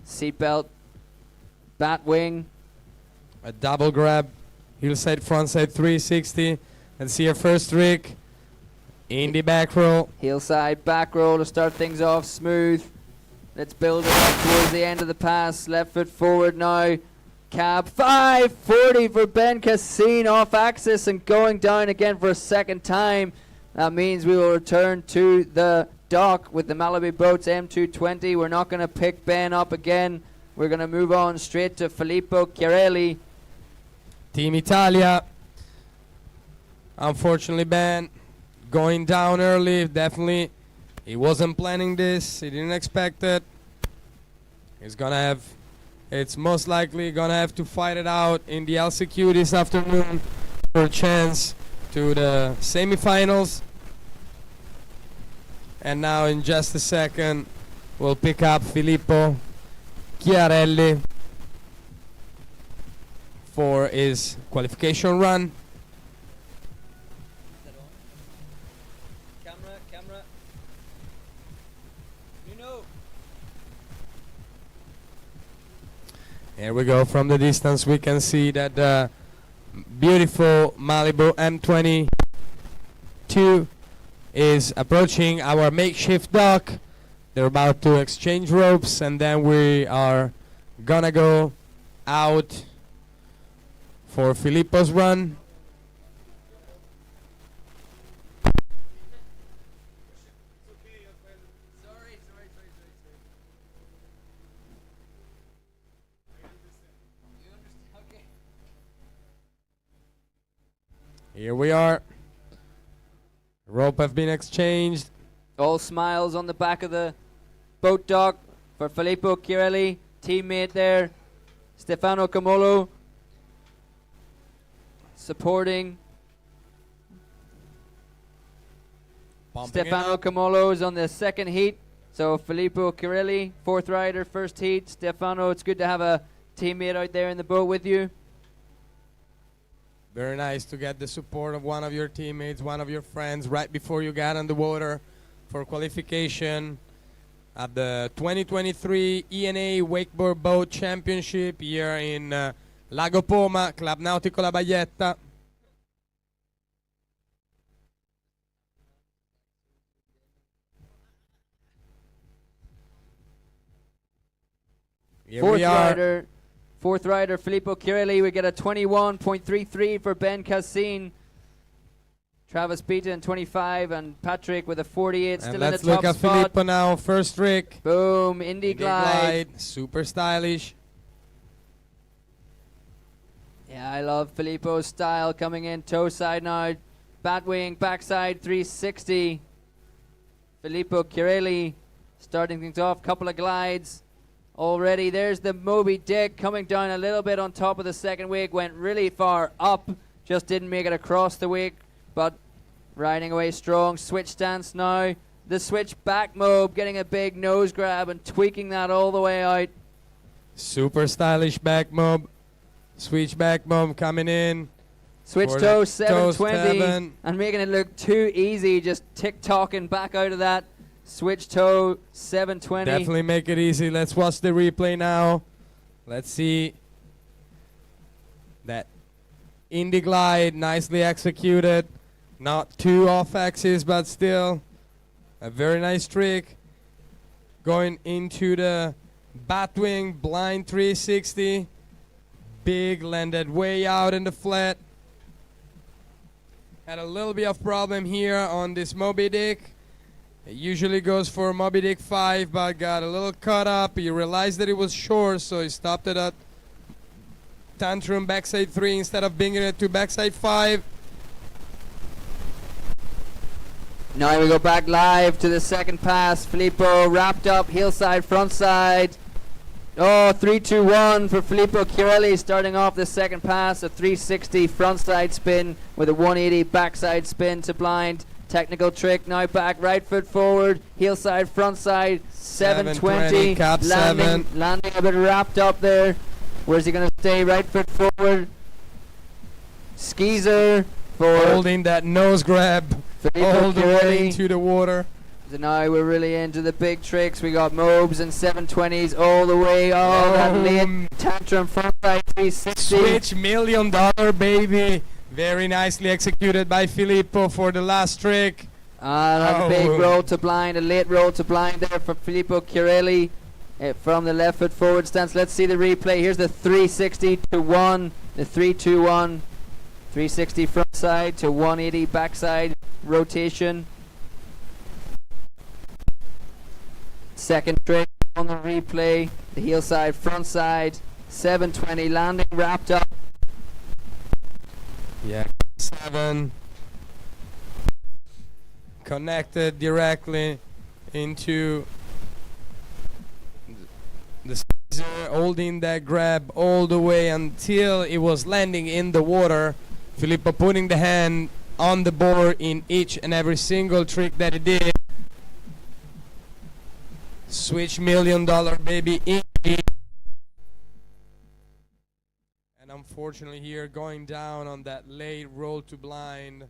Seatbelt, bat wing. A double grab, hillside, frontside 360. And see our first trick in the back roll. Hillside back roll to start things off smooth. Let's build it up towards the end of the pass. Left foot forward now. Cab 540 for Ben Cassine off axis and going down again for a second time. That means we will return to the dock with the Malibu Boats M220. We're not going to pick Ben up again. We're going to move on straight to Filippo Chiarelli. Team Italia. Unfortunately, Ben going down early. Definitely, he wasn't planning this. He didn't expect it. He's gonna have. It's most likely gonna have to fight it out in the LCQ this afternoon for a chance to the semifinals. And now, in just a second, we'll pick up Filippo Chiarelli for his qualification run. Camera. You know. Here we go. From the distance, we can see that the beautiful Malibu M22 is approaching our makeshift dock. They're about to exchange ropes, and then we are gonna go out for Filippo's run. Here we are. Rope have been exchanged. All smiles on the back of the boat dock for Filippo Chiarelli, teammate there, Stefano Camolo, supporting. Stefano Camolo is on the second heat. So Filippo Chiarelli, fourth rider, first heat. Stefano, it's good to have a teammate out there in the boat with you. Very nice to get the support of one of your teammates, one of your friends, right before you got on the water for qualification at the 2023 E&A Wakeboard Boat Championship here in Lago Poma, Club Nautico La Baietta. Here we are. Fourth rider, Filippo Chiarelli. We get a 21.33 for Ben Cassine. Travis Beaton, 25, and Patrick with a 48, still in the top spot. Let's look at Filippo now. First trick. Boom, Indy glide. Super stylish. Yeah, I love Filippo's style coming in toe side now. Batwing, backside, 360. Filippo Chiarelli starting things off, couple of glides. already. There's the Moby Dick coming down a little bit on top of the second wake. Went really far up. Just didn't make it across the wake, but riding away strong. Switch stance now. The switch back mob getting a big nose grab and tweaking that all the way out. Super stylish back mob. Switch back mob coming in. Switch For toe the 720 7. and making it look too easy. Just tick-tocking back out of that. Switch toe 720. Definitely make it easy. Let's watch the replay now. Let's see that Indy glide, nicely executed. Not too off axis, but still a very nice trick. Going into the batwing, blind 360. Big, landed way out in the flat. Had a little bit of problem here on this Moby Dick. It usually goes for Moby Dick 5, but got a little caught up. He realized that it was short, so he stopped it at tantrum backside 3 instead of bringing it to backside 5. Now we go back live to the second pass. Filippo wrapped up, heel side, front side. Oh, 3-2-1 for Filippo Chiarelli starting off the second pass. A 360 front side spin with a 180 backside spin to blind. Technical trick, now back, right foot forward, heel side, front side, 720. cap 7. Landing a bit wrapped up there. Where's he going to stay? Right foot forward. Skeezer for Holding that nose grab Filippo all the way Chiarelli. into the water. So now we're really into the big tricks. We got Mobes and 720s all the way. Oh, that late tantrum front side 360. Switch $1 million, baby. Very nicely executed by Filippo for the last trick. A big roll to blind, a late roll to blind there for Filippo Chiarelli from the left foot forward stance. Let's see the replay. Here's the 360 to 1, the 3-2-1. 360 front side to 180 backside rotation. Second trick on the replay, the heel side, front side, 720 landing wrapped up. Yeah, 7. Connected directly into the Caesar, holding that grab all the way until it was landing in the water. Filippo putting the hand on the board in each and every single trick that he did. Switch $1 million, baby. And unfortunately here going down on that late roll to blind.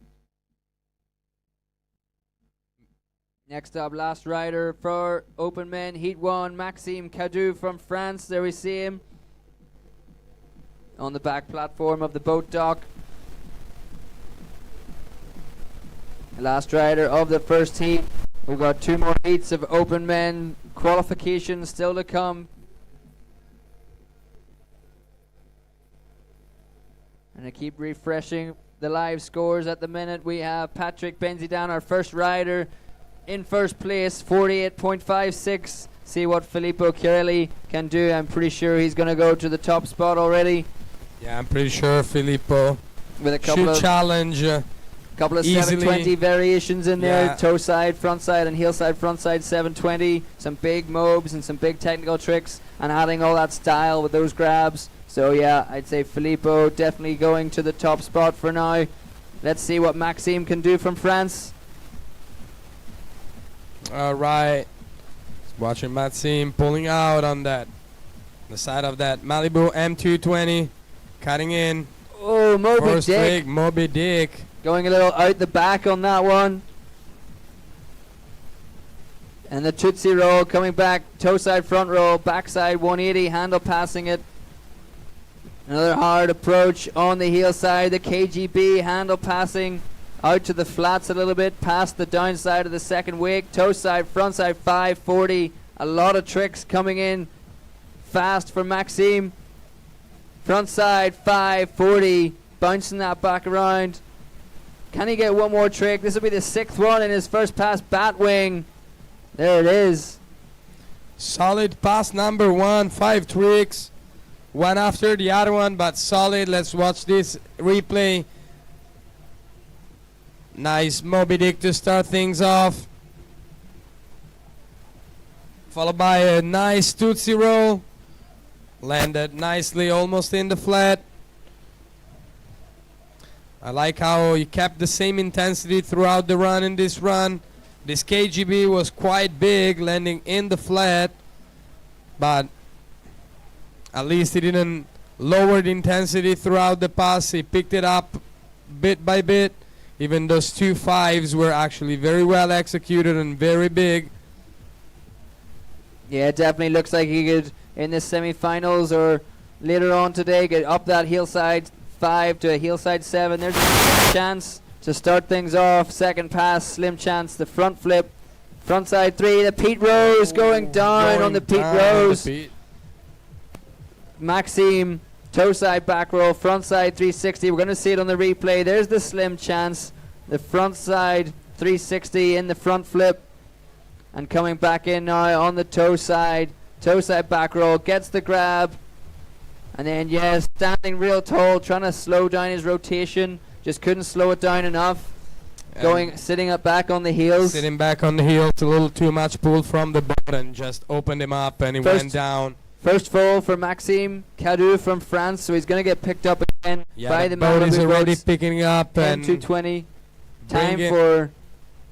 Next up, last rider for Open Men, Heat 1, Maxime Cadu from France. There we see him on the back platform of the boat dock. Last rider of the first heat. We've got 2 more heats of Open Men qualifications still to come. And I keep refreshing the live scores at the minute. We have Patrick Benzidan, our first rider, in first place, 48.56. See what Filippo Chiarelli can do. I'm pretty sure he's going to go to the top spot already. Yeah, I'm pretty sure Filippo With a couple should of challenge. couple of easily. 720 variations in there. Yeah. Toe side, front side, and heel side, front side 720. Some big mobs and some big technical tricks, and adding all that style with those grabs. So yeah, I'd say Filippo definitely going to the top spot for now. Let's see what Maxime can do from France. All right. Watching Maxime pulling out on that. The side of that Malibu M220. Cutting in. Oh, Moby First Dick. trick, Moby Dick. Going a little out the back on that one. And the Tootsie roll coming back. Toe side, front roll, backside 180, handle passing it. Another hard approach on the heel side. The KGB handle passing out to the flats a little bit, past the downside of the second wake. Toe side, front side 540. A lot of tricks coming in fast for Maxime. Front side 540. Bouncing that back around. Can he get one more trick? This will be the 6th one in his first pass. Batwing. There it is. Solid pass number 1. 5 tricks. One after the other one, but solid. Let's watch this replay. Nice Moby Dick to start things off. Followed by a nice Tootsie roll. Landed nicely, almost in the flat. I like how he kept the same intensity throughout the run in this run. This KGB was quite big, landing in the flat, but at least he didn't lower the intensity throughout the pass. He picked it up bit by bit. Even those 2 5s were actually very well executed and very big. Yeah, it definitely looks like he could, in the semi-finals or later on today, get up that hillside 5 to a hillside 7. There's a chance to start things off. Second pass, slim chance. The front flip, frontside 3. The Pete Rose going down on the Pete Rose. Maxime, toe side back roll, front side 360. We're going to see it on the replay. There's the slim chance. The front side 360 in the front flip. And coming back in now on the toe side back roll. Gets the grab. And then, yeah, standing real tall, trying to slow down his rotation. Just couldn't slow it down enough. Sitting up back on the heels. Sitting back on the heels, a little too much pull from the boat and just opened him up and he went down. First fall for Maxime Cadu from France, so he's going to get picked up again by the boat is Malibu already Boats. picking up. And 220. Time for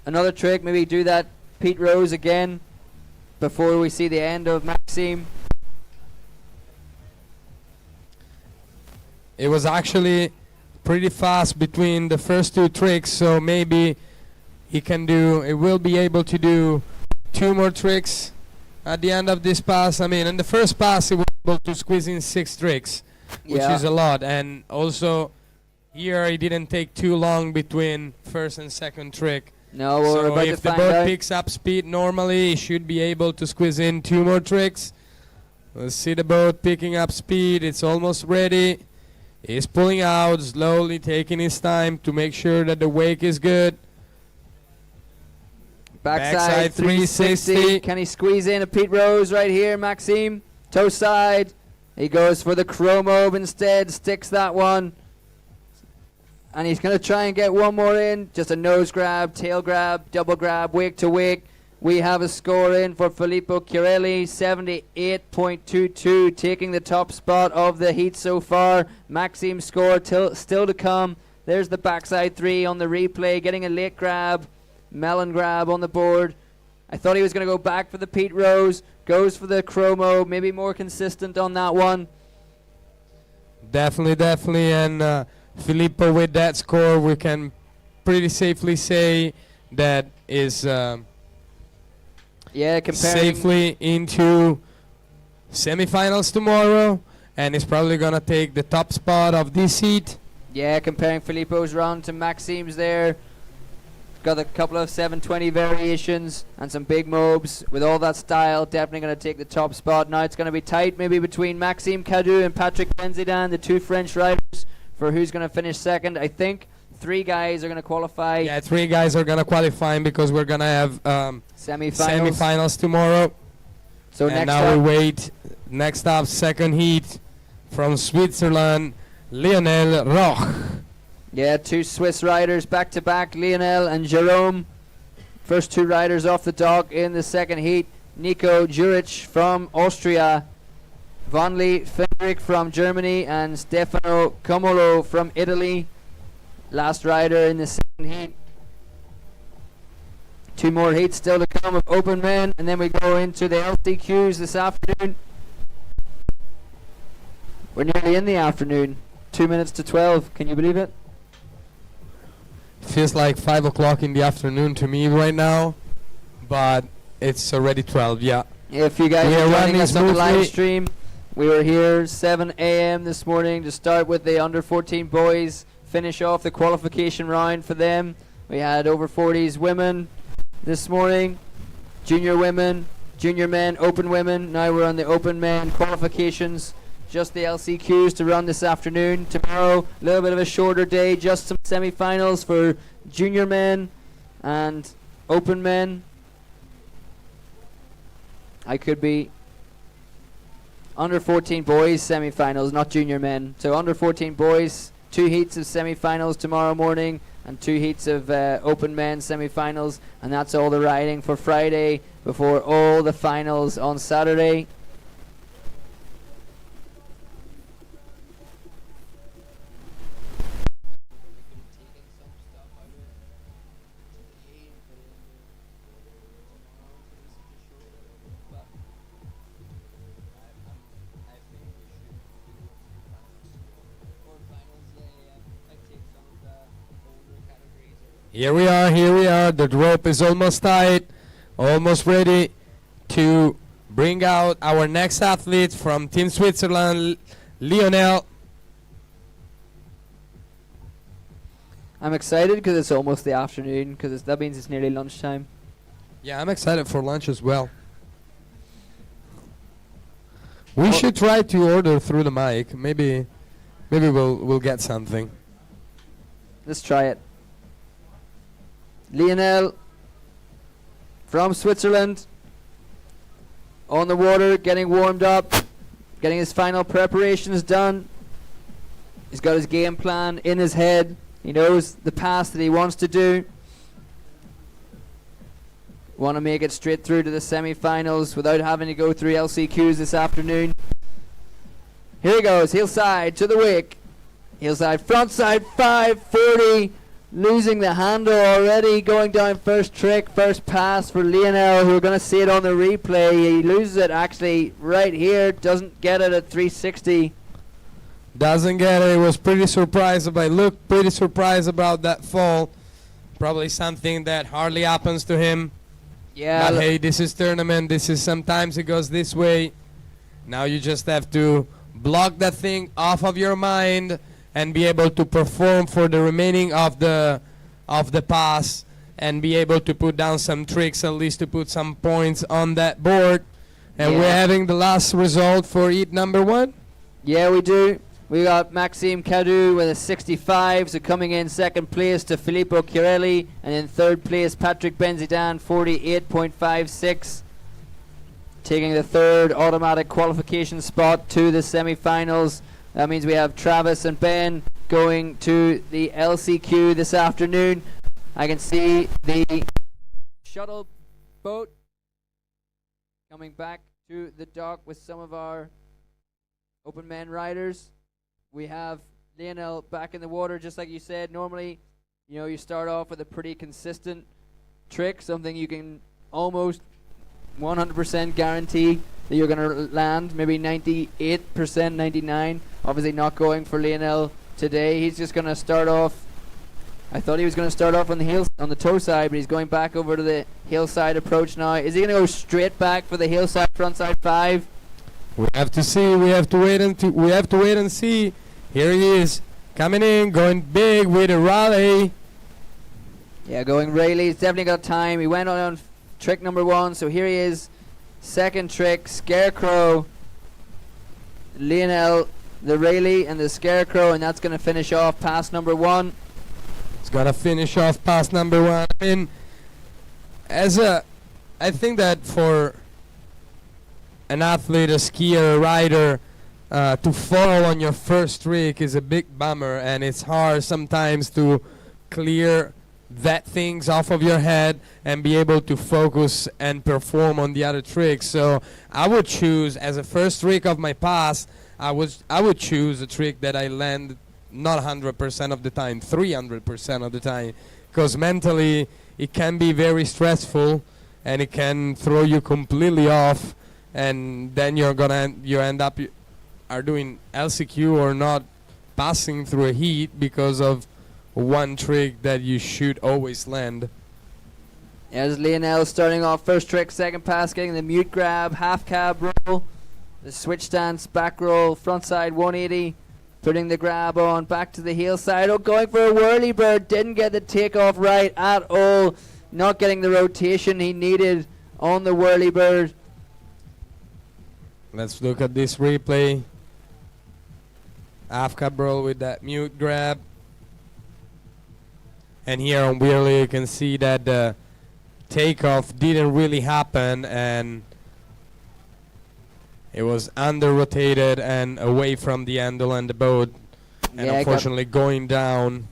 another trick. Maybe do that Pete Rose again before we see the end of Maxime. It was actually pretty fast between the first 2 tricks, so maybe he will be able to do 2 more tricks at the end of this pass. I mean, in the first pass he was able to squeeze in 6 tricks, which is a lot. And also here he didn't take too long between first and second trick. No, we're so about if to the find boat out. picks up speed normally, he should be able to squeeze in 2 more tricks. Let's see the boat picking up speed. It's almost ready. He's pulling out, slowly taking his time to make sure that the wake is good. Backside 360. Can he squeeze in a Pete Rose right here, Maxime? Toe side. He goes for the chromobe instead, sticks that one. And he's going to try and get one more in. Just a nose grab, tail grab, double grab, wake to wake. We have a score in for Filippo Chiarelli, 78.22, taking the top spot of the heat so far. Maxime's score still to come. There's the backside 3 on the replay, getting a late grab, melon grab on the board. I thought he was going to go back for the Pete Rose, goes for the chromo, maybe more consistent on that one. Definitely, and Filippo with that score, we can pretty safely say that is safely into semifinals tomorrow, and is probably gonna take the top spot of this heat. Yeah, comparing Filippo's round to Maxime's there. Got a couple of 720 variations and some big mobs with all that style. Definitely going to take the top spot. Now it's going to be tight maybe between Maxime Cadu and Patrick Benzidan, the 2 French riders, for who's going to finish second. I think 3 guys are going to qualify. Yeah, 3 guys are going to qualify because we're going to have semifinals tomorrow. So and now we wait. Next up, second heat from Switzerland, Lionel Roch. Yeah, 2 Swiss riders back to back, Lionel and Jerome. First 2 riders off the dock in the second heat. Nico Juric from Austria, Vonley Fendrick from Germany, and Stefano Comolo from Italy. Last rider in the second heat. 2 more heats still to come of open men, and then we go into the LCQs this afternoon. We're nearly in the afternoon. 2 minutes to 12. Can you believe it? Feels like 5 o'clock in the afternoon to me right now, but it's already 12. Yeah. If you guys are joining us on the live stream, we were here 7 a.m. this morning to start with the under 14 boys, finish off the qualification round for them. We had over 40s women this morning, junior women, junior men, open women. Now we're on the open men qualifications. Just the LCQs to run this afternoon. Tomorrow, a little bit of a shorter day, just some semi-finals for junior men and open men. I could be under 14 boys semi-finals, not junior men. So under 14 boys, 2 heats of semi-finals tomorrow morning. and 2 heats of open men's semi-finals, and that's all the riding for Friday before all the finals on Saturday. Here we are. The rope is almost tight, almost ready to bring out our next athlete from Team Switzerland, Lionel. I'm excited because it's almost the afternoon, because that means it's nearly lunchtime. Yeah, I'm excited for lunch as well. We should try to order through the mic. Maybe we'll get something. Let's try it. Lionel from Switzerland on the water, getting warmed up, getting his final preparations done. He's got his game plan in his head. He knows the pass that he wants to do. Want to make it straight through to the semi-finals without having to go through LCQs this afternoon. Here he goes, heel side to the wake. Heel side, front side, 540. Losing the handle already, going down first trick, first pass for Lionel, who we're going to see it on the replay. He loses it actually right here, doesn't get it at 360. Doesn't get it. Was pretty surprised pretty surprised about that fall. Probably something that hardly happens to him. Yeah. But hey, this is tournament. Sometimes it goes this way. Now you just have to block that thing off of your mind and be able to perform for the remaining of the pass and be able to put down some tricks, at least to put some points on that board. And we're having the last result for heat number 1. Yeah, we do. We got Maxime Cadu with a 65, so coming in second place to Filippo Chiarelli, and in third place Patrick Benzidan, 48.56. Taking the third automatic qualification spot to the semi-finals. That means we have Travis and Ben going to the LCQ this afternoon. I can see the shuttle boat coming back to the dock with some of our open men riders. We have Lionel back in the water, just like you said. Normally, you start off with a pretty consistent trick, something you can almost 100% guarantee that you're going to land, maybe 98%, 99%. Obviously not going for Lionel today. He's just going to start off. I thought he was going to start off on the toe side, but he's going back over to the hillside approach now. Is he going to go straight back for the hillside frontside 5? We have to see. We have to wait and see. Here he is, coming in, going big with a rally. Yeah, going Rayleigh. He's definitely got time. He went on trick number 1, so here he is. Second trick, Scarecrow, Lionel, the Rayleigh, and the Scarecrow, and that's going to finish off pass number 1. It's going to finish off pass number 1. I mean, I think that for an athlete, a skier, a rider, to fall on your first trick is a big bummer, and it's hard sometimes to clear that things off of your head and be able to focus and perform on the other tricks. So I would choose, as a first trick of my pass, I would choose a trick that I land not 100% of the time, 300% of the time, because mentally it can be very stressful and it can throw you completely off, and then you end up are doing LCQ or not passing through a heat because of one trick that you should always land. There's Lionel starting off first trick, second pass, getting the mute grab, half cab roll, the switch stance, back roll, front side 180, putting the grab on, back to the heel side. Oh, going for a whirly bird, didn't get the takeoff right at all, not getting the rotation he needed on the whirly bird. Let's look at this replay. Half cab roll with that mute grab. And here on Whirly you can see that the takeoff didn't really happen, and it was under rotated and away from the handle and the boat, and unfortunately going down.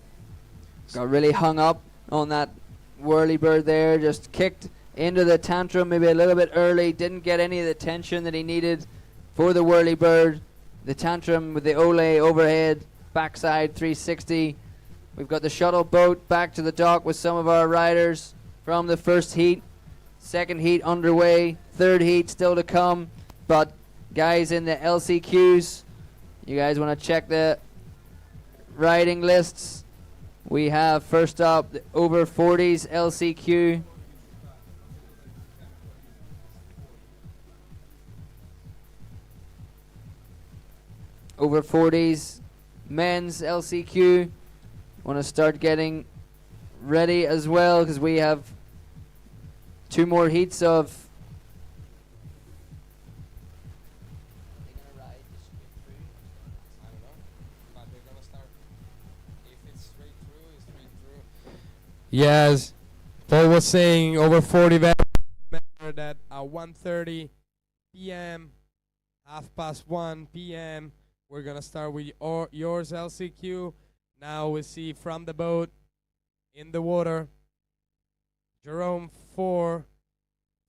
Got really hung up on that whirlybird there. Just kicked into the tantrum maybe a little bit early. Didn't get any of the tension that he needed for the whirlybird. The tantrum with the ole overhead backside 360. We've got the shuttle boat back to the dock with some of our riders from the first heat. Second heat underway. Third heat still to come. But guys in the LCQs, you guys want to check the riding lists. We have first up the over 40s LCQ. Over 40s men's LCQ. Want to start getting ready as well because we have 2 more heats of Yes, Paul was saying over 40 that at 1:30 p.m., 1:30 p.m. We're gonna start with yours LCQ. Now we see from the boat in the water, Jerome 4,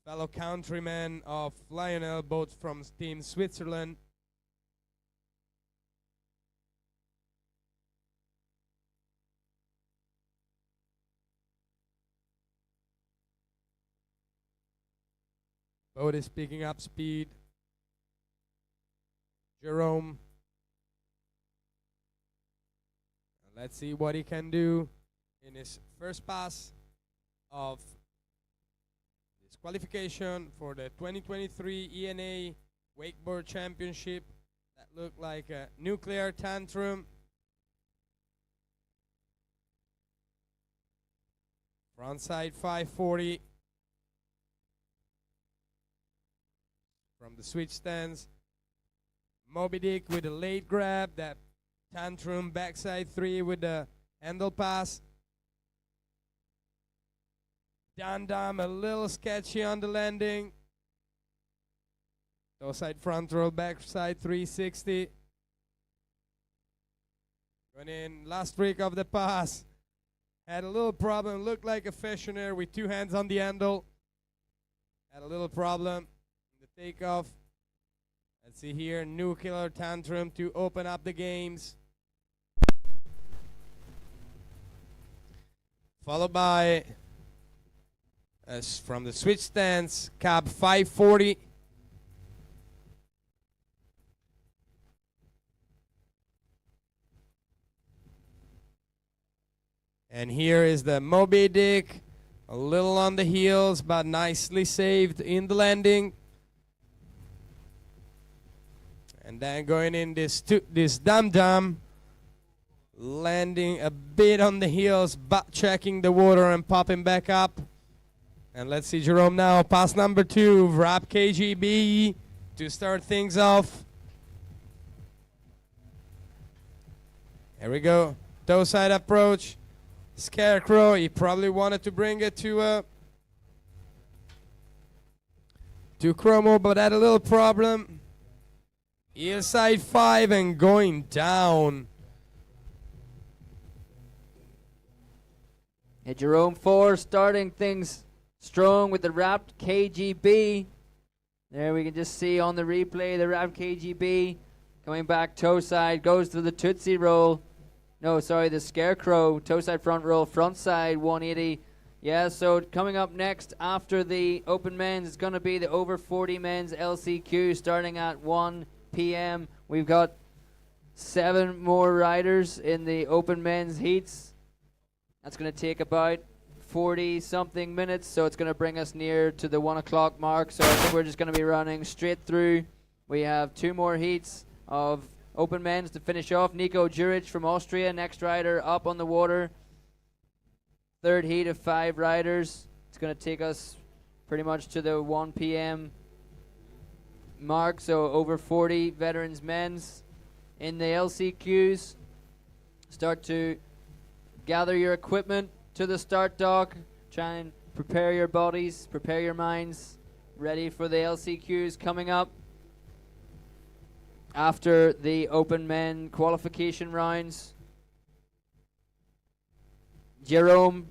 fellow countryman of Lionel, both from Team Switzerland. Boat is picking up speed. Jerome. Let's see what he can do in his first pass of this qualification for the 2023 E&A Wakeboard Championship. That looked like a nuclear tantrum. Frontside 540. From the switch stands, Moby Dick with a late grab, that tantrum backside 3 with the handle pass. Dam a little sketchy on the landing. Toe side front roll, backside 360. Going in last trick of the pass. Had a little problem, looked like a fashioner with 2 hands on the handle. Had a little problem. Takeoff. Let's see here, nuclear tantrum to open up the games. Followed by, from the switch stands, cab 540. And here is the Moby Dick, a little on the heels, but nicely saved in the landing. And then going in this dum-dum, landing a bit on the heels, butt checking the water and popping back up. And let's see Jerome now, pass number 2, wrap KGB to start things off. Here we go, toe side approach, Scarecrow, he probably wanted to bring it to Chromo, but had a little problem. Heel side 5 and going down. And Jerome 4 starting things strong with the wrapped KGB. There we can just see on the replay the wrapped KGB coming back toe side, goes to the Tootsie roll. No, sorry, the Scarecrow, toe side front roll, front side 180. Yeah, so coming up next after the open men's is going to be the over 40 men's LCQ starting at 1 p.m. We've got 7 more riders in the open men's heats. That's going to take about 40 something minutes, so it's going to bring us near to the 1 o'clock mark. So I think we're just going to be running straight through. We have 2 more heats of open men's to finish off. Nico Juric from Austria, next rider up on the water. Third heat of 5 riders. It's going to take us pretty much to the 1 p.m. mark, so over 40 veterans men's in the LCQs. Start to gather your equipment to the start dock. Try and prepare your bodies, prepare your minds, ready for the LCQs coming up after the open men qualification rounds. Jerome,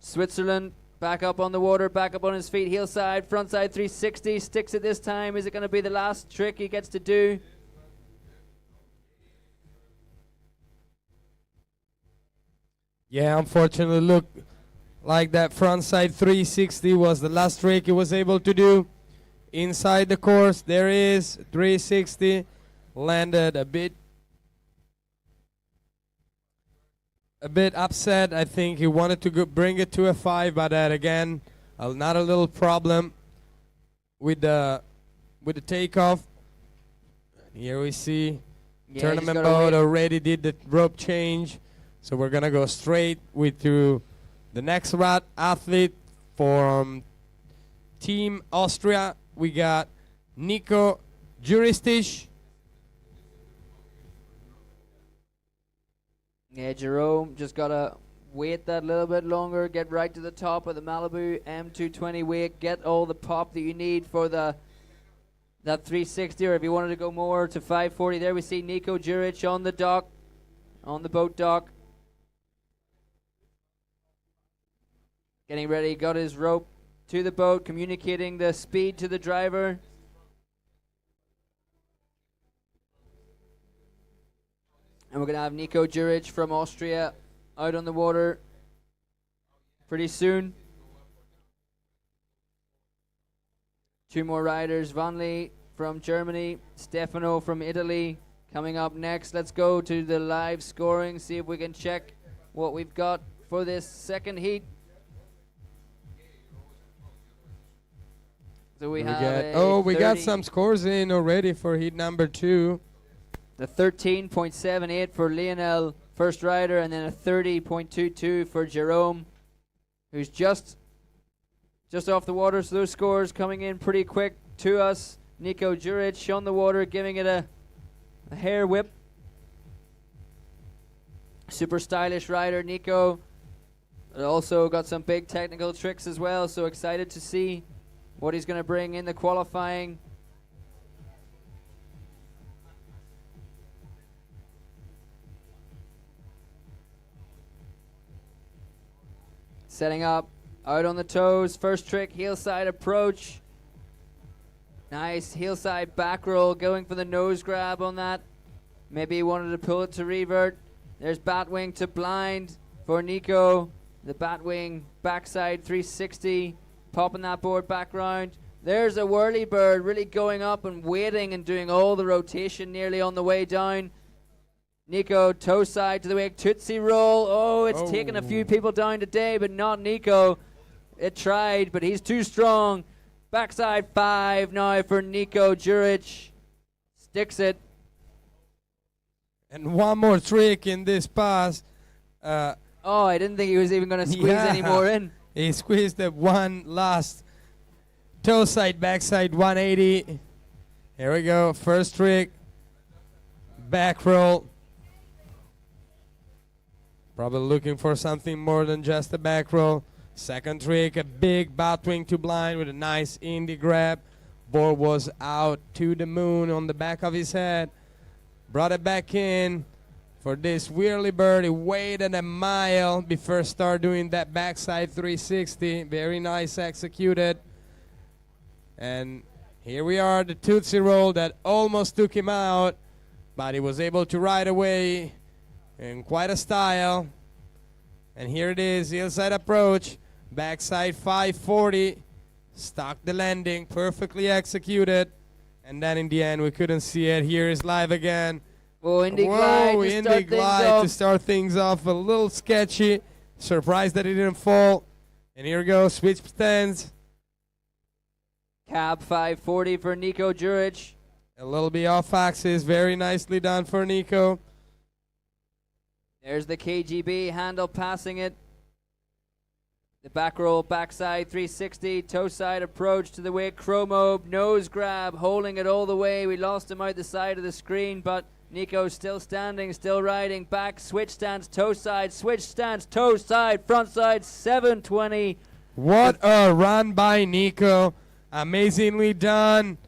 Switzerland, back up on the water, back up on his feet, heel side, front side 360, sticks it this time. Is it going to be the last trick he gets to do? Yeah, unfortunately, look like that frontside 360 was the last trick he was able to do inside the course. There is 360, landed a bit upset. I think he wanted to bring it to a 5, but that again, not a little problem with the takeoff. Here we see Yeah, tournament he's gotta boat wait. already did the rope change, so we're gonna go straight to the next athlete from Team Austria. We got Nico Juristich. Yeah, Jerome just got to wait that little bit longer, get right to the top of the Malibu M220 wake, get all the pop that you need for that 360, or if you wanted to go more to 540. There we see Nico Juric on the dock, on the boat dock. Getting ready, got his rope to the boat, communicating the speed to the driver. And we're going to have Nico Juric from Austria out on the water pretty soon. 2 more riders, Vanli from Germany, Stefano from Italy coming up next. Let's go to the live scoring, see if we can check what we've got for this second heat. So we have we got some scores in already for heat number 2. The 13.78 for Lionel, first rider, and then a 30.22 for Jerome, who's just off the water. So those scores coming in pretty quick to us. Nico Juric on the water, giving it a hair whip. Super stylish rider, Nico. But also got some big technical tricks as well, so excited to see what he's going to bring in the qualifying. Setting up, out on the toes. First trick, heel side approach. Nice heel side back roll, going for the nose grab on that. Maybe he wanted to pull it to revert. There's batwing to blind for Nico. The batwing backside 360, popping that board back round. There's a whirly bird really going up and waiting and doing all the rotation nearly on the way down. Nico, toe side to the wake, Tootsie roll. Oh, it's taken a few people down today, but not Nico. It tried, but he's too strong. Backside 5 now for Nico Juric. Sticks it. And one more trick in this pass. I didn't think he was even going to squeeze any more in. He squeezed the one last toe side, backside 180. Here we go. First trick. Back roll. Probably looking for something more than just a back roll. Second trick, a big batwing to blind with a nice indie grab. Board was out to the moon on the back of his head. Brought it back in for this whirly bird. He waited a mile before start doing that backside 360. Very nice executed. And here we are, the Tootsie roll that almost took him out, but he was able to ride away in quite a style. And here it is, hillside approach, backside 540, stuck the landing, perfectly executed. And then in the end, we couldn't see it. Here is live again. Oh, Indy glide to start things off. A little sketchy. Surprised that it didn't fall. And here we go, switch stands. Cab 540 for Nico Juric. A little bit off axis, very nicely done for Nico. There's the KGB handle passing it. The back roll, backside 360, toe side approach to the wake, chromo, nose grab, holding it all the way. We lost him out the side of the screen, but Nico's still standing, still riding back, switch stance, toe side, switch stance, toe side, front side, 720. What a run by Nico. Amazingly done.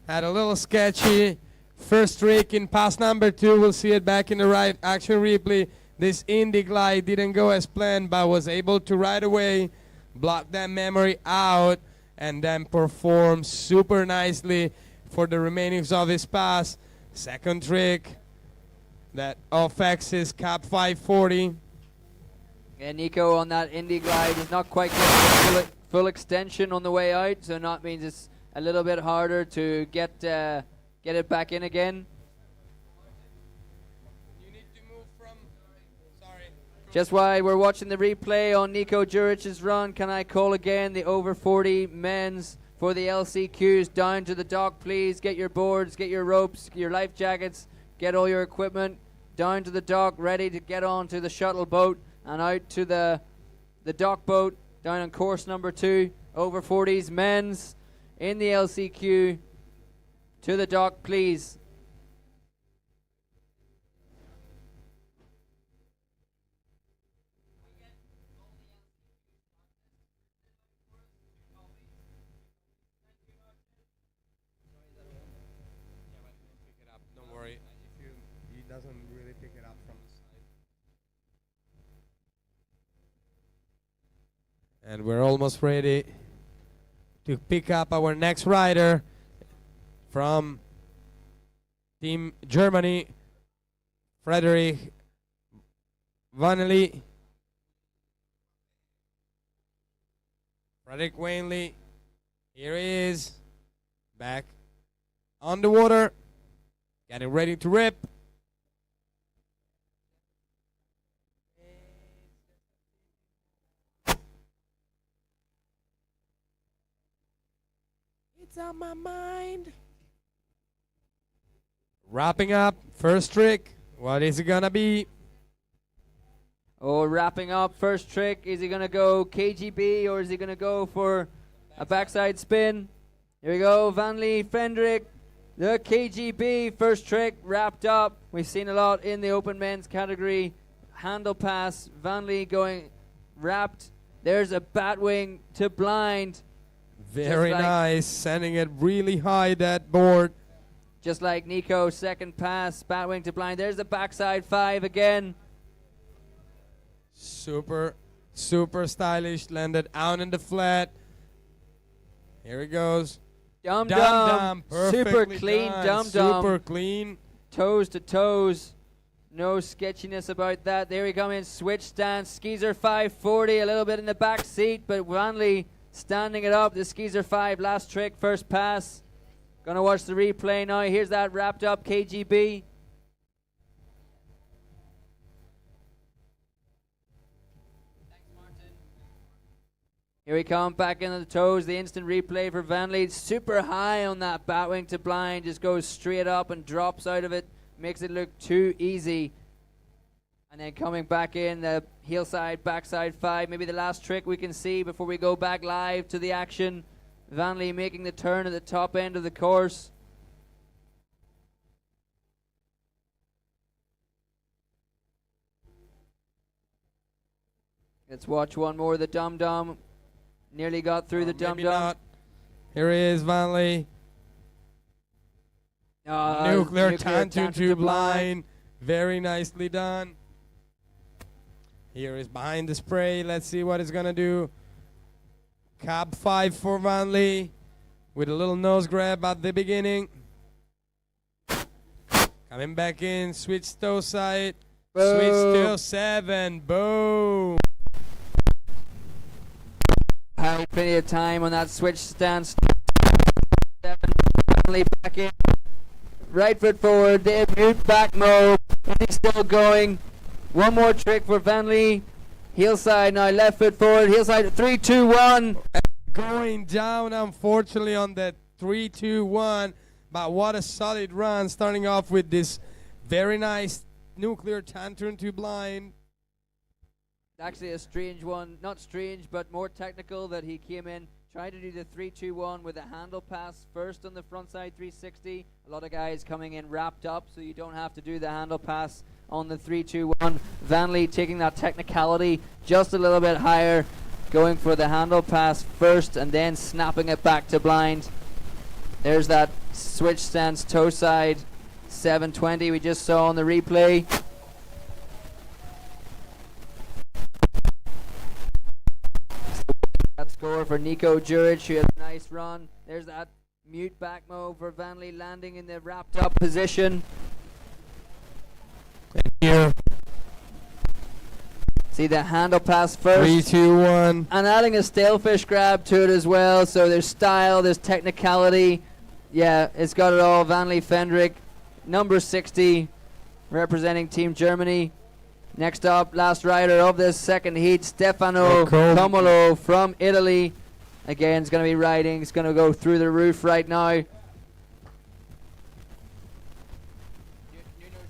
Had a little sketchy. First trick in pass number 2. We'll see it back in the right action replay. this indie glide didn't go as planned, but was able to right away block that memory out and then perform super nicely for the remainings of his pass. Second trick that affects his cap 540. And Nico on that indie glide is not quite getting the full extension on the way out, so that means it's a little bit harder to get it back in again. Just while we're watching the replay on Nico Juric's run, can I call again the over 40 men's for the LCQs down to the dock, please. Get your boards, get your ropes, your life jackets, get all your equipment down to the dock, ready to get on to the shuttle boat and out to the dock boat down on course number 2. Over 40s men's in the LCQ to the dock, please. Don't worry, he doesn't really pick it up from the side. And we're almost ready to pick up our next rider from Team Germany, Frederick Vanelli. Frederick Wanley, here he is, back on the water, getting ready to rip. It's on my mind. Wrapping up, first trick. What is it gonna be? Oh, wrapping up, first trick. Is he going to go KGB or is he going to go for a backside spin? Here we go, Vanley Fendrick, the KGB first trick wrapped up. We've seen a lot in the open men's category. Handle pass, Vanley going wrapped. There's a batwing to blind. Very nice, sending it really high, that board. Just like Nico, second pass, batwing to blind. There's the backside 5 again. Super stylish, landed out in the flat. Here he goes. Dum Dum dum, super perfectly clean done, dum dum. super clean. Toes to toes. No sketchiness about that. There we come in, switch stance. Skeezer 540, a little bit in the back seat, but Wanley standing it up. The Skeezer 5, last trick, first pass. Gonna watch the replay now. Here's that wrapped up KGB. Here we come, back into the toes, the instant replay for Vanley. Super high on that batwing to blind, just goes straight up and drops out of it, makes it look too easy. And then coming back in, the heel side, backside 5, maybe the last trick we can see before we go back live to the action. Vanley making the turn at the top end of the course. Let's watch one more, the dum-dum. Nearly got through the dum-dum. Here he is, Vanley. Nuclear tangent to blind. Very nicely done. Here is behind the spray. Let's see what it's gonna do. Cab 5 for Vanley with a little nose grab at the beginning. Coming back in, switch toe side. Boom. Switch toe 7. Boom. Had plenty of time on that switch stance. Vanley back in. Right foot forward, the mute back mode. And he's still going. One more trick for Vanley. Heel side now, left foot forward. Heel side, 3, 2, 1. Going down, unfortunately, on that 3, 2, 1. But what a solid run, starting off with this very nice nuclear tantrum to blind. Actually a strange one, not strange, but more technical, that he came in, tried to do the 3-2-1 with a handle pass first on the front side 360. A lot of guys coming in wrapped up, so you don't have to do the handle pass on the 3-2-1. Vanley taking that technicality just a little bit higher, going for the handle pass first and then snapping it back to blind. There's that switch stance toe side 720 we just saw on the replay. score for Nico Juric, who had a nice run. There's that mute back move for Vanley landing in the wrapped up position. Here, See the handle pass first. 3, 2, 1. And adding a stalefish grab to it as well. So there's style, there's technicality. Yeah, it's got it all. Vanley Fendrick, number 60, representing Team Germany. Next up, last rider of this second heat, Stefano Comolo from Italy. Again, it's going to be riding. It's going to go through the roof right now. Nuno's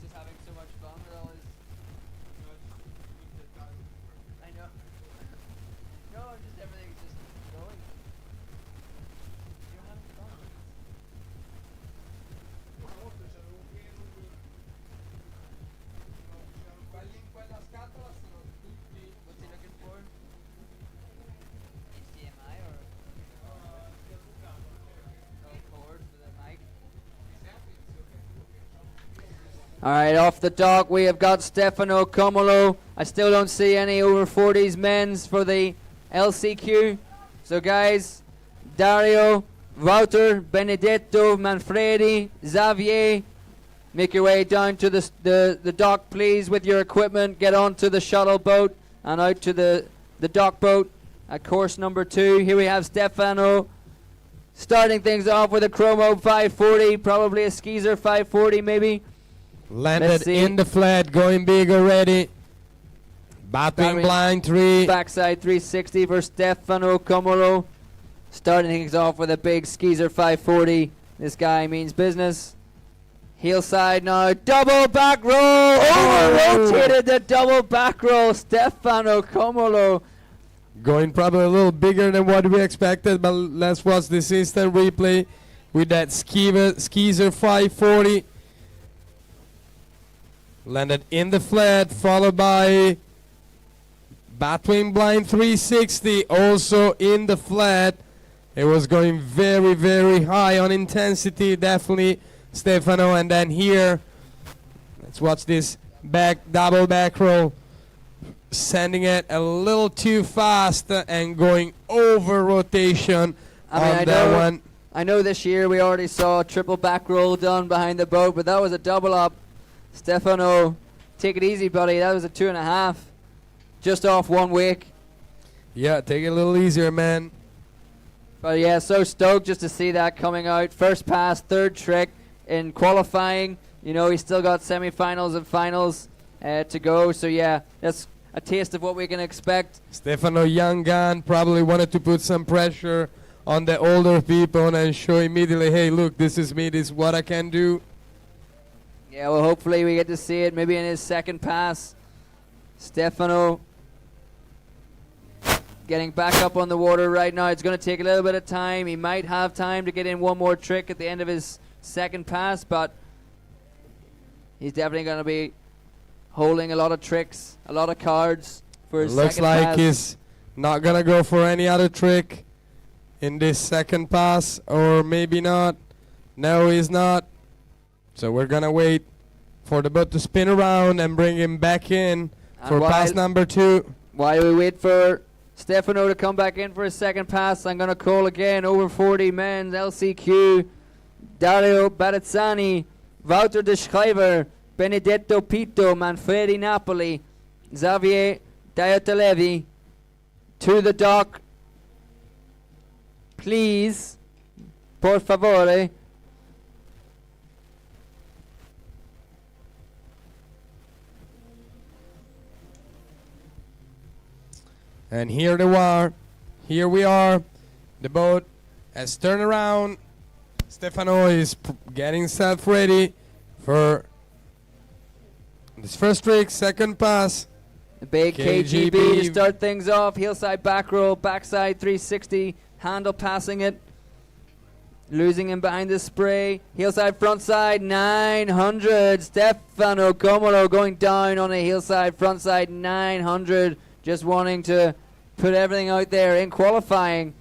just having so much fun with all his... I know. No, just everything's just going. You're having fun. What's he looking for? HDMI or cord for the mic? Alright, off the dock we have got Stefano Comolo. I still don't see any over 40s men's for the LCQ. So guys, Dario, Wouter, Benedetto, Manfredi, Xavier, make your way down to the dock, please, with your equipment. Get onto the shuttle boat and out to the dock boat at course number 2. Here we have Stefano starting things off with a Chromo 540, probably a Skeezer 540 maybe. Let's Landed see. in the flat, going big already. Battling Battery. blind 3. Backside 360 for Stefano Comolo. Starting things off with a big Skeezer 540. This guy means business. Heel side now, double back roll. Over-rotated the double back roll. Stefano Comolo. Going probably a little bigger than what we expected, but let's watch this instant replay with that Skeezer 540. Landed in the flat, followed by Batwing Blind 360, also in the flat. It was going very, very high on intensity, definitely, Stefano. And then here, let's watch this double back roll. Sending it a little too fast and going over rotation on that one. I know this year we already saw a triple back roll done behind the boat, but that was a double up. Stefano, take it easy, buddy. That was a 2.5. Just off one wake. Yeah, take it a little easier, man. But yeah, so stoked just to see that coming out. First pass, third trick in qualifying. You know, he's still got semifinals and finals to go. So yeah, that's a taste of what we can expect. Stefano Young gun probably wanted to put some pressure on the older people and show immediately, hey, look, this is me, this is what I can do. Yeah, well, hopefully we get to see it maybe in his second pass. Stefano getting back up on the water right now. It's going to take a little bit of time. He might have time to get in one more trick at the end of his second pass, but he's definitely going to be holding a lot of tricks, a lot of cards for his Looks second like pass. he's not going to go for any other trick in this second pass, or maybe not. No, he's not. So we're going to wait for the boat to spin around and bring him back in And for pass number 2. While we wait for Stefano to come back in for his second pass, I'm going to call again over 40 men's LCQ. Dario Barazzani, Wouter de Schrijver, Benedetto Pito, Manfredi Napoli, Xavier Diatalevi to the dock. Please, por favore. And here they are. Here we are. The boat has turned around. Stefano is getting himself ready for this first trick, second pass. The big KGB to start things off. Heel side back roll, backside 360, handle passing it. Losing him behind the spray. Heel side, front side, 900. Stefano Comolo going down on a heel side, front side, 900. Just wanting to put everything out there in qualifying.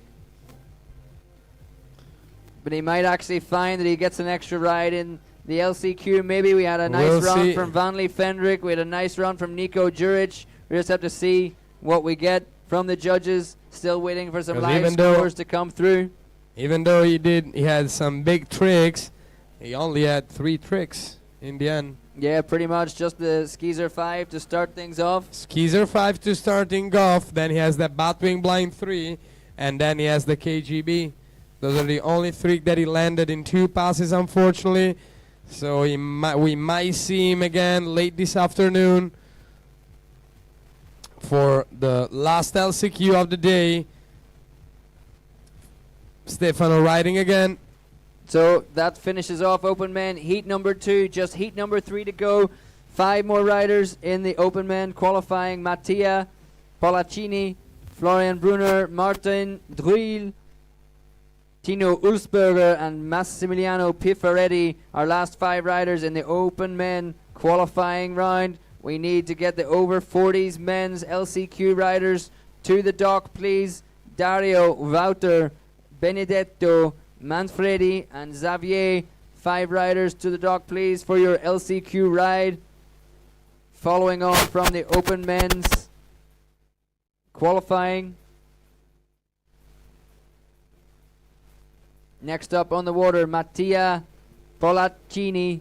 But he might actually find that he gets an extra ride in the LCQ. Maybe we had a nice run from Vanley Fendrick. We had a nice run from Nico Juric. We just have to see what we get from the judges. Still waiting for some 'Cause live even though- scores to come through. Even though he had some big tricks, he only had 3 tricks in the end. Yeah, pretty much just the Skeezer 5 to start things off. Skeezer 5 to starting off, then he has the Batwing Blind 3, and then he has the KGB. Those are the only 3 that he landed in 2 passes, unfortunately. So we might see him again late this afternoon for the last LCQ of the day. Stefano riding again. So that finishes off Open Men heat number 2. Just heat number 3 to go. 5 more riders in the Open Men qualifying. Matia, Polaccini, Florian Brunner, Martin Druil, Tino Ulsberger, and Massimiliano Pifaretti. Our last 5 riders in the Open Men qualifying round. We need to get the over 40s men's LCQ riders to the dock, please. Dario, Wouter, Benedetto, Manfredi, and Xavier. 5 riders to the dock, please, for your LCQ ride. Following on from the Open Men's qualifying. Next up on the water, Mattia Polaccini.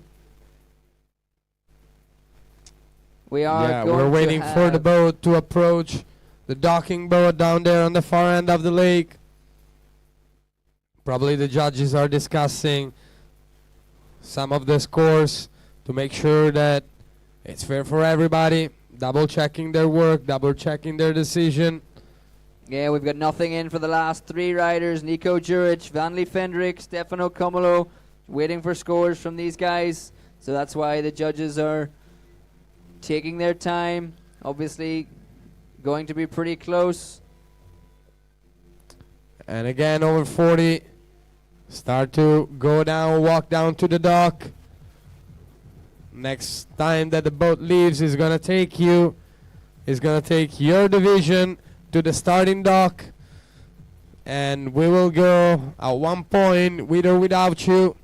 We're waiting for the boat to approach the docking boat down there on the far end of the lake. Probably the judges are discussing some of the scores to make sure that it's fair for everybody. Double checking their work, double checking their decision. Yeah, we've got nothing in for the last 3 riders. Nico Juric, Vanley Fendrick, Stefano Comolo, waiting for scores from these guys. So that's why the judges are taking their time. Obviously going to be pretty close. And again, over 40. Start to go down, walk down to the dock. Next time that the boat leaves is going to take your division to the starting dock. And we will go at one point with or without you.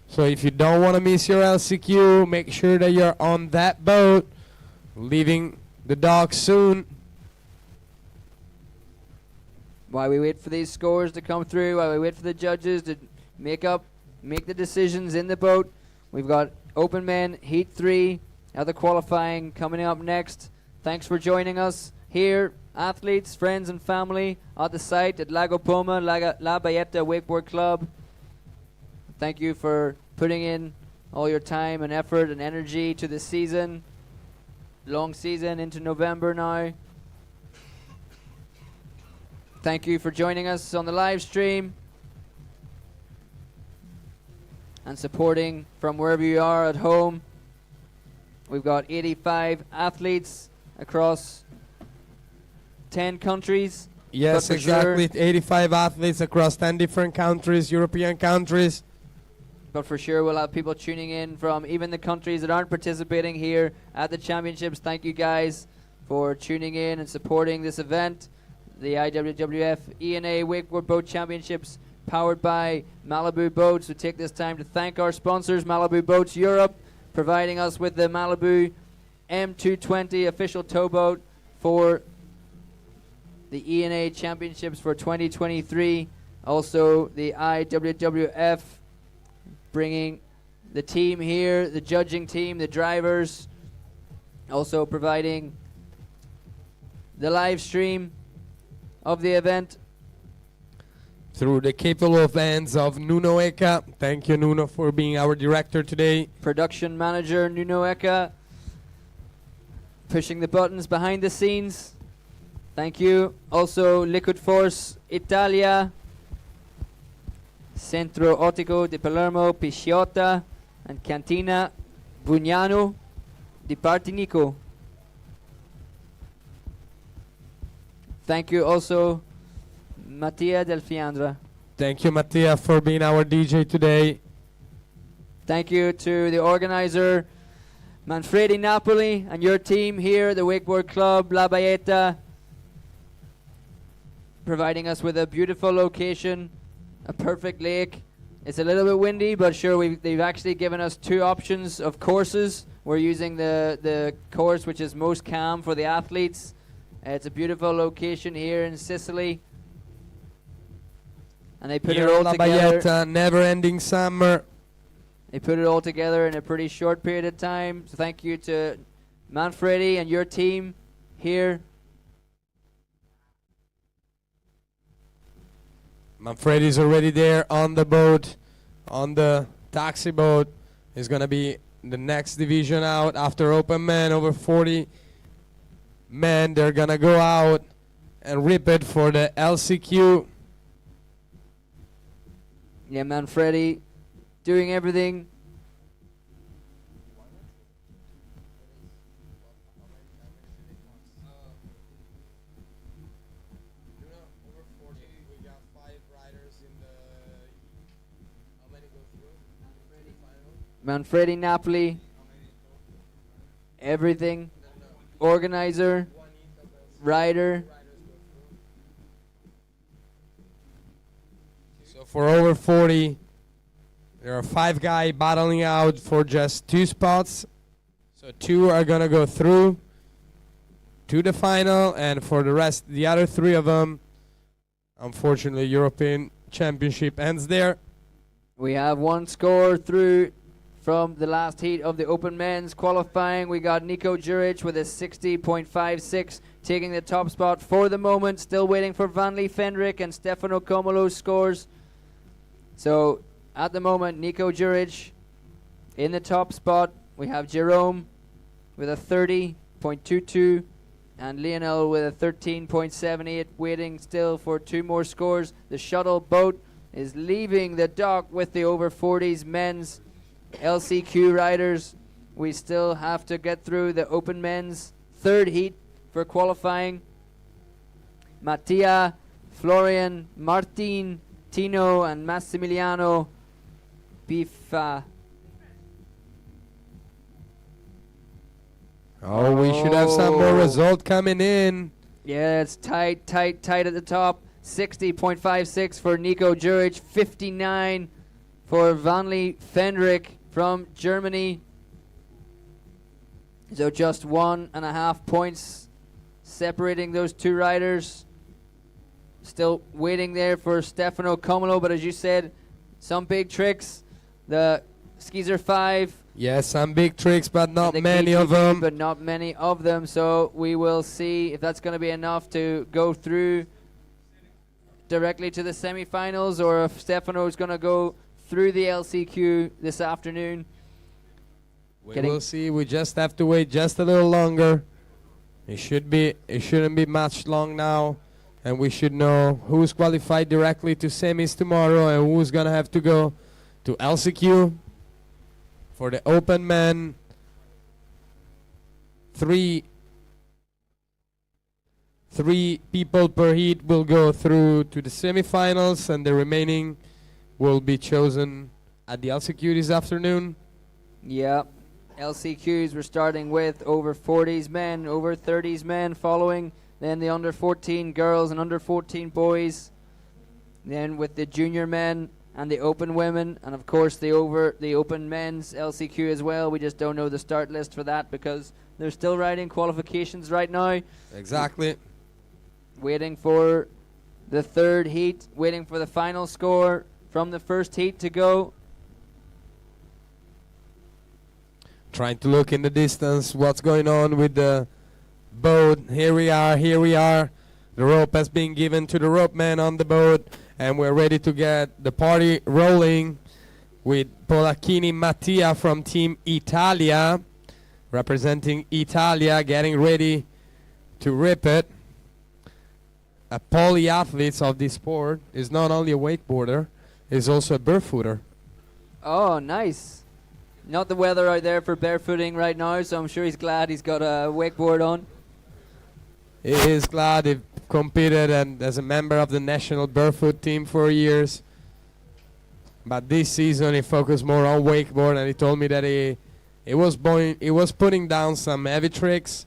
So if you don't want to miss your LCQ, make sure that you're on that boat, leaving the dock soon. While we wait for these scores to come through, while we wait for the judges to make the decisions in the boat, we've got Open Men Heat 3, other qualifying coming up next. Thanks for joining us here, athletes, friends and family at the site at Lago Poma, La Bayeta Wakeboard Club. Thank you for putting in all your time and effort and energy to this season. Long season into November now. Thank you for joining us on the live stream and supporting from wherever you are at home. We've got 85 athletes across 10 countries. Yes, But for exactly. sure- 85 athletes across 10 different countries, European countries. But for sure we'll have people tuning in from even the countries that aren't participating here at the championships. Thank you guys for tuning in and supporting this event. The IWWF E&A Wakeboard Boat Championships powered by Malibu Boats. We take this time to thank our sponsors, Malibu Boats Europe, providing us with the Malibu M220 official towboat for the E&A Championships for 2023. Also the IWWF bringing the team here, the judging team, the drivers, also providing the live stream of the event Through the capable hands of Nuno Eka. Thank you, Nuno, for being our director today. production manager Nuno Eka pushing the buttons behind the scenes. Thank you. Also Liquid Force Italia, Centro Ottico di Palermo, Pisciotta, and Cantina Bugnano di Partinico. Thank you also Matia del Fiandra. Thank you, Matia, for being our DJ today. Thank you to the organizer Manfredi Napoli and your team here, the Wakeboard Club La Bayeta, providing us with a beautiful location, a perfect lake. It's a little bit windy, but sure, they've actually given us 2 options of courses. We're using the course which is most calm for the athletes, It's a beautiful location here in Sicily. And they put Here it all on La together. Bayetta, never-ending summer. They put it all together in a pretty short period of time. So thank you to Manfredi and your team here. Manfredi's already there on the boat, on the taxi boat. Is going to be the next division out after open men, over 40 men. They're going to go out and rip it for the LCQ. Yeah, Manfredi doing everything. Manfredi Napoli, everything, organizer, rider. So for over 40, there are 5 guys battling out for just 2 spots. So 2 are going to go through to the final, and for the rest, the other 3 of them, unfortunately, European Championship ends there. We have 1 score through from the last heat of the open men's qualifying. We got Nico Juric with a 60.56 taking the top spot for the moment. Still waiting for Vanli Fendrick and Stefano Comolo's scores. So at the moment, Nico Juric in the top spot. We have Jerome with a 30.22 and Lionel with a 13.78, waiting still for 2 more scores. The shuttle boat is leaving the dock with the over 40s men's LCQ riders. We still have to get through the open men's 3rd heat for qualifying. Matia, Florian, Martin, Tino, and Massimiliano Bifa. Oh, we should have some more Oh. result coming in. Yeah, it's tight at the top. 60.56 for Nico Juric, 59 for Vanli Fendrick from Germany. So just 1.5 points separating those 2 riders. Still waiting there for Stefano Comolo, but as you said, some big tricks. The Skeezer 5. Yes, some big tricks, but not the many of KTV, them. But not many of them, so we will see if that's going to be enough to go through directly to the semifinals, or if Stefano is going to go through the LCQ this afternoon. We will see. We just have to wait just a little longer. It shouldn't be much long now, and we should know who's qualified directly to semis tomorrow and who's gonna have to go to LCQ. For the open men, 3 people per heat will go through to the semifinals, and the remaining will be chosen at the LCQ this afternoon. Yeah, LCQs we're starting with over 40s men, over 30s men following, then the under 14 girls and under 14 boys, then with the junior men and the open women, and of course the open men's LCQ as well. We just don't know the start list for that because they're still riding qualifications right now. Exactly. Waiting for the 3rd heat, waiting for the final score from the 1st heat to go. Trying to look in the distance what's going on with the boat. Here we are. The rope has been given to the rope man on the boat, and we're ready to get the party rolling with Polacchini Mattia from Team Italia, representing Italia, getting ready to rip it. A polyathlete of this sport is not only a wakeboarder, is also a barefooter. Oh, nice. Not the weather out there for barefooting right now, so I'm sure he's glad he's got a wakeboard on. He is glad he competed and as a member of the national barefoot team for years. But this season he focused more on wakeboard, and he told me that he was putting down some heavy tricks.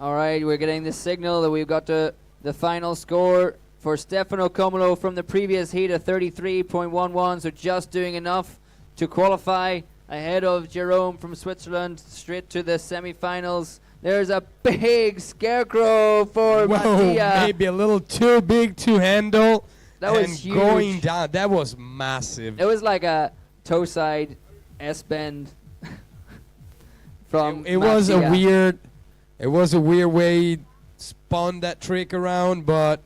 All right, we're getting the signal that we've got the final score for Stefano Comolo from the previous heat of 33.11, so just doing enough to qualify ahead of Jerome from Switzerland, straight to the semi-finals. There's a big scarecrow for Whoa, Matia. maybe a little too big to handle. That was and huge. going down, that was massive. It was like a toe side S-bend from It was a Matia. weird way he spun that trick around, but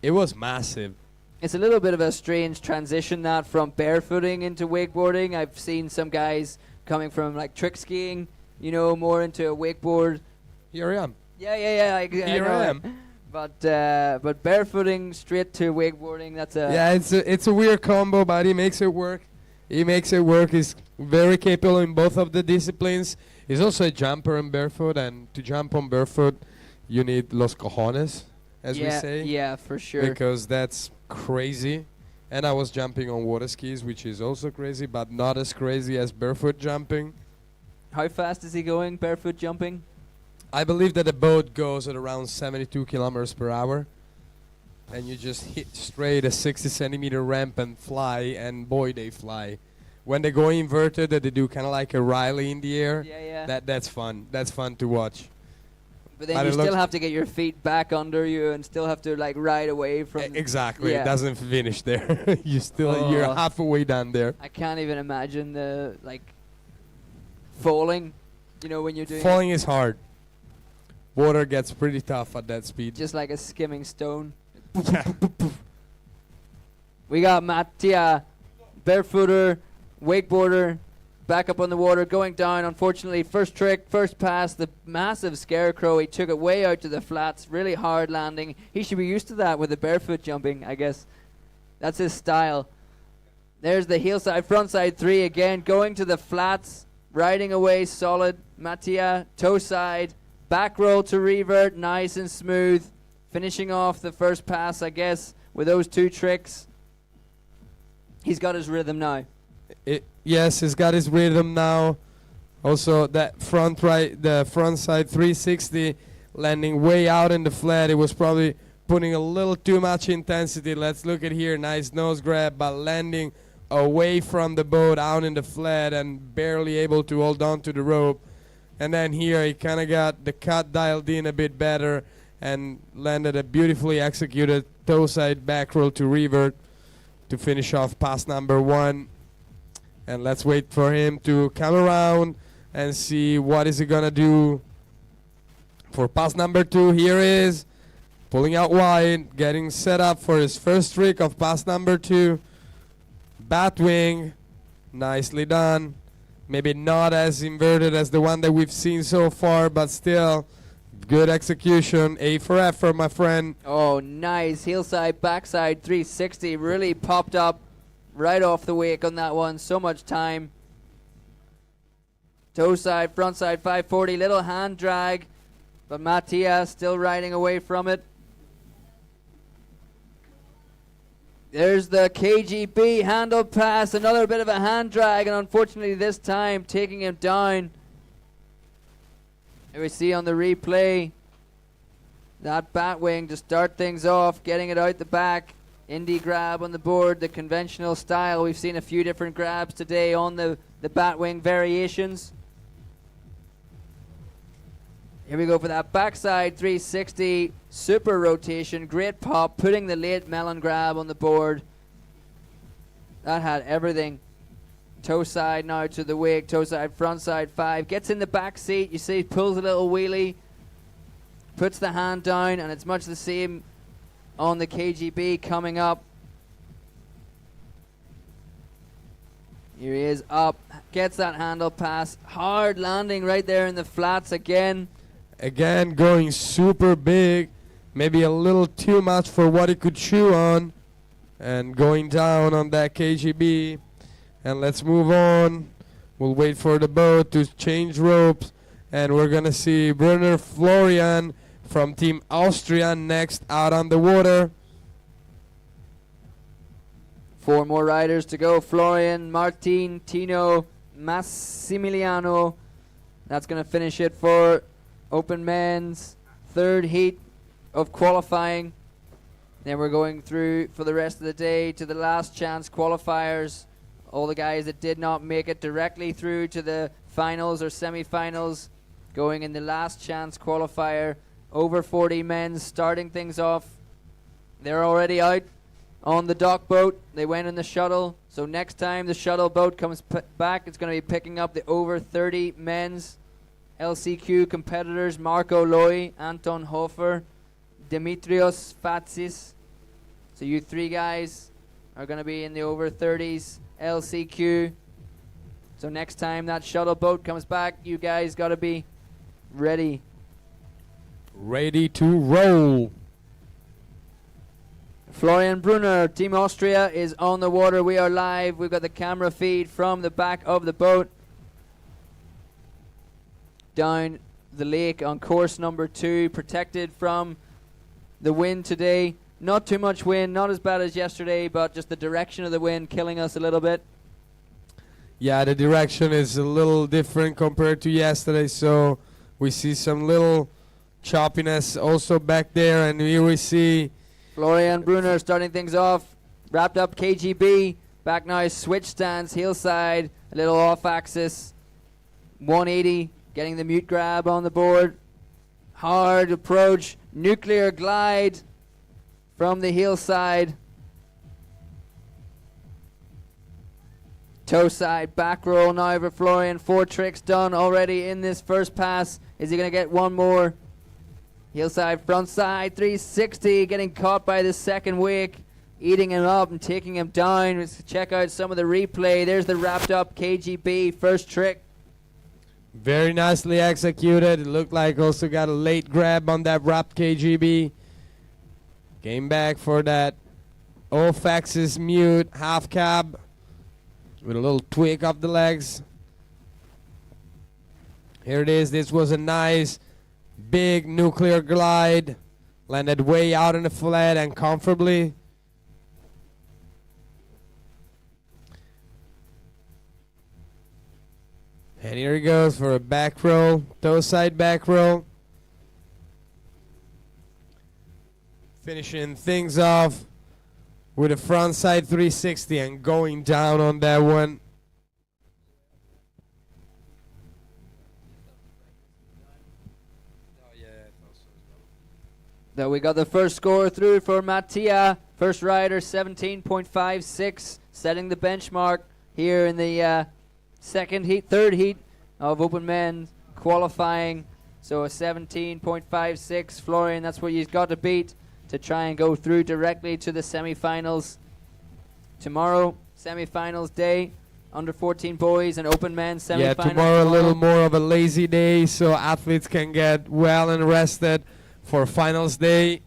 it was massive. It's a little bit of a strange transition that from barefooting into wakeboarding. I've seen some guys coming from like trick skiing, you know, more into a wakeboard. Here I am. Yeah. Here know I it. am. But barefooting straight to wakeboarding, that's a Yeah, it's a weird combo, but he makes it work. He's very capable in both of the disciplines. He's also a jumper on barefoot, and to jump on barefoot, you need los cojones, as we say. Yeah, for sure. Because that's crazy. And I was jumping on water skis, which is also crazy, but not as crazy as barefoot jumping. How fast is he going barefoot jumping? I believe that the boat goes at around 72 kilometers per hour, and you just hit straight a 60 centimeter ramp and fly, and boy, they fly. When they go inverted, they do kind of like a Riley in the air. Yeah. That's fun. That's fun to watch. But then But you it still looks- have to get your feet back under you and still have to like ride away from. Exactly. Yeah. It doesn't finish there. You're Oh. halfway down there. I can't even imagine the like falling. You know when you're doing Falling is hard. Water gets pretty tough at that speed. just like a skimming stone. We got Matia, barefooter, wakeboarder, back up on the water, going down. Unfortunately, first trick, first pass, the massive scarecrow. He took it way out to the flats, really hard landing. He should be used to that with the barefoot jumping, I guess. That's his style. There's the heel side, front side 3 again, going to the flats, riding away solid. Matia, toe side, back roll to revert, nice and smooth. Finishing off the first pass, I guess, with those 2 tricks. He's got his rhythm now. Yes, he's got his rhythm now. Also, that the front side 360 landing way out in the flat. It was probably putting a little too much intensity. Let's look at here. Nice nose grab, but landing away from the boat out in the flat and barely able to hold on to the rope. And then here he kind of got the cut dialed in a bit better and landed a beautifully executed toe side back roll to revert to finish off pass number 1. And let's wait for him to come around and see what is he gonna do for pass number 2. Here is pulling out wide, getting set up for his first trick of pass number 2. Batwing, nicely done. Maybe not as inverted as the one that we've seen so far, but still good execution. A for effort, my friend. Oh, nice. Heel side, backside 360. Really popped up right off the wake on that one. So much time. Toe side, front side 540. Little hand drag, but Matia still riding away from it. There's the KGB handle pass. Another bit of a hand drag, and unfortunately this time taking him down. Here we see on the replay that batwing to start things off, getting it out the back. Indie grab on the board, the conventional style. We've seen a few different grabs today on the batwing variations. Here we go for that backside 360 super rotation. Great pop, putting the late melon grab on the board. That had everything. Toe side now to the wake, toe side, front side 5. Gets in the back seat, you see, pulls a little wheelie. Puts the hand down, and it's much the same on the KGB coming up. Here he is up, gets that handle pass. Hard landing right there in the flats again. Again, going super big. Maybe a little too much for what he could chew on. And going down on that KGB. And let's move on. We'll wait for the boat to change ropes. And we're going to see Brunner Florian from Team Austria next out on the water. 4 more riders to go. Florian, Martin, Tino, Massimiliano. That's going to finish it for Open Men's 3rd heat of qualifying. Then we're going through for the rest of the day to the last chance qualifiers all the guys that did not make it directly through to the finals or semi-finals, going in the last chance qualifier. Over 40 men starting things off. They're already out on the dock boat. They went in the shuttle. So next time the shuttle boat comes back, it's going to be picking up the over 30 men's LCQ competitors. Marco Loi, Anton Hofer, Dimitrios Fatsis. So you three guys are going to be in the over 30s LCQ. So next time that shuttle boat comes back, you guys got to be ready. Ready to roll. Florian Brunner, Team Austria, is on the water. We are live. We've got the camera feed from the back of the boat down the lake on course number 2, protected from the wind today. Not too much wind, not as bad as yesterday, but just the direction of the wind killing us a little bit. Yeah, the direction is a little different compared to yesterday, so we see some little choppiness also back there, and here we see Florian Brunner starting things off. Wrapped up KGB. Back now, switch stance, heel side, a little off axis. 180, getting the mute grab on the board. Hard approach, nuclear glide from the heel side. Toe side, back roll now for Florian. 4 tricks done already in this first pass. Is he going to get one more? Heel side, front side, 360, getting caught by the second wake, eating him up and taking him down. Let's check out some of the replay. There's the wrapped up KGB first trick. very nicely executed. It looked like also got a late grab on that wrapped KGB. Came back for that off axis mute half cab with a little tweak of the legs. Here it is. This was a nice big nuclear glide, landed way out in the flat and comfortably. And here he goes for a back roll, toe side back roll. Finishing things off with a front side 360 and going down on that one. So we got the first score through for Matia. First rider, 17.56, setting the benchmark here in the third heat of open men qualifying. So a 17.56. Florian, that's what you've got to beat to try and go through directly to the semifinals. Tomorrow, semifinals day, under 14 boys and open men semifinals. Yeah, tomorrow a little more of a lazy day, so athletes can get well and rested for finals day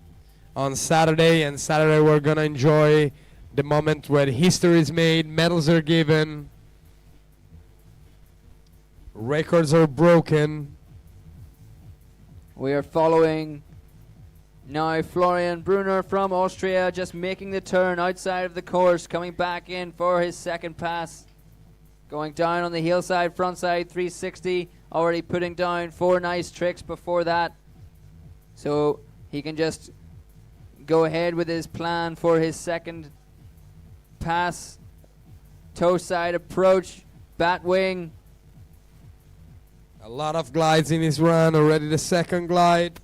on Saturday. And Saturday we're gonna enjoy the moment where history is made, medals are given, records are broken. We are following now Florian Brunner from Austria, just making the turn outside of the course, coming back in for his second pass. Going down on the heel side, front side, 360, already putting down 4 nice tricks before that. So he can just go ahead with his plan for his second pass. Toe side approach, bat wing. A lot of glides in his run, already the second glide.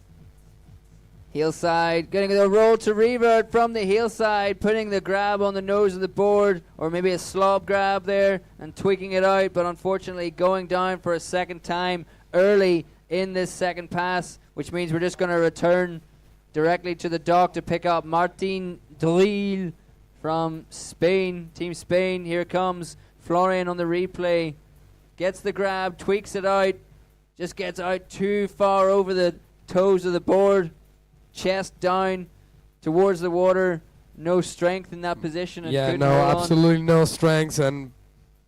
Heel side, getting the roll to revert from the heel side, putting the grab on the nose of the board, or maybe a slob grab there and tweaking it out, but unfortunately going down for a second time early in this second pass, which means we're just going to return directly to the dock to pick up Martin Dril from Spain, Team Spain. Here comes Florian on the replay. Gets the grab, tweaks it out, just gets out too far over the toes of the board. Chest down towards the water. No strength in that position. And Yeah, couldn't no, hold on. absolutely no strength, and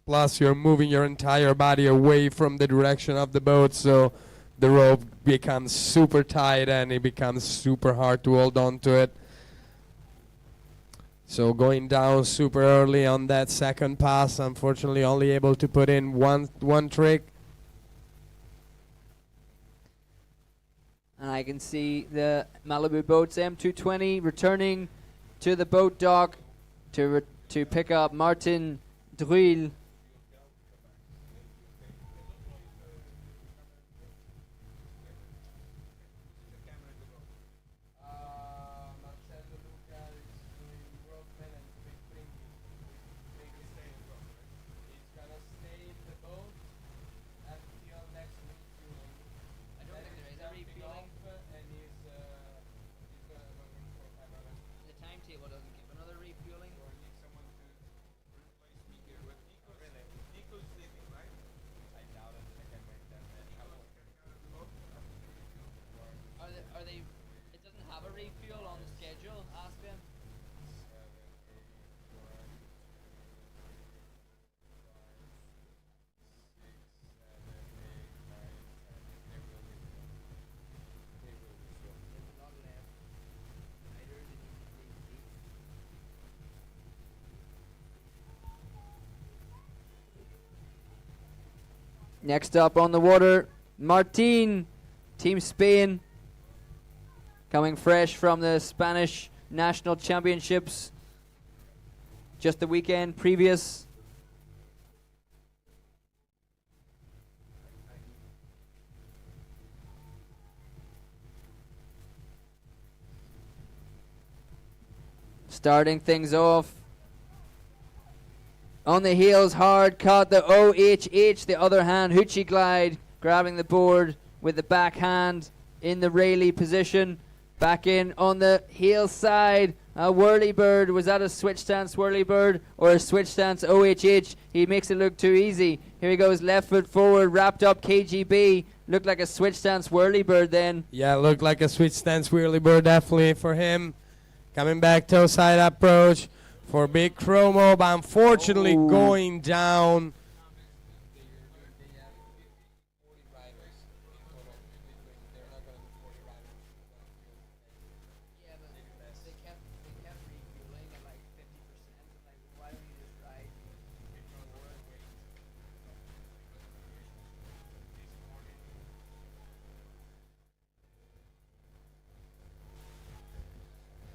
plus you're moving your entire body away from the direction of the boat, so the rope becomes super tight and it becomes super hard to hold on to it. So going down super early on that second pass, unfortunately only able to put in one trick. And I can see the Malibu Boats M220 returning to the boat dock to pick up Martin Druil. The timetable doesn't give another refueling. Are they? It doesn't have a refuel on the schedule. Ask them. Next up on the water, Martin, Team Spain, coming fresh from the Spanish National Championships just the weekend previous. Starting things off. On the heels, hard caught the OHH, the other hand, Hoochie Glide, grabbing the board with the backhand in the Rayleigh position. Back in on the heel side, a whirly bird. Was that a switch stance whirly bird or a switch stance OHH? He makes it look too easy. Here he goes, left foot forward, wrapped up KGB. Looked like a switch stance whirly bird then. Yeah, looked like a switch stance whirly bird definitely for him. Coming back toe side approach for Big Chromo, but unfortunately going down.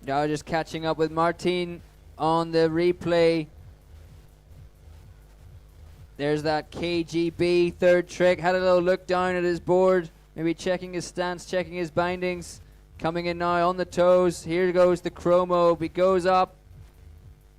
Now just catching up with Martin on the replay. There's that KGB third trick. Had a little look down at his board. Maybe checking his stance, checking his bindings. Coming in now on the toes. Here goes the Chromo. He goes up.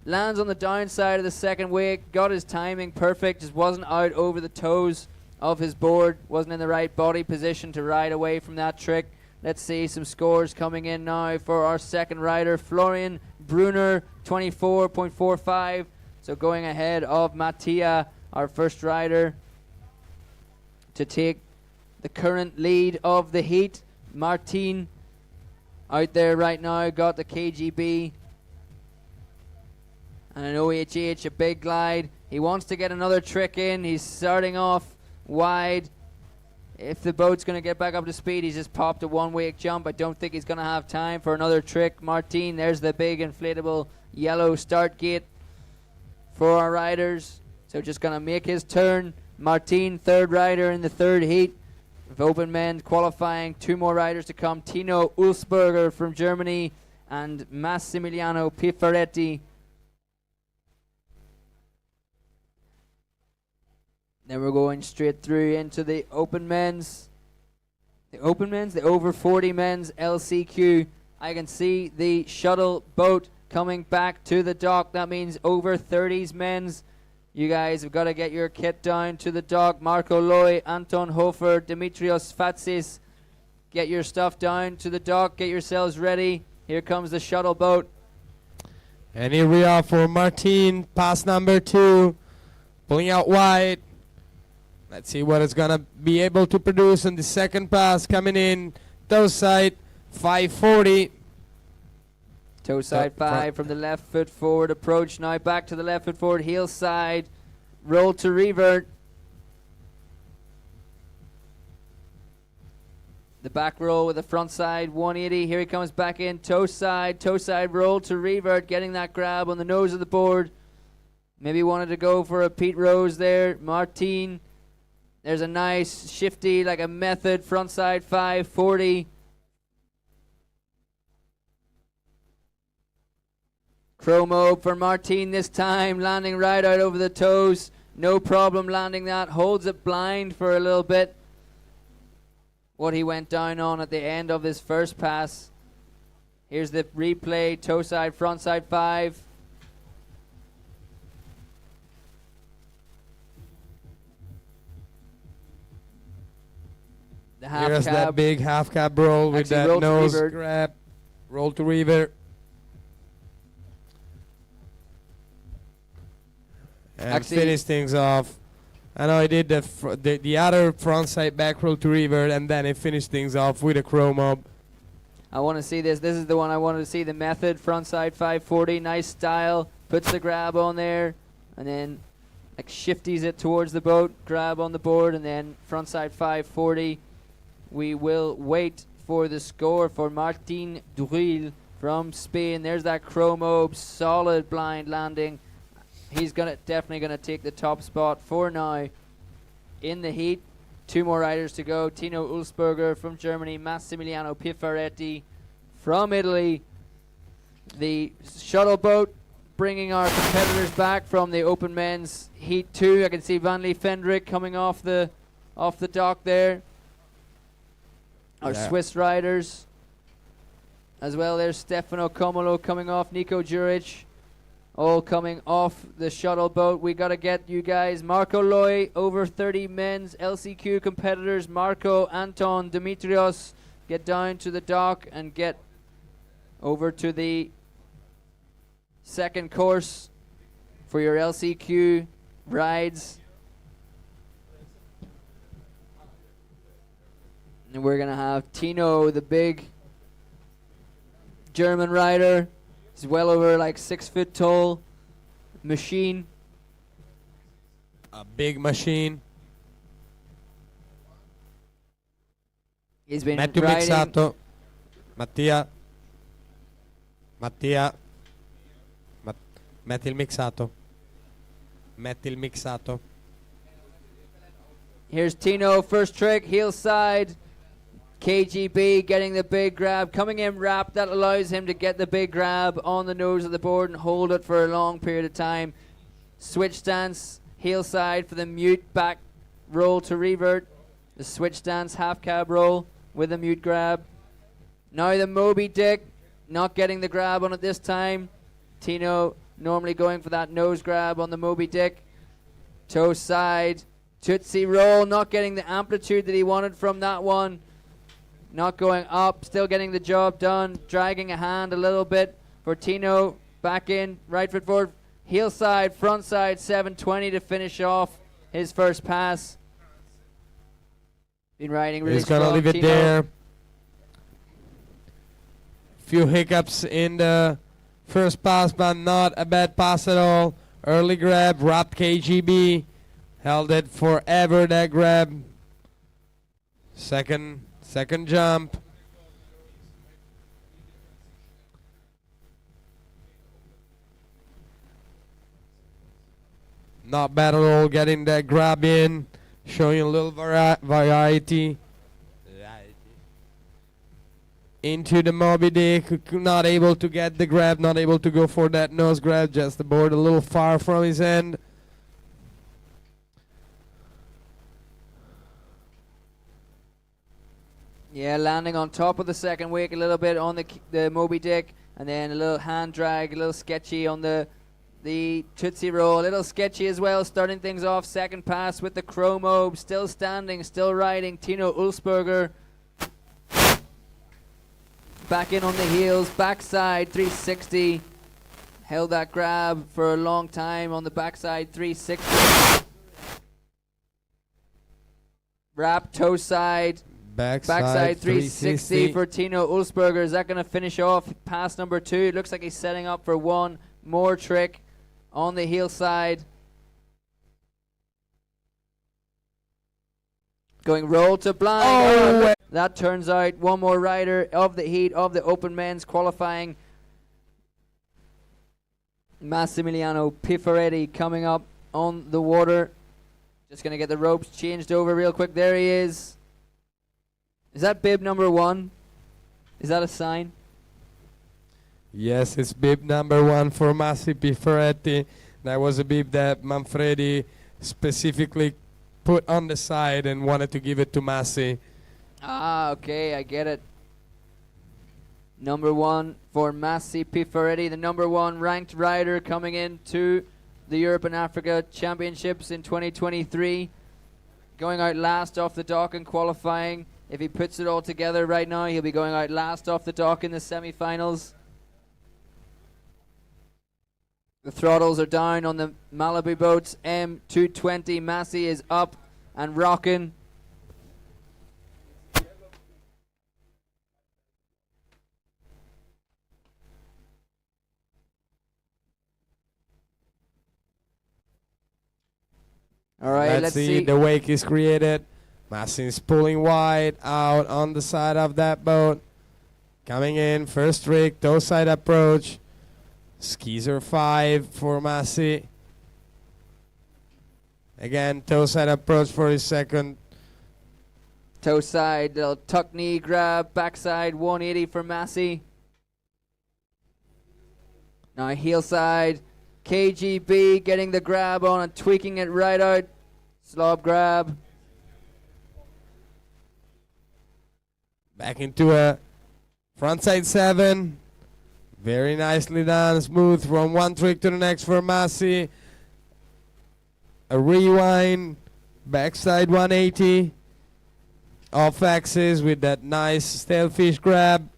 Lands on the downside of the second wake. Got his timing perfect. Just wasn't out over the toes of his board. Wasn't in the right body position to ride away from that trick. Let's see some scores coming in now for our second rider, Florian Brunner, 24.45. So going ahead of Matia, our first rider, to take the current lead of the heat. Martin out there right now, got the KGB and an OHH, a big glide. He wants to get another trick in. He's starting off wide. If the boat's going to get back up to speed, he's just popped a one-wake jump. I don't think he's going to have time for another trick. Martin, there's the big inflatable yellow start gate for our riders. So just going to make his turn. Martin, third rider in the third heat of open men qualifying. Two more riders to come. Tino Ulsberger from Germany and Massimiliano Pifaretti. Then we're going straight through into the open men's. The open men's, the over 40 men's LCQ. I can see the shuttle boat coming back to the dock. That means over 30s men's. You guys have got to get your kit down to the dock. Marco Loy, Anton Hofer, Dimitrios Fatsis. Get your stuff down to the dock. Get yourselves ready. Here comes the shuttle boat. And here we are for Martin, pass number 2. Pulling out wide. Let's see what it's going to be able to produce in the second pass. Coming in, toe side, 540. Toe side 5 from the left foot forward approach. Now back to the left foot forward, heel side. Roll to revert. The back roll with the front side, 180. Here he comes back in, toe side roll to revert. Getting that grab on the nose of the board. Maybe wanted to go for a Pete Rose there. Martin. There's a nice shifty, like a method, front side 540. Chromo for Martin this time, landing right out over the toes. No problem landing that. Holds it blind for a little bit. What he went down on at the end of his first pass. Here's the replay. Toe side, front side 5. The half Here's cab. that big half cab roll with Actually, that roll to nose revert. grab. Roll to revert. And Actually- finish things off. I know he did the other front side back roll to revert, and then he finished things off with a chromo. I want to see this. This is the one I wanted to see. The method, front side 540. Nice style. Puts the grab on there. And then like shifties it towards the boat. Grab on the board. And then front side 540. We will wait for the score for Martin Duril from Spain. There's that chromo. Solid blind landing. He's definitely gonna take the top spot for now in the heat. 2 more riders to go. Tino Ulsberger from Germany, Massimiliano Pifaretti from Italy. The shuttle boat bringing our competitors back from the open men's heat 2. I can see Van Lee Fendrick coming off the dock there. Our Yeah. Swiss riders as well. There's Stefano Comolo coming off, Nico Juric. All coming off the shuttle boat. We got to get you guys. Marco Loy, over 30 men's LCQ competitors. Marco, Anton, Dimitrios, get down to the dock and get over to the second course for your LCQ rides. And we're going to have Tino, the big German rider. He's well over like 6 foot tall. Machine. A big machine. He's been Matteo riding. Mixato. Matia. Metti il mixato. Metti il mixato. Here's Tino, first trick, heel side. KGB getting the big grab, coming in wrapped. That allows him to get the big grab on the nose of the board and hold it for a long period of time. Switch stance, heel side for the mute back roll to revert. The switch stance half cab roll with a mute grab. Now the Moby Dick, not getting the grab on it this time. Tino normally going for that nose grab on the Moby Dick. Toe side, Tootsie roll, not getting the amplitude that he wanted from that one. Not going up, still getting the job done. Dragging a hand a little bit for Tino. Back in, right foot forward. Heel side, front side, 720 to finish off his first pass. Been riding really He's gonna strong. leave it Tino. there. Few hiccups in the first pass, but not a bad pass at all. Early grab, wrapped KGB. Held it forever, that grab. Second jump. Not bad at all, getting that grab in, showing a little variety. Into the Moby Dick, not able to get the grab, not able to go for that nose grab, just the board a little far from his end. Yeah, landing on top of the second wake a little bit on the Moby Dick, and then a little hand drag, a little sketchy on the Tootsie roll, a little sketchy as well, starting things off. Second pass with the chromo, still standing, still riding. Tino Ulsberger back in on the heels, backside 360, held that grab for a long time on the backside 360. Wrap toe side. Backside 360 for Tino Ulsberger. Is that going to finish off pass number 2? It looks like he's setting up for one more trick on the heel side. Going roll to blind. Oh, that turns out one more rider of the heat of the open men's qualifying. Massimiliano Pifaretti coming up on the water. Just going to get the ropes changed over real quick. There he is. Is that bib number 1? Is that a sign? Yes, it's bib number 1 for Massi Piferetti. That was a bib that Manfredi specifically put on the side and wanted to give it to Massi. Ah, okay, I get it. Number 1 for Massi Piferetti, the number 1 ranked rider coming into the Europe and Africa Championships in 2023. Going out last off the dock in qualifying. If he puts it all together right now, he'll be going out last off the dock in the semi-finals. The throttles are down on the Malibu Boats. M220 Massi is up and rocking. All right, let's see. The wake is created. Massi is pulling wide out on the side of that boat. Coming in, first rig, toe side approach. Skeezer 5 for Massi. Again, toe side approach for his second. Toe side, little tuck knee grab, backside 180 for Massi. Now heel side, KGB getting the grab on and tweaking it right out. Slob grab. Back into a frontside 7. Very nicely done, smooth from one trick to the next for Massi. A rewind, backside 180. Off axis with that nice tailfish grab.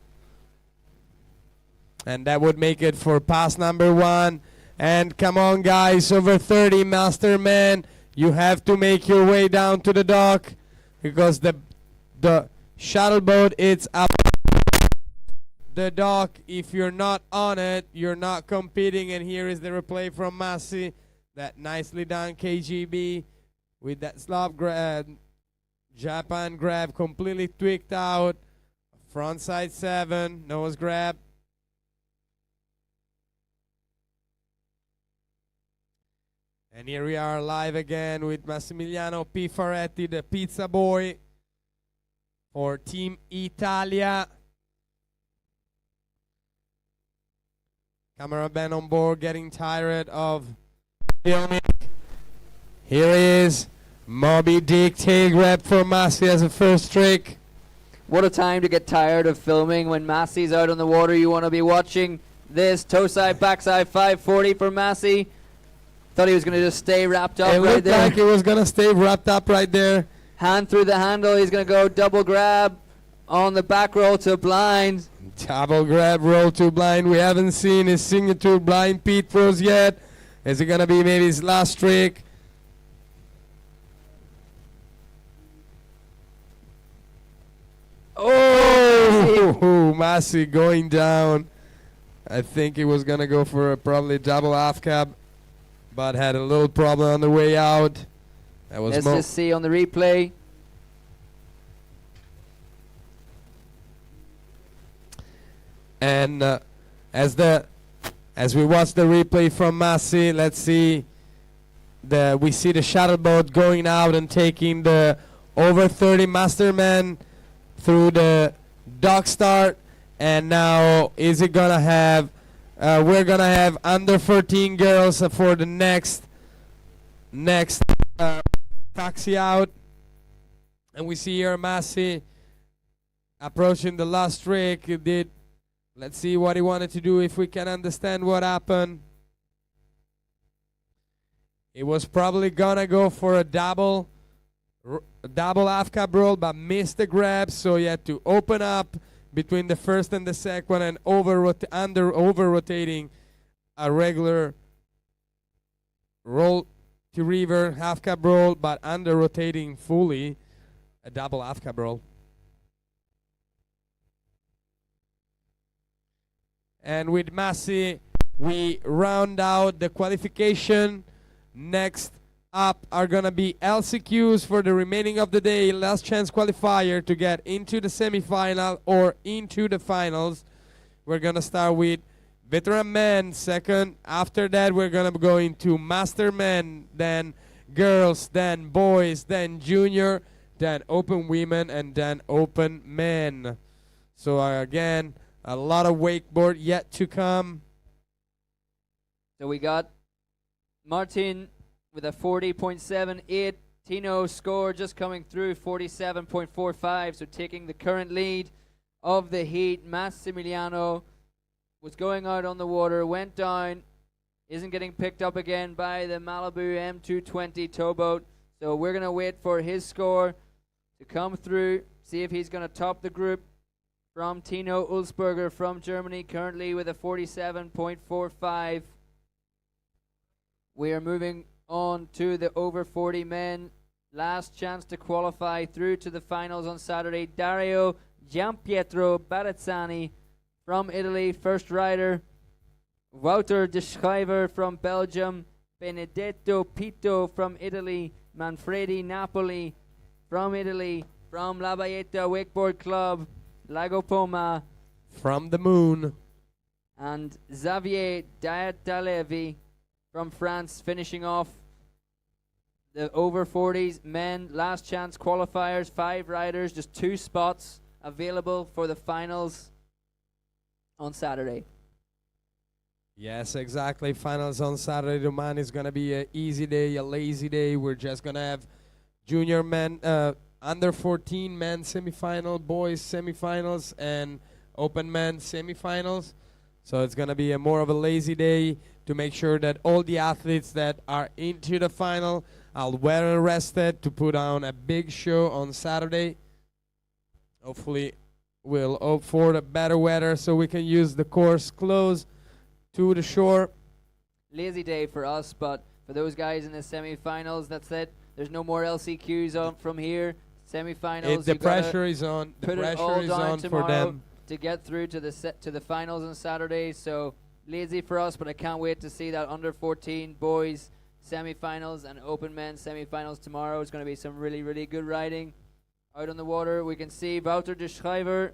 And that would make it for pass number 1. And come on guys, over 30 mastermen. You have to make your way down to the dock because the shuttle boat is up the dock. If you're not on it, you're not competing. And here is the replay from Massi. That nicely done KGB with that slop grab. Japan grab completely tweaked out. Frontside 7, nose grab. And here we are live again with Massimiliano Piferetti, the pizza boy for Team Italia. Cameraman on board getting tired of filming. Here he is, Moby Dick tail grab for Massi as a first trick. What a time to get tired of filming when Massi's out on the water. You want to be watching this. Toe side, backside 540 for Massi. Thought he was going to just stay wrapped up It right looked there. like he was going to stay wrapped up right there. Hand through the handle. He's going to go double grab on the back roll to blind. Double grab, roll to blind. We haven't seen his signature blind Pete throws yet. Is it going to be maybe his last trick? Oh, Massi going down. I think he was going to go for a probably double half cab, but had a little problem on the way out. That was Let's just see on the replay. And as we watch the replay from Massi, let's see we see the shuttle boat going out and taking the over 30 mastermen through the dock start. And now is it gonna have we're gonna have under 14 girls for the next taxi out. And we see here Massi approaching the last trick. He did. Let's see what he wanted to do, if we can understand what happened. He was probably gonna go for a double half cab roll, but missed the grab, so he had to open up between the first and the second one and over rotating a regular roll to river half cab roll, but under rotating fully a double half cab roll. And with Massi, we round out the qualification. Next up are going to be LCQs for the remaining of the day. Last chance qualifier to get into the semifinal or into the finals. We're going to start with veteran men second. After that, we're going to go into master men, then girls, then boys, then junior, then open women, and then open men. So again, A lot of wakeboard yet to come. So we got Martin with a 40.78. Tino score just coming through 47.45. So taking the current lead of the heat. Massimiliano was going out on the water, went down, isn't getting picked up again by the Malibu M220 towboat. So we're going to wait for his score to come through, see if he's going to top the group from Tino Ulsberger from Germany, currently with a 47.45. We are moving on to the over 40 men. Last chance to qualify through to the finals on Saturday. Dario Giampietro Barazzani from Italy, first rider. Wouter de Schrijver from Belgium. Benedetto Pito from Italy. Manfredi Napoli from Italy. From La Baeta Wakeboard Club, Lago Poma. From the moon. And Xavier Diatalevi from France, finishing off the over 40s men. Last chance qualifiers, 5 riders, just 2 spots available for the finals on Saturday. Yes, exactly. Finals on Saturday. The man is going to be an easy day, a lazy day. We're just going to have junior men, under 14 men semifinal, boys semifinals, and open men semifinals. So it's going to be a more of a lazy day to make sure that all the athletes that are into the final are well and rested to put on a big show on Saturday. Hopefully we'll hope for the better weather so we can use the course close to the shore. Lazy day for us, but for those guys in the semifinals, that's it. There's no more LCQs on from here. Semifinals. The pressure is on. The put it all pressure is down on for tomorrow them. to get through to the finals on Saturday. So lazy for us, but I can't wait to see that under 14 boys semifinals and open men semifinals tomorrow. It's going to be some really, really good riding out on the water. We can see Wouter de Schrijver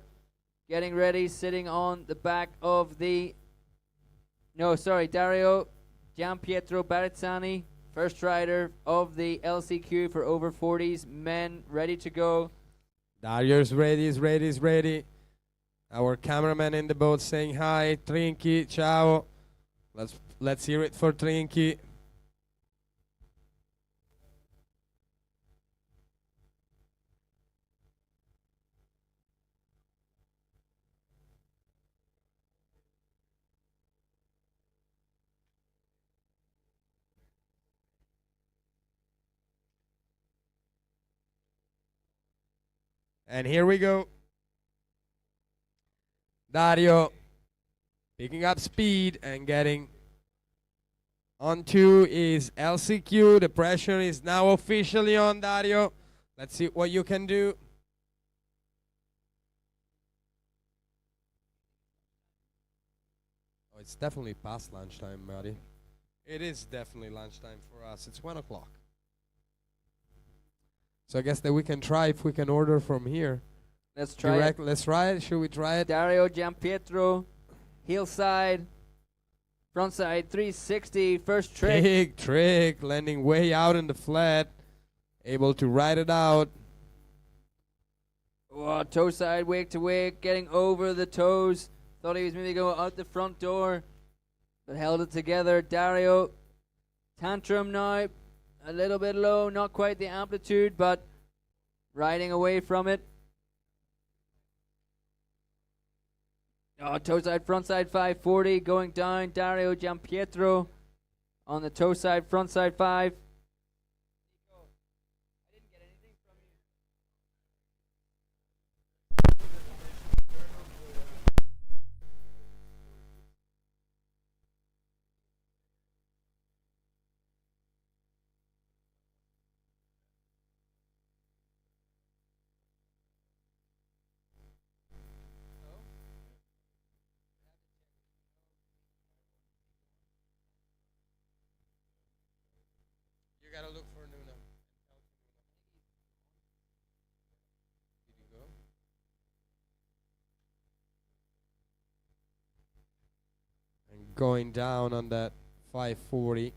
getting ready, sitting on the back of the Dario Giampietro Barazzani, first rider of the LCQ for over 40s men, ready to go. Dario's ready, is ready. Our cameraman in the boat saying hi. Trinky, ciao. Let's hear it for Trinky. And here we go. Dario picking up speed and getting onto his LCQ. The pressure is now officially on Dario. Let's see what you can do. Oh, it's definitely past lunchtime, Marty. It is definitely lunchtime for us. It's 1 o'clock. So I guess that we can try if we can order from here. Let's try it. Let's try it. Should we try it? Dario Giampietro, heel side, front side 360, first trick. Big trick, landing way out in the flat, able to ride it out. Oh, toe side, wake to wake, getting over the toes. Thought he was maybe going out the front door, but held it together. Dario, tantrum now, a little bit low, not quite the amplitude, but riding away from it. Oh, toe side, front side 540, going down. Dario Giampietro on the toe side, front side 5. You gotta look for Nuna. Did you go? And going down on that 540.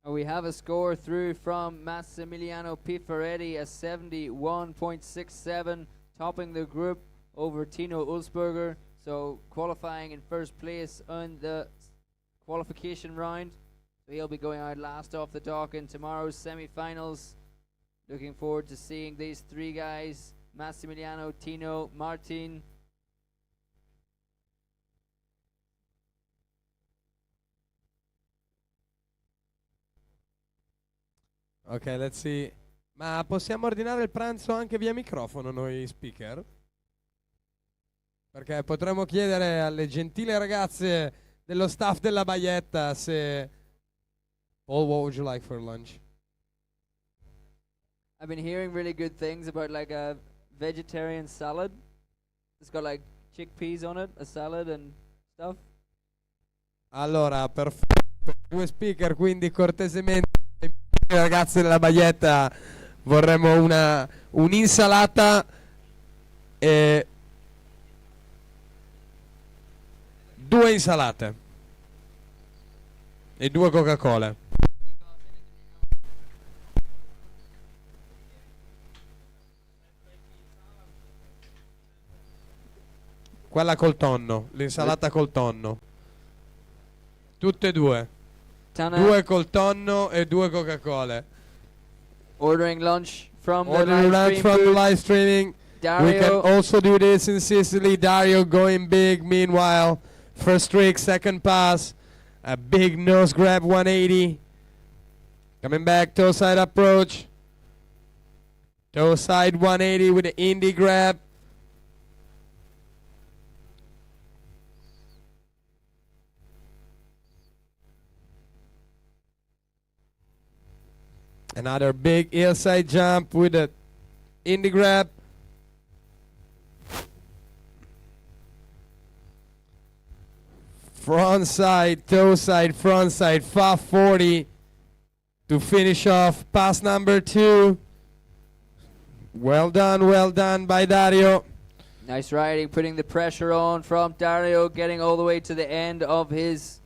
We have a score through from Massimiliano Piferetti, a 71.67, topping the group over Tino Ulsberger. So qualifying in first place on the qualification round. So he'll be going out last off the dock in tomorrow's semi-finals. Looking forward to seeing these three guys, Massimiliano, Tino, Martin. Ok, let's see. Ma possiamo ordinare il pranzo anche via microfono noi speaker? Perché potremmo chiedere alle gentili ragazze dello staff della Baietta se... Paul, what would you like for lunch? I've been hearing really good things about like a vegetarian salad. It's got like chickpeas on it, a salad and stuff. Allora, per due speaker, quindi cortesemente, ragazzi della Baietta, vorremmo un'insalata e 2 insalate e 2 Coca-Cola. Quella col tonno, l'insalata col tonno. Tutte e due. Tana 2 col tonno e 2 Coca-Cola. ordering lunch from the Ordering live lunch stream from the booth. live streaming. We can Dario, also do this in Sicily. Dario going big. Meanwhile, first trick, second pass, a big nose grab 180. Coming back, toe side approach. Toe side 180 with the indie grab. Another big hillside jump with a indie grab. Front side, toe side, front side, 540 to finish off pass number 2. Well done by Dario. nice riding, putting the pressure on from Dario, getting all the way to the end of his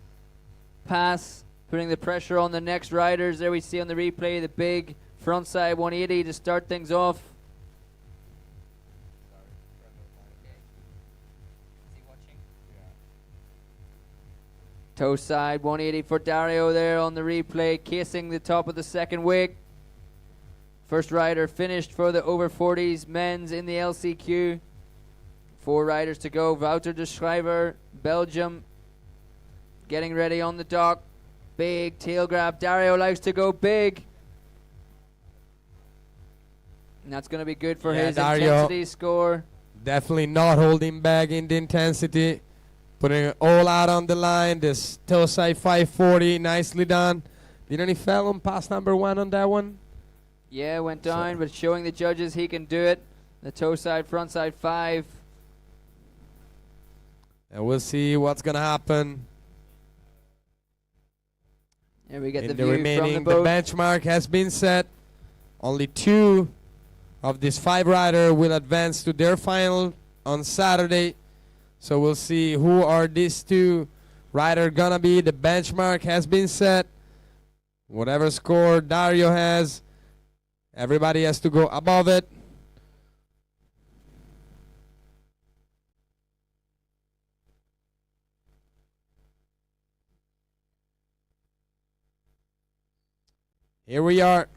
pass, putting the pressure on the next riders. There we see on the replay the big frontside 180 to start things off. Toe side 180 for Dario there on the replay, casing the top of the second wake. First rider finished for the over 40s men's in the LCQ. 4 riders to go. Wouter de Schrijver, Belgium, getting ready on the dock. Big tail grab. Dario likes to go big. And that's going to be good for Yeah, his Dario. intensity score. Definitely not holding back in the intensity. Putting it all out on the line. This toe side 540, nicely done. Didn't he fell on pass number 1 on that one? Yeah, went down, but showing the judges he can do it. The toe side, front side 5. And we'll see what's going to happen. And we get In the the view remaining, from the the boat. benchmark has been set. Only 2 of these 5 riders will advance to their final on Saturday. So we'll see who are these 2 riders gonna be. The benchmark has been set. Whatever score Dario has, everybody has to go above it. Here we are.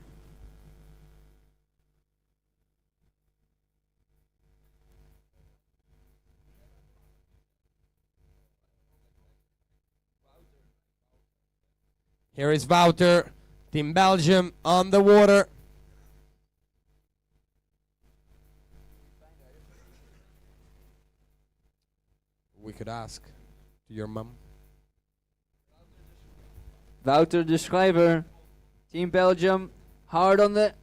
Here is Wouter, Team Belgium on the water. We could ask to your mom. Wouter de Schrijver, Team Belgium, hard on the...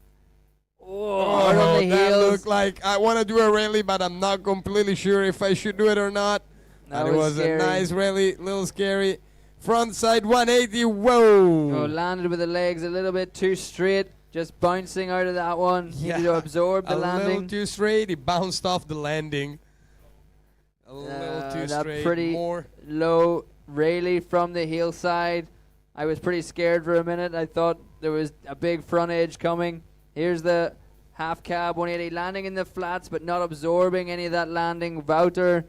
hard on the that heels. looked like I want to do a rally, but I'm not completely sure if I should do it or not. That And it was was scary. a nice rally, little scary. Front side 180, whoa! Oh, landed with the legs a little bit too straight, just bouncing out of that one. Needed to absorb the a little landing. too straight, he bounced off the landing. A little too that straight, pretty more. low rally from the hillside. I was pretty scared for a minute. I thought there was a big front edge coming. Here's the half cab 180, landing in the flats but not absorbing any of that landing. Wouter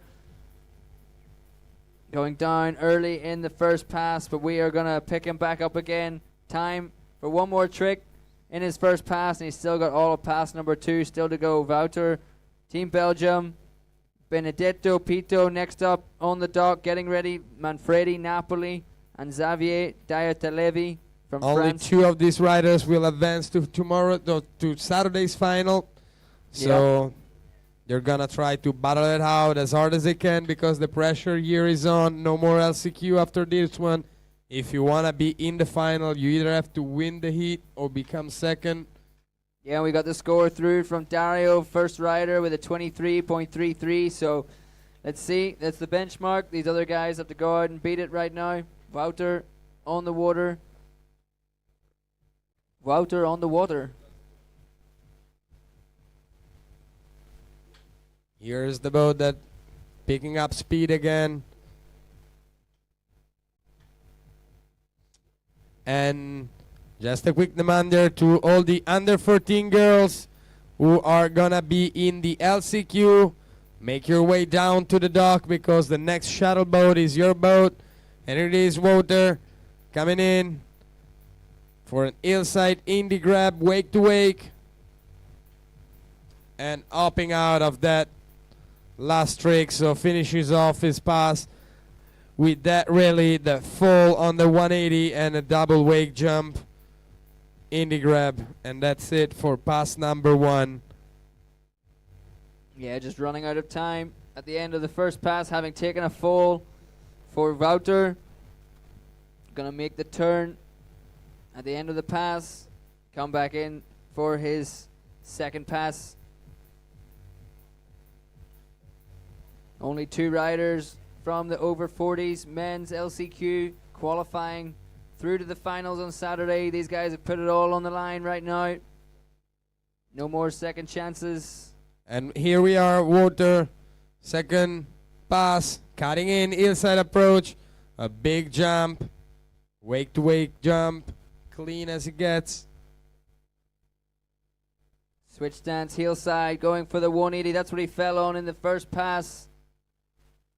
going down early in the first pass, but we are going to pick him back up again. Time for one more trick in his first pass, and he's still got all of pass number 2 still to go. Wouter, Team Belgium. Benedetto Pito next up on the dock, getting ready. Manfredi Napoli and Xavier Diatalevi from Only France. 2 of these riders will advance to to Saturday's final. So they're gonna try to battle it out as hard as they can because the pressure here is on. No more LCQ after this one. If you wanna be in the final, you either have to win the heat or become second. Yeah, we got the score through from Dario, first rider with a 23.33. So let's see, that's the benchmark. These other guys have to go out and beat it right now. Wouter on the water. Wouter on the water. Here's the boat that picking up speed again. And just a quick reminder to all the under 14 girls who are gonna be in the LCQ. Make your way down to the dock because the next shuttle boat is your boat. And it is Wouter coming in for an hillside indie grab, wake to wake. And hopping out of that last trick, so finishes off his pass with that really the fall on the 180 and a double wake jump indie grab, and that's it for pass number 1. Yeah, just running out of time at the end of the first pass, having taken a fall for Wouter. Gonna make the turn at the end of the pass, come back in for his second pass. Only 2 riders from the over 40s men's LCQ qualifying through to the finals on Saturday. These guys have put it all on the line right now. No more second chances. And here we are, Wouter, second pass, cutting in, hillside approach, a big jump, wake to wake jump, clean as it gets. Switch stance, hillside, going for the 180. That's what he fell on in the first pass.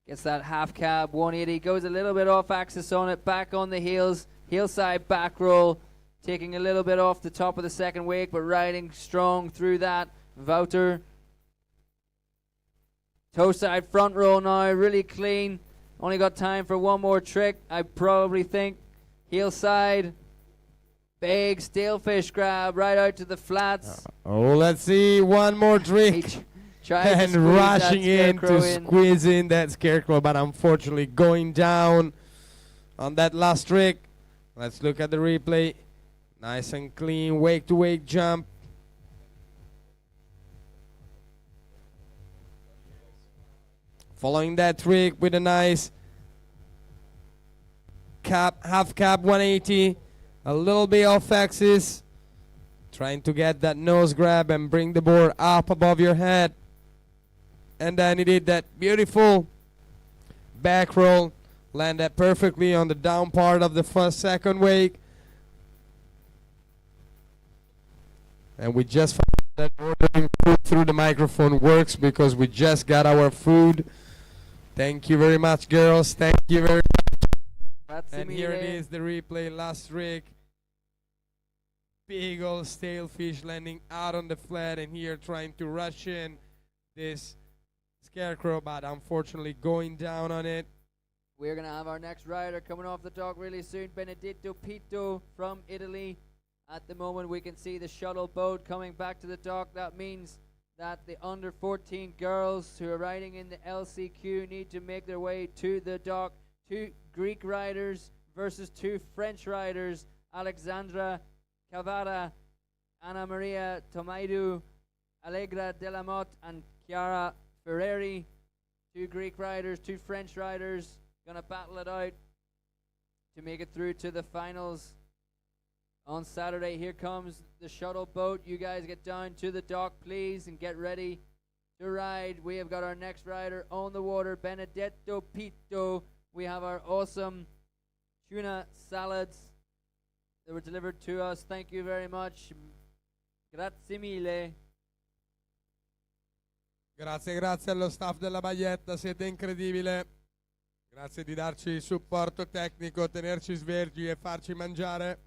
Gets that half cab 180, goes a little bit off axis on it, back on the heels, hillside back roll, taking a little bit off the top of the second wake, but riding strong through that. Wouter, toe side front roll now, really clean. Only got time for one more trick, I probably think. Hillside, big stalefish grab right out to the flats. Oh, let's see, one more trick. And rushing in to squeeze in that scarecrow, but unfortunately going down on that last trick. Let's look at the replay. Nice and clean wake to wake jump. Following that trick with a nice half cab 180, a little bit off axis, trying to get that nose grab and bring the board up above your head. And then he did that beautiful back roll, landed perfectly on the down part of the second wake. And we just found that ordering food through the microphone works because we just got our food. Thank you very much, girls. Thank you very much. And here it is, the replay, last trick. Big old stale fish landing out on the flat, and here trying to rush in this scarecrow, but unfortunately going down on it. We're going to have our next rider coming off the dock really soon. Benedetto Pito from Italy. At the moment, we can see the shuttle boat coming back to the dock. That means that the under 14 girls who are riding in the LCQ need to make their way to the dock. 2 Greek riders versus 2 French riders. Alexandra Cavada, Anna Maria Tomaidu, Allegra Delamotte, and Chiara Ferreri. 2 Greek riders, 2 French riders, gonna battle it out to make it through to the finals on Saturday. Here comes the shuttle boat. You guys get down to the dock, please, and get ready to ride. We have got our next rider on the water, Benedetto Pito. We have our awesome tuna salads that were delivered to us. Thank you very much. Grazie mille. Grazie, grazie allo staff della Maglietta, siete incredibile. Grazie di darci supporto tecnico, tenerci svergi e farci mangiare.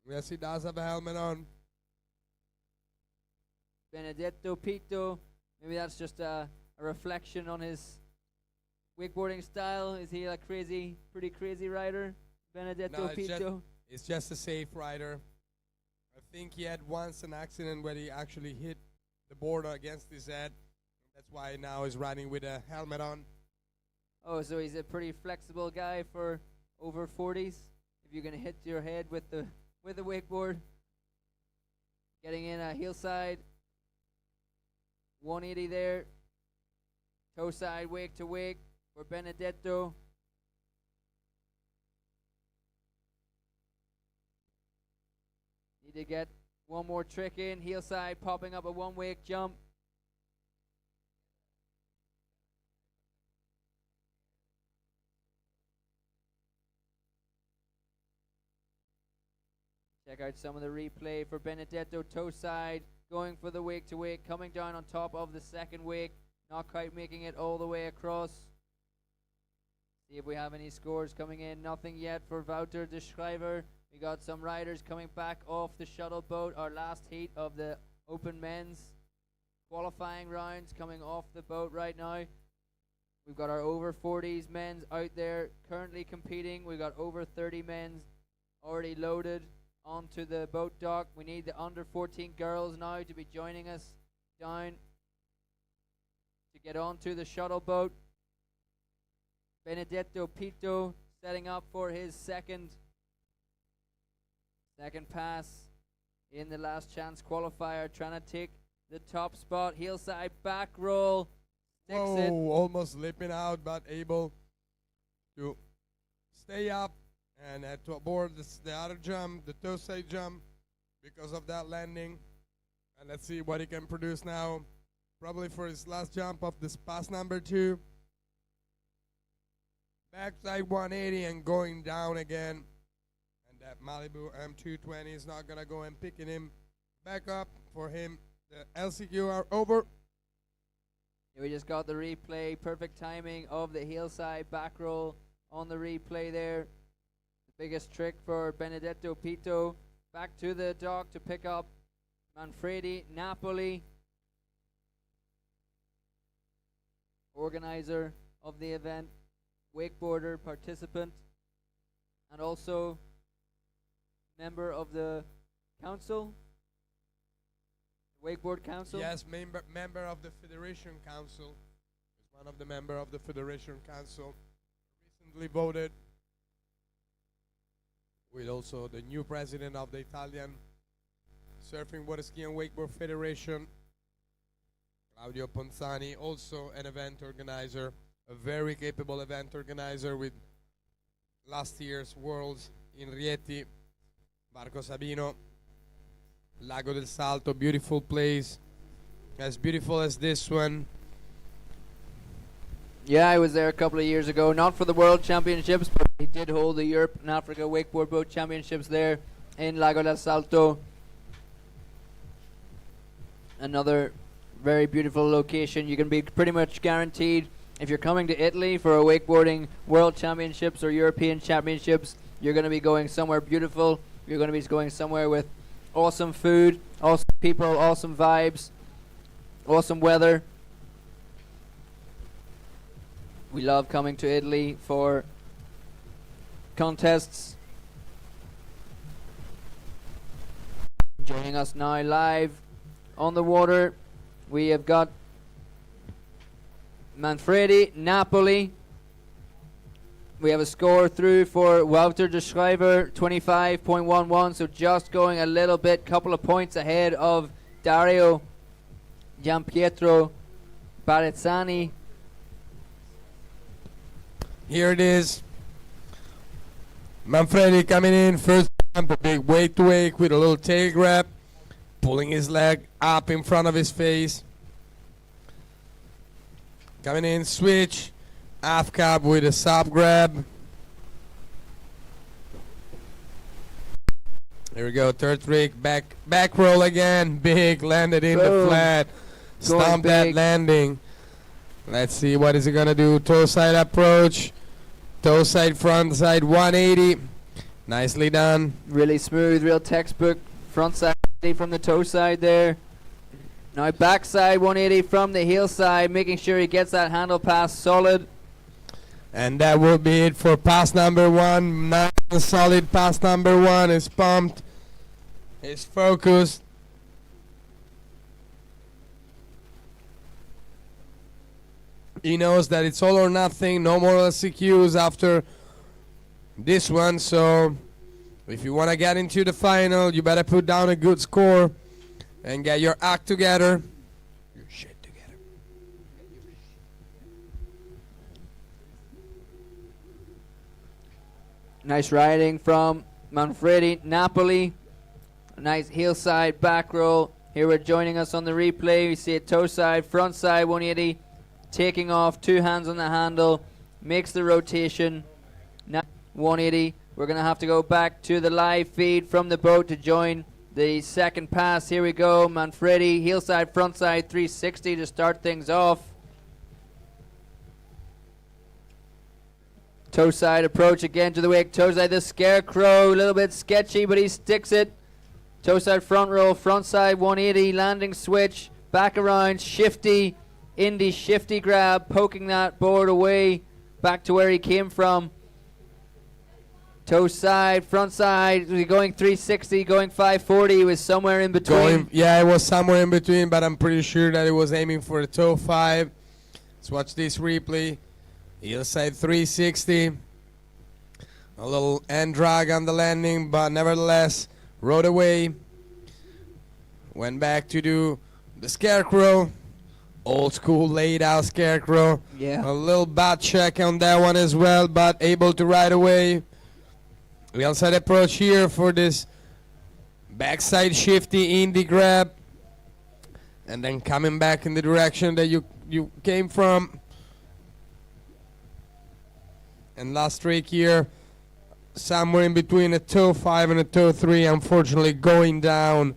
Yes, he does have a helmet on. Benedetto Pito, maybe that's just a reflection on his wakeboarding style. Is he a pretty crazy rider? Benedetto No, Pito. It's just a safe rider. I think he had once an accident where he actually hit the board against his head. That's why now he's riding with a helmet on. Oh, so he's a pretty flexible guy for over 40s. If you're gonna hit your head with the wakeboard, getting in a heel side, 180 there, toe side wake to wake for Benedetto. Need to get one more trick in, heel side popping up a one wake jump. Check out some of the replay for Benedetto, toe side, going for the wake to wake, coming down on top of the second wake, not quite making it all the way across. See if we have any scores coming in. Nothing yet for Wouter de Schrijver. We got some riders coming back off the shuttle boat, our last heat of the open men's qualifying rounds coming off the boat right now. We've got our over 40s men's out there currently competing. We've got over 30 men's already loaded onto the boat dock. We need the under 14 girls now to be joining us down to get onto the shuttle boat. Benedetto Pito setting up for his second pass in the last chance qualifier, trying to take the top spot. Heel side back roll, sticks it. Almost lipping out, but able to stay up and to aboard the other jump, the toe side jump, because of that landing. And let's see what he can produce now, probably for his last jump of this pass number 2. Backside 180 and going down again. And that Malibu M220 is not going to go and picking him back up for him. The LCQ are over. Yeah, we just got the replay, perfect timing of the heel side back roll on the replay there. Biggest trick for Benedetto Pito. Back to the dock to pick up Manfredi Napoli, organizer of the event, wakeboarder, participant, and also member of the council, wakeboard council. Yes, member of the Federation Council. Is one of the member of the Federation Council. Recently voted with also the new president of the Italian Surfing, Water Ski and Wakeboard Federation, Claudio Ponzani, also an event organizer, a very capable event organizer with last year's Worlds in Rieti, Marco Sabino, Lago del Salto, beautiful place, as beautiful as this one. Yeah, I was there a couple of years ago, not for the World Championships, but he did hold the Europe and Africa Wakeboard Boat Championships there in Lago del Salto. Another very beautiful location. You can be pretty much guaranteed if you're coming to Italy for a wakeboarding World Championships or European Championships, you're going to be going somewhere beautiful. You're going to be going somewhere with awesome food, awesome people, awesome vibes, awesome weather. We love coming to Italy for contests. Joining us now live on the water, we have got Manfredi Napoli. We have a score through for Wouter de Schrijver, 25.11, so just going a little bit, couple of points ahead of Dario Gianpietro Barezzani. Here it is. Manfredi coming in, first jump, a big wake to wake with a little tail grab, pulling his leg up in front of his face. Coming in, switch, half cab with a sub grab. Here we go, third trick, back roll again, big, landed in the flat. Stomp that big. landing. Let's see what is he gonna do. Toe side approach. Toe side, front side, 180. Nicely done. Really smooth, real textbook. Front side from the toe side there. Now backside 180 from the heel side, making sure he gets that handle pass solid. And that will be it for pass number 1. Nice solid pass number 1. Is pumped. Is focused. He knows that it's all or nothing. No more LCQs after this one. So if you want to get into the final, you better put down a good score and get your act together. Your shit together. Nice riding from Manfredi Napoli. Nice heel side back roll. Here we're joining us on the replay. We see it toe side, front side 180. Taking off, 2 hands on the handle. Makes the rotation. 180. We're going to have to go back to the live feed from the boat to join the second pass. Here we go. Manfredi, heel side, front side, 360 to start things off. Toe side approach again to the wake. Toe side, the scarecrow. A little bit sketchy, but he sticks it. Toe side, front roll, front side, 180. Landing switch. Back around, shifty. Indy shifty grab, poking that board away. Back to where he came from. Toe side, front side, going 360, going 540. He was somewhere in between. Yeah, it was somewhere in between, but I'm pretty sure that it was aiming for the toe 5. Let's watch this replay. Heel side 360. A little end drag on the landing, but nevertheless, rode away. Went back to do the scarecrow. Old school laid out scarecrow. Yeah. A little bad check on that one as well, but able to ride away. We also had approach here for this backside shifty Indy grab. And then coming back in the direction that you came from. And last trick here, somewhere in between a toe 5 and a toe 3, unfortunately going down.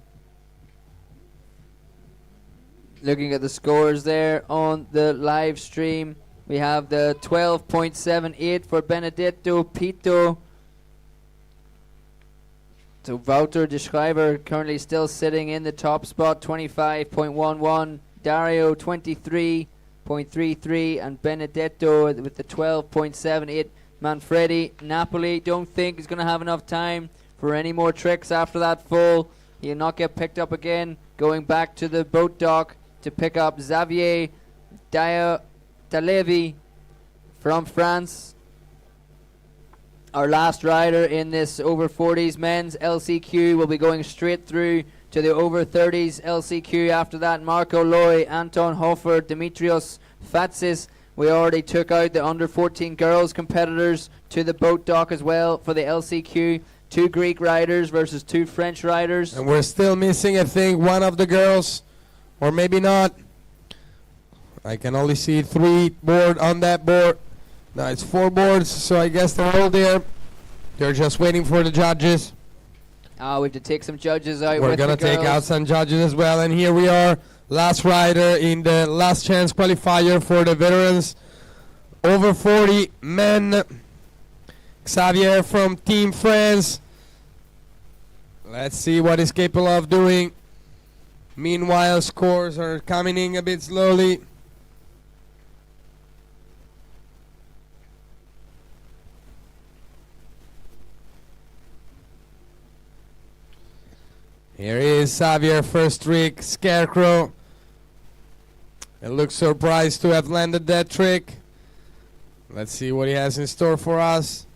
Looking at the scores there on the live stream, we have the 12.78 for Benedetto Pito. So Wouter de Schrijver currently still sitting in the top spot, 25.11. Dario 23.33 and Benedetto with the 12.78. Manfredi Napoli, don't think he's going to have enough time for any more tricks after that full. He'll not get picked up again. Going back to the boat dock to pick up Xavier Dalevi from France. Our last rider in this over 40s men's LCQ will be going straight through to the over 30s LCQ. After that, Marco Loy, Anton Hofer, Dimitrios Fatsis. We already took out the under 14 girls competitors to the boat dock as well for the LCQ. 2 Greek riders versus 2 French riders. And we're still missing, I think, one of the girls. Or maybe not. I can only see 3 board on that board. No, it's 4 boards, so I guess they're all there. They're just waiting for the judges. We have to take some judges out. We're with going the to take girls. out some judges as well. And here we are, last rider in the last chance qualifier for the veterans. Over 40 men. Xavier from Team France. Let's see what he's capable of doing. Meanwhile, scores are coming in a bit slowly. Here is Xavier, first trick, Scarecrow. It looks surprised to have landed that trick. Let's see what he has in store for us.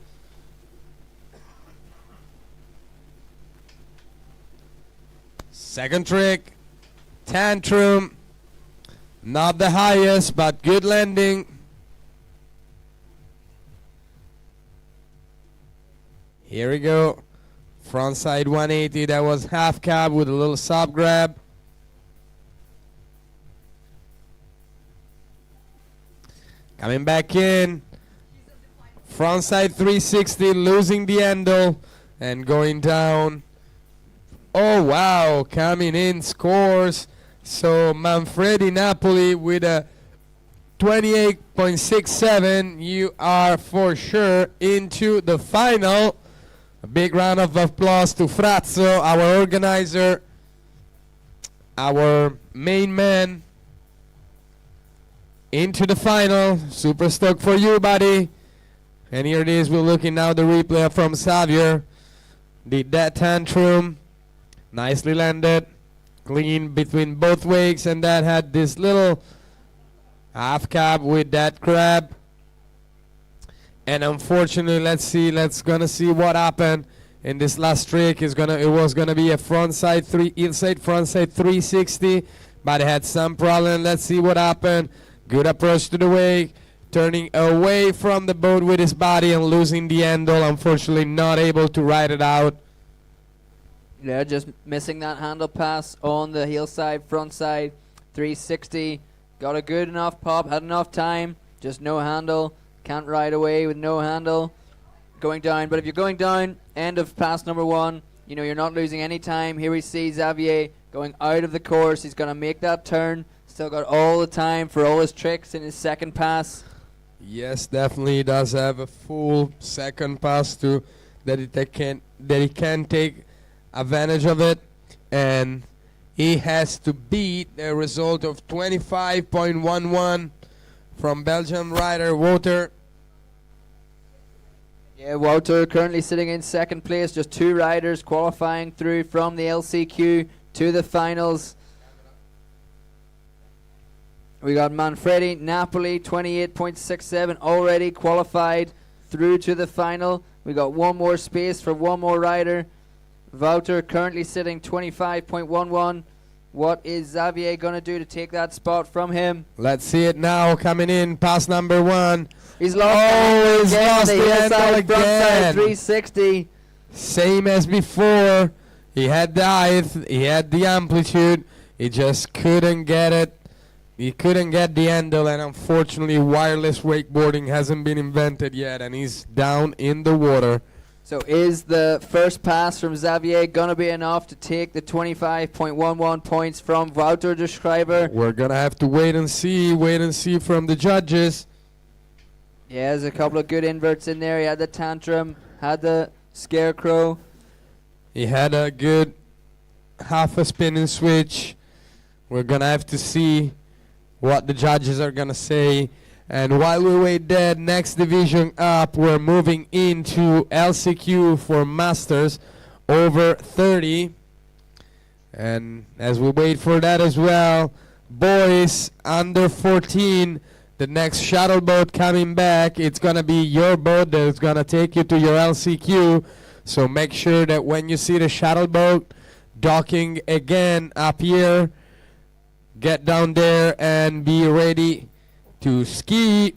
Second trick, Tantrum. Not the highest, but good landing. Here we go. Front side 180, that was half cab with a little sub grab. Coming back in. Front side 360, losing the handle and going down. Oh wow, coming in, scores. So Manfredi Napoli with a 28.67. You are for sure into the final. A big round of applause to Frazzo, our organizer, our main man. Into the final. Super stoked for you, buddy. And here it is. We're looking now the replay from Xavier. Did that tantrum. Nicely landed. Clean between both wakes. And that had this little half cab with that crab. And unfortunately, let's gonna see what happened in this last trick. It was gonna be a frontside 360, but it had some problem. Let's see what happened. Good approach to the wake, turning away from the boat with his body and losing the handle. Unfortunately, not able to ride it out. Yeah, just missing that handle pass on the heel side, front side, 360. Got a good enough pop, had enough time, just no handle. Can't ride away with no handle. Going down, but if you're going down, end of pass number one, you know, you're not losing any time. Here we see Xavier going out of the course. He's going to make that turn. Still got all the time for all his tricks in his second pass. Yes, definitely does have a full second pass to that he can take advantage of it, and he has to beat a result of 25.11 from Belgium rider Wouter. Yeah, Wouter currently sitting in second place. Just two riders qualifying through from the LCQ to the finals. We got Manfredi Napoli, 28.67, already qualified through to the final. We got one more space for one more rider. Wouter currently sitting 25.11. What is Xavier going to do to take that spot from him? Let's see it now, coming in, pass number one. He's lost he's lost the handle again. 360. Same as before. He had the height, he had the amplitude, he just couldn't get it. He couldn't get the handle, and unfortunately wireless wakeboarding hasn't been invented yet, and he's down in the water. So is the first pass from Xavier going to be enough to take the 25.11 points from Wouter de Schreiber? We're going to have to wait and see from the judges. Yeah, there's a couple of good inverts in there. He had the tantrum, had the scarecrow. He had a good half a spinning switch. We're going to have to see what the judges are going to say. And while we wait there, next division up, we're moving into LCQ for Masters over 30. And as we wait for that as well, boys under 14, the next shuttle boat coming back, it's going to be your boat that's going to take you to your LCQ. So make sure that when you see the shuttle boat docking again up here, get down there and be ready to ski.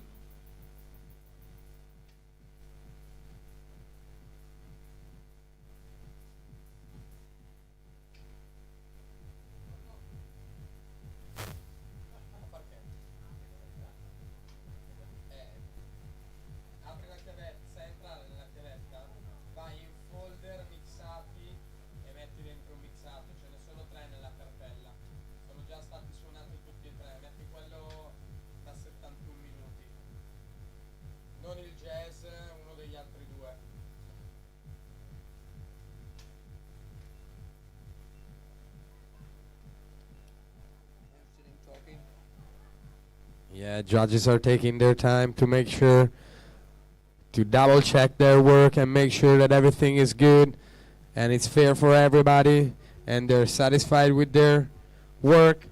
Yeah, judges are taking their time to make sure to double check their work and make sure that everything is good and it's fair for everybody and they're satisfied with their work.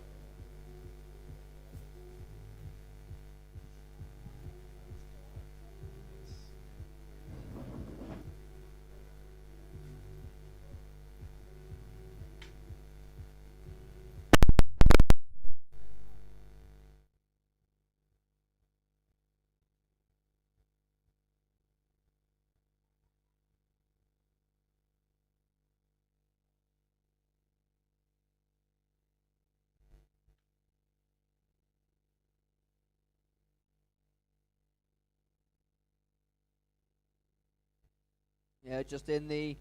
Yeah, just in the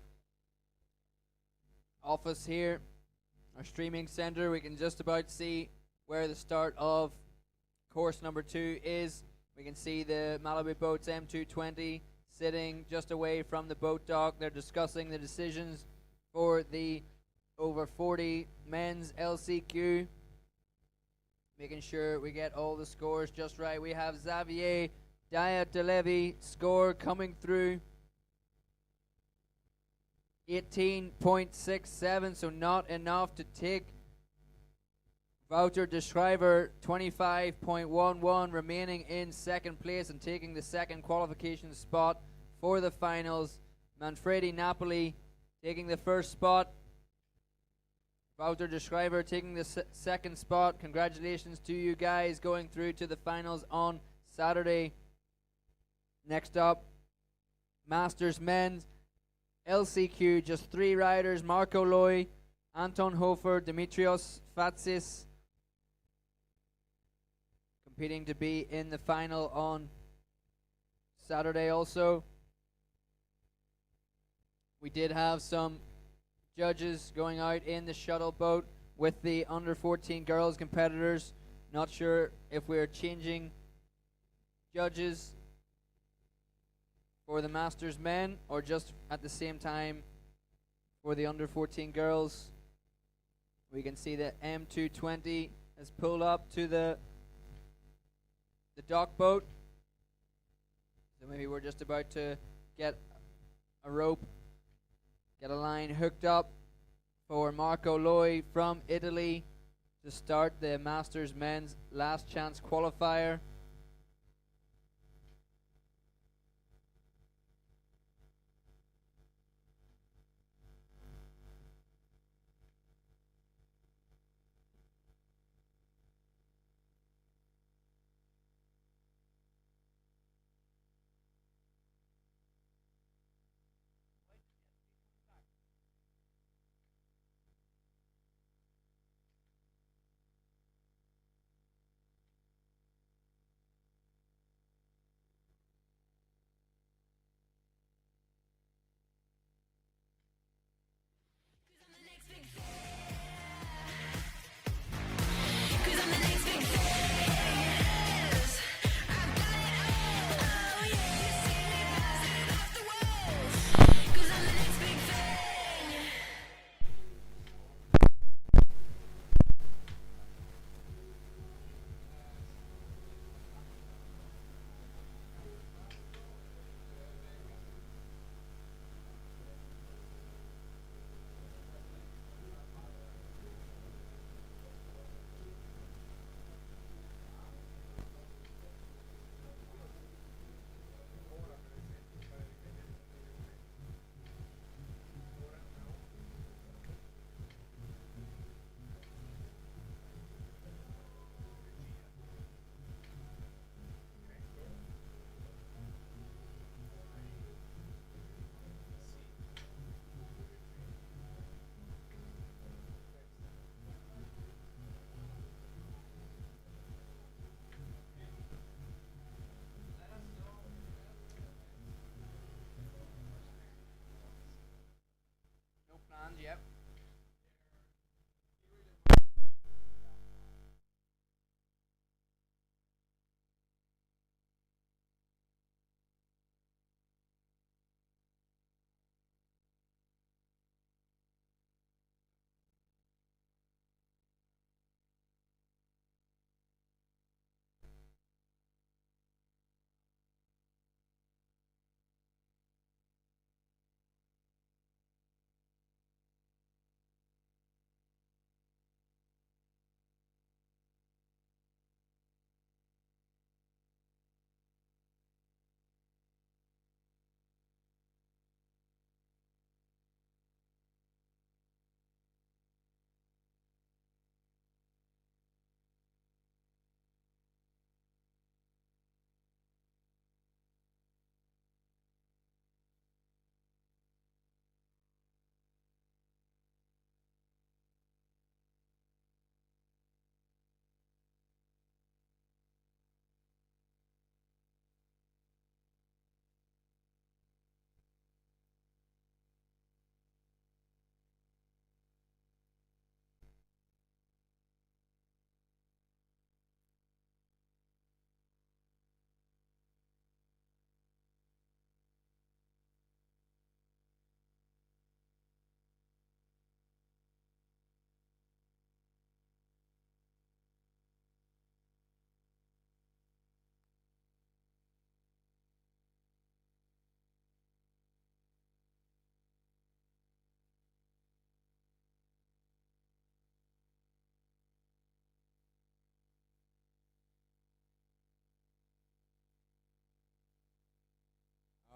office here our streaming center, we can just about see where the start of course number 2 is. We can see the Malibu Boats M220 sitting just away from the boat dock. They're discussing the decisions for the over 40 men's LCQ, making sure we get all the scores just right. We have Xavier Diat-Delevi score coming through 18.67, so not enough to take Wouter de Schrijver 25.11, remaining in second place and taking the second qualification spot for the finals. Manfredi Napoli taking the first spot. Wouter de Schrijver taking the second spot. Congratulations to you guys going through to the finals on Saturday. Next up, Masters Men's LCQ, just 3 riders: Marco Loy, Anton Hofer, Dimitrios Fatsis, competing to be in the final on Saturday also. We did have some judges going out in the shuttle boat with the under 14 girls competitors. Not sure if we're changing judges for the Masters men or just at the same time for the under 14 girls. We can see that M220 has pulled up to the dock boat. So maybe we're just about to get a rope, get a line hooked up for Marco Loy from Italy to start the Masters men's last chance qualifier.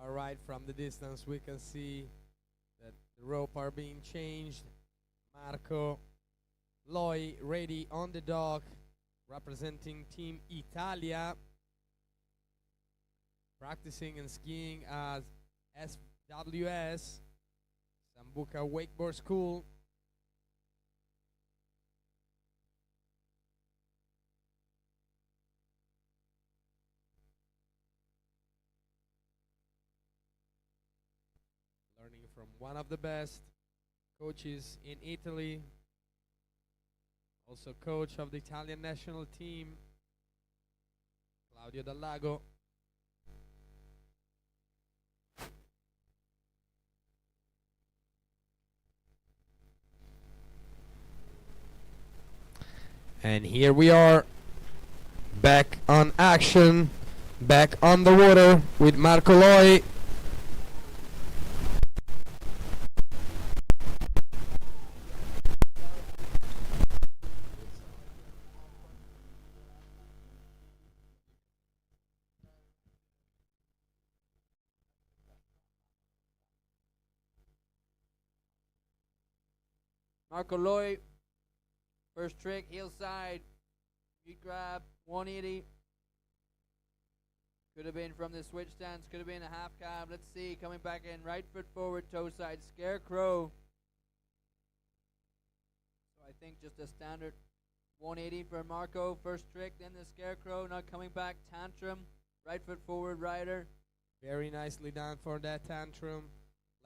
All right, from the distance we can see that the rope are being changed. Marco Loi ready on the dock, representing Team Italia, practicing and skiing as SWS, Sambuca Wakeboard School. Learning from one of the best coaches in Italy, also coach of the Italian national team, Claudio Dallago. And here we are, back on action, back on the water with Marco Loi. Marco Loi, first trick, heel side, feet grab, 180. Could have been from the switch stance, could have been a half cab. Let's see, coming back in, right foot forward, toe side, scarecrow. So I think just a standard 180 for Marco, first trick, then the scarecrow, now coming back, tantrum, right foot forward, rider. Very nicely done for that tantrum.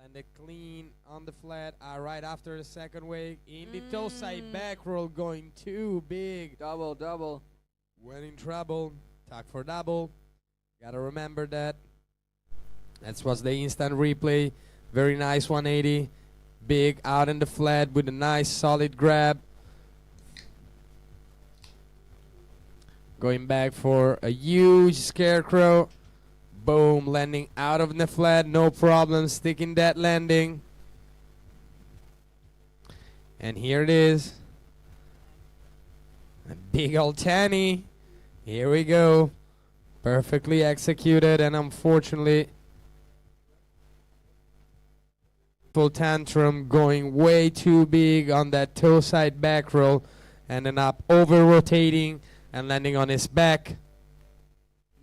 Landed clean on the flat. Right after the second wake. In the toe side back roll, going too big. Double, double. When in trouble, tuck for double. Gotta remember that. That was the instant replay. Very nice 180. Big out in the flat with a nice solid grab. Going back for a huge scarecrow. Boom, landing out of the flat, no problem, sticking that landing. And here it is. A big old tanny. Here we go. Perfectly executed, and unfortunately, full tantrum going way too big on that toe side back roll, ending up over rotating and landing on his back.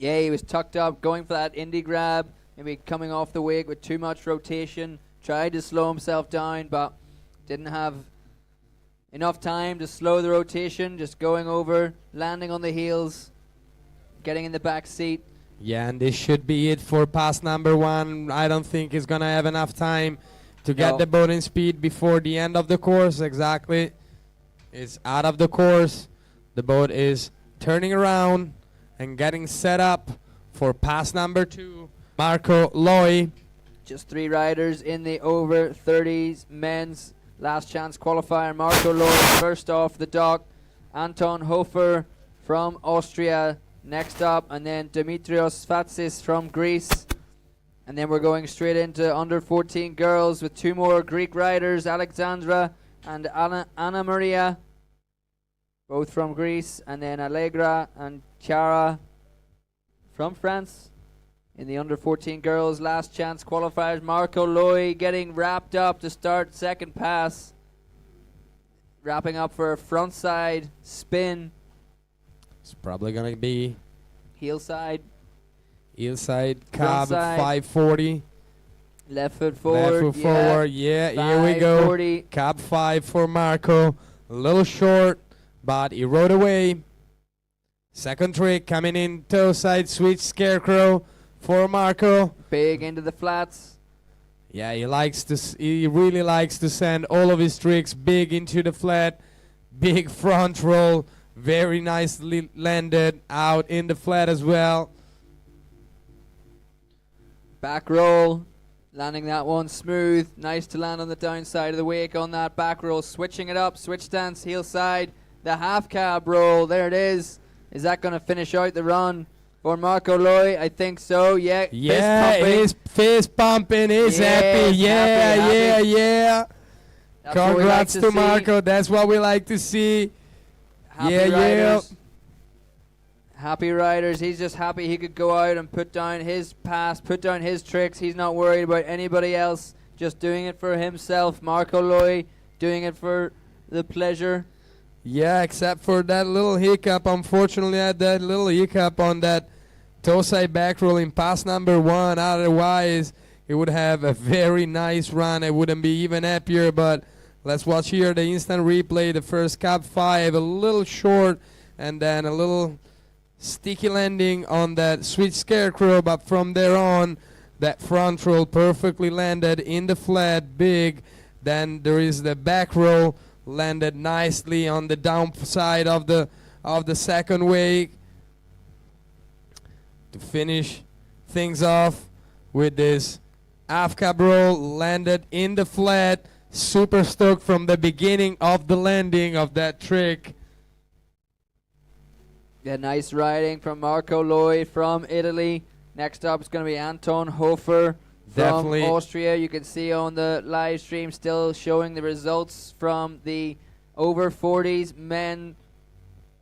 Yeah, he was tucked up, going for that indie grab, maybe coming off the wake with too much rotation. Tried to slow himself down, but didn't have enough time to slow the rotation. Just going over, landing on the heels, getting in the back seat. Yeah, and this should be it for pass number one. I don't think he's going to have enough time to get the boat in speed before the end of the course. Exactly. It's out of the course. The boat is turning around and getting set up for pass number two. Marco Loi. Just 3 riders in the over 30s men's last chance qualifier. Marco Loi first off the dock. Anton Hofer from Austria next up, and then Dimitrios Fatsis from Greece. And then we're going straight into under 14 girls with 2 more Greek riders, Alexandra and Anna Maria, both from Greece, and then Allegra and Chiara from France. In the under 14 girls last chance qualifiers, Marco Loi getting wrapped up to start second pass, wrapping up for a front side spin. It's probably gonna be Heel side, cab side. 540. left foot forward. Left foot forward, yeah, here we go. 540. Cab 5 for Marco. A little short, but he rode away. Second trick coming in, toe side switch scarecrow for Marco. Big into the flats. Yeah, he really likes to send all of his tricks big into the flat. Big front roll, very nicely landed out in the flat as well. Back roll, landing that one smooth. Nice to land on the downside of the wake on that back roll. Switching it up, switch stance, heel side. The half cab roll, there it is. Is that going to finish out the run for Marco Loi? I think so, yeah. Yeah, he's fist pumping, he's happy. Yeah, happy. yeah. That's what we like Congrats to to see. Marco, that's what we like to see. Happy yeah. riders. Happy riders. He's just happy he could go out and put down his pass, put down his tricks. He's not worried about anybody else. Just doing it for himself. Marco Loy doing it for the pleasure. Yeah, except for that little hiccup. Unfortunately, I had that little hiccup on that toe side back roll in pass number 1. Otherwise, it would have a very nice run. I wouldn't be even happier. But let's watch here the instant replay. The first cap 5, a little short, and then a little sticky landing on that switch scarecrow. But from there on, that front roll perfectly landed in the flat, big. Then there is the back roll, landed nicely on the downside of the second wake. To finish things off with this half cab roll, landed in the flat. Super stoked from the beginning of the landing of that trick. Yeah, nice riding from Marco Loy from Italy. Next up is going to be Anton Hofer from Austria. You can see on the live stream still showing the results from the over 40s men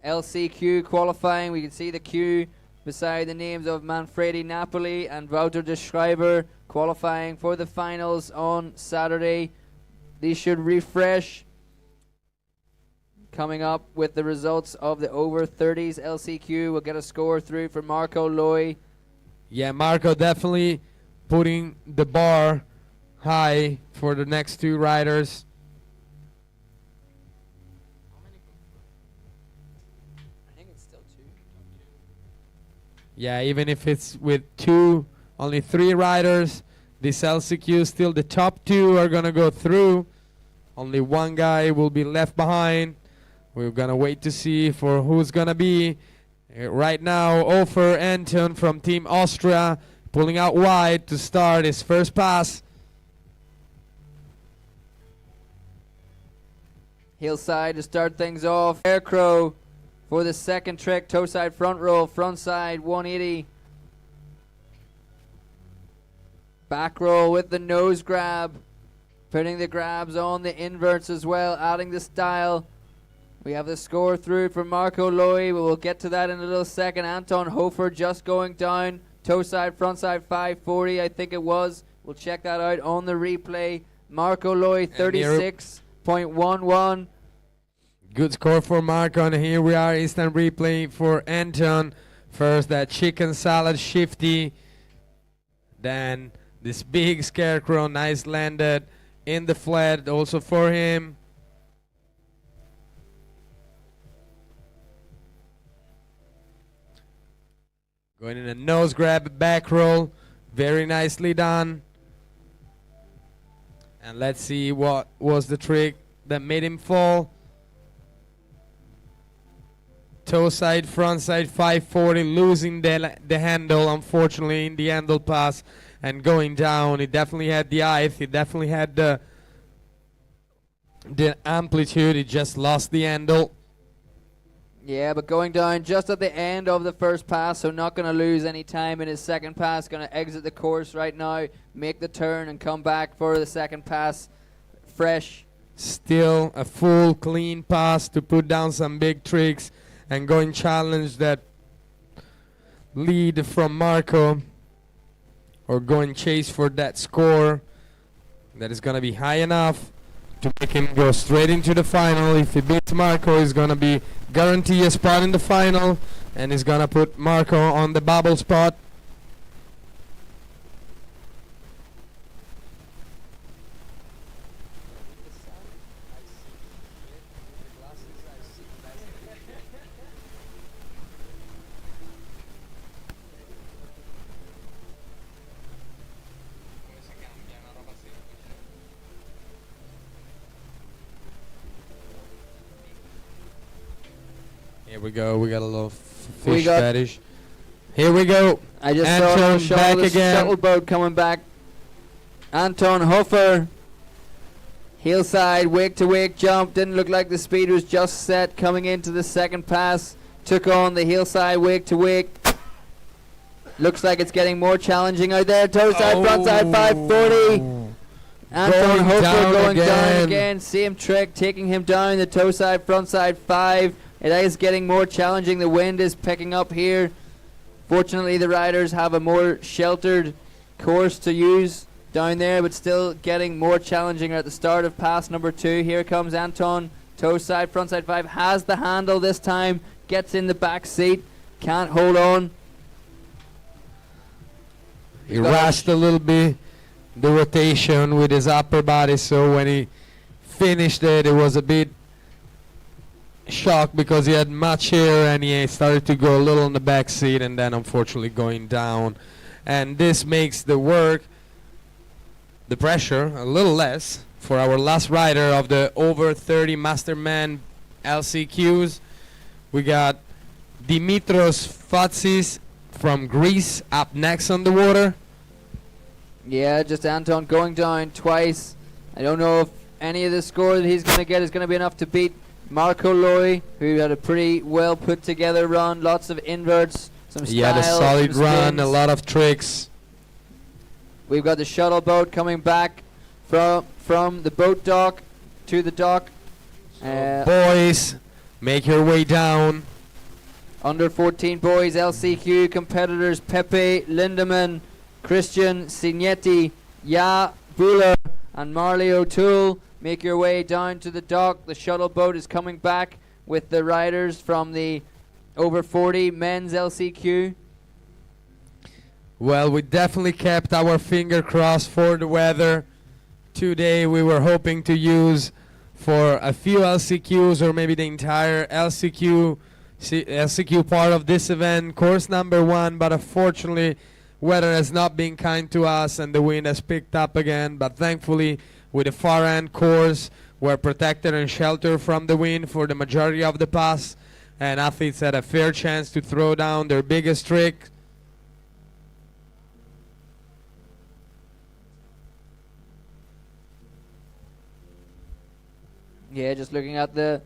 LCQ qualifying. We can see the queue beside the names of Manfredi Napoli and Wouter de Schreiber qualifying for the finals on Saturday. These should refresh. Coming up with the results of the over 30s LCQ. We'll get a score through for Marco Loy. Yeah, Marco definitely putting the bar high for the next two riders. I think it's still 2. Yeah, even if it's with only 3 riders, this LCQ still the top 2 are gonna go through. Only one guy will be left behind. We're gonna wait to see for who's gonna be. Right now, Ofer Anton from Team Austria pulling out wide to start his first pass. Hillside to start things off. Aircrow for the second trick. Toe side front roll. Front side 180. Back roll with the nose grab. Putting the grabs on the inverts as well. Adding the style. We have the score through for Marco Loy. We'll get to that in a little second. Anton Hofer just going down. Toe side, front side 540, I think it was. We'll check that out on the replay. Marco Loy 36.11. Good score for Marco, and here we are, instant replay for Anton. First that chicken salad shifty. Then this big scarecrow, nice landed in the flat also for him. Going in a nose grab, back roll, very nicely done. And let's see what was the trick that made him fall. Toe side, front side 540, losing the handle, unfortunately, in the handle pass and going down. He definitely had the height, he definitely had the amplitude, he just lost the handle. Yeah, but going down just at the end of the first pass, so not going to lose any time in his second pass. Going to exit the course right now, make the turn, and come back for the second pass fresh. Still a full clean pass to put down some big tricks and go and challenge that lead from Marco, or go and chase for that score that is going to be high enough to make him go straight into the final. If he beats Marco, he's going to be guarantee a spot in the final, and he's going to put Marco on the bubble spot. Here we go. We got a little fish fetish. Here we go. I just Anton saw back the again. shuttle boat coming back. Anton Hofer. Hillside, wake to wake jump. Didn't look like the speed was just set coming into the second pass. Took on the hillside, wake to wake. Looks like it's getting more challenging out there. Toe side, front side 540. Anton Hofer going down again. Same trick, taking him down. The toe side, front side 5. It is getting more challenging. The wind is picking up here. Fortunately, the riders have a more sheltered course to use down there, but still getting more challenging at the start of pass number 2. Here comes Anton. Toe side, front side 5. Has the handle this time. Gets in the back seat. Can't hold on. He rushed a little bit the rotation with his upper body, so when he finished it, it was a bit shocked because he had much air and he started to go a little on the back seat and then unfortunately going down. And this makes the pressure a little less for our last rider of the over 30 Masterman LCQs. We got Dimitros Fatsis from Greece up next on the water. Yeah, just Anton going down twice. I don't know if any of the score that he's going to get is going to be enough to beat Marco Loy, who had a pretty well put together run. Lots of inverts, some style. He had a solid some run, spins. a lot of tricks. We've got the shuttle boat coming back from the boat dock to the dock. Boys, make your way down. Under 14 boys LCQ competitors Pepe Lindemann, Christian Signetti, Ya Buller and Marley O'Toole. Make your way down to the dock. The shuttle boat is coming back with the riders from the over 40 men's LCQ. Well, we definitely kept our finger crossed for the weather. Today we were hoping to use for a few LCQs or maybe the entire LCQ part of this event, course number 1, but unfortunately weather has not been kind to us and the wind has picked up again. But thankfully, with the far end course, we're protected and sheltered from the wind for the majority of the pass, and athletes had a fair chance to throw down their biggest trick. Yeah, just looking at the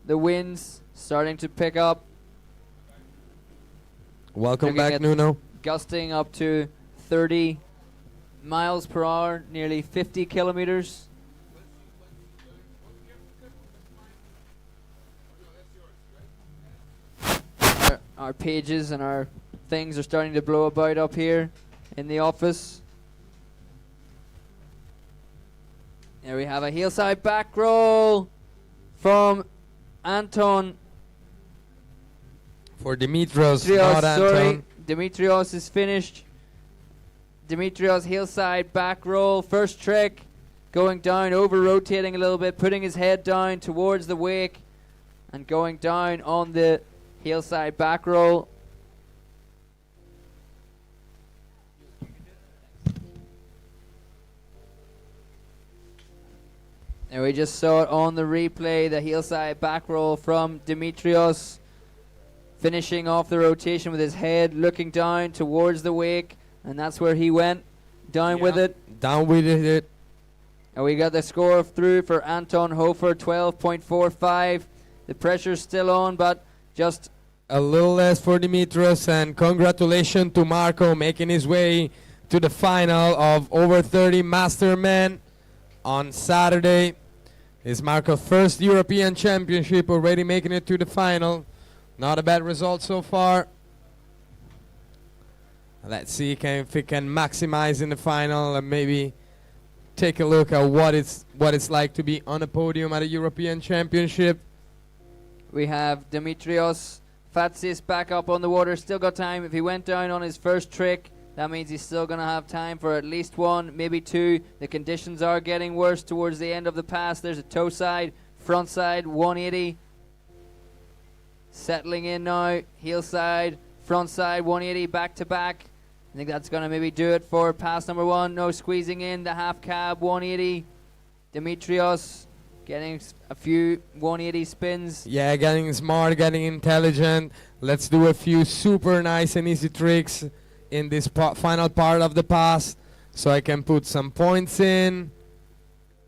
winds starting to pick up. Welcome Looking back, at Nuno. Gusting up to 30 miles per hour, nearly 50 kilometers. Our pages and our things are starting to blow about up here in the office. There we have a hillside back roll from Anton. For Dimitros, not Anton. Dimitrios is finished. Dimitrios hillside back roll, first trick, going down, over rotating a little bit, putting his head down towards the wake and going down on the hillside back roll. And we just saw it on the replay, the hillside back roll from Dimitrios, finishing off the rotation with his head looking down towards the wake, and that's where he went, down with it. Down with it. And we got the score through for Anton Hofer, 12.45. The pressure's still on, but just a little less for Dimitros, and congratulations to Marco making his way to the final of over 30 Masterman on Saturday. It's Marco's first European Championship, already making it to the final. Not a bad result so far. Let's see if he can maximize in the final and maybe take a look at what it's like to be on a podium at a European Championship. we have Dimitrios Fatsis back up on the water. Still got time. If he went down on his first trick, that means he's still going to have time for at least one, maybe two. The conditions are getting worse towards the end of the pass. There's a toe side, front side, 180. Settling in now, heel side, front side, 180, back to back. I think that's going to maybe do it for pass number one. No squeezing in, the half cab, 180. Dimitrios getting a few 180 spins. Yeah, getting smart, getting intelligent. Let's do a few super nice and easy tricks in this final part of the pass so I can put some points in.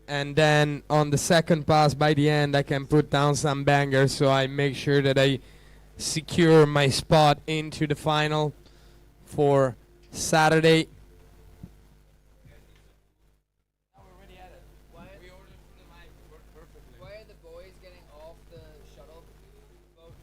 And then on the second pass by the end, I can put down some bangers so I make sure that I secure my spot into the final for Saturday. Why are the boys getting off the shuttle boat?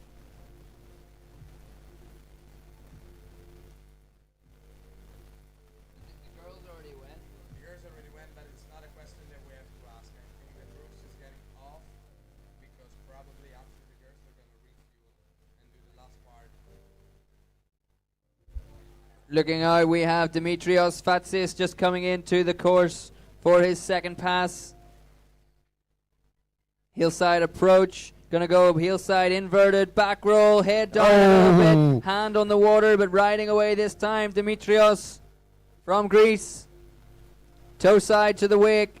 Looking out, we have Dimitrios Fatsis just coming into the course for his second pass. Hillside approach. Gonna go hillside inverted, back roll, head down a little bit, hand on the water, but riding away this time. Dimitrios from Greece. Toe side to the wake.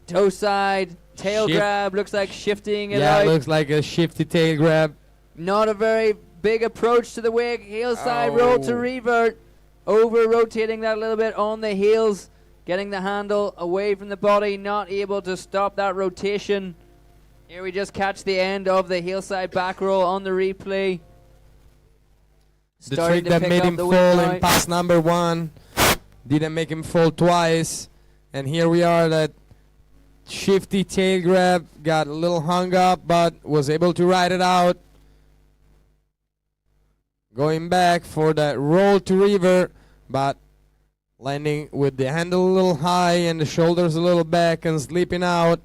Toe side, tail grab, looks like shifting it out. Yeah, looks like a shifty tail grab. Not a very big approach to the wake. Hillside roll to revert. Over rotating that a little bit on the heels. Getting the handle away from the body. Not able to stop that rotation. Here we just catch the end of the hillside back roll on the replay. The trick that made him fall in pass number 1 didn't make him fall twice. And here we are, that shifty tail grab, got a little hung up, but was able to ride it out. Going back for that roll to revert, but landing with the handle a little high and the shoulders a little back and slipping out.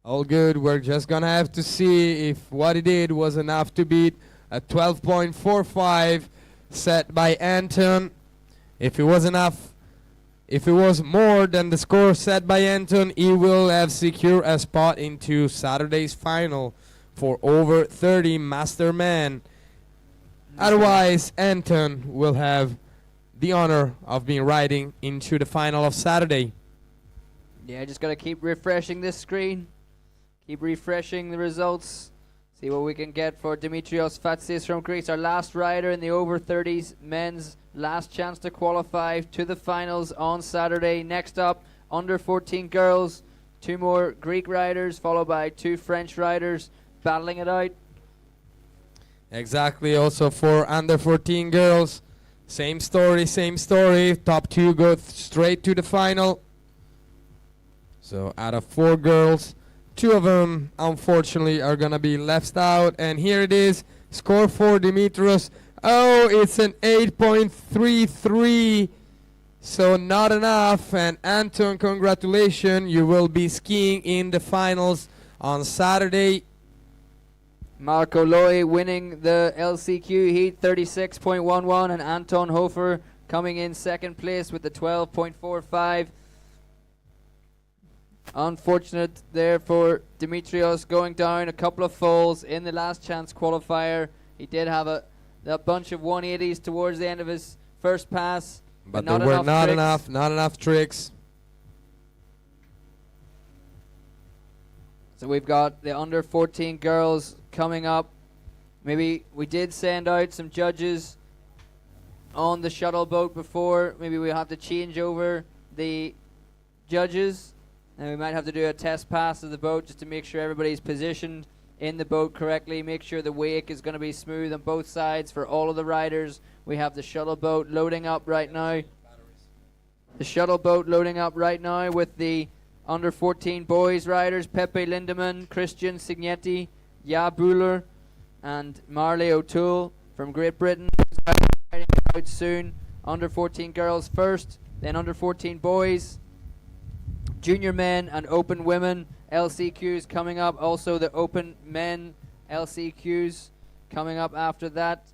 All good. We're just gonna have to see if what he did was enough to beat a 12.45 set by Anton. If it was enough, if it was more than the score set by Anton, he will have secured a spot into Saturday's final for over 30 Masterman. Otherwise, Anton will have the honor of being riding into the final of Saturday. Yeah, just gotta keep refreshing this screen. Keep refreshing the results. See what we can get for Dimitrios Fatsis from Greece, our last rider in the over 30s men's. Last chance to qualify to the finals on Saturday. Next up, under 14 girls. 2 more Greek riders, followed by 2 French riders battling it out. Exactly. Also for under 14 girls, same story, same story. Top 2 go straight to the final. So out of 4 girls, 2 of them unfortunately are gonna be left out. And here it is, score for Dimitrios. Oh, it's an 8.33, so not enough. And Anton, congratulations, you will be skiing in the finals on Saturday. Marco Loi winning the LCQ heat, 36.11, and Anton Hofer coming in second place with the 12.45. Unfortunate there for Dimitrios, going down a couple of falls in the last chance qualifier. He did have a bunch of 180s towards the end of his first pass, but there were not enough tricks. So we've got the under 14 girls coming up. Maybe we did send out some judges on the shuttle boat before. Maybe we'll have to change over the judges, and we might have to do a test pass of the boat just to make sure everybody's positioned in the boat correctly. Make sure the wake is going to be smooth on both sides for all of the riders. We have the shuttle boat loading up right now. The shuttle boat loading up right now with the under 14 boys riders: Pepe Lindemann, Christian Signetti, Ja Buhler, and Marley O'Toole from Great Britain. Riding out soon. Under 14 girls first, then under 14 boys. Junior men and open women LCQs coming up. Also the open men LCQs coming up after that.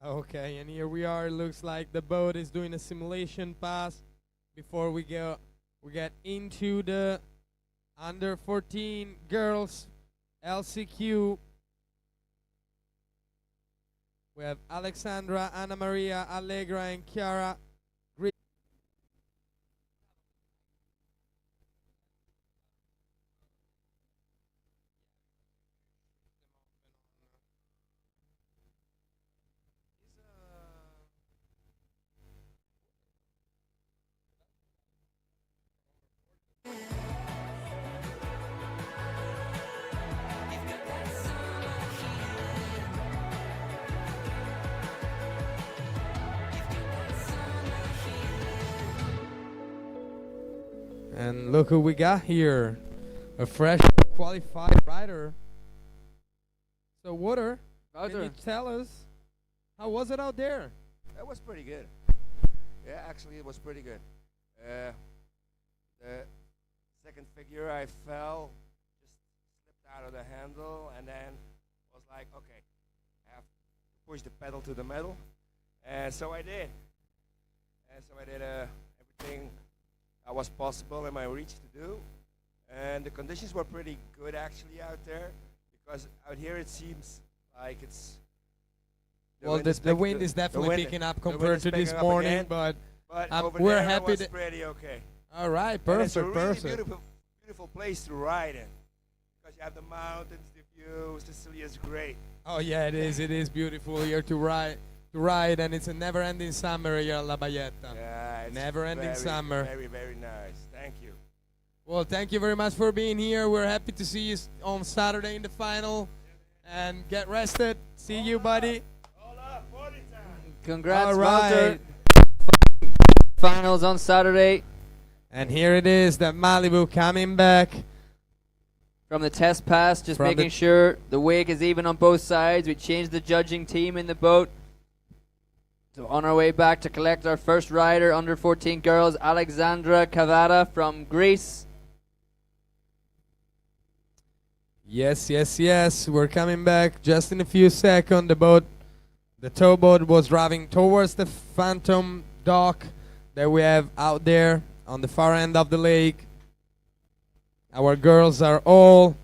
Okay, and here we are. Looks like the boat is doing a simulation pass before we get into the under 14 girls LCQ. We have Alexandra, Anna Maria, Allegra, and Chiara. And look who we got here. A fresh qualified rider. So Water, can you tell us, how was it out there? It was pretty good. Yeah, actually it was pretty good. The second figure I fell, just slipped out of the handle, and then was like, okay, I have to push the pedal to the metal. And so I did. And so I did everything that was possible in my reach to do. And the conditions were pretty good actually out there, because out here it seems like it's the wind is definitely picking up compared to this morning, but over we're there happy it was that pretty okay. all right, And perfect, it's a really perfect. beautiful place to ride in, because you have the mountains, the views. Sicily is great. Oh yeah, it is beautiful here to ride, and it's a never-ending summer here at La Bayetta. Yeah, it's Never-ending very, summer. Very, very nice. Thank you. Well, thank you very much for being here. We're happy to see you on Saturday in the final, and get rested. See you, buddy. Hold up, 40 time. Congrats, All Walter. right. Finals on Saturday. And here it is, the Malibu coming back. From the test pass, just From making the sure the wake is even on both sides. We changed the judging team in the boat. So on our way back to collect our first rider, under 14 girls, Alexandra Cavada from Greece. Yes, yes, yes. We're coming back just in a few seconds. The towboat was driving towards the Phantom dock that we have out there on the far end of the lake. Our girls are all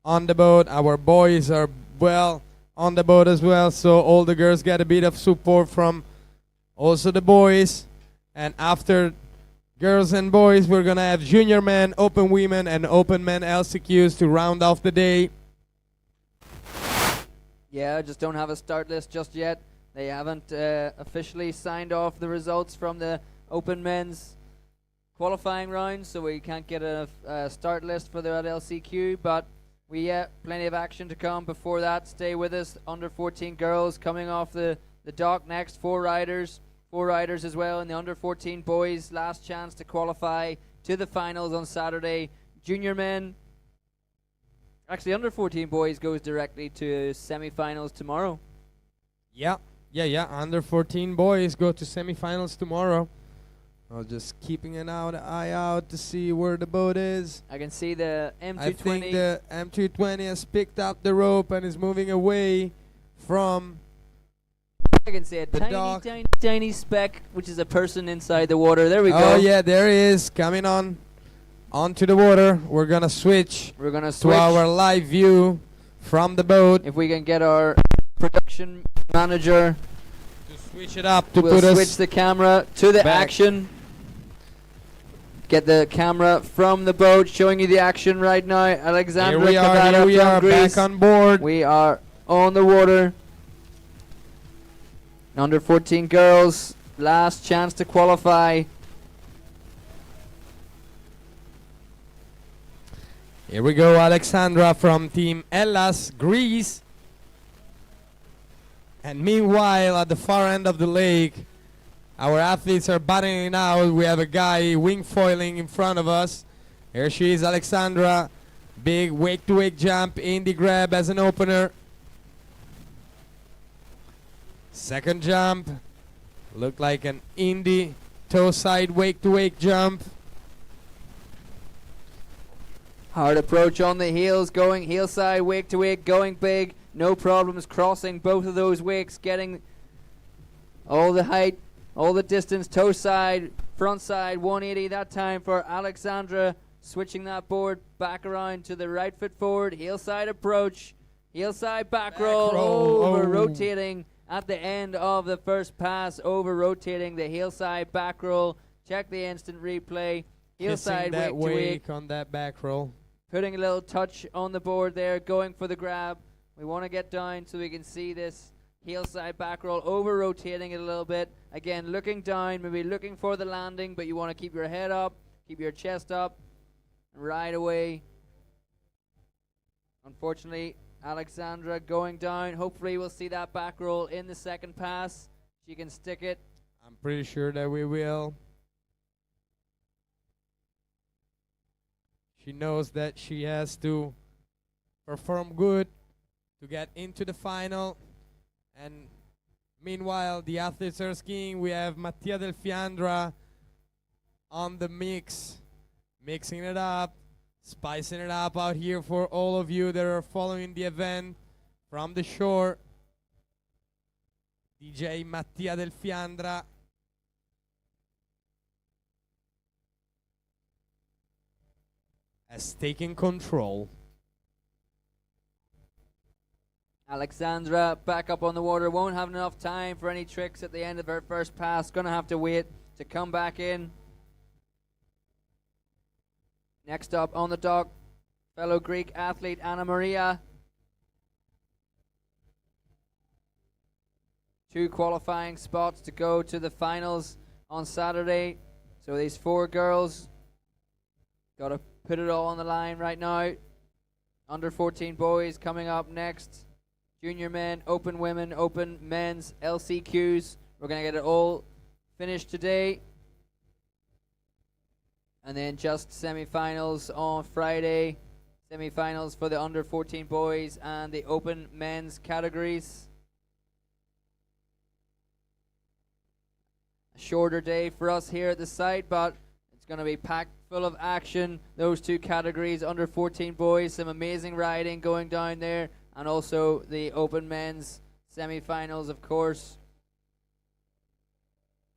on the boat. Our boys are well on the boat as well. So all the girls get a bit of support from also the boys. And after girls and boys, we're going to have junior men, open women, and open men LCQs to round off the day. Yeah, just don't have a start list just yet. They haven't officially signed off the results from the open men's qualifying round, so we can't get a start list for the LCQ, but we have plenty of action to come before that. Stay with us. Under 14 girls coming off the dock next. Four riders as well, and the under 14 boys last chance to qualify to the finals on Saturday. Junior men, actually under 14 boys goes directly to semi-finals tomorrow. Yeah. Under 14 boys go to semifinals tomorrow. I'm just keeping an eye out to see where the boat is. I can see the M220. I think the M220 has picked up the rope and is moving away from I can see a the dock. tiny speck, which is a person inside the water. There we go. Oh yeah, there he is coming onto the water. We're gonna switch to our live view from the boat. If we can get our production manager to switch it up to we'll put us switch the camera to the back. action. Get the camera from the boat, showing you the action right now. Alexandra Cavada here we from are Greece. back on board. We are on the water. Under 14 girls, last chance to qualify. Here we go, Alexandra from Team Hellas, Greece. And meanwhile, at the far end of the lake, our athletes are battling it out. We have a guy wing foiling in front of us. Here she is, Alexandra. Big wake-to-wake jump, indie grab as an opener. Second jump, looked like an indie toe side wake-to-wake jump. Hard approach on the heels, going heel side, wake to wake, going big. No problems crossing both of those wakes, getting All the height, all the distance, toe side, front side, 180 that time for Alexandra. Switching that board back around to the right foot forward, heel side approach, heel side back roll, over rotating at the end of the first pass, over rotating the heel side back roll. Check the instant replay. Heel side that wake to wake. on that back roll. Putting a little touch on the board there, going for the grab. We want to get down so we can see this heel side back roll, over rotating it a little bit. Again, looking down, maybe looking for the landing, but you want to keep your head up, keep your chest up, right away. Unfortunately, Alexandra going down. Hopefully we'll see that back roll in the second pass. She can stick it. I'm pretty sure that we will. She knows that she has to perform good to get into the final. And meanwhile, the athletes are skiing. We have Matia del Fiandra on the mix, mixing it up, spicing it up out here for all of you that are following the event from the shore. DJ Matia del Fiandra. Has taken control. Alexandra back up on the water. Won't have enough time for any tricks at the end of her first pass. Gonna have to wait to come back in. Next up on the dock, fellow Greek athlete Anna Maria. 2 qualifying spots to go to the finals on Saturday. So these 4 girls got to put it all on the line right now. Under 14 boys coming up next. Junior men, open women, open men's, LCQs. We're going to get it all finished today. And then just semifinals on Friday. Semifinals for the under 14 boys and the open men's categories. A shorter day for us here at the site, but it's going to be packed full of action. Those 2 categories, under 14 boys, some amazing riding going down there. And also the open men's semifinals, of course.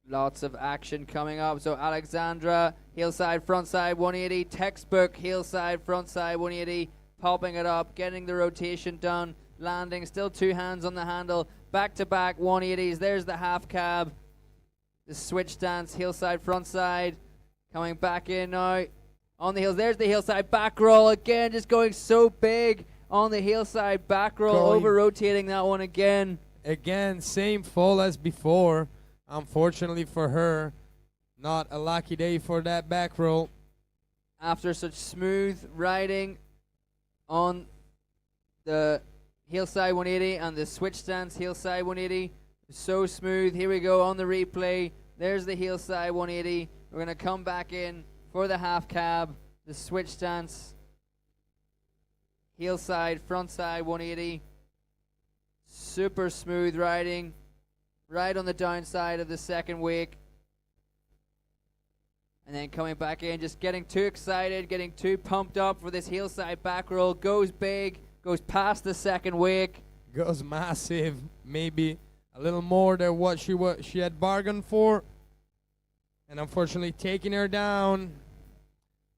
Lots of action coming up. So Alexandra, heel side, front side, 180. Textbook, heel side, front side, 180. Popping it up, getting the rotation done. Landing, still 2 hands on the handle. Back to back 180s. There's the half cab. The switch stance, heel side, front side. Coming back in now. On the heels, there's the heel side back roll. Again, just going so big on the heel side back roll. Over rotating that one again. Again, same fall as before. Unfortunately for her, not a lucky day for that back roll. After such smooth riding on the heel side 180 and the switch stance heel side 180, so smooth. Here we go on the replay. There's the heel side 180. We're going to come back in for the half cab, the switch stance, heel side, front side 180. Super smooth riding. Right on the downside of the second wake. And then coming back in, just getting too excited, getting too pumped up for this heel side back roll. Goes big, goes past the second wake. Goes massive, maybe a little more than what she had bargained for. And unfortunately taking her down.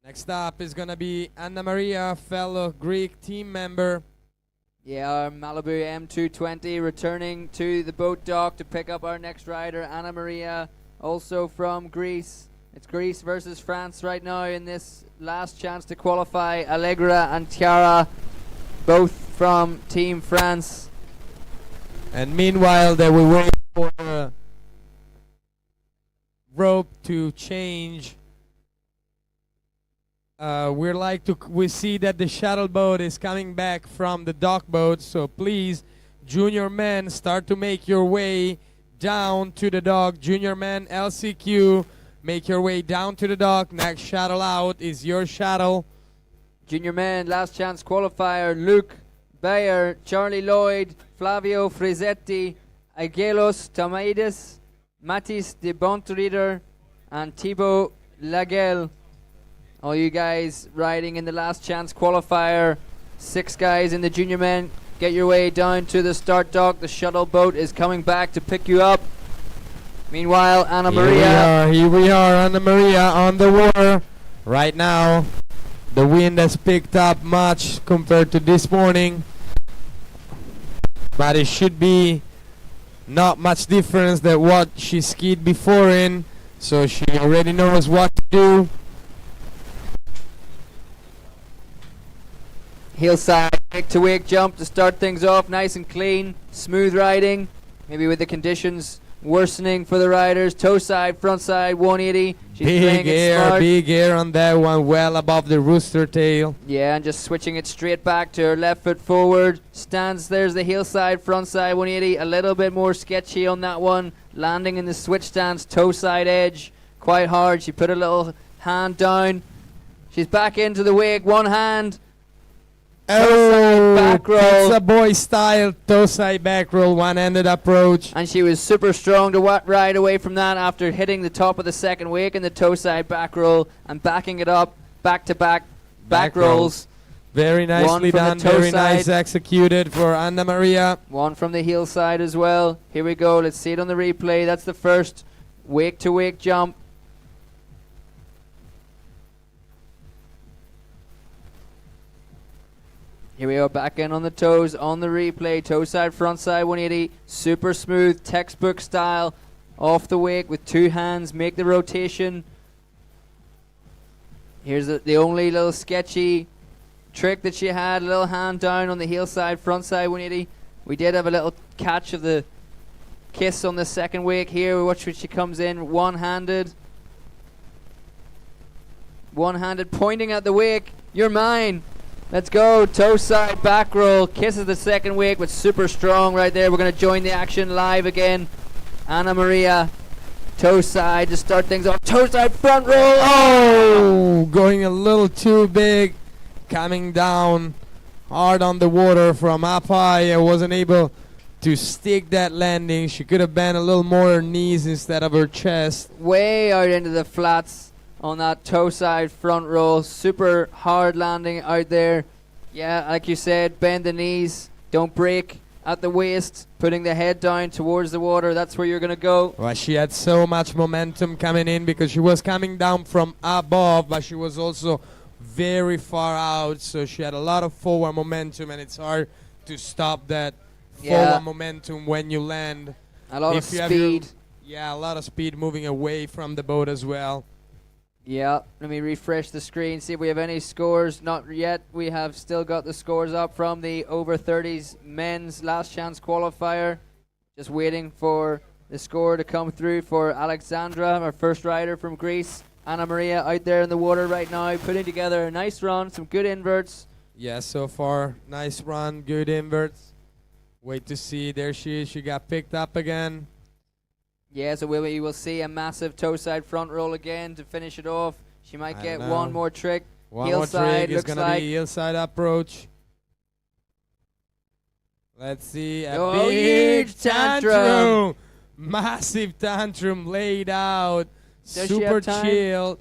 Next up is going to be Anna Maria, fellow Greek team member. Yeah, our Malibu M220 returning to the boat dock to pick up our next rider, Anna Maria, also from Greece. It's Greece versus France right now in this last chance to qualify. Allegra and Chiara, both from Team France. And meanwhile, that we wait for the rope to change. We see that the shuttle boat is coming back from the dock boat, so please, junior men, start to make your way down to the dock. Junior men, LCQ, make your way down to the dock. Next shuttle out is your shuttle. Junior men, last chance qualifier, Luke Bayer, Charlie Lloyd, Flavio Frisetti, Agelos Tamaides, Matis de Bontrieder, and Thibaut Lagel. All you guys riding in the last chance qualifier. 6 guys in the junior men. Get your way down to the start dock. The shuttle boat is coming back to pick you up. Meanwhile, Anna Maria. Here we are, Anna Maria on the water right now. The wind has picked up much compared to this morning, but it should be not much difference than what she skied before in, so she already knows what to do. Hillside wake to wake jump to start things off nice and clean. Smooth riding, maybe with the conditions worsening for the riders. Toe side, front side, 180. She's playing it smart. Big air on that one, well above the rooster tail. Yeah, and just switching it straight back to her left foot forward. Stands, there's the heel side, front side, 180. A little bit more sketchy on that one. Landing in the switch stance, toe side edge. Quite hard. She put a little hand down. She's back into the wake, one hand. Oh, back roll. pizza boy style toe side back roll, one-handed approach. And she was super strong to ride away from that after hitting the top of the second wake in the toe side back roll and backing it up back to back rolls. Very nicely done, very nice executed for Anna Maria. One from the heel side as well. Here we go, let's see it on the replay. That's the first wake to wake jump. Here we are back in on the toes on the replay. Toe side, front side, 180. Super smooth, textbook style. Off the wake with two hands. Make the rotation. Here's the only little sketchy trick that she had. A little hand down on the heel side, front side, 180. We did have a little catch of the kiss on the second wake here. We watch when she comes in one-handed. One-handed pointing at the wake. You're mine. Let's go, toe side, back roll, kisses the second wake, but super strong right there. We're going to join the action live again. Anna Maria, toe side to start things off. Toe side, front roll. Oh, going a little too big, coming down hard on the water from up high. I wasn't able to stick that landing. She could have bent a little more her knees instead of her chest. Way out into the flats on that toe side front roll. Super hard landing out there. Yeah, like you said, bend the knees, don't break at the waist, putting the head down towards the water. That's where you're going to go. Well, she had so much momentum coming in because she was coming down from above, but she was also very far out, so she had a lot of forward momentum, and it's hard to stop that forward momentum when you land. A lot of speed. A lot of speed moving away from the boat as well. Yeah, let me refresh the screen, see if we have any scores. Not yet. We have still got the scores up from the over 30s men's last chance qualifier. Just waiting for the score to come through for Alexandra, our first rider from Greece. Anna Maria out there in the water right now, putting together a nice run, some good inverts. Yeah, so far, nice run, good inverts. Wait to see, there she is, she got picked up again. Yeah, so we will see a massive toe side front roll again to finish it off. She might get one more trick. One heel more side trick is going to like be heel side approach. Let's see, a Oh, big huge tantrum. Massive tantrum laid out. Does she Super have time? chill.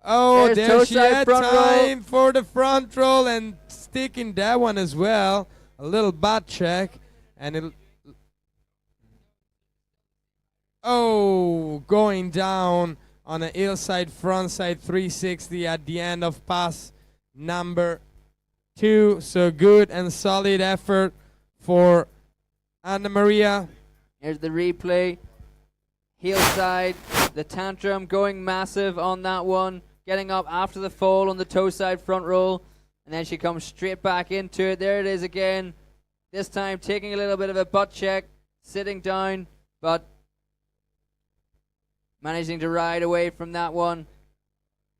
Oh, There's there toe she side had front roll. time for the front roll and sticking that one as well. A little butt check. And it. Oh, going down on a hillside front side 360 at the end of pass number 2. So good and solid effort for Anna Maria. Here's the replay. Heel side, the tantrum going massive on that one. Getting up after the fall on the toe side front roll. And then she comes straight back into it. There it is again. This time taking a little bit of a butt check. Sitting down, but managing to ride away from that one.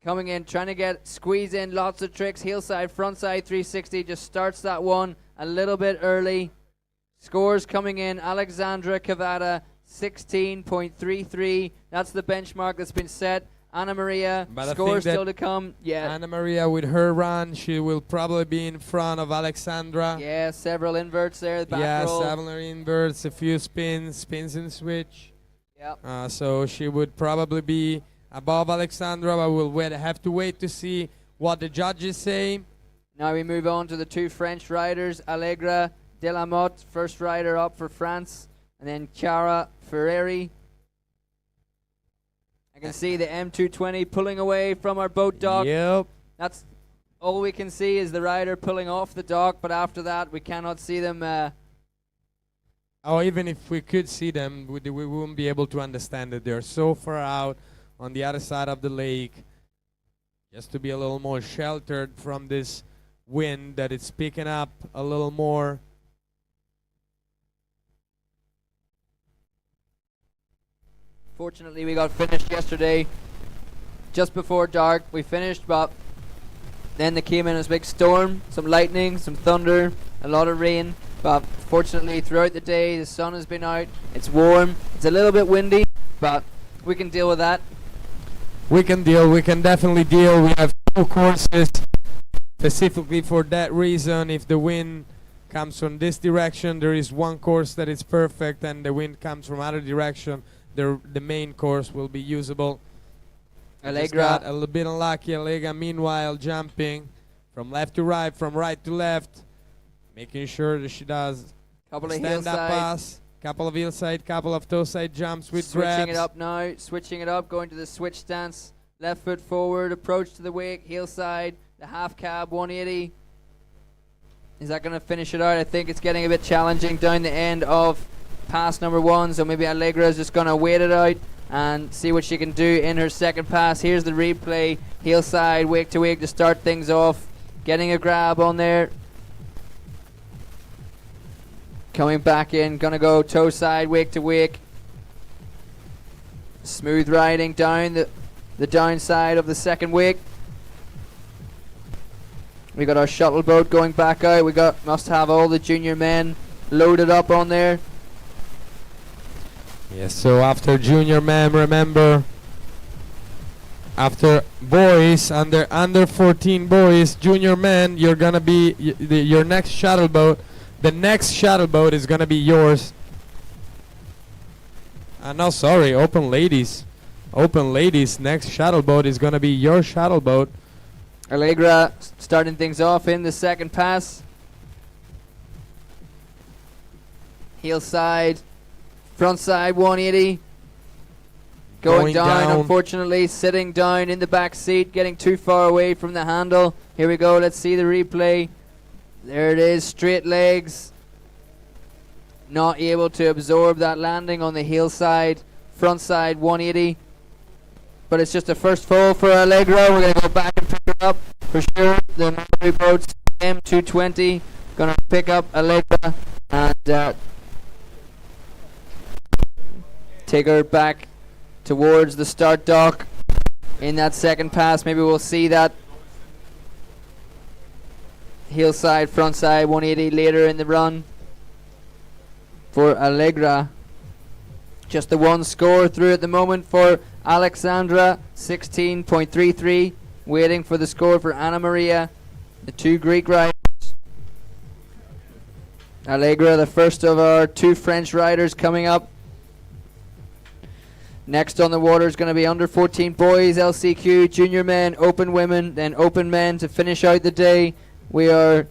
Coming in, trying to squeeze in lots of tricks. Heel side, front side 360. Just starts that one a little bit early. Scores coming in. Alexandra Cavada, 16.33. That's the benchmark that's been set. Anna Maria, But I scores think that still to come. Yeah. Anna Maria with her run, she will probably be in front of Alexandra. Yeah, several inverts there. Back roll. Several inverts, a few spins and switch. Yep. So she would probably be above Alexandra, but we'll have to wait to see what the judges say. Now we move on to the two French riders. Allegra Delamotte, first rider up for France. And then Chiara Ferreri, can see the M220 pulling away from our boat dock. Yep. That's all we can see is the rider pulling off the dock, but after that we cannot see them. Oh, even if we could see them, we wouldn't be able to understand it. They're so far out on the other side of the lake, just to be a little more sheltered from this wind that it's picking up a little more. Fortunately, we got finished yesterday just before dark. We finished, but then there came in a big storm, some lightning, some thunder, a lot of rain. But fortunately, throughout the day, the sun has been out. It's warm. It's a little bit windy, but we can deal with that. We can definitely deal. We have 2 courses specifically for that reason. If the wind comes from this direction, there is 1 course that is perfect, and the wind comes from other direction, the main course will be usable. Just got a little bit unlucky. Allegra, meanwhile, jumping from left to right, from right to left, making sure that she does Couple of stand-up hillside. pass, couple of hillside, couple of toe side jumps with Switching grabs. it up now, switching it up, going to the switch stance. Left foot forward, approach to the wake, hillside, the half cab 180. Is that going to finish it out? I think it's getting a bit challenging down the end of pass number 1, so maybe Allegra is just going to wait it out and see what she can do in her second pass. Here's the replay, hillside, wake to wake to start things off. Getting a grab on there. Coming back in, gonna go toe side, wake to wake. Smooth riding down the downside of the second wake. We got our shuttle boat going back out. Must have all the junior men loaded up on there. Yes, so after junior men, remember, after boys, under 14 boys, junior men, you're gonna be your next shuttle boat. The next shuttle boat is gonna be yours. No, sorry, open ladies. Open ladies, next shuttle boat is gonna be your shuttle boat. Allegra starting things off in the second pass. Heel side, front side 180. Going down, unfortunately, sitting down in the back seat, getting too far away from the handle. Here we go, let's see the replay. There it is, straight legs. Not able to absorb that landing on the heel side, front side 180. But it's just a first fall for Allegra. We're going to go back and pick her up for sure. The Malibu Boats M220 going to pick up Allegra and take her back towards the start dock in that second pass. Maybe we'll see that heel side, front side 180 later in the run for Allegra. Just the 1 score through at the moment for Alexandra, 16.33. Waiting for the score for Anna Maria, the 2 Greek riders. Allegra, the first of our 2 French riders coming up. Next on the water is going to be under 14 boys, LCQ, junior men, open women, then open men to finish out the day. We are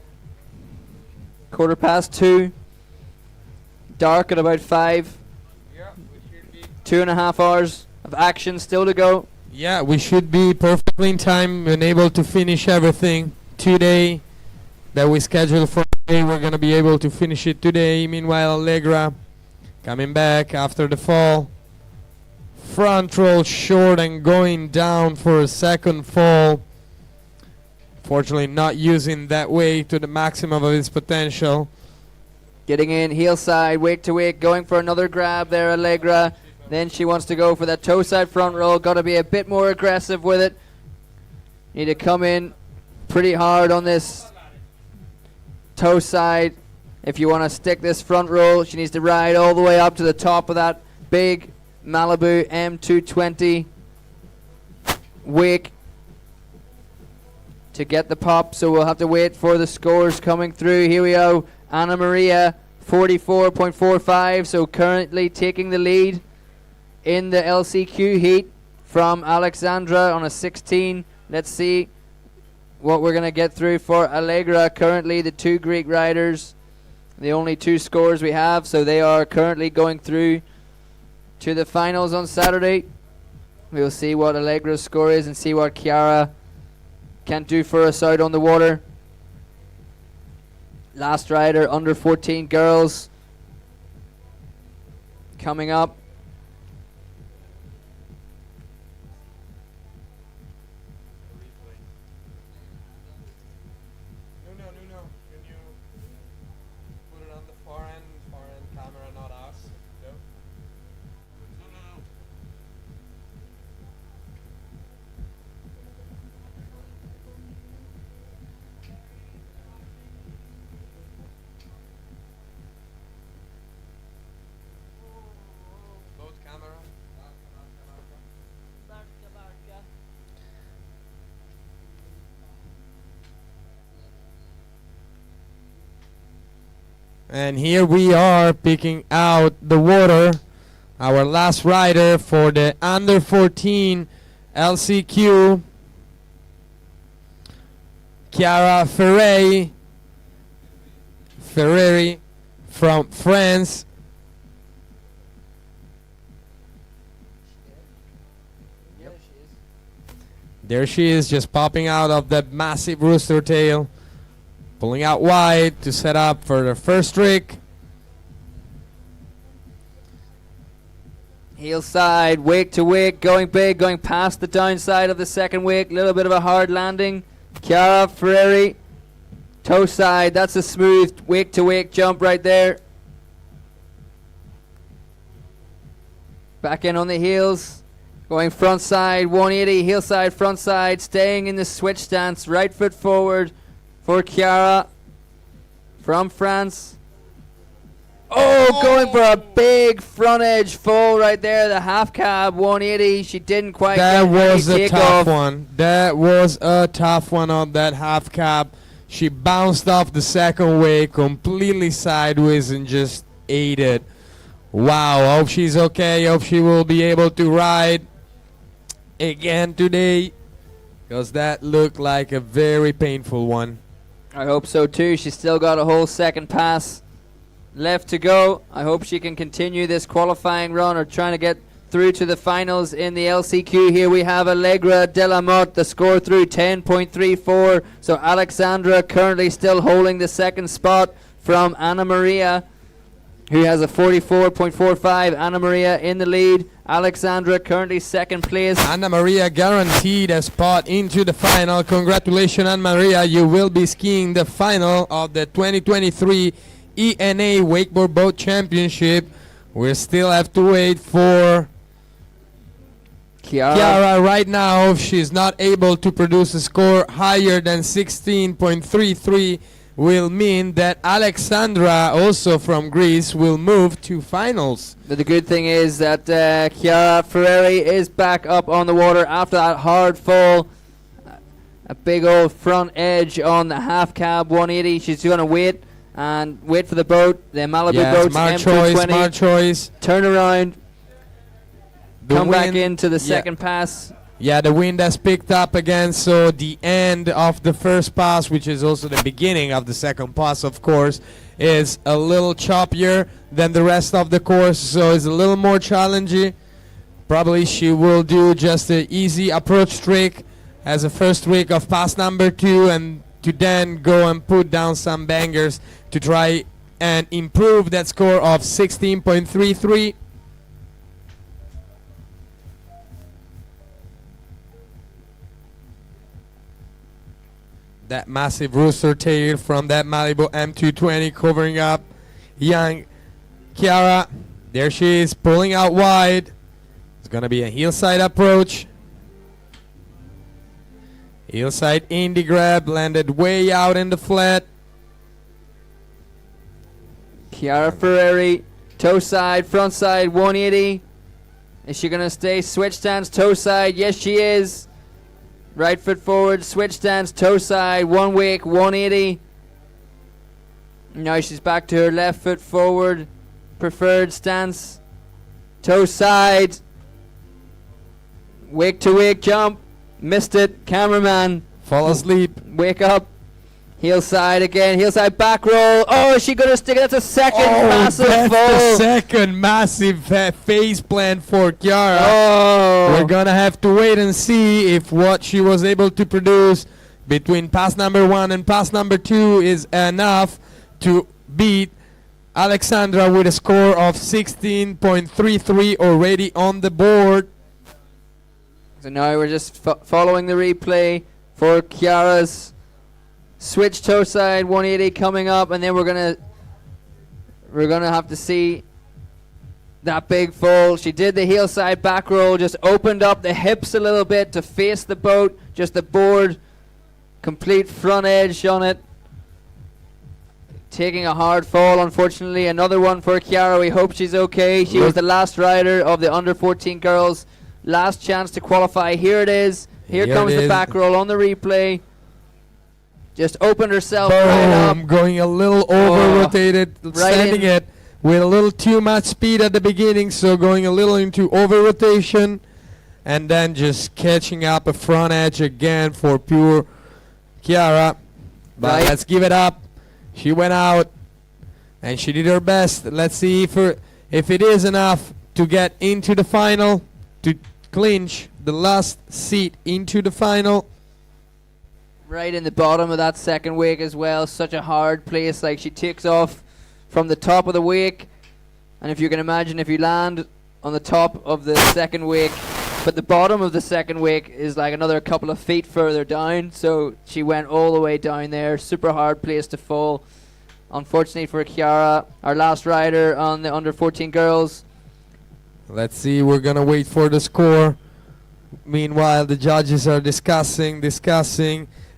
2:15. Dark at about 5. 2.5 hours of action still to go. Yeah, we should be perfectly in time and able to finish everything today that we scheduled for today. We're going to be able to finish it today. Meanwhile, Allegra coming back after the fall. Front roll short and going down for a second fall. Fortunately, not using that wake to the maximum of its potential. Getting in, heel side, wake to wake, going for another grab there, Allegra. Then she wants to go for that toe side front roll. Got to be a bit more aggressive with it. Need to come in pretty hard on this toe side. If you want to stick this front roll, she needs to ride all the way up to the top of that big Malibu M220 wake to get the pop. So we'll have to wait for the scores coming through. Here we go. Anna Maria, 44.45. So currently taking the lead in the LCQ heat from Alexandra on a 16. Let's see what we're going to get through for Allegra. Currently the 2 Greek riders, the only 2 scores we have, so they are currently going through to the finals on Saturday. We'll see what Allegra's score is and see what Chiara can do for us out on the water. Last rider, under 14 girls, coming up. No. Can you put it on the far end camera, not us? No? Both camera. And here we are picking out the water. Our last rider for the under 14 LCQ. Chiara Ferreri from France. There she is, just popping out of that massive rooster tail. Pulling out wide to set up for the first trick. Heel side, wake to wake, going big, going past the downside of the second wake. Little bit of a hard landing. Chiara Ferreri, toe side. That's a smooth wake to wake jump right there. Back in on the heels. Going front side, 180, heel side, front side. Staying in the switch stance, right foot forward for Chiara from France. Going for a big front edge full right there. The half cab 180. She didn't quite That get was any a takeoff. tough one. That was a tough one on that half cab. She bounced off the second wave completely sideways and just ate it. Wow, hope she's okay. Hope she will be able to ride again today, because that looked like a very painful one. I hope so too. She's still got a whole second pass left to go. I hope she can continue this qualifying run or trying to get through to the finals in the LCQ. Here we have Allegra Delamotte, the score through 10.34. So Alexandra currently still holding the second spot from Anna Maria, who has a 44.45. Anna Maria in the lead. Alexandra currently second place. Anna Maria guaranteed a spot into the final. Congratulations, Anna Maria. You will be skiing the final of the 2023 E&A Wakeboard Boat Championship. We still have to wait for Chiara right now. If she's not able to produce a score higher than 16.33, will mean that Alexandra, also from Greece, will move to finals. But the good thing is that Chiara Ferreri is back up on the water after that hard fall. A big old front edge on the half cab 180. She's going to wait for the boat. The Malibu Boats M220. Smart choice. Turn around. Come back wind- into the yeah. second pass. Yeah, the wind has picked up again, so the end of the first pass, which is also the beginning of the second pass, of course, is a little choppier than the rest of the course, so it's a little more challenging. Probably she will do just an easy approach trick as a first trick of pass number 2, and to then go and put down some bangers to try and improve that score of 16.33. That massive rooster tail from that Malibu M220 covering up young Chiara. There she is, pulling out wide. It's going to be a heel side approach. Heel side indie grab, landed way out in the flat. Chiara Ferreri, toe side, front side, 180. Is she going to stay switch stance, toe side? Yes, she is. Right foot forward, switch stance, toe side, one wake, 180. Now she's back to her left foot forward, preferred stance, toe side, wake to wake jump, missed it, cameraman. Fall asleep. Wake up. Heel side again, heel side back roll. Oh, is she going to stick it? That's a second massive that's fall. the second massive face plant for Chiara. Oh. We're gonna have to wait and see if what she was able to produce between pass number 1 and pass number 2 is enough to beat Alexandra with a score of 16.33 already on the board. So now we're just following the replay for Chiara's switch toe side 180 coming up, and then we're gonna have to see that big fall. She did the heel side back roll, just opened up the hips a little bit to face the boat, just the board, complete front edge on it. Taking a hard fall, unfortunately. Another one for Chiara. We hope she's okay. She was the last rider of the under 14 girls. Last chance to qualify. Here it is. Here comes the back roll on the replay. Just opened herself right up. Going a little over-rotated, standing it with a little too much speed at the beginning, so going a little into over-rotation, and then just catching up a front edge again for pure Chiara. But let's give it up. She went out, and she did her best. Let's see if it is enough to get into the final, to clinch the last seat into the final. Right in the bottom of that second wake as well. Such a hard place. Like, she takes off from the top of the wake, and if you can imagine, if you land on the top of the second wake, but the bottom of the second wake is like another couple of feet further down, so she went all the way down there. Super hard place to fall. Unfortunately for Chiara, our last rider on the under 14 girls. Let's see, we're gonna wait for the score. Meanwhile, the judges are discussing.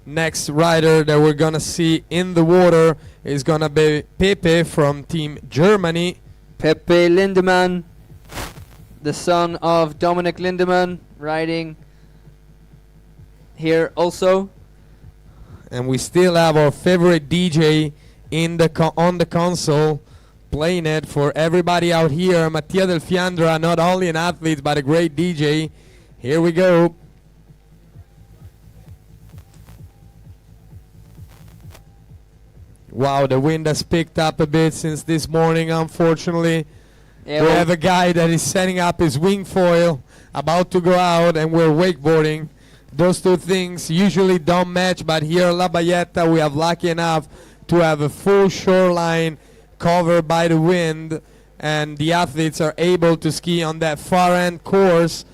Next rider that we're gonna see in the water is gonna be Pepe from Team Germany. Pepe Lindemann, the son of Dominic Lindemann, riding here also. And we still have our favorite DJ in the on the console, playing it for everybody out here. Mattia Del Fiandra, not only an athlete but a great DJ. Here we go. Wow, the wind has picked up a bit since this morning, unfortunately. Yeah, we have a guy that is setting up his wing foil, about to go out, and we're wakeboarding. Those two things usually don't match, but here at La Bayetta we have lucky enough to have a full shoreline covered by the wind, and the athletes are able to ski on that far end course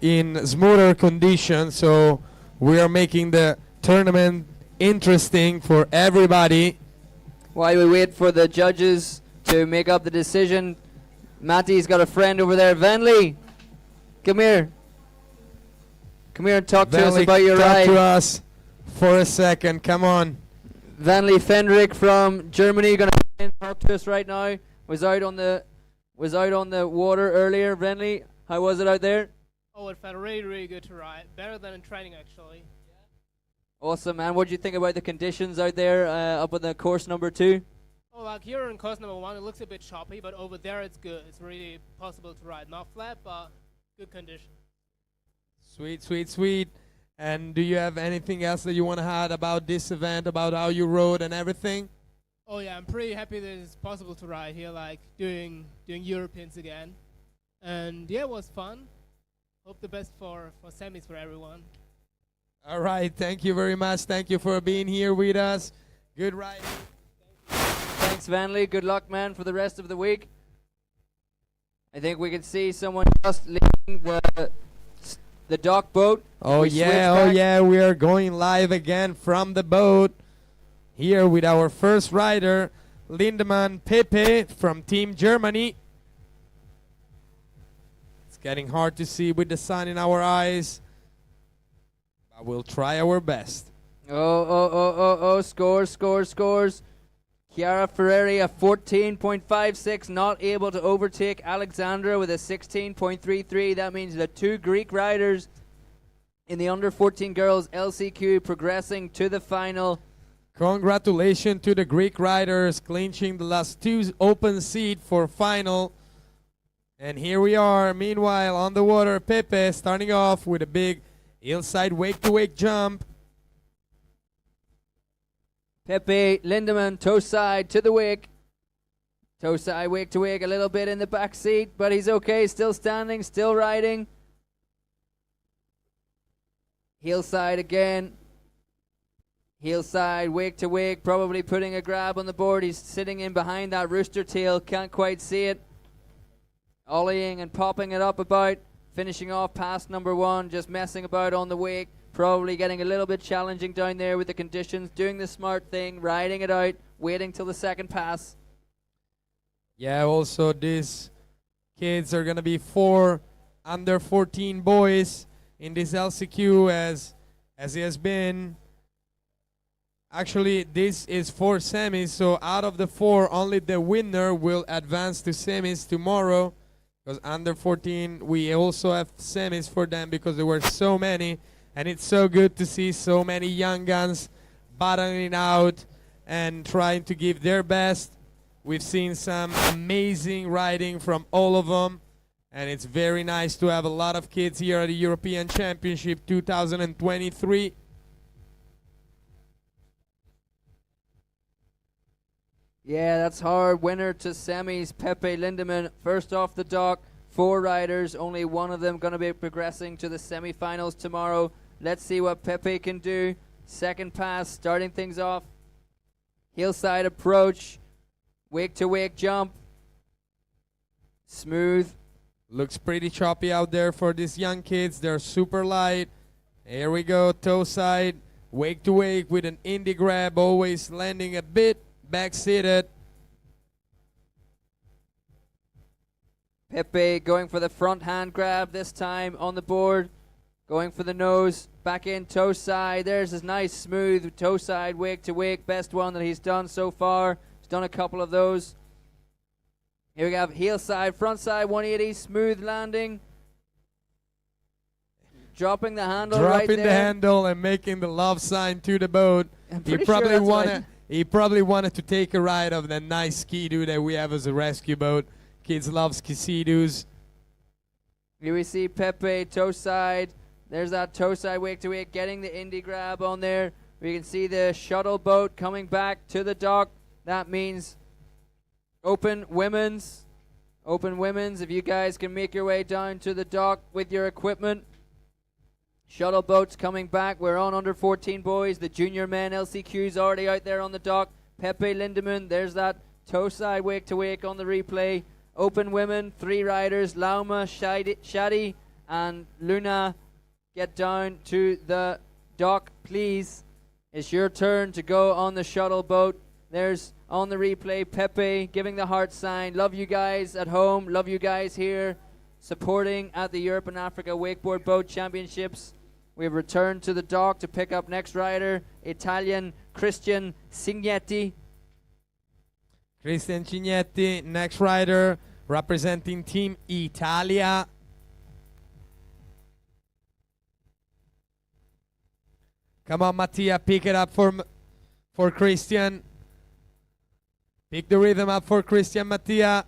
in smoother conditions, so we are making the tournament interesting for everybody. While we wait for the judges to make up the decision, Matty's got a friend over there. Vanley, come here. Come here and talk to us about your ride. Talk to us for a second, come on. Vanley Fendrick from Germany, gonna talk to us right now. Was out on the water earlier. Vanley, how was it out there? Oh, it felt really, really good to ride. Better than in training, actually. Awesome, man. What do you think about the conditions out there up on the course number 2? Oh, like here in course number 1, it looks a bit choppy, but over there it's good. It's really possible to ride. Not flat, but good condition. Sweet, sweet, sweet. And do you have anything else that you want to add about this event, about how you rode and everything? Oh yeah, I'm pretty happy that it's possible to ride here, like doing Europeans again. And yeah, it was fun. Hope the best for semis for everyone. All right, thank you very much. Thank you for being here with us. Good riding. Thanks, Vanley. Good luck, man, for the rest of the week. I think we can see someone just leaving the dock boat. Oh yeah, we are going live again from the boat. Here with our first rider, Lindemann Pepe from Team Germany. It's getting hard to see with the sun in our eyes. We'll try our best. Scores. Chiara Ferreri, a 14.56, not able to overtake Alexandra with a 16.33. That means the 2 Greek riders in the under 14 girls LCQ progressing to the final. Congratulations to the Greek riders clinching the last 2 open seat for final. And here we are, meanwhile on the water, Pepe starting off with a big hillside wake-to-wake jump. Pepe Lindemann, toe side to the wake. Toe side, wake to wake, a little bit in the back seat, but he's okay, still standing, still riding. Heel side again. Heel side, wake to wake, probably putting a grab on the board. He's sitting in behind that rooster tail, can't quite see it. Ollieing and popping it up about, finishing off past number one, just messing about on the wake. Probably getting a little bit challenging down there with the conditions, doing the smart thing, riding it out, waiting till the second pass. Yeah, also these kids are going to be 4 under 14 boys in this LCQ as it has been. Actually, this is 4 semis, so out of the 4, only the winner will advance to semis tomorrow. Because under 14, we also have semis for them because there were so many. And it's so good to see so many young guns battling out and trying to give their best. We've seen some amazing riding from all of them. And it's very nice to have a lot of kids here at the European Championship 2023. Yeah, that's hard. Winner to semis, Pepe Lindemann, first off the dock. 4 riders, only one of them going to be progressing to the semifinals tomorrow. Let's see what Pepe can do. Second pass, starting things off. Hillside approach. Wake to wake jump. Smooth. Looks pretty choppy out there for these young kids. They're super light. Here we go, toe side. Wake to wake with an indie grab, always landing a bit back-seated. Pepe going for the front hand grab this time on the board. Going for the nose. Back in toe side. There's his nice smooth toe side wake to wake. Best one that he's done so far. He's done a couple of those. Here we have heel side, front side 180. Smooth landing. Dropping the handle right there. Dropping the handle and making the love sign to the boat. He probably wanted to take a ride of that nice ski-doo that we have as a rescue boat. Kids love ski-doos. Here we see Pepe toe side. There's that toe side wake to wake, getting the indie grab on there. We can see the shuttle boat coming back to the dock. That means open women's. Open women's. If you guys can make your way down to the dock with your equipment. Shuttle boats coming back. We're on under 14 boys. The junior men LCQ's already out there on the dock. Pepe Lindemann. There's that toe side wake to wake on the replay. Open women, 3 riders, Lauma, Shadi, and Luna. Get down to the dock, please. It's your turn to go on the shuttle boat. There's on the replay, Pepe giving the heart sign. Love you guys at home. Love you guys here supporting at the Europe and Africa Wakeboard Boat Championships. We've returned to the dock to pick up next rider, Italian Christian Signetti. Christian Cignetti, next rider, representing Team Italia. Come on, Matia, pick it up for Christian. Pick the rhythm up for Christian, Matia.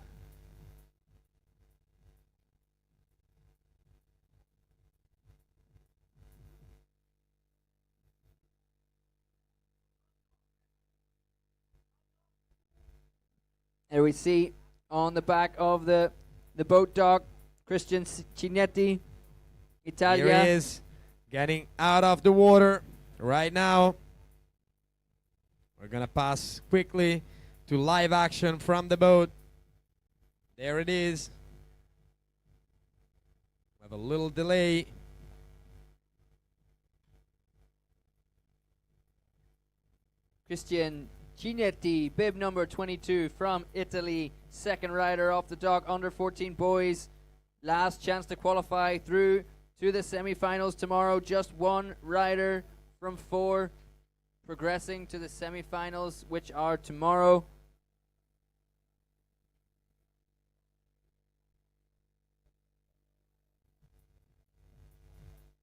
There we see on the back of the boat dock, Christian Cignetti, Italia. Here he is, getting out of the water right now. We're gonna pass quickly to live action from the boat. There it is. We have a little delay. Christian Cignetti, bib number 22 from Italy, second rider off the dock, under 14 boys. Last chance to qualify through to the semifinals tomorrow. Just one rider from 4 progressing to the semifinals, which are tomorrow.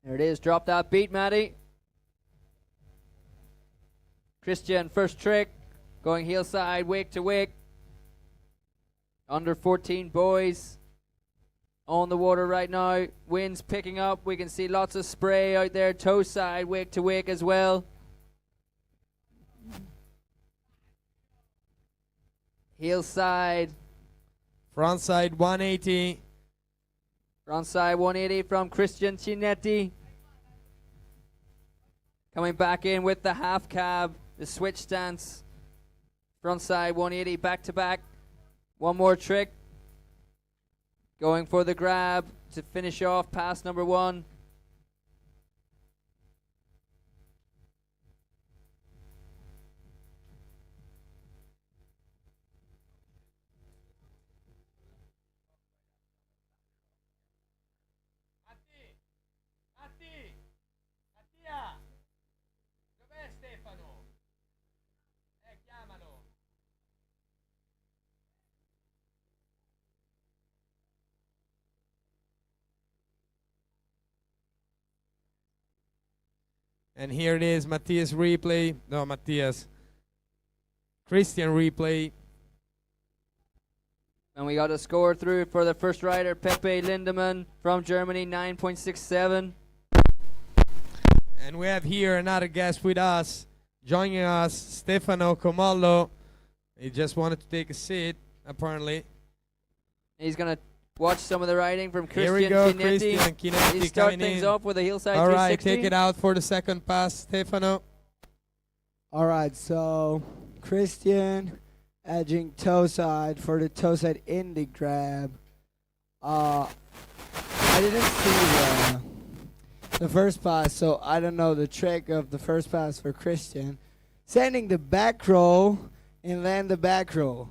There it is. Drop that beat, Matty. Christian, first trick. Going heel side, wake to wake. Under 14 boys on the water right now. Wind's picking up. We can see lots of spray out there. Toe side, wake to wake as well. Heel side. Frontside 180. Frontside 180 from Christian Cinetti. Coming back in with the half cab, the switch stance. Frontside 180 back to back. One more trick. Going for the grab to finish off pass number 1. Matia, dov'è Stefano? Chiamalo. And here it is, Matthias replay. No, Matthias. Christian replay. And we got a score through for the first rider, Pepe Lindemann from Germany, 9.67. And we have here another guest with us, joining us, Stefano Comollo. He just wanted to take a seat, apparently. He's going to watch some of the riding from Here we Christian go, Cinetti. Christian Cinetti He start coming things in. off with a hillside All 360. right, take it out for the second pass, Stefano. All right, so Christian edging toe side for the toe side indie grab. I didn't see the first pass, so I don't know the trick of the first pass for Christian. Sending the back row and land the back row.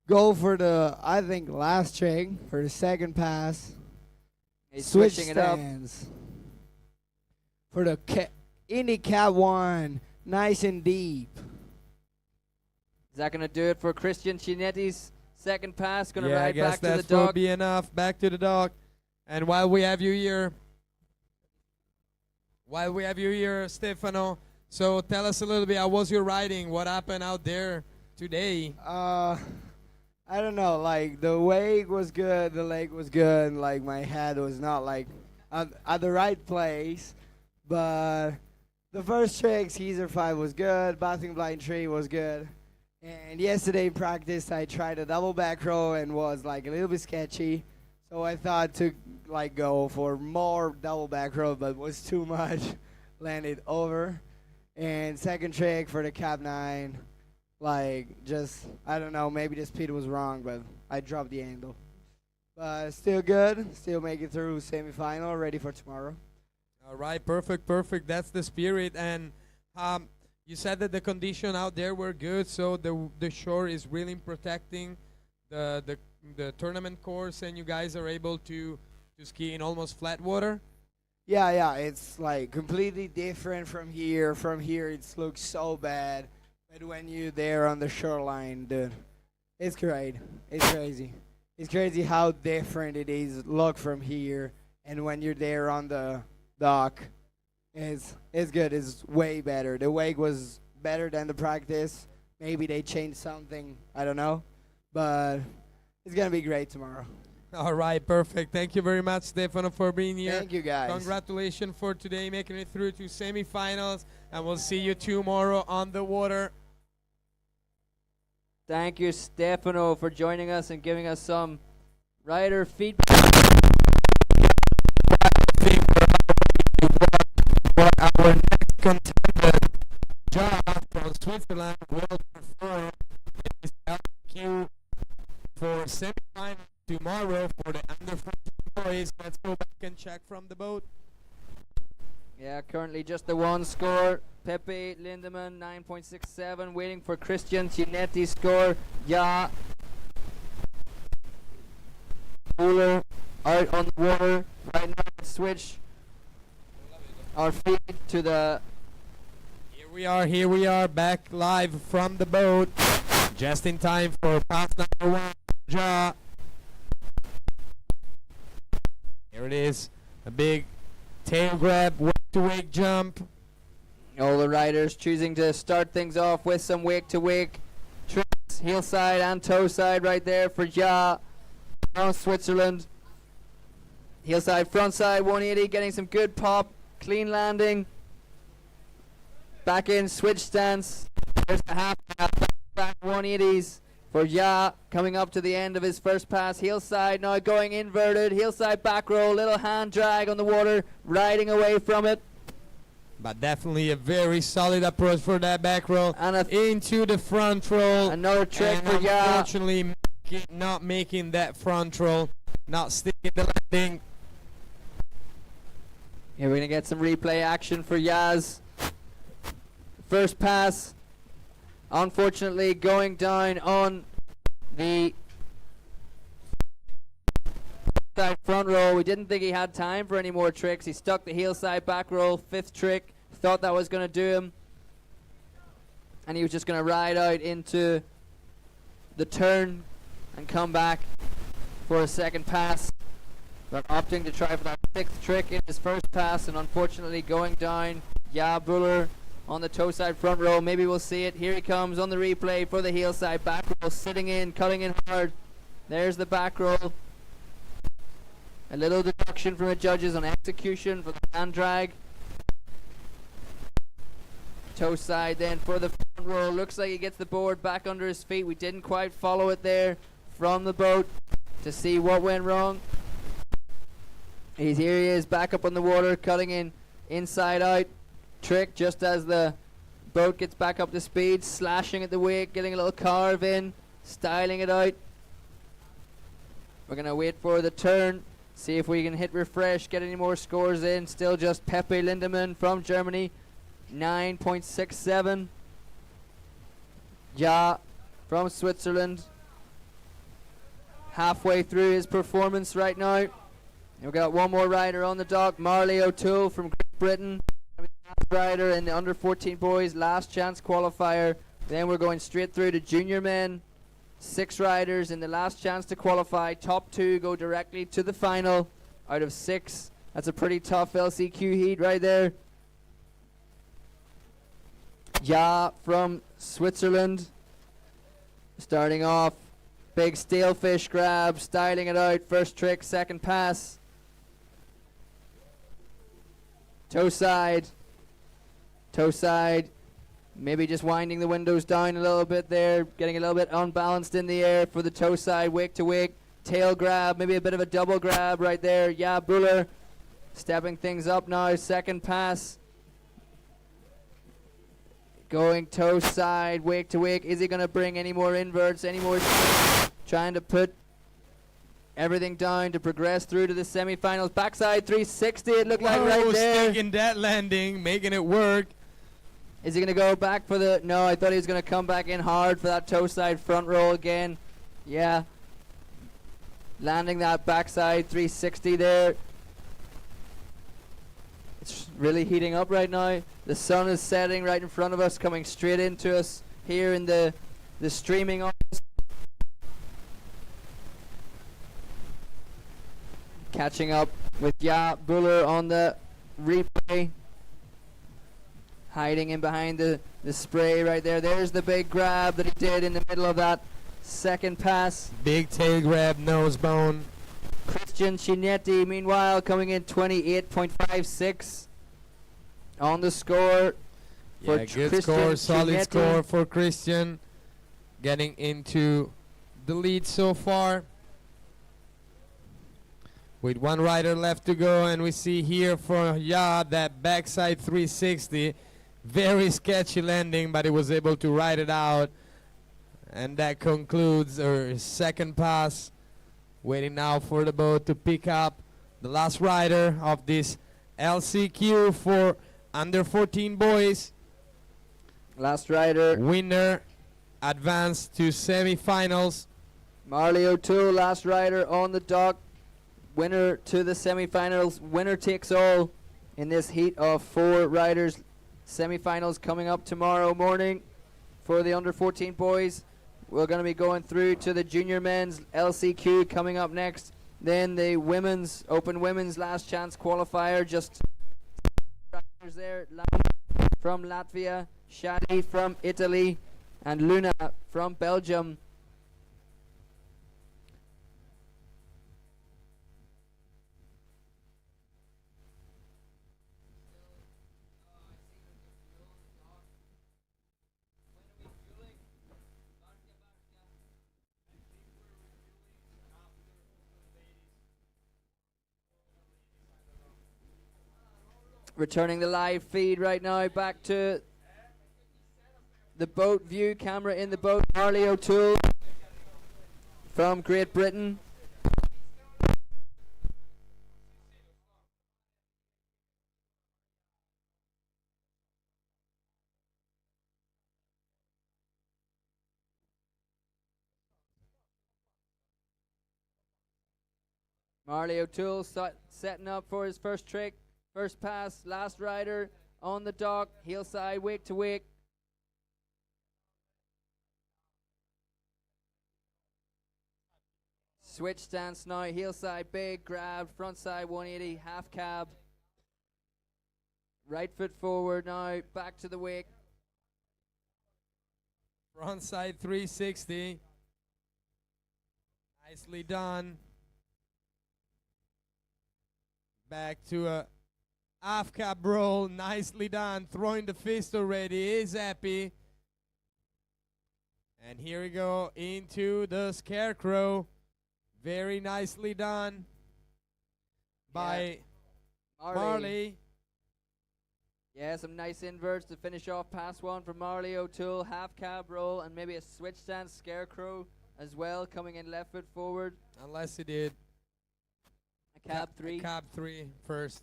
Go for the, I think, last trick for the second pass. He's Switch switching it up. stands. For the indie cap 1, nice and deep. Is that going to do it for Christian Cinetti's second pass? Going to Yeah, I ride guess back to the that will dock. be enough. Back to the dock. And while we have you here, Stefano, so tell us a little bit, how was your riding? What happened out there today? I don't know, like the wake was good, the leg was good, and like my head was not like at the right place, but the first trick, Caesar 5 was good, Bathing Blind 3 was good, and yesterday in practice I tried a double back row and was like a little bit sketchy, so I thought to like go for more double back row, but was too much, landed over, and second trick for the cap 9. Like, just, I don't know, maybe the speed was wrong, but I dropped the handle. But still good, still make it through semifinal, ready for tomorrow. All right, perfect, perfect. That's the spirit. And you said that the condition out there were good, so the shore is really protecting the tournament course, and you guys are able to ski in almost flat water? Yeah, it's like completely different from here. From here, it looks so bad. But when you're there on the shoreline, dude, it's great. It's crazy. It's crazy how different it is look from here, and when you're there on the dock, it's good. It's way better. The wake was better than the practice. Maybe they changed something. I don't know, but it's gonna be great tomorrow. All right, perfect. Thank you very much, Stefano, for being here. Thank you, guys. Congratulations for today, making it through to semifinals, and we'll see you tomorrow on the water. Thank you, Stefano, for joining us and giving us some rider feedback. For our next contender, Ja from Switzerland, World Tour 4, is LQ for semifinal tomorrow for the under 14 boys. Let's go back and check from the boat. Yeah, currently just the one score. Pepe Lindemann, 9.67, waiting for Christian Cinetti's score. Ja. Cooler out on the water. Right now, let's switch our feed to the... Here we are, back live from the boat. Just in time for pass number 1, Ja. Here it is, a big tail grab, wake-to-wake jump. All the riders choosing to start things off with some wake-to-wake tricks. Heel side and toe side right there for Ja from Switzerland. Heel side, front side, 180, getting some good pop. Clean landing. Back in, switch stance. There's the half back 180s for Ya, coming up to the end of his first pass. Heel side now going inverted. Heel side back roll. Little hand drag on the water. Riding away from it. But definitely a very solid approach for that back roll. And into the front roll. another trick And for Ya. unfortunately, not making that front roll. Not sticking the landing. Here we're going to get some replay action for Yaz. First pass, unfortunately, going down on the side front roll. We didn't think he had time for any more tricks. He stuck the heel side back roll, fifth trick. Thought that was going to do him. And he was just going to ride out into the turn and come back for a second pass. But opting to try for that sixth trick in his first pass, and unfortunately going down. Ya Buller on the toe side front row. Maybe we'll see it. Here he comes on the replay for the heel side back roll, sitting in, cutting in hard. There's the back roll. A little deduction from the judges on execution for the hand drag. Toe side then for the front roll. Looks like he gets the board back under his feet. We didn't quite follow it there from the boat to see what went wrong. Here he is, back up on the water, cutting in inside out trick just as the boat gets back up to speed, slashing at the wake, getting a little carve in, styling it out. We're going to wait for the turn, see if we can hit refresh, get any more scores in. Still just Pepe Lindemann from Germany, 9.67. Ja from Switzerland, halfway through his performance right now. We've got one more rider on the dock, Marley O'Toole from Great Britain. Last rider in the under 14 boys, last chance qualifier. Then we're going straight through to junior men. 6 riders in the last chance to qualify. Top 2 go directly to the final out of 6. That's a pretty tough LCQ heat right there. Ja from Switzerland. Starting off, big stalefish grab, styling it out. First trick, second pass. Toe side, maybe just winding the windows down a little bit there, getting a little bit unbalanced in the air for the toe side, wake to wake, tail grab, maybe a bit of a double grab right there. Ja Buller stepping things up now, second pass. Going toe side, wake to wake. Is he going to bring any more inverts, any more trying to put everything down to progress through to the semifinals. Backside 360, it looked like right there. Sticking that landing, making it work. Is he going to go back for the... No, I thought he was going to come back in hard for that toe side front roll again. Yeah. Landing that backside 360 there. It's really heating up right now. The sun is setting right in front of us, coming straight into us here in the streaming office. Catching up with Ja Buller on the replay. Hiding in behind the spray right there. There's the big grab that he did in the middle of that second pass. Big tail grab, nose bone. Christian Chinetti, meanwhile, coming in 28.56 on the score. Yeah, good score, solid score for Christian. Getting into the lead so far. With one rider left to go, and we see here for Ja that backside 360. Very sketchy landing, but he was able to ride it out. And that concludes our second pass. Waiting now for the boat to pick up the last rider of this LCQ for under 14 boys. Last rider. Winner advanced to semifinals. Marley O'Toole, last rider on the dock. Winner to the semifinals. Winner takes all in this heat of 4 riders. Semifinals coming up tomorrow morning for the under 14 boys. We're going to be going through to the junior men's LCQ coming up next. Then the women's, open women's last chance qualifier. Just riders there. From Latvia, Shadi from Italy, and Luna from Belgium. Returning the live feed right now back to the boat view camera in the boat. Marley O'Toole from Great Britain. Marley O'Toole setting up for his first trick. First pass, last rider on the dock, heel side, wake to wake. Switch stance now, heel side big, grab, front side 180, half cab. Right foot forward now, back to the wake. Front side 360. Nicely done. Back to a half cab roll. Nicely done. Throwing the fist already. Is happy. And here we go into the scarecrow. Very nicely done by Marley. Yeah, some nice inverts to finish off pass one from Marley O'Toole. Half cab roll and maybe a switch stance scarecrow as well, coming in left foot forward. Unless he did a cab three. A cab three first.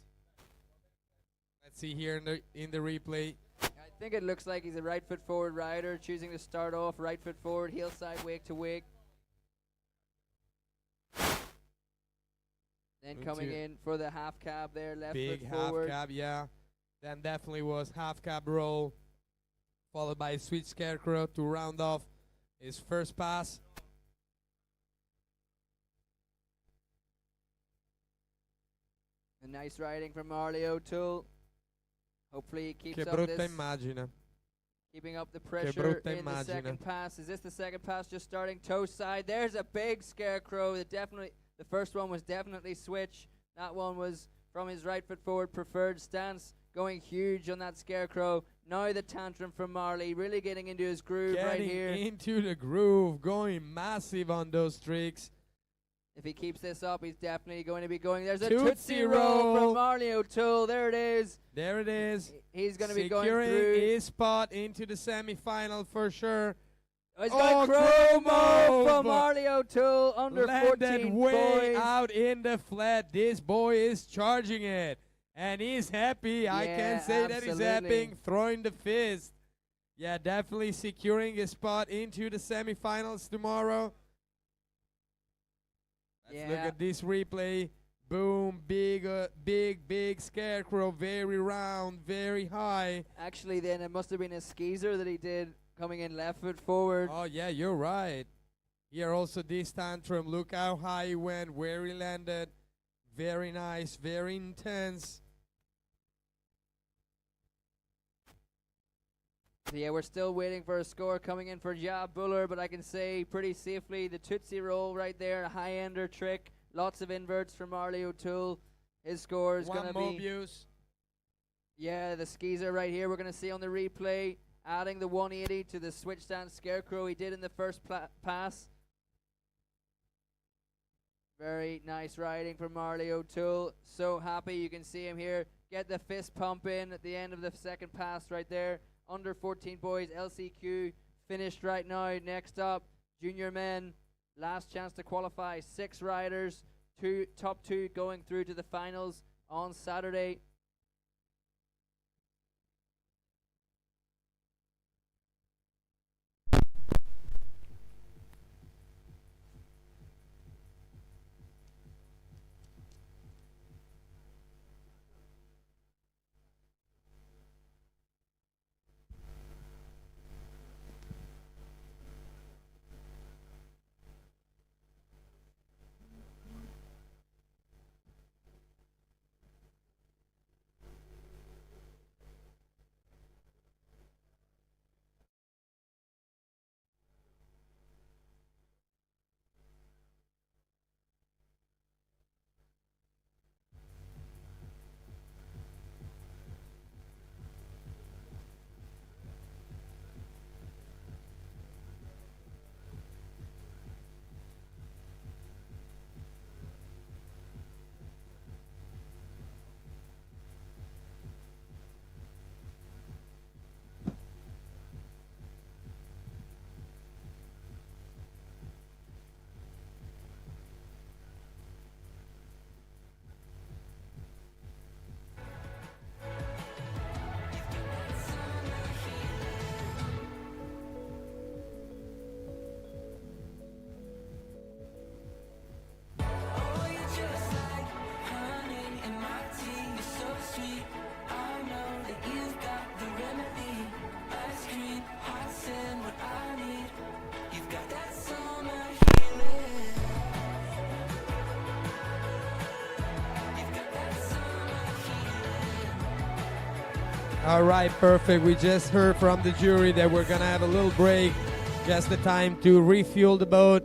Let's see here in the replay. I think it looks like he's a right foot forward rider, choosing to start off right foot forward, heel side wake to wake. Then coming in for the half cab there, left big foot forward. Half cab, yeah. Then definitely was half cab roll, followed by a sweet scarecrow to round off his first pass. A nice riding from Marley O'Toole. Hopefully he keeps Che up brutta this. immagine. Keeping up the pressure in the immagine. second pass. Is this the second pass just starting toe side? There's a big scarecrow. The first one was definitely switch. That one was from his right foot forward preferred stance. Going huge on that scarecrow. Now the tantrum from Marley. Really getting into his groove right here. Getting into the groove. Going massive on those tricks. If he keeps this up, he's definitely going to be going. There's a Tootsie Tootsie roll from roll. Marley O'Toole. There it is. There it is. He's going to be Securing going through. his spot into the semi-final for sure. Oh, he's got Chromo Chromo, from but Marley O'Toole under landed 14 way boys. out in the flat. This boy is charging it. And he's happy. I Yeah, can say that he's absolutely. happy, throwing the fist. Yeah, definitely securing his spot into the semifinals tomorrow. Let's look at this replay. Boom, big scarecrow, very round, very high. Actually, then it must have been a skeezer that he did coming in left foot forward. Oh, yeah, you're right. Here also this tantrum. Look how high he went, where he landed. Very nice, very intense. So yeah, we're still waiting for a score coming in for Jab Buller, but I can say pretty safely the Tootsie Roll right there, a high-ender trick. Lots of inverts from Marley O'Toole. His score is going to be... Mobius. Yeah, the skeezer right here we're going to see on the replay. Adding the 180 to the switch stance scarecrow he did in the first pass. Very nice riding from Marley O'Toole. So happy you can see him here. Get the fist pump in at the end of the second pass right there. Under 14 boys, LCQ finished right now. Next up, junior men. Last chance to qualify. 6 riders. Top two going through to the finals on Saturday. All right, perfect. We just heard from the jury that we're gonna have a little break, just the time to refuel the boat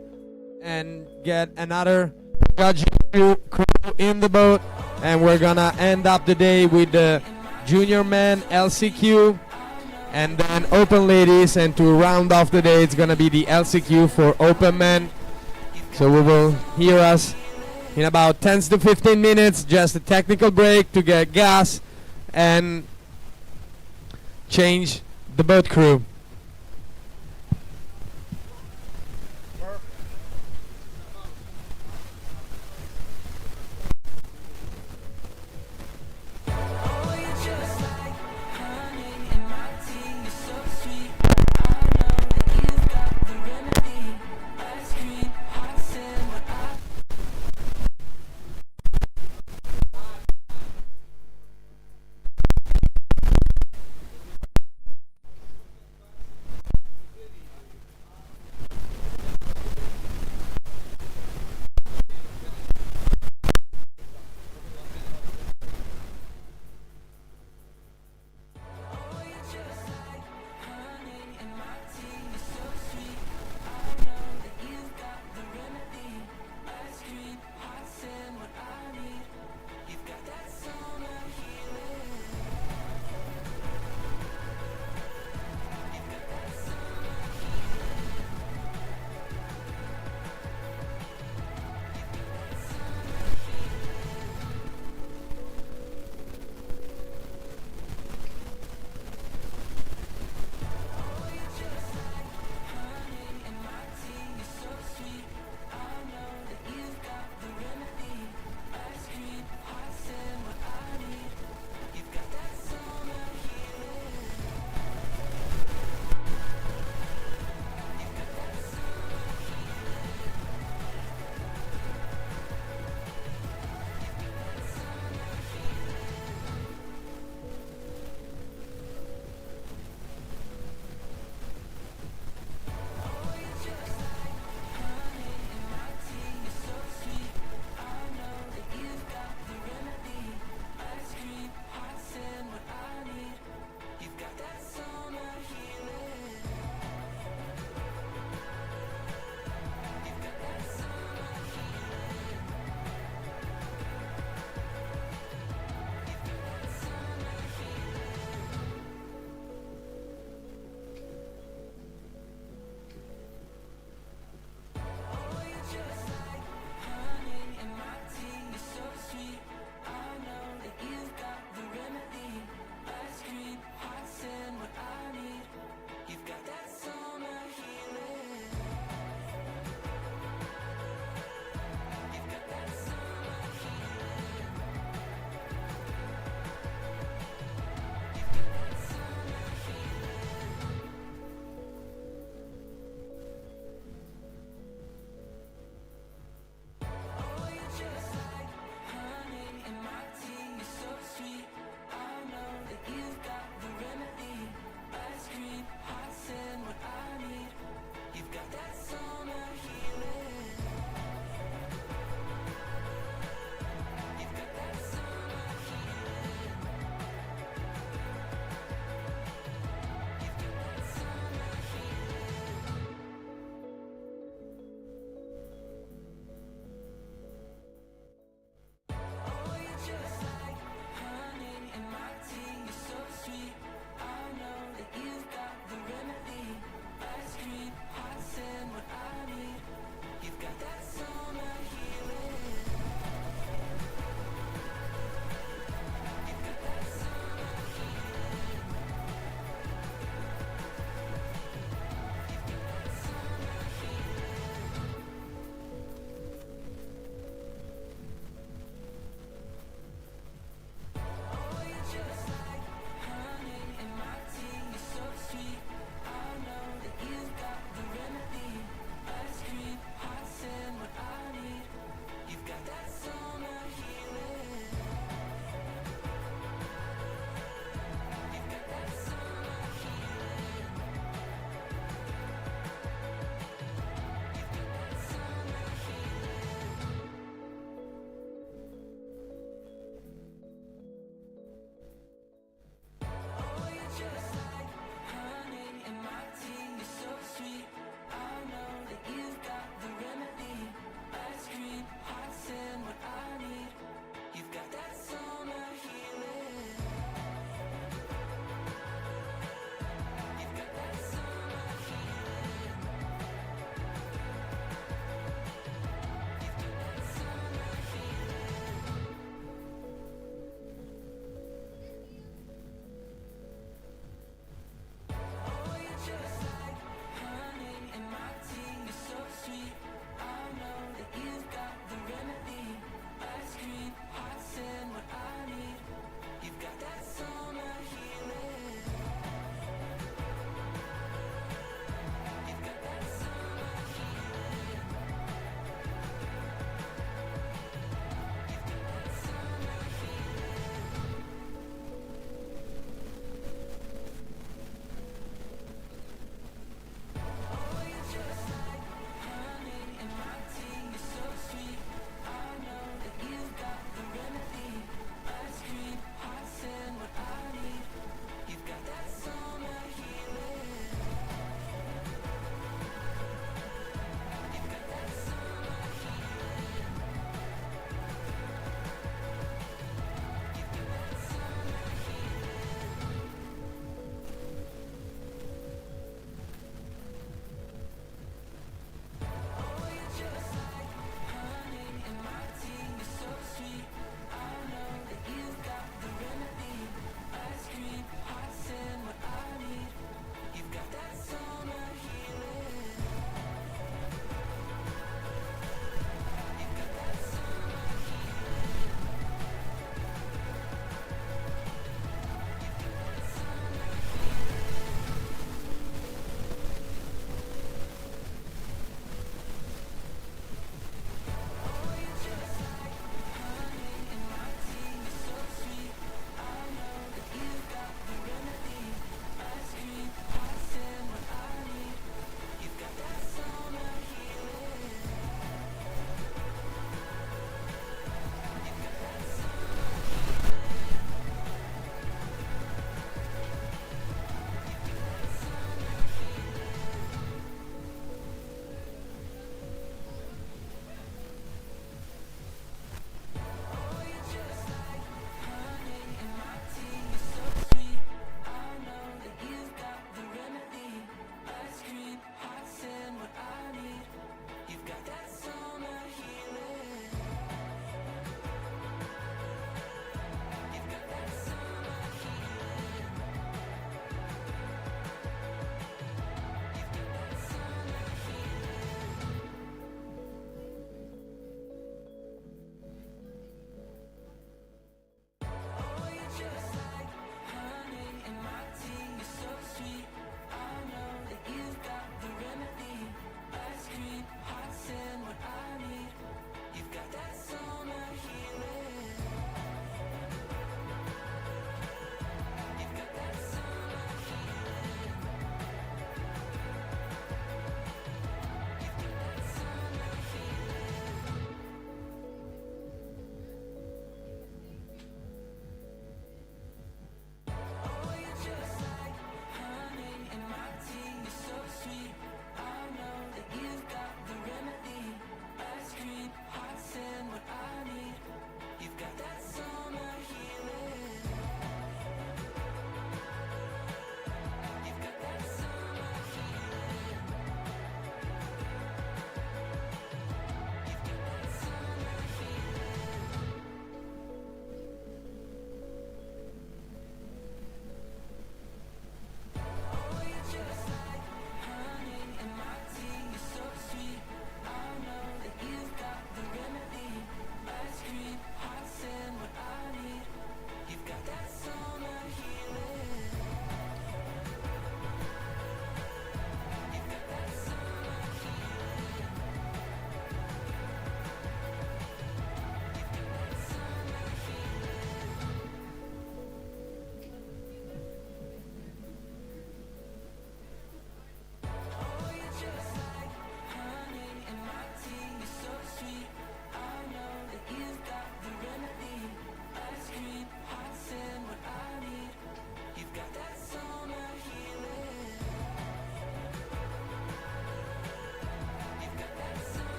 and get another judging crew in the boat, and we're gonna end up the day with the junior men LCQ and then open ladies, and to round off the day it's gonna be the LCQ for open men. So we will hear us in about 10 to 15 minutes, just a technical break to get gas and change the boat crew.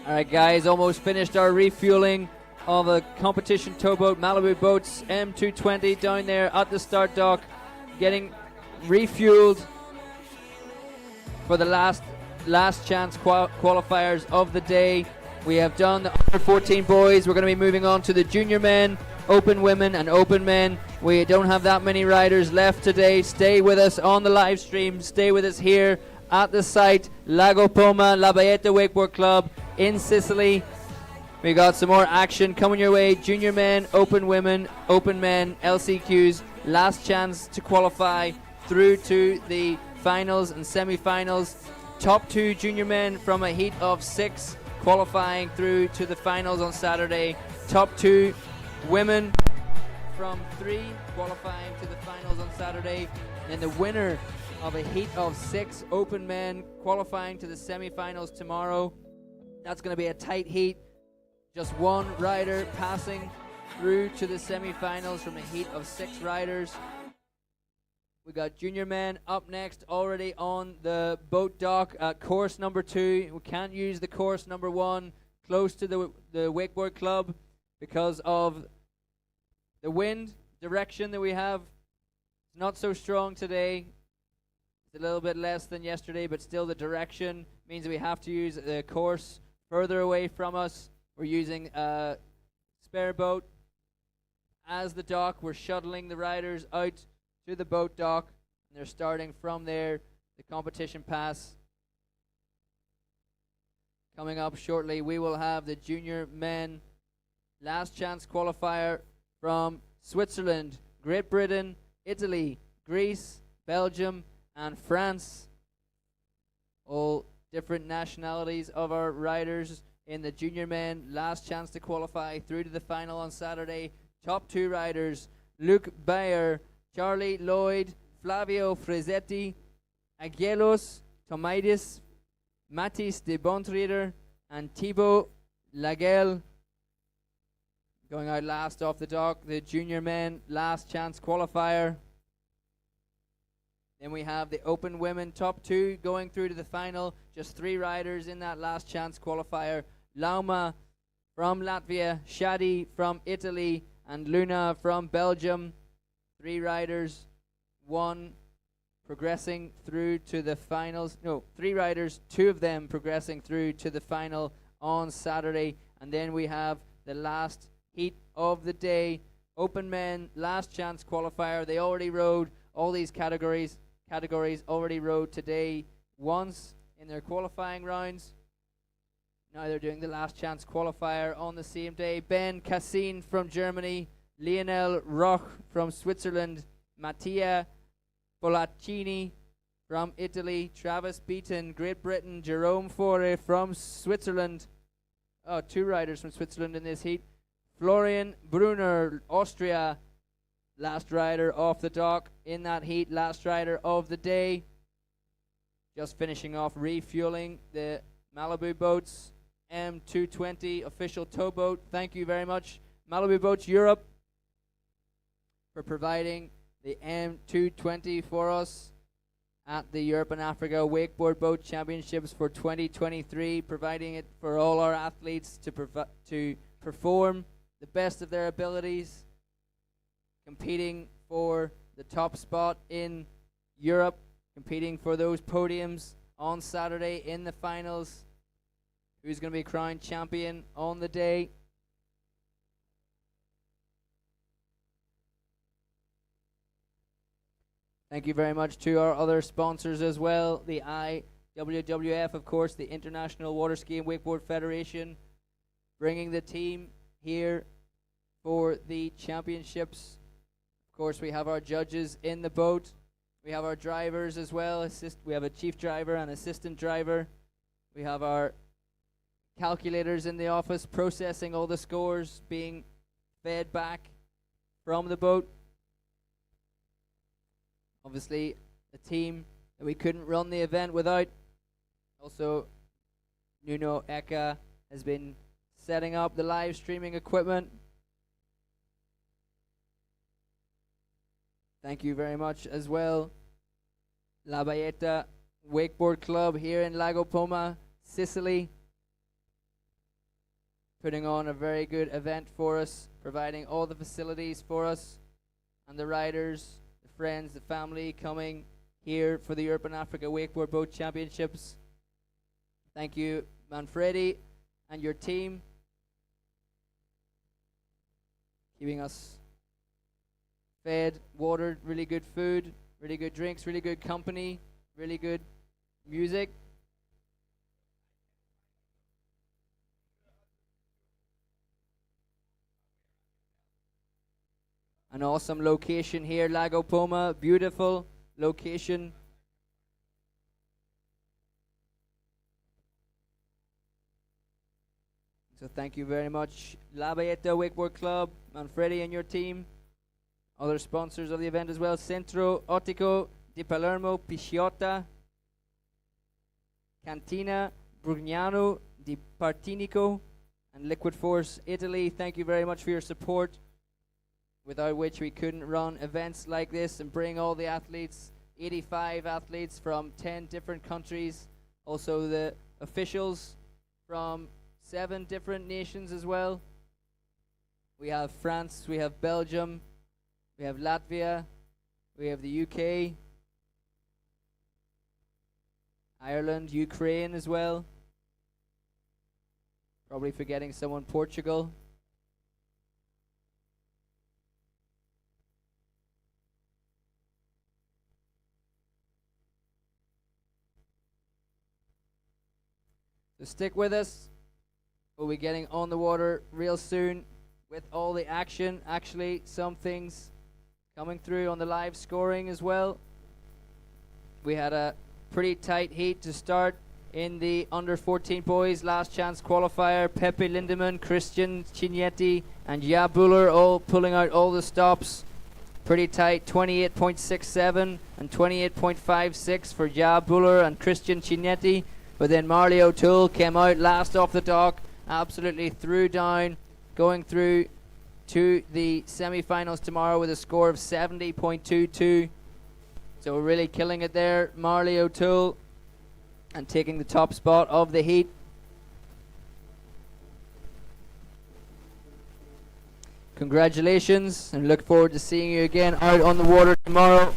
All right, guys, almost finished our refueling of a competition towboat, Malibu Boats M220, down there at the start dock, getting refueled for the last chance qualifiers of the day. We have done the under 14 boys. We're going to be moving on to the junior men, open women, and open men. We don't have that many riders left today. Stay with us on the live stream. Stay with us here at the site, Lago Poma, La Baeta Wakeboard Club in Sicily. We got some more action coming your way. Junior men, open women, open men, LCQs. Last chance to qualify through to the finals and semi-finals. Top 2 junior men from a heat of 6 qualifying through to the finals on Saturday. Top 2 women from 3 qualifying to the finals on Saturday. And the winner of a heat of 6 open men qualifying to the semi-finals tomorrow. That's going to be a tight heat. Just one rider passing through to the semi-finals from a heat of 6 riders. We got junior men up next, already on the boat dock at course number 2. We can't use the course number 1 close to the wakeboard club because of the wind direction that we have. It's not so strong today. It's a little bit less than yesterday, but still the direction means we have to use the course further away from us. We're using a spare boat as the dock. We're shuttling the riders out to the boat dock, and they're starting from there, the competition pass. Coming up shortly, we will have the junior men last chance qualifier from Switzerland, Great Britain, Italy, Greece, Belgium, and France. All different nationalities of our riders in the junior men last chance to qualify through to the final on Saturday. Top 2 riders, Luke Bayer, Charlie Lloyd, Flavio Fresetti, Agielos Tomidis, Mathis de Bontrieder, and Thibaut Lagel. Going out last off the dock, the junior men last chance qualifier. Then we have the open women top 2 going through to the final. Just 3 riders in that last chance qualifier. Lauma from Latvia, Shadi from Italy, and Luna from Belgium. 3 riders, 1 progressing through to the finals. No, 3 riders, 2 of them progressing through to the final on Saturday. And then we have the last heat of the day. Open men, last chance qualifier. They already rode all these categories already rode today once in their qualifying rounds. Now they're doing the last chance qualifier on the same day. Ben Cassin from Germany, Lionel Roch from Switzerland, Mattia Bolaccini from Italy, Travis Beaton, Great Britain, Jerome Fore from Switzerland. 2 riders from Switzerland in this heat. Florian Brunner, Austria, last rider off the dock in that heat, last rider of the day. Just finishing off refueling the Malibu Boats M220 official towboat. Thank you very much, Malibu Boats Europe, for providing the M220 for us at the Europe and Africa Wakeboard Boat Championships for 2023, providing it for all our athletes to perform the best of their abilities, competing for the top spot in Europe, competing for those podiums on Saturday in the finals. Who's going to be crowned champion on the day? Thank you very much to our other sponsors as well. The IWWF, of course, the International Water Ski and Wakeboard Federation, bringing the team here for the championships. Of course, we have our judges in the boat. We have our drivers as well. We have a chief driver and assistant driver. We have our calculators in the office processing all the scores being fed back from the boat. Obviously, a team that we couldn't run the event without. Also, Nuno Eka has been setting up the live streaming equipment. Thank you very much as well. La Baeta Wakeboard Club here in Lago Poma, Sicily. putting on a very good event for us, providing all the facilities for us, and the riders, the friends, the family coming here for the Europe and Africa Wakeboard Boat Championships. Thank you, Manfredi, and your team, keeping us fed, watered, really good food, really good drinks, really good company, really good music. An awesome location here, Lago Poma, beautiful location. So thank you very much, La Baeta Wakeboard Club, Manfredi and your team. Other sponsors of the event as well, Centro Ottico di Palermo, Pisciotta, Cantina Brugnano di Partinico, and Liquid Force Italy. Thank you very much for your support, without which we couldn't run events like this and bring all the athletes, 85 athletes from 10 different countries, also the officials from 7 different nations as well. We have France, we have Belgium, we have Latvia, we have the UK, Ireland, Ukraine as well. Probably forgetting someone, Portugal. So stick with us. We'll be getting on the water real soon with all the action. Actually, some things coming through on the live scoring as well. We had a pretty tight heat to start in the under 14 boys. Last chance qualifier. Pepe Lindemann, Christian Cignetti, and Ja Buller all pulling out all the stops. Pretty tight, 28.67 and 28.56 for Ja Buller and Christian Cignetti. But then Marley O'Toole came out last off the dock, absolutely threw down, going through to the semi-finals tomorrow with a score of 70.22. So we're really killing it there, Marley O'Toole, and taking the top spot of the heat. Congratulations, and look forward to seeing you again out on the water tomorrow.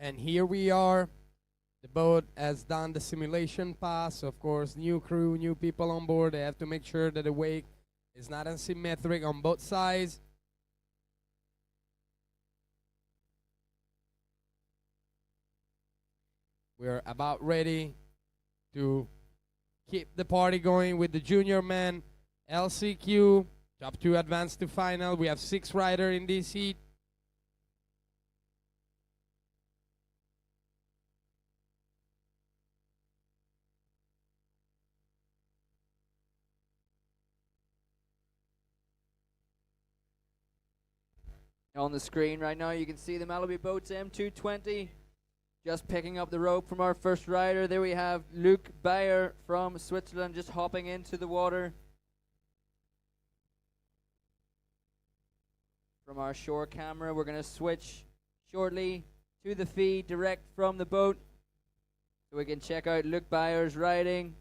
And here we are. The boat has done the simulation pass. Of course, new crew, new people on board. They have to make sure that the wake is not asymmetric on both sides. We're about ready to keep the party going with the junior men. LCQ, top 2 advance to final. We have 6 riders in this heat. On the screen right now, you can see the Malibu Boats M220 just picking up the rope from our first rider. There we have Luke Bayer from Switzerland just hopping into the water. From our shore camera, we're going to switch shortly to the feed direct from the boat so we can check out Luke Bayer's riding.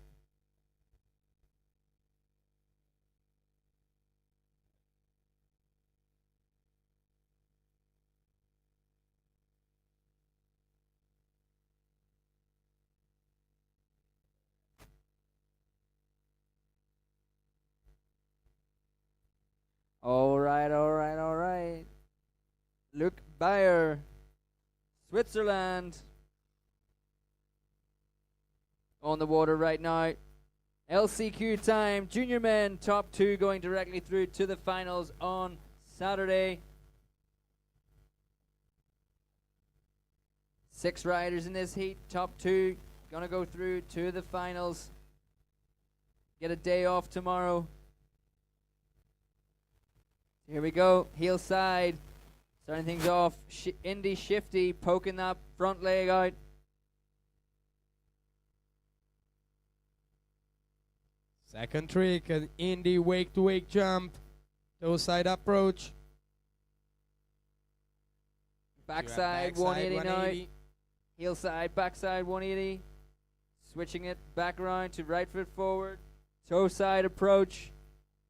All right. Luke Bayer, Switzerland. On the water right now. LCQ time, junior men, top 2 going directly through to the finals on Saturday. 6 riders in this heat, top 2 gonna go through to the finals. Get a day off tomorrow. Here we go, heel side, starting things off, Indy Shifty, poking that front leg out. Second trick, an Indy wake-to-wake jump, toe side approach. Backside 180 now, heel side, backside 180. Switching it back around to right foot forward, toe side approach,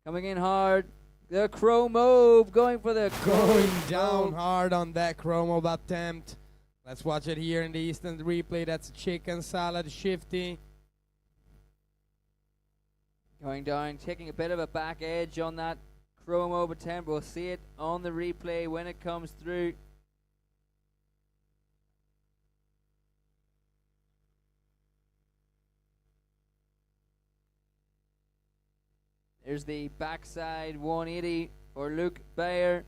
coming in hard. The chromo going for the Going down hard on that chromo attempt. Let's watch it here in the instant replay. That's chicken salad shifty. Going down, taking a bit of a back edge on that chromo attempt. We'll see it on the replay when it comes through. There's the backside 180 for Luke Bayer,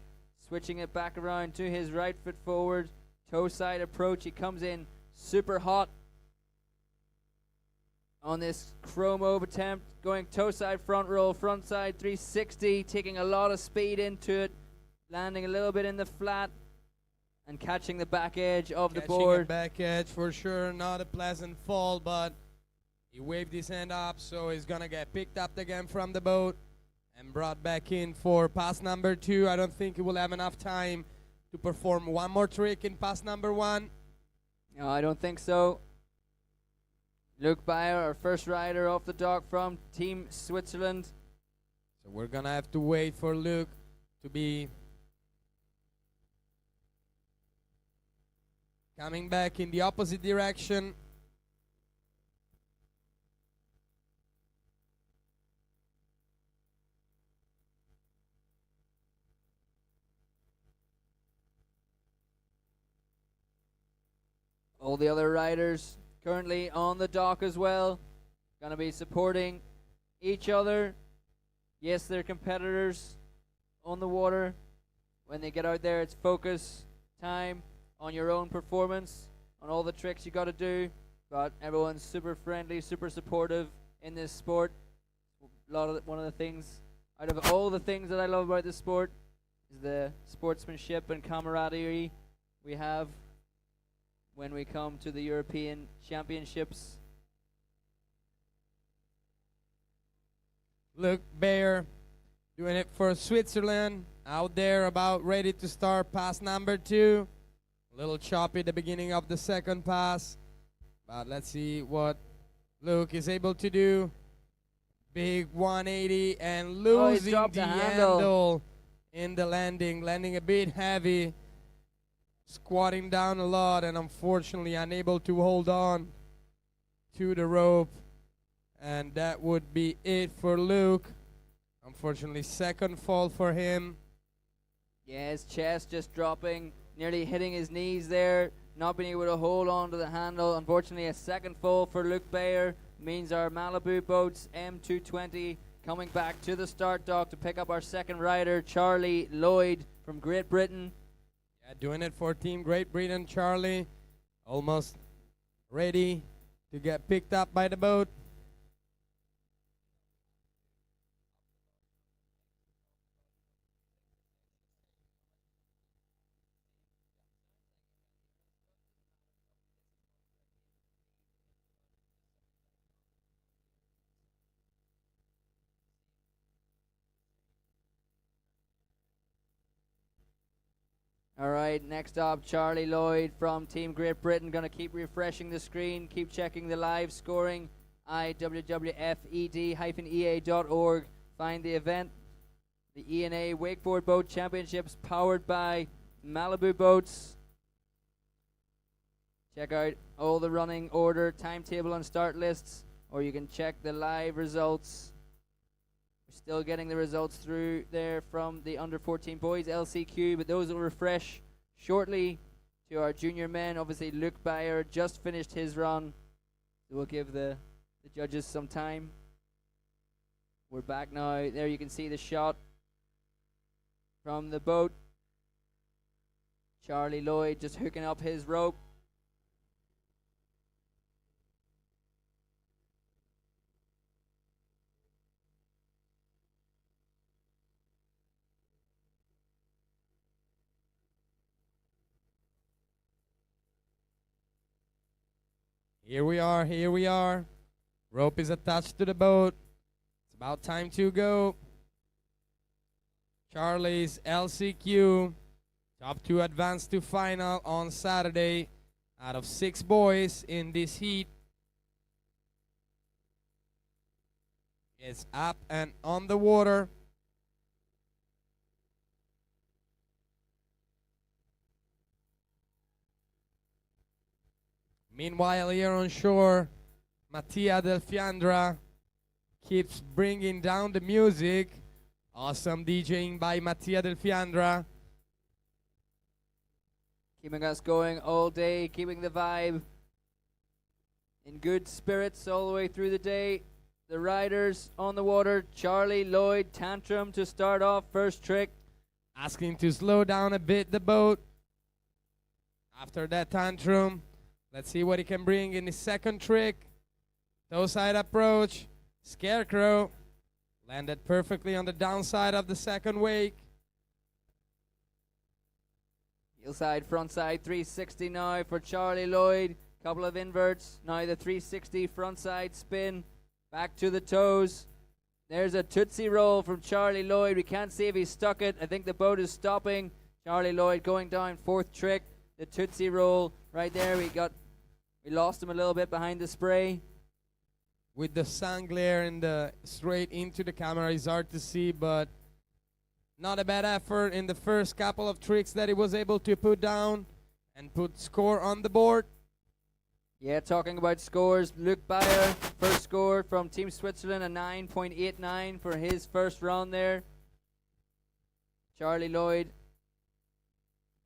switching it back around to his right foot forward, toe side approach. He comes in super hot on this chromo attempt, going toe side front roll, front side 360, taking a lot of speed into it, landing a little bit in the flat and catching the back edge of the board. The back edge for sure, not a pleasant fall, but he waved his hand up, so he's gonna get picked up again from the boat and brought back in for pass number 2. I don't think he will have enough time to perform one more trick in pass number 1. No, I don't think so. Luke Bayer, our first rider off the dock from Team Switzerland. So we're gonna have to wait for Luke to be coming back in the opposite direction. All the other riders currently on the dock as well, gonna be supporting each other. Yes, they're competitors on the water. When they get out there, it's focus time on your own performance, on all the tricks you gotta do, but everyone's super friendly, super supportive in this sport. One of the things, out of all the things that I love about this sport, is the sportsmanship and camaraderie we have when we come to the European Championships. Luke Bayer doing it for Switzerland, out there about ready to start pass number 2. A little choppy at the beginning of the second pass, but let's see what Luke is able to do. Big 180 and losing dropped the the handle in the landing a bit heavy. squatting down a lot and unfortunately unable to hold on to the rope. And that would be it for Luke. Unfortunately, second fall for him. Yeah, his chest just dropping, nearly hitting his knees there, not being able to hold on to the handle. Unfortunately, a second fall for Luke Bayer means our Malibu Boats M220 coming back to the start dock to pick up our second rider, Charlie Lloyd from Great Britain. Yeah, doing it for Team Great Britain. Charlie almost ready to get picked up by the boat. All right, next up, Charlie Lloyd from Team Great Britain. Going to keep refreshing the screen, keep checking the live scoring. IWWF-ED-EA.org. Find the event, the E&A Wakeboard Boat Championships, powered by Malibu Boats. Check out all the running order, timetable, and start lists, or you can check the live results. We're still getting the results through there from the under 14 boys LCQ, but those will refresh shortly to our junior men. Obviously, Luke Bayer just finished his run, so we'll give the judges some time. We're back now. There you can see the shot from the boat. Charlie Lloyd just hooking up his rope. Here we are, here we are. Rope is attached to the boat. It's about time to go. Charlie's LCQ, top 2 advance to final on Saturday out of 6 boys in this heat. It's up and on the water. Meanwhile, here on shore, Matia del Fiandra keeps bringing down the music. Awesome DJing by Matia del Fiandra. Keeping us going all day, keeping the vibe in good spirits all the way through the day. The riders on the water, Charlie Lloyd, tantrum to start off, first trick. Asking to slow down a bit the boat. After that tantrum, let's see what he can bring in his second trick. Toe side approach, scarecrow. Landed perfectly on the downside of the second wake. Heel side, front side, 360 now for Charlie Lloyd. Couple of inverts. Now the 360 front side spin. Back to the toes. There's a Tootsie Roll from Charlie Lloyd. We can't see if he stuck it. I think the boat is stopping. Charlie Lloyd going down, fourth trick. The Tootsie Roll right there. We lost him a little bit behind the spray. With the sun glare and straight into the camera, it's hard to see, but not a bad effort in the first couple of tricks that he was able to put down and put score on the board. Yeah, talking about scores, Luke Bayer, first score from Team Switzerland, a 9.89 for his first run there. Charlie Lloyd,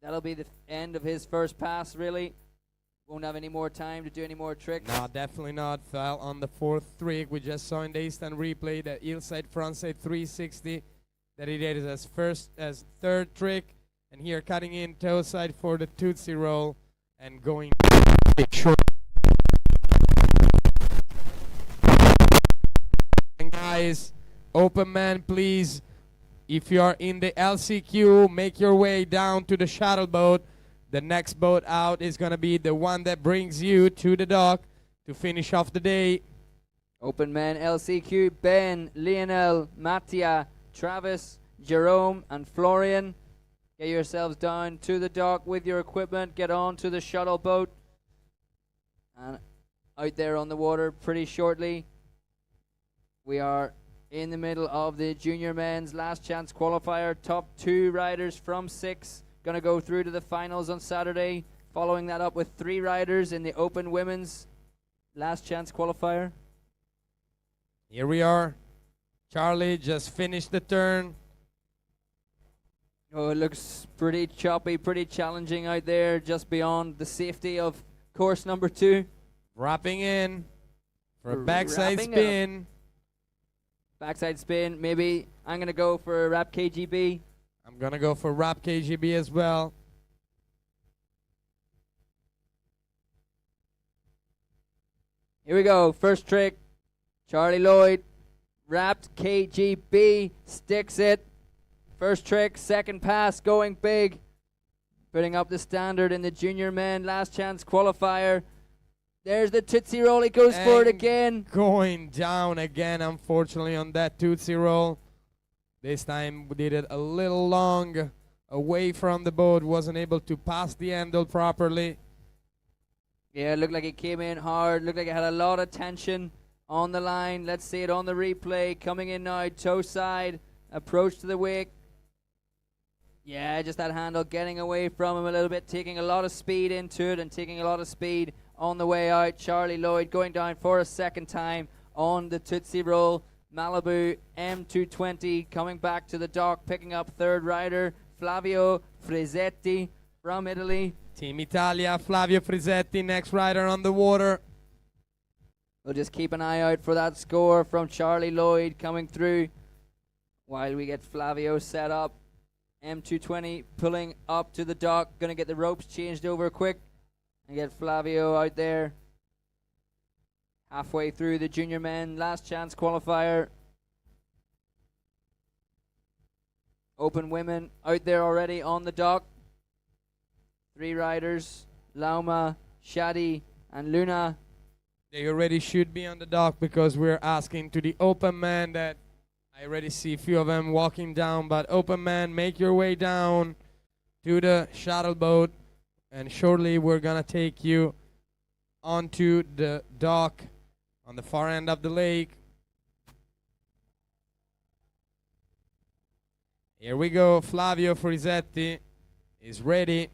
that'll be the end of his first pass, really. Won't have any more time to do any more tricks. No, definitely not. Fell on the fourth trick. We just saw in the instant replay that heel side, front side 360 that he did as third trick. And here cutting in toe side for the Tootsie Roll and going short. And guys, open man, please. If you are in the LCQ, make your way down to the shuttle boat. The next boat out is going to be the one that brings you to the dock to finish off the day. Open men LCQ, Ben, Lionel, Matia, Travis, Jerome, and Florian. Get yourselves down to the dock with your equipment. Get on to the shuttle boat. And out there on the water pretty shortly. We are in the middle of the junior men's last chance qualifier. Top 2 riders from 6 going to go through to the finals on Saturday. Following that up with 3 riders in the Open Women's Last Chance qualifier. Here we are. Charlie just finished the turn. Oh, it looks pretty choppy, pretty challenging out there, just beyond the safety of course number 2. Wrapping in for a backside Wrapping spin. Backside spin, maybe I'm going to go for wrap KGB. I'm going to go for wrap KGB as well. Here we go, first trick. Charlie Lloyd, wrapped KGB, sticks it. First trick, second pass, going big. Putting up the standard in the junior men last chance qualifier. There's the Tootsie Roll, he goes for it again. Going down again, unfortunately, on that Tootsie Roll. This time we did it a little long, away from the boat, wasn't able to pass the handle properly. Yeah, it looked like it came in hard, looked like it had a lot of tension on the line. Let's see it on the replay. Coming in now, toe side, approach to the wake. Yeah, just that handle getting away from him a little bit, taking a lot of speed into it and taking a lot of speed on the way out. Charlie Lloyd going down for a second time on the Tootsie Roll. Malibu M220 coming back to the dock, picking up third rider, Flavio Frisetti from Italy. Team Italia, Flavio Frisetti, next rider on the water. We'll just keep an eye out for that score from Charlie Lloyd coming through while we get Flavio set up. M220 pulling up to the dock, going to get the ropes changed over quick and get Flavio out there. Halfway through the junior men last chance qualifier. Open women out there already on the dock. 3 riders, Lauma, Shadi and Luna. They already should be on the dock because we're asking to the open man that I already see a few of them walking down, but open man, make your way down to the shuttle boat and shortly we're gonna take you onto the dock on the far end of the lake. Here we go, Flavio Frisetti is ready.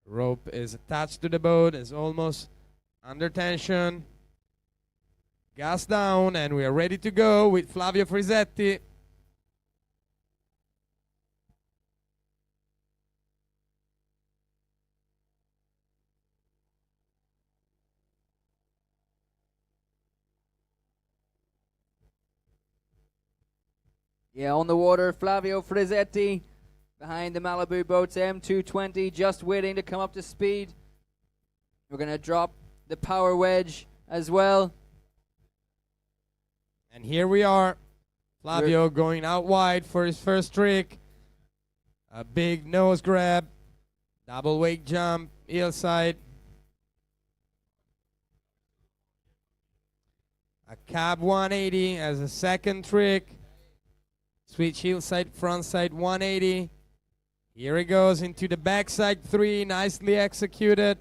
Rope is attached to the boat, is almost under tension. Gas down, and we are ready to go with Flavio Frisetti. Yeah, on the water, Flavio Frisetti behind the Malibu Boats M220, just waiting to come up to speed. We're going to drop the power wedge as well. And here we are. Flavio going out wide for his first trick. A big nose grab. Double wake jump, heel side. A cab 180 as a second trick. Switch heel side, front side 180. Here he goes into the backside 3, nicely executed.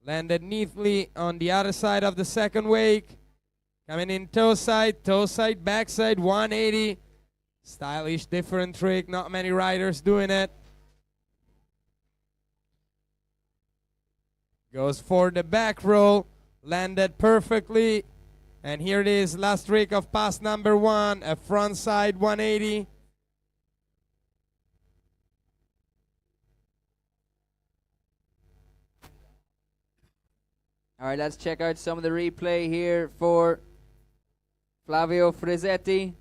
Landed neatly on the other side of the second wake. Coming in toe side, backside 180. Stylish, different trick, not many riders doing it. Goes for the back roll, landed perfectly. And here it is, last trick of pass number 1, a front side 180. All right, let's check out some of the replay here for Flavio Frisetti.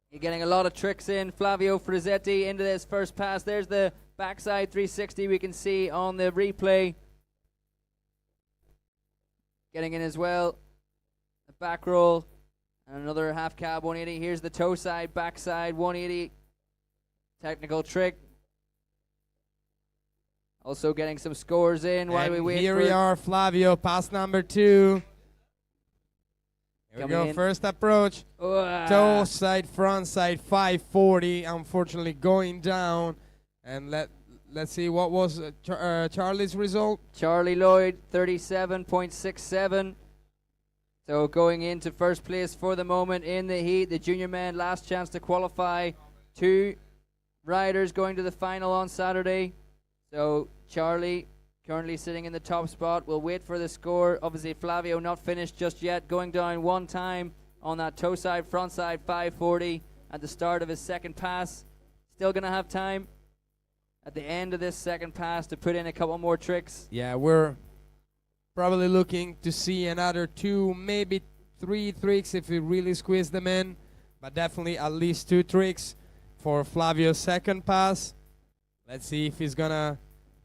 You're getting a lot of tricks in. Flavio Frisetti into this first pass. There's the backside 360 we can see on the replay. Getting in as well. The back roll. And another half cab 180. Here's the toe side, backside 180. Technical trick. Also getting some scores in while we wait here for we are, Flavio, pass number 2. Here we Coming go, in. first approach. Toe side, front side, 540. Unfortunately, going down and let's see, what was Charlie's result? Charlie Lloyd, 37.67. So going into first place for the moment in the heat. The junior men, last chance to qualify. 2 riders going to the final on Saturday. So Charlie currently sitting in the top spot. We'll wait for the score. Obviously Flavio not finished just yet. Going down one time on that toe side, front side 540 at the start of his second pass. Still going to have time at the end of this second pass to put in a couple more tricks. Yeah, we're probably looking to see another 2, maybe 3 tricks if we really squeeze them in, but definitely at least 2 tricks for Flavio's second pass. Let's see if he's gonna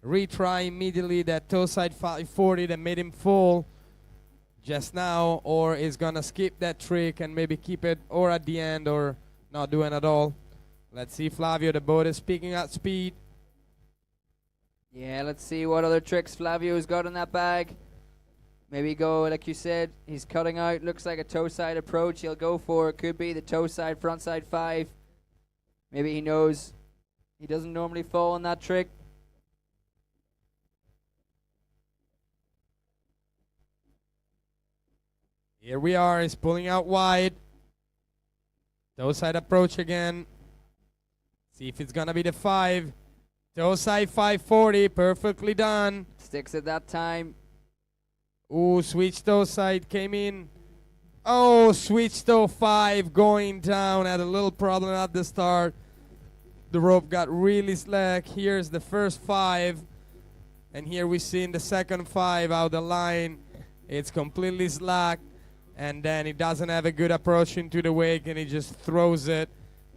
retry immediately that toe side 540 that made him fall just now, or is gonna skip that trick and maybe keep it or at the end or not doing at all. Let's see Flavio, the boat is picking up speed. Yeah, let's see what other tricks Flavio's got in that bag. Maybe go, like you said, he's cutting out, looks like a toe side approach he'll go for. It could be the toe side, front side 5. Maybe he knows he doesn't normally fall on that trick. Here we are, he's pulling out wide. Toe side approach again. See if it's gonna be the 5. Toe side 540, perfectly done. Sticks at that time. Ooh, switch toe side came in. Oh, switch toe 5 going down. Had a little problem at the start. The rope got really slack. Here's the first 5. And here we see in the second 5 out the line. It's completely slack. And then he doesn't have a good approach into the wake and he just throws it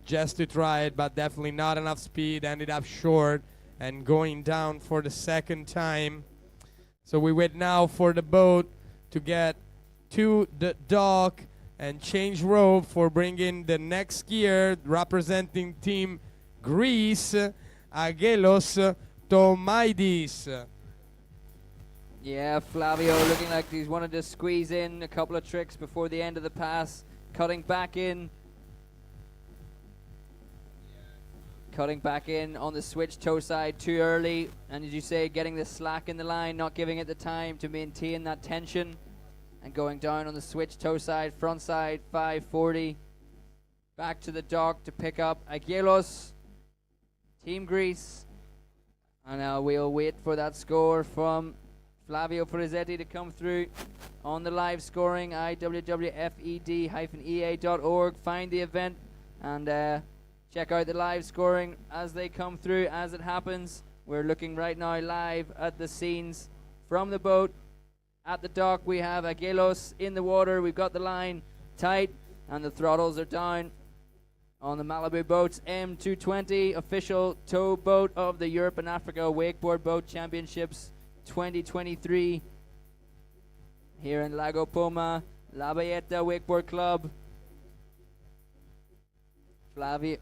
just to try it, but definitely not enough speed. Ended up short and going down for the second time. So we wait now for the boat to get to the dock and change rope for bringing the next skier representing Team Greece, Agelos Tomaidis. Yeah, Flavio looking like he's wanted to squeeze in a couple of tricks before the end of the pass. Cutting back in. Cutting back in on the switch toe side too early. And as you say, getting the slack in the line, not giving it the time to maintain that tension. And going down on the switch toe side, front side, 540. Back to the dock to pick up Agelos, Team Greece. And now we'll wait for that score from Flavio Frizzetti to come through on the live scoring, IWWF-ED-EA.org. Find the event and check out the live scoring as they come through, as it happens. We're looking right now live at the scenes from the boat. At the dock, we have Agelos in the water. We've got the line tight and the throttles are down on the Malibu Boats M220, official tow boat of the Europe and Africa Wakeboard Boat Championships 2023 here in Lago Poma, La Bayeta Wakeboard Club. Flavio.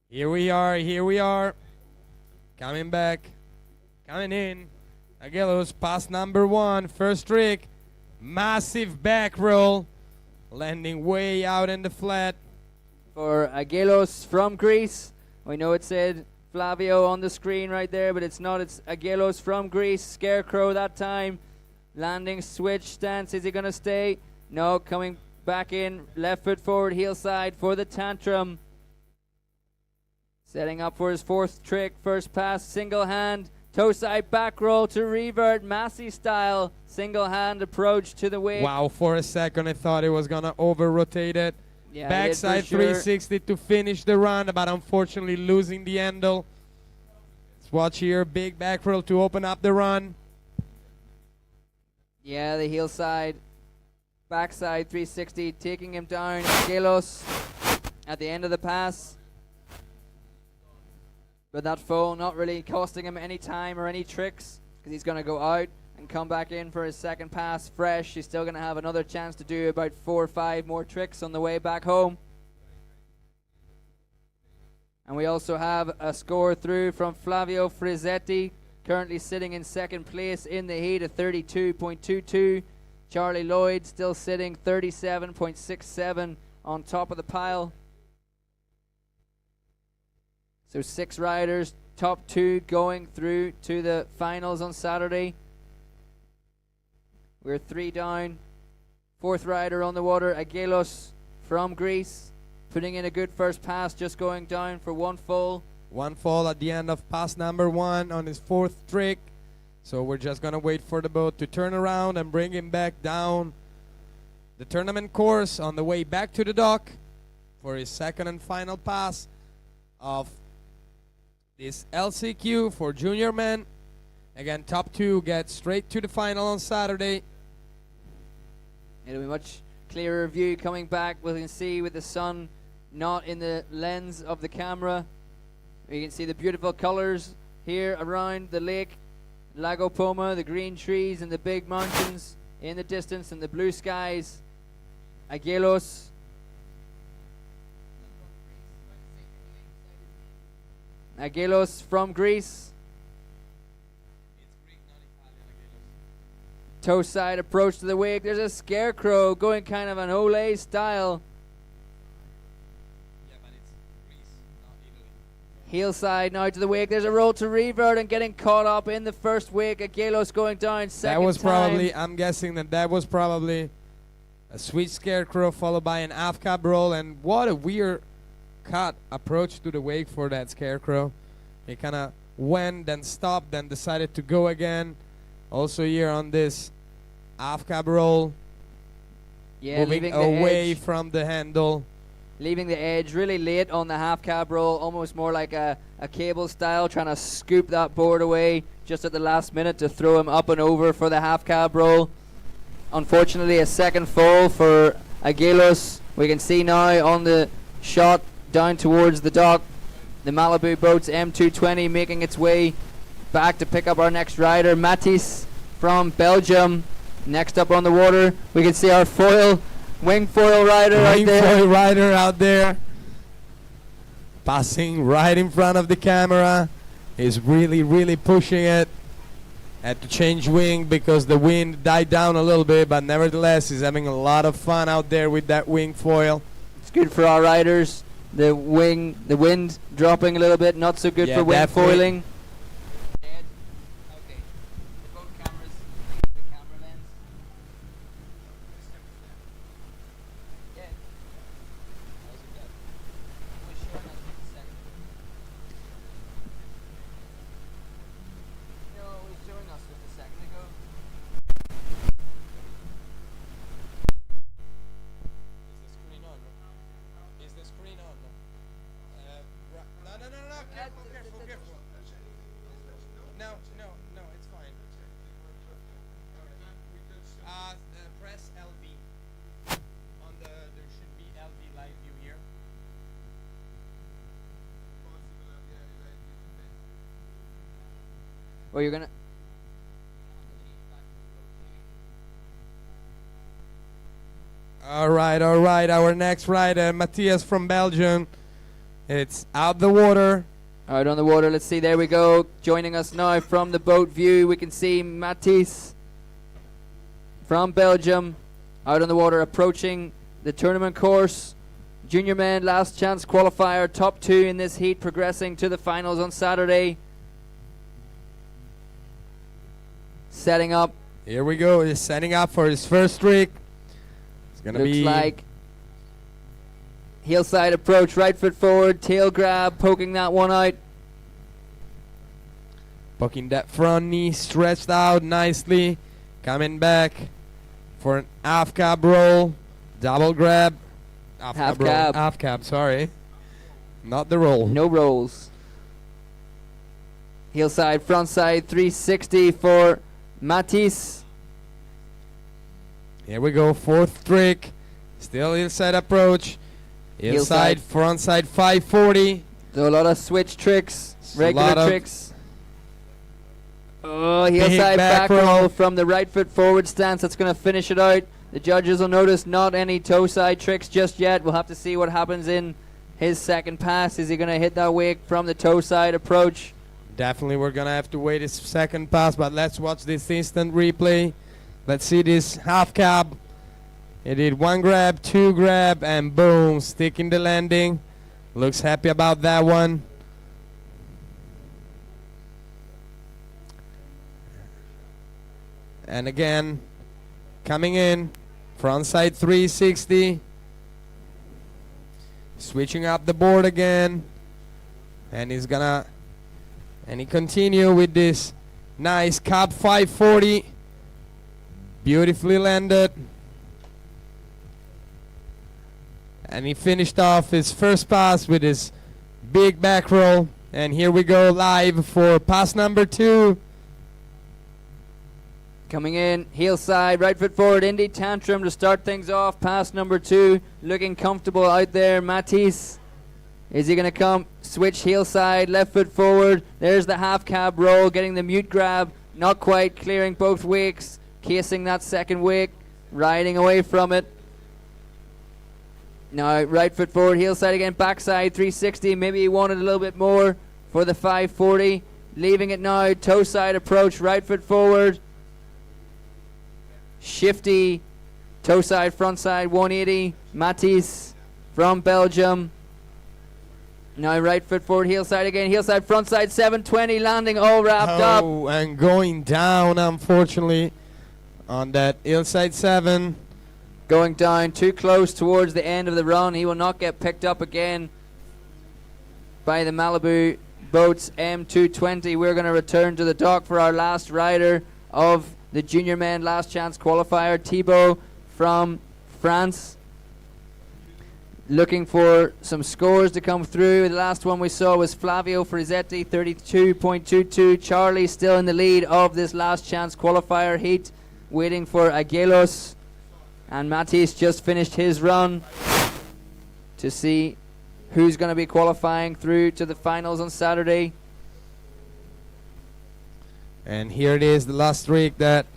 Here we are. Coming back, coming in. Agelos, pass number 1, first trick. Massive back roll, landing way out in the flat. For Agelos from Greece. We know it said Flavio on the screen right there, but it's not. It's Agelos from Greece. Scarecrow that time. Landing switch stance. Is he going to stay? No, coming back in. Left foot forward, heel side for the tantrum. Setting up for his 4th trick. First pass, single hand. Toe side back roll to revert. Massey style. Single hand approach to the wake. Wow, for a second I thought it was going to over-rotate it. Yeah, Backside 360 to finish the run, but unfortunately losing the handle. Let's watch here. Big back roll to open up the run. Yeah, the heel side. Backside 360 taking him down. Agelos at the end of the pass. But that fall not really costing him any time or any tricks, because he's going to go out and come back in for his second pass fresh. He's still going to have another chance to do about 4 or 5 more tricks on the way back home. And we also have a score through from Flavio Frizzetti, currently sitting in second place in the heat at 32.22. Charlie Lloyd still sitting 37.67 on top of the pile. So 6 riders, top 2 going through to the finals on Saturday. We're 3 down. 4th rider on the water, Agelos from Greece, putting in a good first pass, just going down for 1 fall. 1 fall at the end of pass number 1 on his 4th trick. So we're just going to wait for the boat to turn around and bring him back down the tournament course on the way back to the dock for his 2nd and final pass of this LCQ for junior men. Again, top 2 get straight to the final on Saturday. It'll be much clearer view coming back. We can see with the sun not in the lens of the camera. We can see the beautiful colors here around the lake, Lago Poma, the green trees and the big mountains in the distance and the blue skies. Agelos. Agelos from Greece. Toe side approach to the wake. There's a scarecrow going kind of an Olay style. Heel side now to the wake. There's a roll to revert and getting caught up in the first wake. Agelos going down second That was time. probably, I'm guessing that was probably a sweet scarecrow followed by an half cab roll. And what a weird cut approach to the wake for that scarecrow. He kind of went, then stopped, then decided to go again. Also here on this half cab roll, moving away from the handle. Leaving the edge really late on the half cab roll, almost more like a cable style, trying to scoop that board away just at the last minute to throw him up and over for the half cab roll. Unfortunately, a 2nd fall for Agelos. We can see now on the shot down towards the dock, the Malibu Boats M220 making its way back to pick up our next rider, Matisse from Belgium. Next up on the water, we can see our wing foil rider right there. Wing foil rider out there, passing right in front of the camera. He's really, really pushing it. Had to change wing because the wind died down a little bit, but nevertheless, he's having a lot of fun out there with that wing foil. It's good for our riders. The wind dropping a little bit, not so good for wing foiling. Well, you're gonna. All right. Our next rider, Matthias from Belgium. It's out the water. Out on the water. Let's see. There we go. Joining us now from the boat view, we can see Matisse from Belgium. Out on the water, approaching the tournament course. Junior men, last chance qualifier, top 2 in this heat, progressing to the finals on Saturday. Setting up. Here we go. He's setting up for his first trick. It's gonna Looks be like heel side approach, right foot forward, tail grab, poking that one out. poking that front knee stretched out nicely. Coming back for an half cab roll. Double grab. Half cab. Half cab, sorry. Not the roll. No rolls. Heel side, front side, 360 for Matisse. Here we go, fourth trick. Still heel side approach. Heel side, front side, 540. So a lot of switch tricks, regular tricks. Oh, heel side back roll from the right foot forward stance. That's going to finish it out. The judges will notice not any toe side tricks just yet. We'll have to see what happens in his second pass. Is he going to hit that wake from the toe side approach? Definitely we're going to have to wait his second pass, but let's watch this instant replay. Let's see this half cab. He did 1 grab, 2 grab, and boom, sticking the landing. Looks happy about that one. And again, coming in, frontside 360. Switching up the board again. And he's gonna, and he continue with this nice cab 540. Beautifully landed. And he finished off his first pass with his big back roll. And here we go live for pass number 2. Coming in, heel side, right foot forward, Indy tantrum to start things off. Pass number 2, looking comfortable out there. Matisse, is he going to come? Switch heel side, left foot forward. There's the half cab roll, getting the mute grab. Not quite clearing both wakes, casing that second wake, riding away from it. Now right foot forward, heel side again, backside 360. Maybe he wanted a little bit more for the 540. Leaving it now, toe side approach, right foot forward. Shifty, toe side, front side 180. Matisse from Belgium. Now right foot forward, heel side again, heel side, front side 720, landing all wrapped up. Oh, and going down, unfortunately, on that heel side 7. Going down too close towards the end of the run. He will not get picked up again by the Malibu Boats M220. We're going to return to the dock for our last rider of the junior men last chance qualifier, Thibaut from France. Looking for some scores to come through. The last one we saw was Flavio Frizzetti, 32.22. Charlie still in the lead of this last chance qualifier heat, waiting for Aguilos. And Matisse just finished his run to see who's going to be qualifying through to the finals on Saturday. And here it is, the last rig that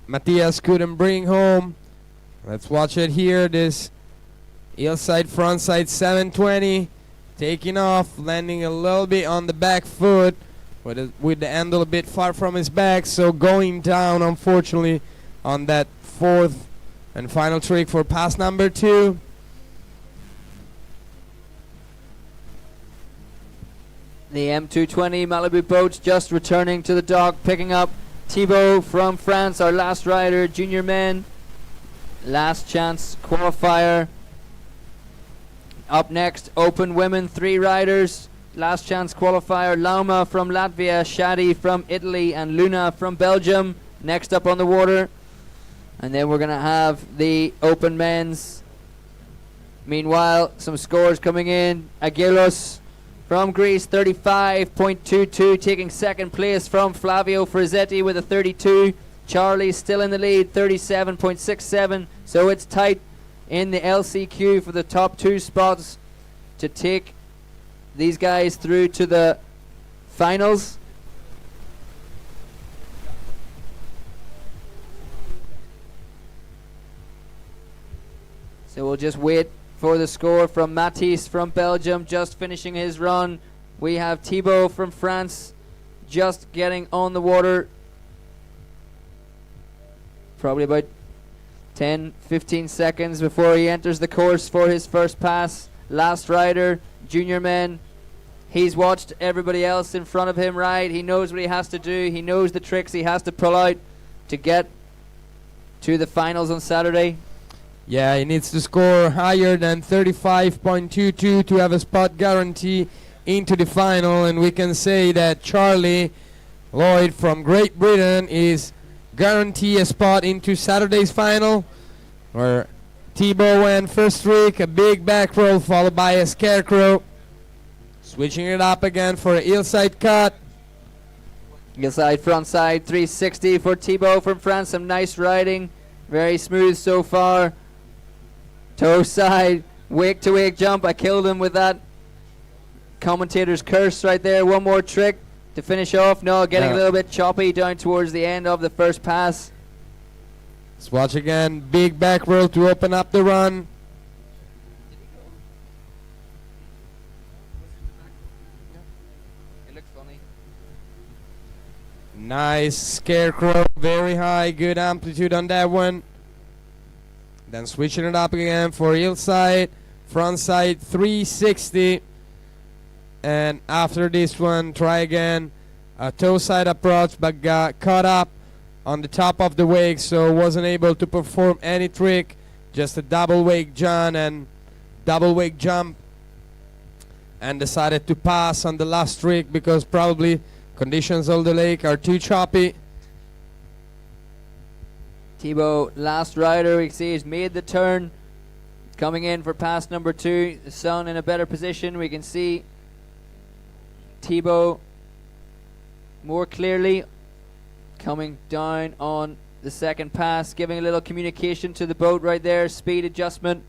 Matthias couldn't bring home. Let's watch it here. This heel side, front side 720. Taking off, landing a little bit on the back foot with the handle a bit far from his back. So going down, unfortunately, on that fourth and final trick for pass number 2. The M220 Malibu Boats just returning to the dock, picking up Thibaut from France, our last rider, junior men, last chance qualifier. Up next, open women, 3 riders, last chance qualifier, Lauma from Latvia, Shadi from Italy, and Luna from Belgium. Next up on the water. And then we're going to have the open men's. Meanwhile, some scores coming in. Aguilos from Greece, 35.22, taking second place from Flavio Frizzetti with a 32. Charlie still in the lead, 37.67. So it's tight in the LCQ for the top 2 spots to take these guys through to the finals. So we'll just wait for the score from Matisse from Belgium, just finishing his run. We have Thibaut from France just getting on the water. Probably about 10-15 seconds before he enters the course for his first pass. Last rider, junior men. He's watched everybody else in front of him ride. He knows what he has to do. He knows the tricks he has to pull out to get to the finals on Saturday. Yeah, he needs to score higher than 35.22 to have a spot guarantee into the final. And we can say that Charlie Lloyd from Great Britain is guarantee a spot into Saturday's final, where Thibaut went first trick, a big back roll followed by a scarecrow. Switching it up again for a heel side cut. Heel side, front side, 360 for Thibaut from France. Some nice riding. Very smooth so far. Toe side, wake to wake jump. I killed him with that commentator's curse right there. One more trick to finish off. No, getting a little bit choppy down towards the end of the first pass. Let's watch again. Big back roll to open up the run. It looks funny. Nice scarecrow, very high, good amplitude on that one. Then switching it up again for hillside, front side 360. And after this one, try again a toe side approach, but got caught up on the top of the wake, so wasn't able to perform any trick. Just a double wake jump and decided to pass on the last trick because probably conditions of the lake are too choppy. Thibaut, last rider, we can see he's made the turn. Coming in for pass number 2. The sun in a better position. We can see Thibaut more clearly coming down on the second pass, giving a little communication to the boat right there. Speed adjustment.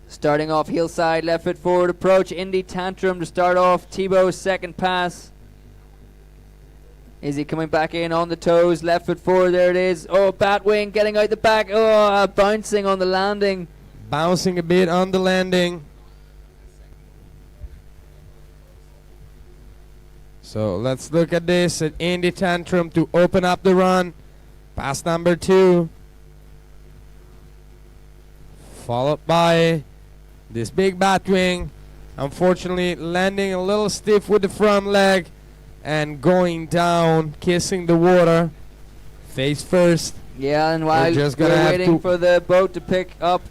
Starting off hillside, left foot forward approach. Indy tantrum to start off Thibaut's second pass. Is he coming back in on the toes? Left foot forward, there it is. Oh, Batwing getting out the back. Oh, bouncing on the landing. Bouncing a bit on the landing. So let's look at this. An Indy tantrum to open up the run. Pass number 2. Followed by this big Batwing. Unfortunately, landing a little stiff with the front leg. And going down, kissing the water, face first. Yeah, and while we're waiting for the boat to pick up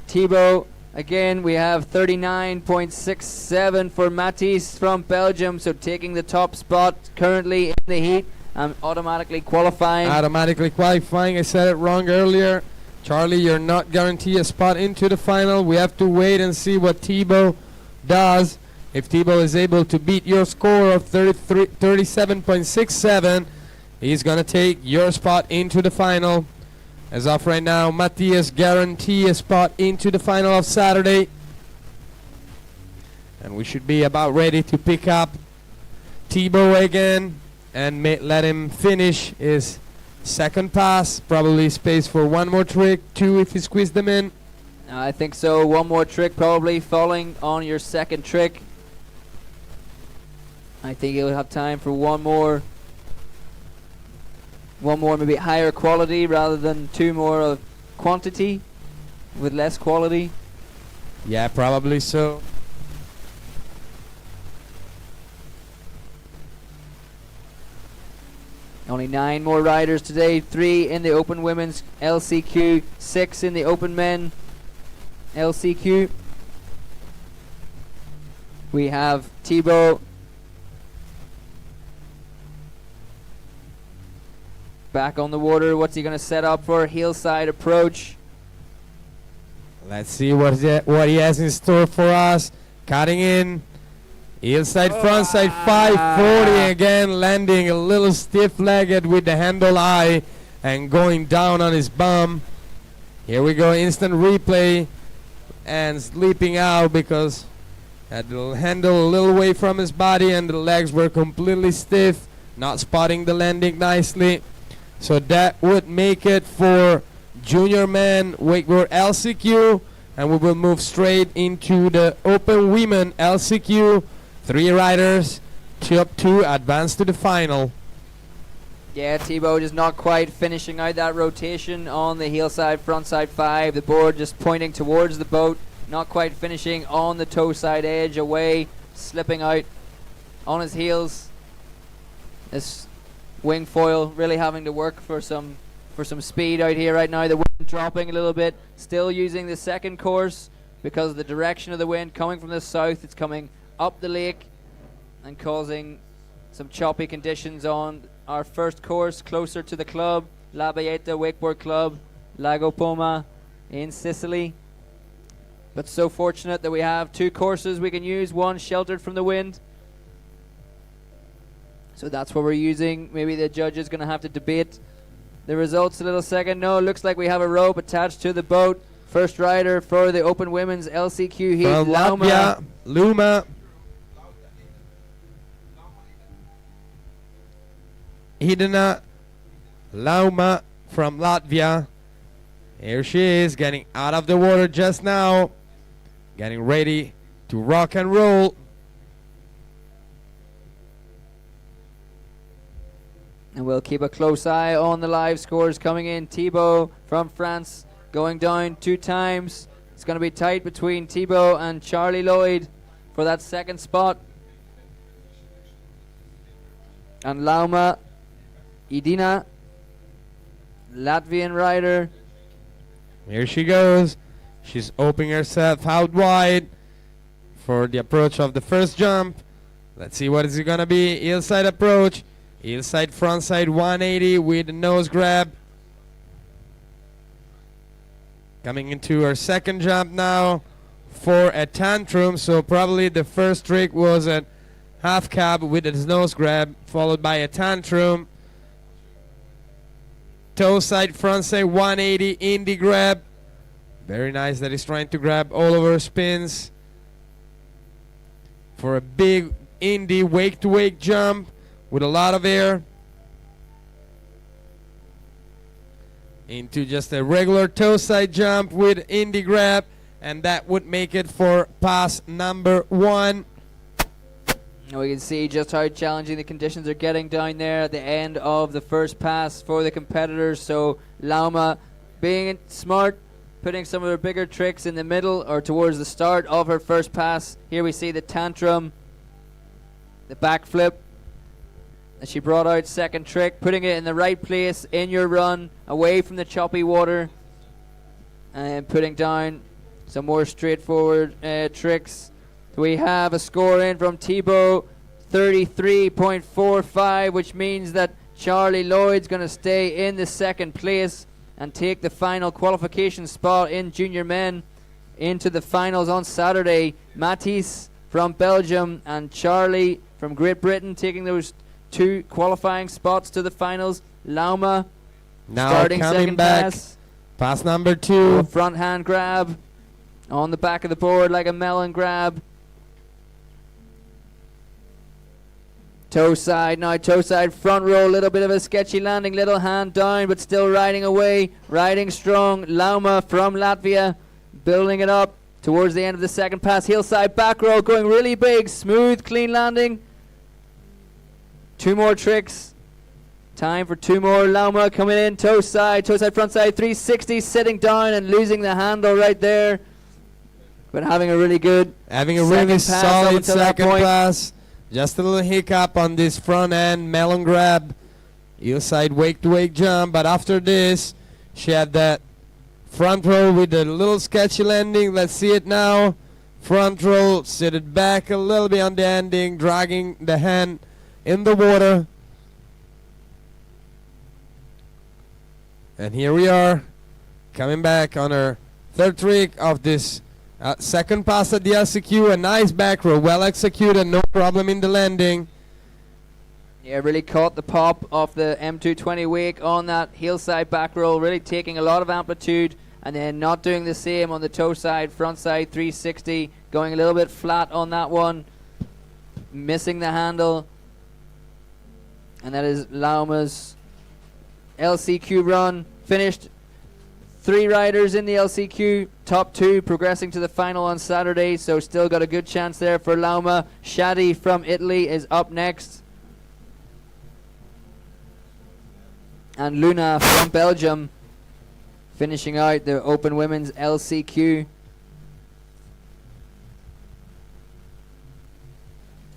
Thibaut, again, we have 39.67 for Matisse from Belgium, so taking the top spot currently in the heat and automatically qualifying. I said it wrong earlier. Charlie, you're not guaranteed a spot into the final. We have to wait and see what Thibaut does. If Thibaut is able to beat your score of 37.67, he's going to take your spot into the final. As of right now, Matthias guarantee a spot into the final of Saturday. And we should be about ready to pick up Thibaut again and let him finish his second pass. Probably space for one more trick, 2 if he squeeze them in. I think so. One more trick probably falling on your second trick. I think you'll have time for one more maybe higher quality rather than 2 more of quantity with less quality. Yeah, probably so. Only 9 more riders today. 3 in the open women's LCQ, 6 in the open men LCQ. We have Thibaut back on the water. What's he going to set up for? Hillside approach. Let's see what he has in store for us. Cutting in. Hillside, frontside 540 again, landing a little stiff-legged with the handle high and going down on his bum. Here we go, instant replay, and sleeping out because had the handle a little away from his body and the legs were completely stiff, not spotting the landing nicely. So that would make it for junior men wakeboard LCQ, and we will move straight into the open women LCQ. 3 riders, 2 up 2, advance to the final. Yeah, Thibaut just not quite finishing out that rotation on the hillside, frontside 5. The board just pointing towards the boat, not quite finishing on the toe side edge, away, slipping out on his heels. This wing foil really having to work for some speed out here right now. The wind dropping a little bit, still using the second course because of the direction of the wind coming from the south. It's coming up the lake and causing some choppy conditions on our first course closer to the club, La Bayeta Wakeboard Club, Lago Poma in Sicily. But so fortunate that we have 2 courses we can use, one sheltered from the wind. So that's what we're using. Maybe the judge is going to have to debate the results a little second. No, it looks like we have a rope attached to the boat. First rider for the open women's LCQ heat, Latvia, Luma. Idina Lauma from Latvia. Here she is, getting out of the water just now. Getting ready to rock and roll. And we'll keep a close eye on the live scores coming in. Thibaut from France going down 2 times. It's going to be tight between Thibaut and Charlie Lloyd for that second spot. And Lauma Idina, Latvian rider. Here she goes. She's opening herself out wide for the approach of the first jump. Let's see what is it going to be. Heel side approach. Heel side, front side 180 with a nose grab. Coming into her second jump now for a tantrum. So probably the first trick was a half cab with a nose grab, followed by a tantrum. Toe side, front side 180, indie grab. Very nice that he's trying to grab all of her spins for a big indie wake-to-wake jump with a lot of air into just a regular toe side jump with indie grab, and that would make it for pass number 1. And we can see just how challenging the conditions are getting down there at the end of the first pass for the competitors. So Lauma being smart, putting some of her bigger tricks in the middle or towards the start of her first pass. Here we see the tantrum, the backflip, and she brought out second trick, putting it in the right place in your run, away from the choppy water, and putting down some more straightforward tricks. We have a score in from Thibaut, 33.45, which means that Charlie Lloyd's going to stay in the second place and take the final qualification spot in junior men into the finals on Saturday. Matisse from Belgium and Charlie from Great Britain taking those 2 qualifying spots to the finals. Lauma Now starting coming second back. pass. Pass number 2. Front hand grab on the back of the board like a melon grab. Toe side, now toe side front roll, little bit of a sketchy landing, little hand down, but still riding away, riding strong. Lauma from Latvia, building it up towards the end of the second pass. Heel side back roll, going really big, smooth, clean landing. 2 more tricks. Time for 2 more. Lauma coming in, toe side, front side, 360, sitting down and losing the handle right there. But having a really good Really pass up solid until that second point. pass. Just a little hiccup on this front end melon grab. Heel side wake-to-wake jump. But after this, she had that front roll with a little sketchy landing. Let's see it now. Front roll, sit it back a little bit on the ending, dragging the hand in the water. And here we are, coming back on her third trick of this second pass at the LCQ. A nice back row, well executed, no problem in the landing. Yeah, really caught the pop of the M220 wake on that heel side back roll, really taking a lot of amplitude and then not doing the same on the toe side, front side 360, going a little bit flat on that one, missing the handle. And that is Lauma's LCQ run. Finished 3 riders in the LCQ, top 2 progressing to the final on Saturday, so still got a good chance there for Lauma. Shadi from Italy is up next. And Luna from Belgium finishing out the Open Women's LCQ.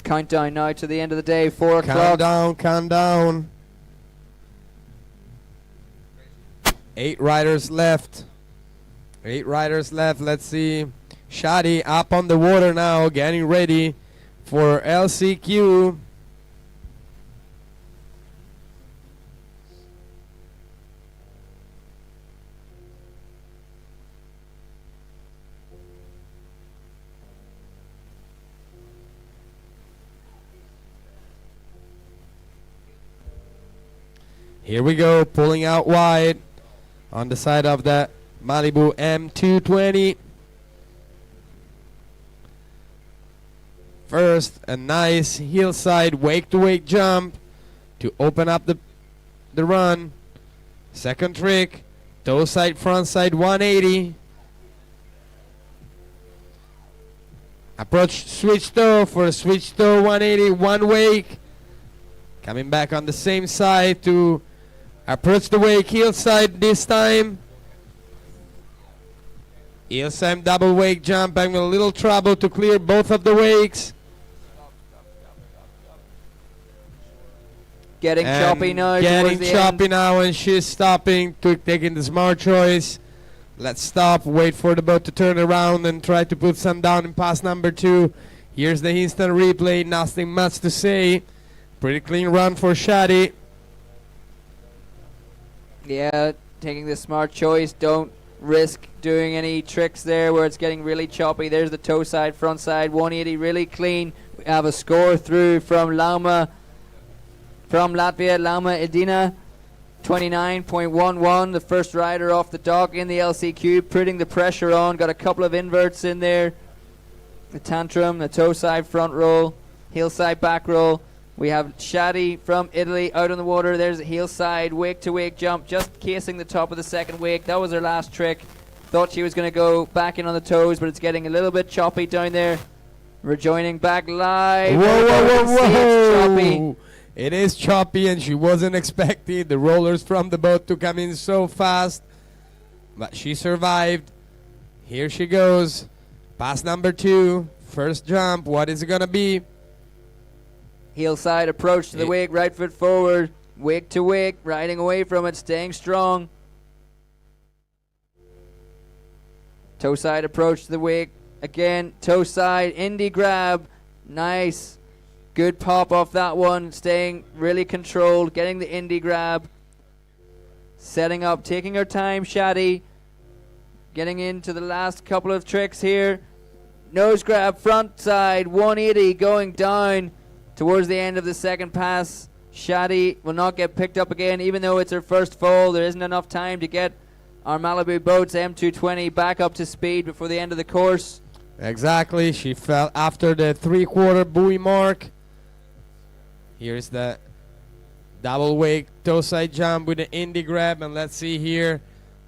Countdown now to the end of the day, 4 o'clock. Count down. 8 riders left. 8 riders left. Let's see. Shadi up on the water now, getting ready for LCQ. Here we go, pulling out wide on the side of that Malibu M220. First, a nice heel side wake-to-wake jump to open up the run. Second trick, toe side, front side 180. Approach switch toe for a switch toe 180, one wake. Coming back on the same side to approach the wake, heel side this time. Heel side double wake jump, having a little trouble to clear both of the wakes. Getting choppy now. Getting towards the choppy end. now, and she's stopping, taking the smart choice. Let's stop, wait for the boat to turn around and try to put some down in pass number 2. Here's the instant replay, nothing much to say. Pretty clean run for Shadi. Yeah, taking the smart choice. Don't risk doing any tricks there where it's getting really choppy. There's the toe side, front side, 180, really clean. We have a score through from Lauma, from Latvia, Lauma Edina, 29.11. The first rider off the dock in the LCQ, putting the pressure on. Got a couple of inverts in there. The tantrum, the toe side front roll, heel side back roll. We have Shadi from Italy out on the water. There's a heel side wake to wake jump, just casing the top of the second wake. That was her last trick. Thought she was going to go back in on the toes, but it's getting a little bit choppy down there. Rejoining back live. Whoa. Choppy. It is choppy, and she wasn't expecting the rollers from the boat to come in so fast. But she survived. Here she goes. Pass number 2. First jump. What is it going to be? Heel side approach to the wake, right foot forward, wake to wake, riding away from it, staying strong. Toe side approach to the wake, again, toe side, indie grab, nice. Good pop off that one, staying really controlled, getting the indie grab. Setting up, taking her time, Shadi. Getting into the last couple of tricks here. Nose grab, front side, 180, going down. Towards the end of the second pass, Shadi will not get picked up again, even though it's her first fall. There isn't enough time to get our Malibu Boats M220 back up to speed before the end of the course. Exactly. She fell after the 3/4 buoy mark. Here's the double wake toe side jump with the indie grab, and let's see here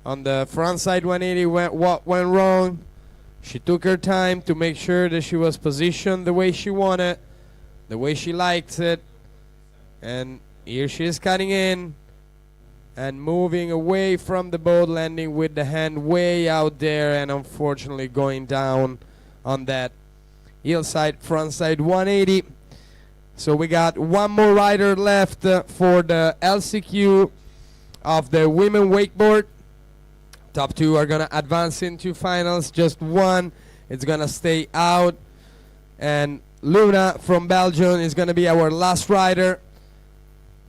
on the front side 180 what went wrong. She took her time to make sure that she was positioned the way she wanted, the way she likes it. And here she is cutting in and moving away from the boat, landing with the hand way out there, and unfortunately going down on that heel side, front side 180. So we got one more rider left for the LCQ of the women wakeboard. Top 2 are going to advance into finals. Just one is going to stay out. And Luna from Belgium is going to be our last rider.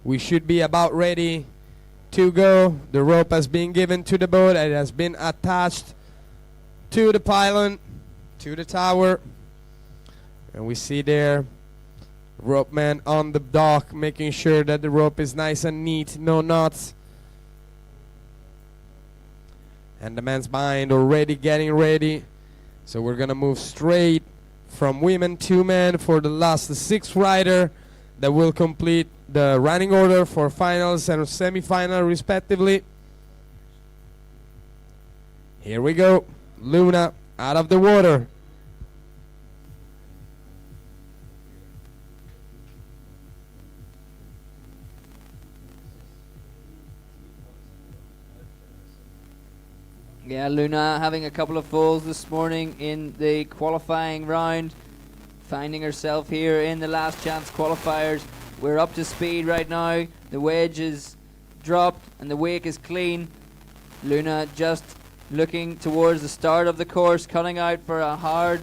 We should be about ready to go. The rope has been given to the boat. It has been attached to the pylon, to the tower. And we see there rope man on the dock, making sure that the rope is nice and neat, no knots. And the man's behind already getting ready. So we're going to move straight from women to men for the last 6 rider that will complete the running order for finals and semi-final respectively. Here we go. Luna out of the water. Yeah, Luna having a couple of falls this morning in the qualifying round, finding herself here in the last chance qualifiers. We're up to speed right now. The wedge is dropped and the wake is clean. Luna just looking towards the start of the course, cutting out for a hard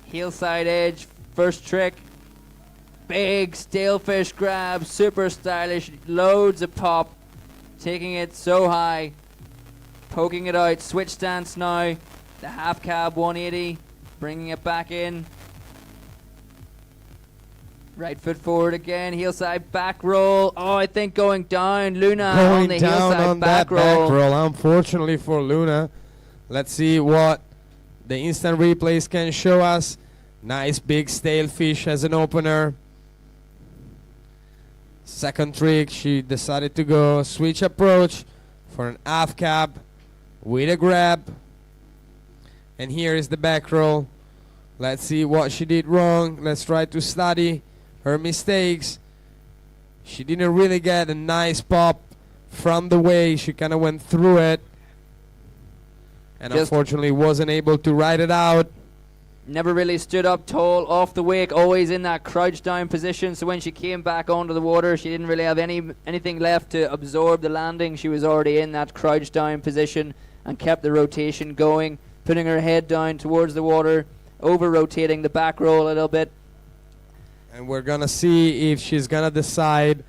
heel side edge. First trick, big stalefish grab, super stylish, loads of pop, taking it so high. Poking it out, switch stance now, the half cab 180, bringing it back in. Right foot forward again, heel side back roll. Oh, I think going down, Luna on the heel side back roll. Unfortunately for Luna. Let's see what the instant replays can show us. Nice big stale fish as an opener. Second trick, she decided to go switch approach for an half cab with a grab. And here is the back roll. Let's see what she did wrong. Let's try to study her mistakes. She didn't really get a nice pop from the wake. She kind of went through it. And Just- unfortunately wasn't able to ride it out. Never really stood up tall off the wake, always in that crouch down position. So when she came back onto the water, she didn't really have anything left to absorb the landing. She was already in that crouch down position and kept the rotation going, putting her head down towards the water, over rotating the back row a little bit. And we're going to see if she's going to decide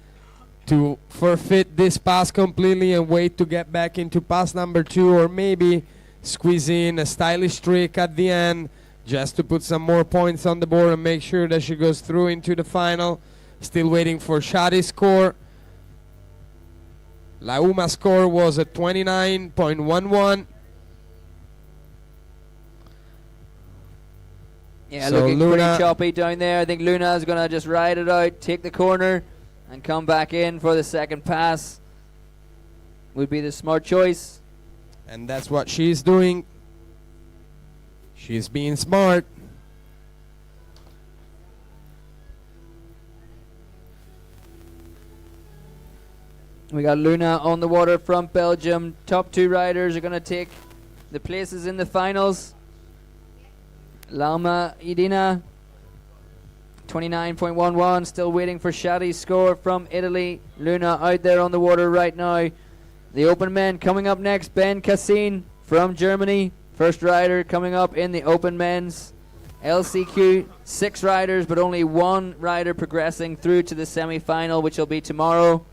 to forfeit this pass completely and wait to get back into pass number 2, or maybe squeeze in a stylish trick at the end just to put some more points on the board and make sure that she goes through into the final. Still waiting for Shadi's score. La Uma score was at 29.11. Yeah, So looking Luna- pretty choppy down there. I think Luna is going to just ride it out, take the corner, and come back in for the second pass. Would be the smart choice. And that's what she's doing. She's being smart. We got Luna on the water from Belgium. Top 2 riders are going to take the places in the finals. Lauma Idina, 29.11. Still waiting for Shadi's score from Italy. Luna out there on the water right now. The open men coming up next. Ben Cassin from Germany. First rider coming up in the open men's. LCQ, 6 riders, but only 1 rider progressing through to the semi-final, which will be tomorrow.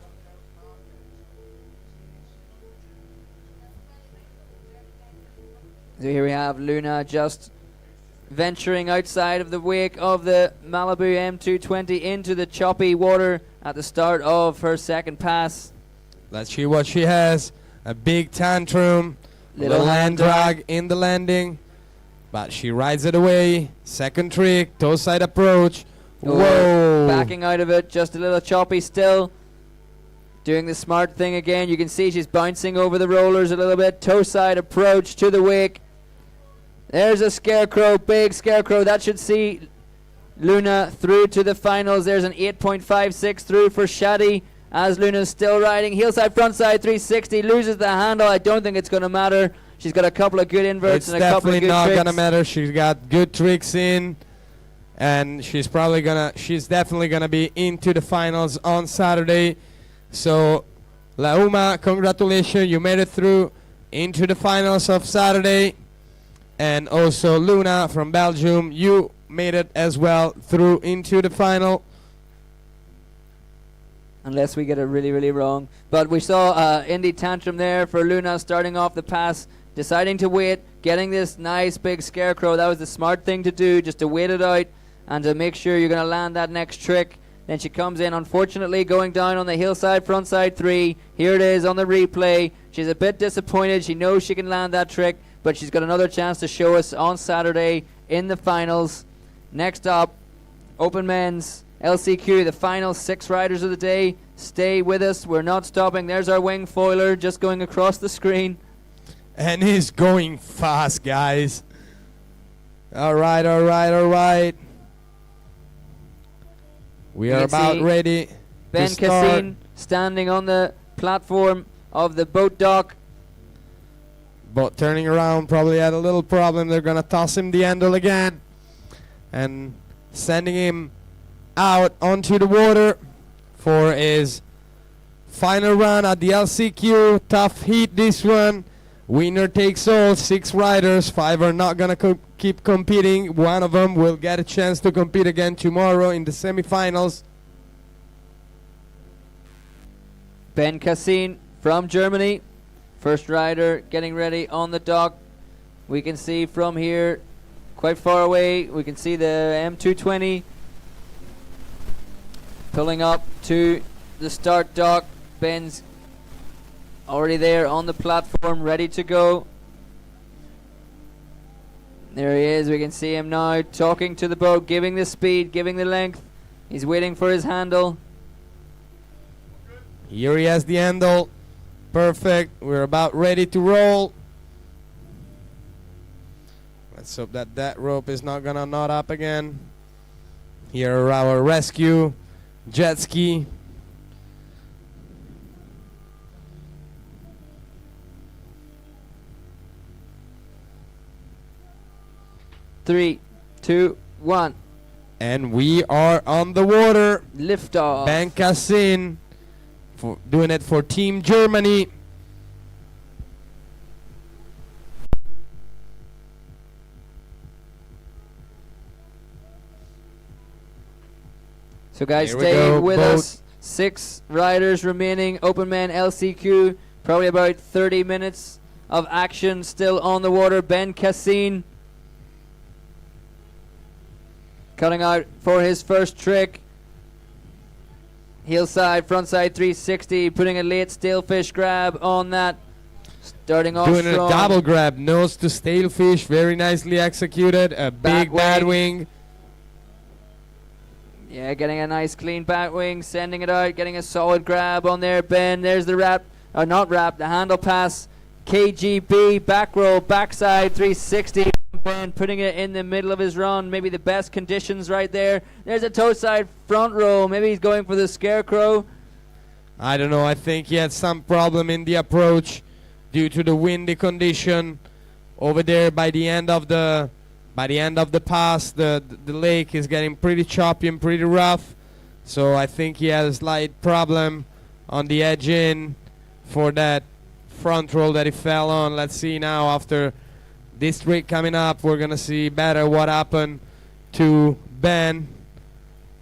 So here we have Luna just venturing outside of the wake of the Malibu M220 into the choppy water at the start of her second pass. Let's see what she has. A big tantrum. Little Little hand hand drag in the landing. But she rides it away. Second trick, toe side approach. Whoa. Backing out of it, just a little choppy still. Doing the smart thing again. You can see she's bouncing over the rollers a little bit. Toe side approach to the wake. There's a scarecrow, big scarecrow. That should see Luna through to the finals. There's an 8.56 through for Shadi as Luna's still riding. Heel side, front side, 360. Loses the handle. I don't think it's going to matter. She's got a couple of good inverts It's and a couple of definitely good not tricks. gonna matter. She's got good tricks in, and she's definitely gonna be into the finals on Saturday. So, La Uma, congratulations, you made it through into the finals of Saturday. And also Luna from Belgium, you made it as well through into the final. Unless we get it really, really wrong. But we saw Indy tantrum there for Luna starting off the pass, deciding to wait, getting this nice big scarecrow. That was the smart thing to do, just to wait it out and to make sure you're going to land that next trick. Then she comes in, unfortunately, going down on the hillside, front side 3. Here it is on the replay. She's a bit disappointed. She knows she can land that trick, but she's got another chance to show us on Saturday in the finals. Next up, Open Men's LCQ, the final 6 riders of the day. Stay with us. We're not stopping. There's our wing foiler just going across the screen. And he's going fast, guys. All right, all right, all right. We You are can about see ready Ben to start. Cassin standing on the platform of the boat dock. But turning around probably had a little problem. They're going to toss him the handle again and sending him out onto the water for his final run at the LCQ. Tough heat this one. Winner takes all. 6 riders. 5 are not going to keep competing. One of them will get a chance to compete again tomorrow in the semifinals. Ben Cassin from Germany. First rider getting ready on the dock. We can see from here, quite far away, we can see the M220 pulling up to the start dock. Ben's already there on the platform, ready to go. There he is. We can see him now talking to the boat, giving the speed, giving the length. He's waiting for his handle. Here he has the handle. Perfect. We're about ready to roll. Let's hope that that rope is not gonna knot up again. Here are our rescue jet ski. 3, 2, 1. And we are on the water. Liftoff. Ben Cassin for doing it for Team Germany. So guys, Here we stay go, with boat. us. 6 riders remaining. Open men LCQ. Probably about 30 minutes of action still on the water. Ben Cassin cutting out for his first trick. Heel side, front side 360, putting a late stalefish grab on that. Starting off Doing strong. a double grab, nose to stalefish, very nicely executed. A big bad wing. Yeah, getting a nice clean back wing, sending it out, getting a solid grab on there. Ben, there's the wrap, or not wrap, the handle pass. KGB, back roll, backside 360. Ben putting it in the middle of his run, maybe the best conditions right there. There's a toe side front roll, maybe he's going for the scarecrow. I don't know, I think he had some problem in the approach due to the windy condition over there by the end of the pass. The lake is getting pretty choppy and pretty rough, so I think he had a slight problem on the edge in for that front roll that he fell on. Let's see now, after this trick coming up, we're gonna see better what happened to Ben,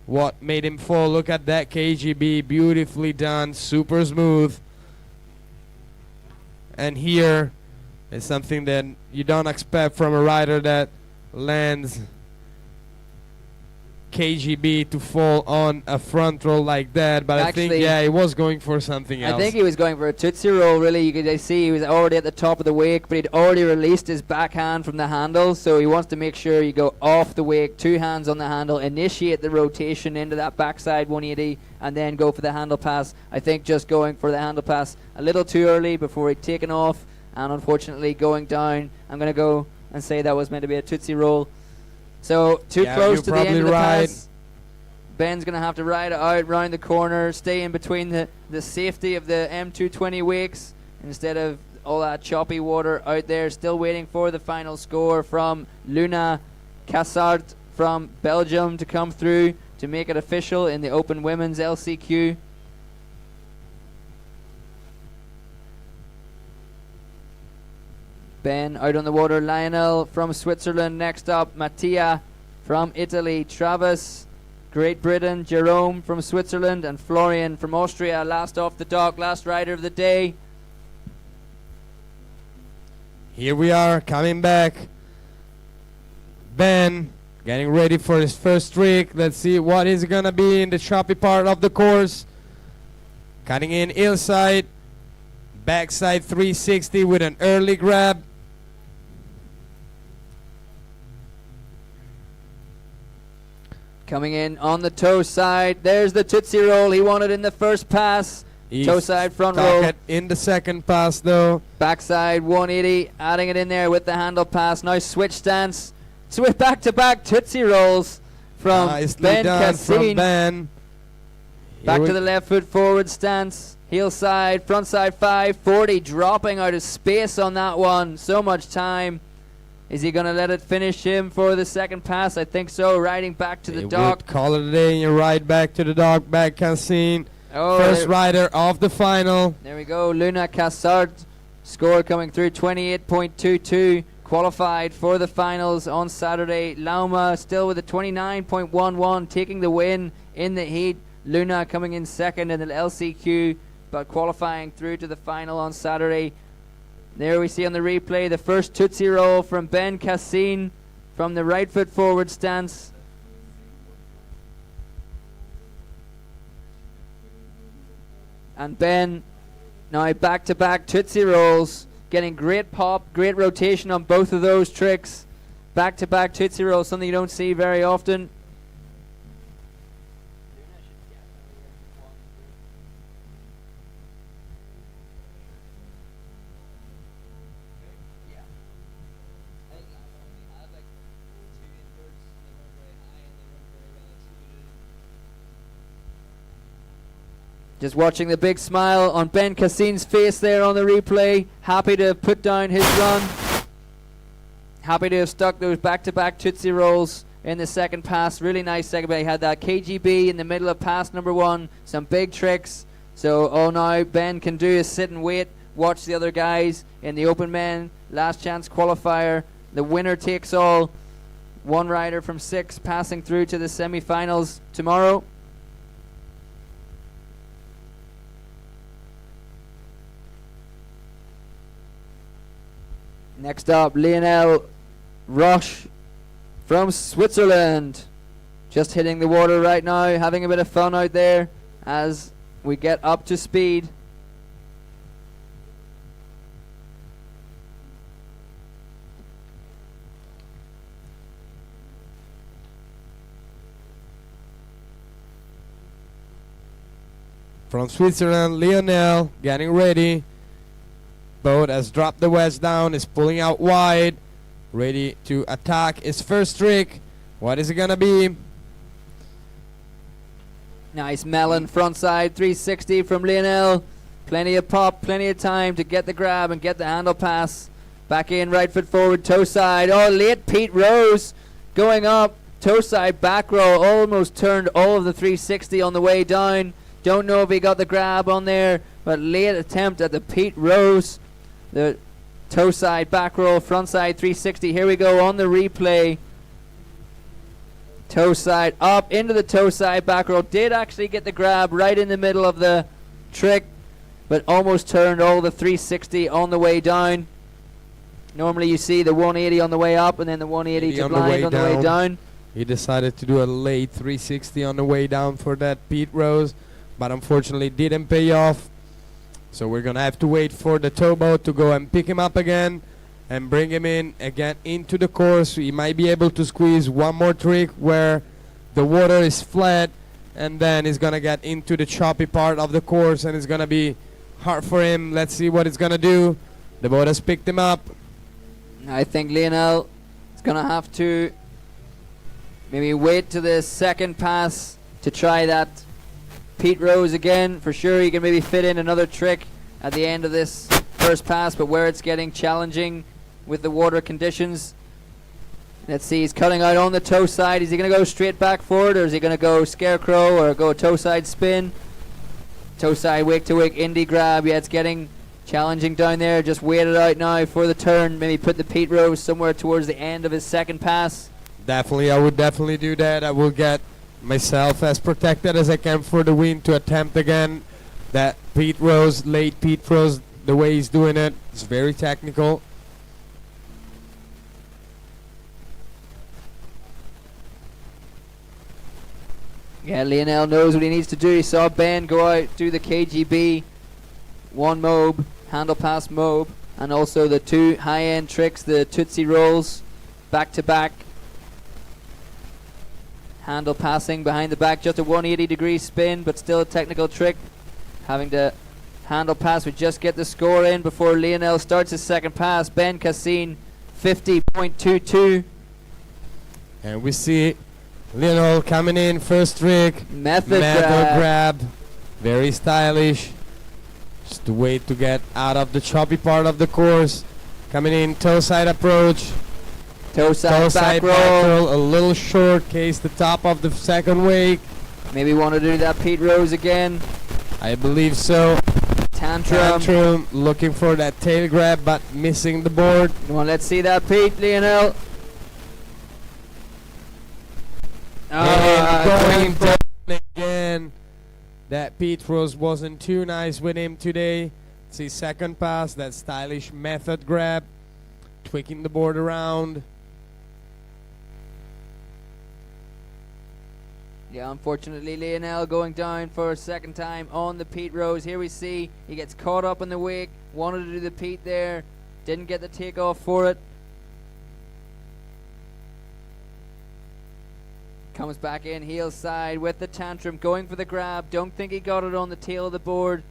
what made him fall. Look at that KGB, beautifully done, super smooth. And here is something that you don't expect from a rider that lands KGB to fall on a front roll like that, but Actually, I think, yeah, he was going for something else. I think he was going for a Tootsie Roll, really. You could see he was already at the top of the wake, but he'd already released his backhand from the handle, so he wants to make sure you go off the wake, 2 hands on the handle, initiate the rotation into that backside 180, and then go for the handle pass. I think just going for the handle pass a little too early before he'd taken off, and unfortunately going down. I'm going to go and say that was meant to be a Tootsie Roll. So too close to the end of the pass. Ben's going to have to ride it out round the corner, stay in between the safety of the M220 wakes instead of all that choppy water out there. Still waiting for the final score from Luna Cassart from Belgium to come through to make it official in the Open Women's LCQ. Ben out on the water. Lionel from Switzerland. Next up, Matia from Italy. Travis, Great Britain. Jerome from Switzerland. And Florian from Austria. Last off the dock, last rider of the day. Here we are, coming back. Ben getting ready for his first trick. Let's see what is going to be in the choppy part of the course. Cutting in hillside. Backside 360 with an early grab. Coming in on the toe side. There's the Tootsie Roll he wanted in the first pass. Toe side front roll. It in the second pass though. Backside 180. Adding it in there with the handle pass. Now switch stance. Switch back to back Tootsie Rolls from Nicely Ben done from Cassin. Ben. Back to the left foot forward stance. Heel side, front side 540. Dropping out of space on that one. So much time. Is he going to let it finish him for the second pass? I think so. Riding back to the dock. Call it a day and you ride back to the dock. Back Cassin. Oh, First rider of the final. There we go. Luna Cassart. Score coming through 28.22. Qualified for the finals on Saturday. Lauma still with a 29.11. Taking the win in the heat. Luna coming in second in the LCQ, but qualifying through to the final on Saturday. There we see on the replay the first Tootsie Roll from Ben Cassin from the right foot forward stance. And Ben now back-to-back Tootsie Rolls, getting great pop, great rotation on both of those tricks. Back-to-back Tootsie Rolls, something you don't see very often. Just watching the big smile on Ben Cassin's face there on the replay. Happy to put down his run. Happy to have stuck those back-to-back Tootsie Rolls in the second pass. Really nice second pass. He had that KGB in the middle of pass number 1. Some big tricks. So all now Ben can do is sit and wait, watch the other guys in the open men. Last chance qualifier. The winner takes all. One rider from 6 passing through to the semi-finals tomorrow. Next up, Lionel Roche from Switzerland. Just hitting the water right now, having a bit of fun out there as we get up to speed. From Switzerland, Lionel getting ready. Boat has dropped the wedge down, is pulling out wide, ready to attack his first trick. What is it gonna be? Nice melon frontside 360 from Lionel. Plenty of pop, plenty of time to get the grab and get the handle pass. Back in, right foot forward, toe side. Oh, late Pete Rose going up. Toe side back row, almost turned all of the 360 on the way down. Don't know if he got the grab on there, but late attempt at the Pete Rose. The toe side back roll, front side 360. Here we go on the replay. Toe side up into the toe side back roll. Did actually get the grab right in the middle of the trick, but almost turned all the 360 on the way down. Normally you see the 180 on the way up and then the 180 to blind on the way down. He decided to do a late 360 on the way down for that Pete Rose, but unfortunately didn't pay off. So we're gonna have to wait for the towboat to go and pick him up again and bring him in again into the course. He might be able to squeeze one more trick where the water is flat, and then he's gonna get into the choppy part of the course and it's gonna be hard for him. Let's see what he's gonna do. The boat has picked him up. I think Lionel is gonna have to maybe wait to the second pass to try that Pete Rose again. For sure he can maybe fit in another trick at the end of this first pass, but where it's getting challenging with the water conditions. Let's see, he's cutting out on the toe side. Is he going to go straight back forward, or is he going to go scarecrow or go toe side spin? Toe side wake to wake indie grab. Yeah, it's getting challenging down there. Just wait it out now for the turn. Maybe put the Pete Rose somewhere towards the end of his second pass. Definitely, I would definitely do that. I will get myself as protected as I can for the win to attempt again that Pete Rose, late Pete Rose, the way he's doing it. It's very technical. Yeah, Lionel knows what he needs to do. He saw Ben go out, do the KGB, one mob, handle pass mob, and also the 2 high-end tricks, the Tootsie Rolls, back to back. Handle passing behind the back, just a 180-degree spin, but still a technical trick. Having to handle pass, we just get the score in before Lionel starts his second pass. Ben Cassine, 50.22. And we see Lionel coming in, first trick. Method grab. Very stylish. Just wait to get out of the choppy part of the course. Coming in, toe side approach. Toe side back roll. A little short, case the top of the second wake. Maybe want to do that Pete Rose again. I believe so. Tantrum, looking for that tail grab, but missing the board. Come on, let's see that Pete, Lionel. Going down again. That Pete Rose wasn't too nice with him today. See, second pass, that stylish method grab. Tweaking the board around. Yeah, unfortunately, Lionel going down for a second time on the Pete Rose. Here we see he gets caught up in the wake. Wanted to do the Pete there. Didn't get the takeoff for it. Comes back in, heel side with the tantrum. Going for the grab. Don't think he got it on the tail of the board.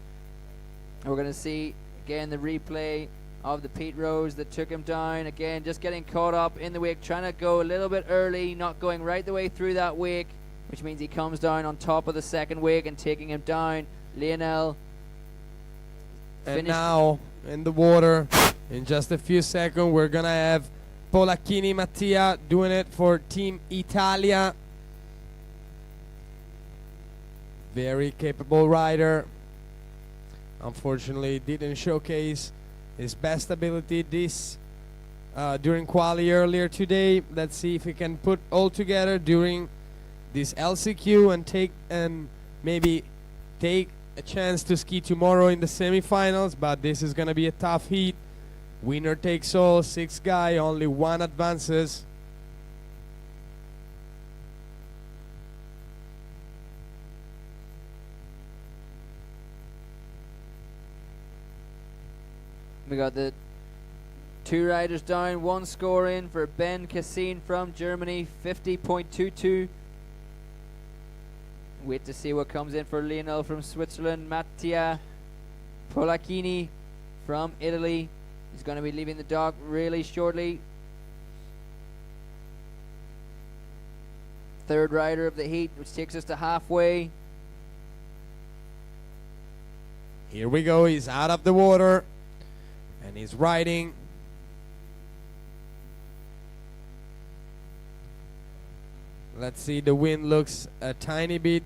And we're going to see, again, the replay of the Pete Rose that took him down. Again, just getting caught up in the wake. Trying to go a little bit early. Not going right the way through that wake, which means he comes down on top of the second wake and taking him down. Lionel. And now in the water, in just a few seconds, we're gonna have Polacchini Mattia doing it for Team Italia. Very capable rider. Unfortunately, didn't showcase his best ability this during quali earlier today. Let's see if he can put all together during this LCQ and maybe take a chance to ski tomorrow in the semifinals. But this is gonna be a tough heat. Winner takes all. 6 guy, only 1 advances. We got the 2 riders down, 1 score in for Ben Cassine from Germany, 50.22. Wait to see what comes in for Lionel from Switzerland. Matia Polacchini from Italy. He's going to be leaving the dock really shortly. 3rd rider of the heat, which takes us to halfway. Here we go. He's out of the water. And he's riding. Let's see, the wind looks a tiny bit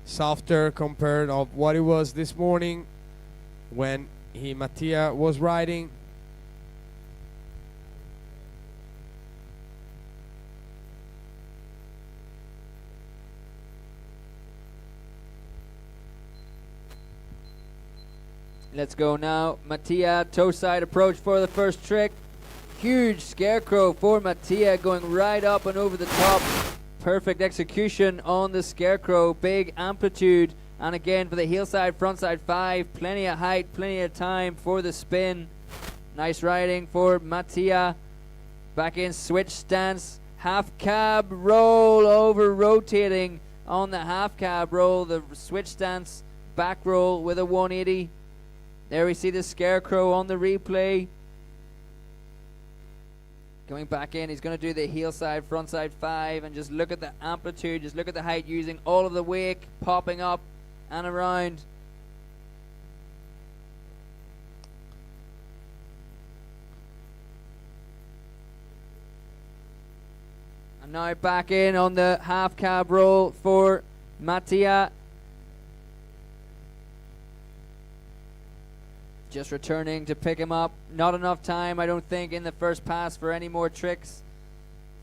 softer compared of what it was this morning when Matia was riding. Let's go now. Matia, toe side approach for the first trick. Huge scarecrow for Matia, going right up and over the top. Perfect execution on the scarecrow. Big amplitude. And again for the heel side, front side 5. Plenty of height, plenty of time for the spin. Nice riding for Matia. Back in switch stance. Half cab roll over rotating on the half cab roll. The switch stance back roll with a 180. There we see the scarecrow on the replay. Coming back in, he's going to do the heel side, front side 5, and just look at the amplitude, just look at the height, using all of the wake, popping up and around. And now back in on the half cab roll for Matia. Just returning to pick him up. Not enough time, I don't think, in the first pass for any more tricks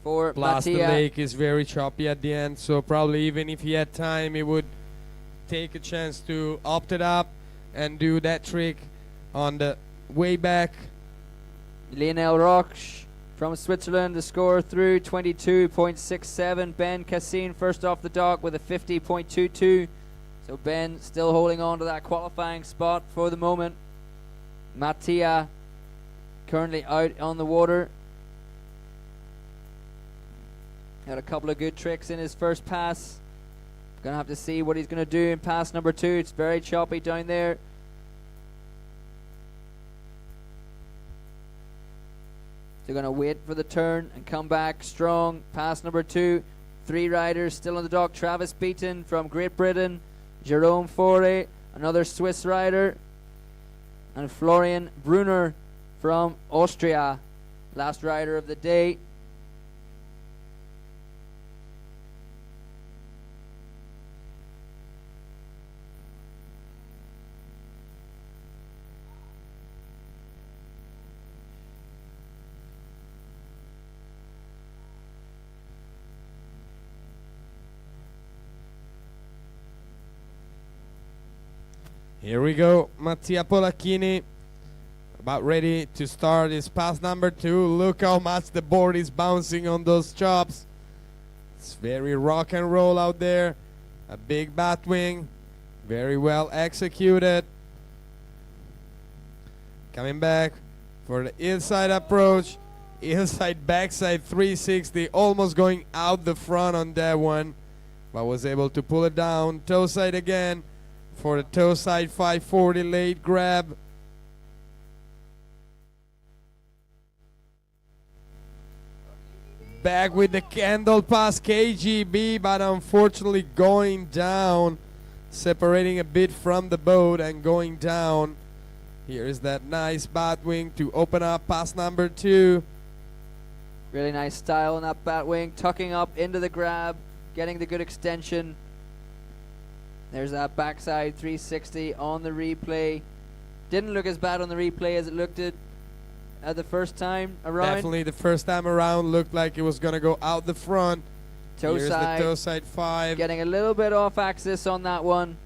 for Plus the Matia. lake is very choppy at the end, so probably even if he had time, he would take a chance to opt it up and do that trick on the way back. Lionel Roche from Switzerland, the score through 22.67. Ben Cassine first off the dock with a 50.22. So Ben still holding on to that qualifying spot for the moment. Matia currently out on the water. Had a couple of good tricks in his first pass. Gonna have to see what he's gonna do in pass number 2. It's very choppy down there. They're gonna wait for the turn and come back strong. Pass number 2. 3 riders still on the dock. Travis Beaton from Great Britain. Jerome Faure, another Swiss rider. And Florian Brunner from Austria, last rider of the day. Here we go, Mattia Polacchini, about ready to start his pass number 2. Look how much the board is bouncing on those chops. It's very rock and roll out there. A big bat wing, very well executed. Coming back for the inside approach, inside backside 360, almost going out the front on that one, but was able to pull it down. Toe side again for the toe side 540 late grab. Back with the candle pass KGB, but unfortunately going down, separating a bit from the boat and going down. Here is that nice bat wing to open up pass number 2. Really nice style on that bat wing, tucking up into the grab, getting the good extension. There's that backside 360 on the replay. Didn't look as bad on the replay as it looked at the first time around. Definitely the first time around looked like it was going to go out the front. Toe Here's side. the toe side 5. Getting a little bit off axis on that one.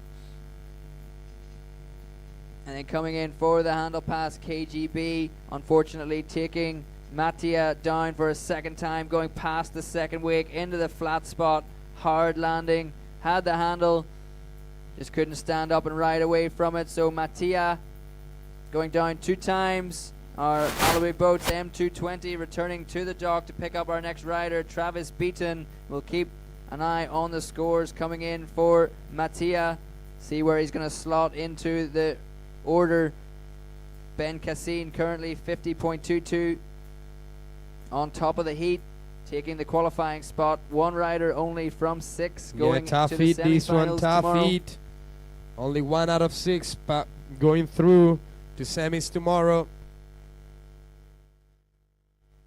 And then coming in for the handle pass, KGB, unfortunately taking Matia down for a second time, going past the second wake into the flat spot. Hard landing, had the handle, just couldn't stand up and ride away from it. So Matia going down 2 times. Our Malibu Boats M220 returning to the dock to pick up our next rider, Travis Beaton. We'll keep an eye on the scores coming in for Matia. See where he's going to slot into the order. Ben Cassine currently 50.22 on top of the heat, taking the qualifying spot. 1 rider only from 6 going tough to the heat, this one, semifinals tough tomorrow. heat. Only 1 out of 6 going through to semis tomorrow.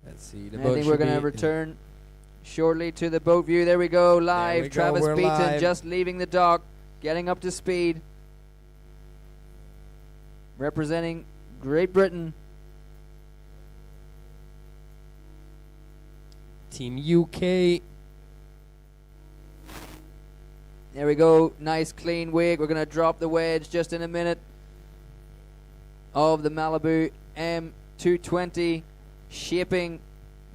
Let's see. The I boat think we're should going to be- return shortly to the boat view. There we go, live. we go, Travis we're Beaton live. just leaving the dock, getting up to speed. Representing Great Britain. Team UK. There we go, nice clean wake. We're going to drop the wedge just in a minute of the Malibu M220, shaping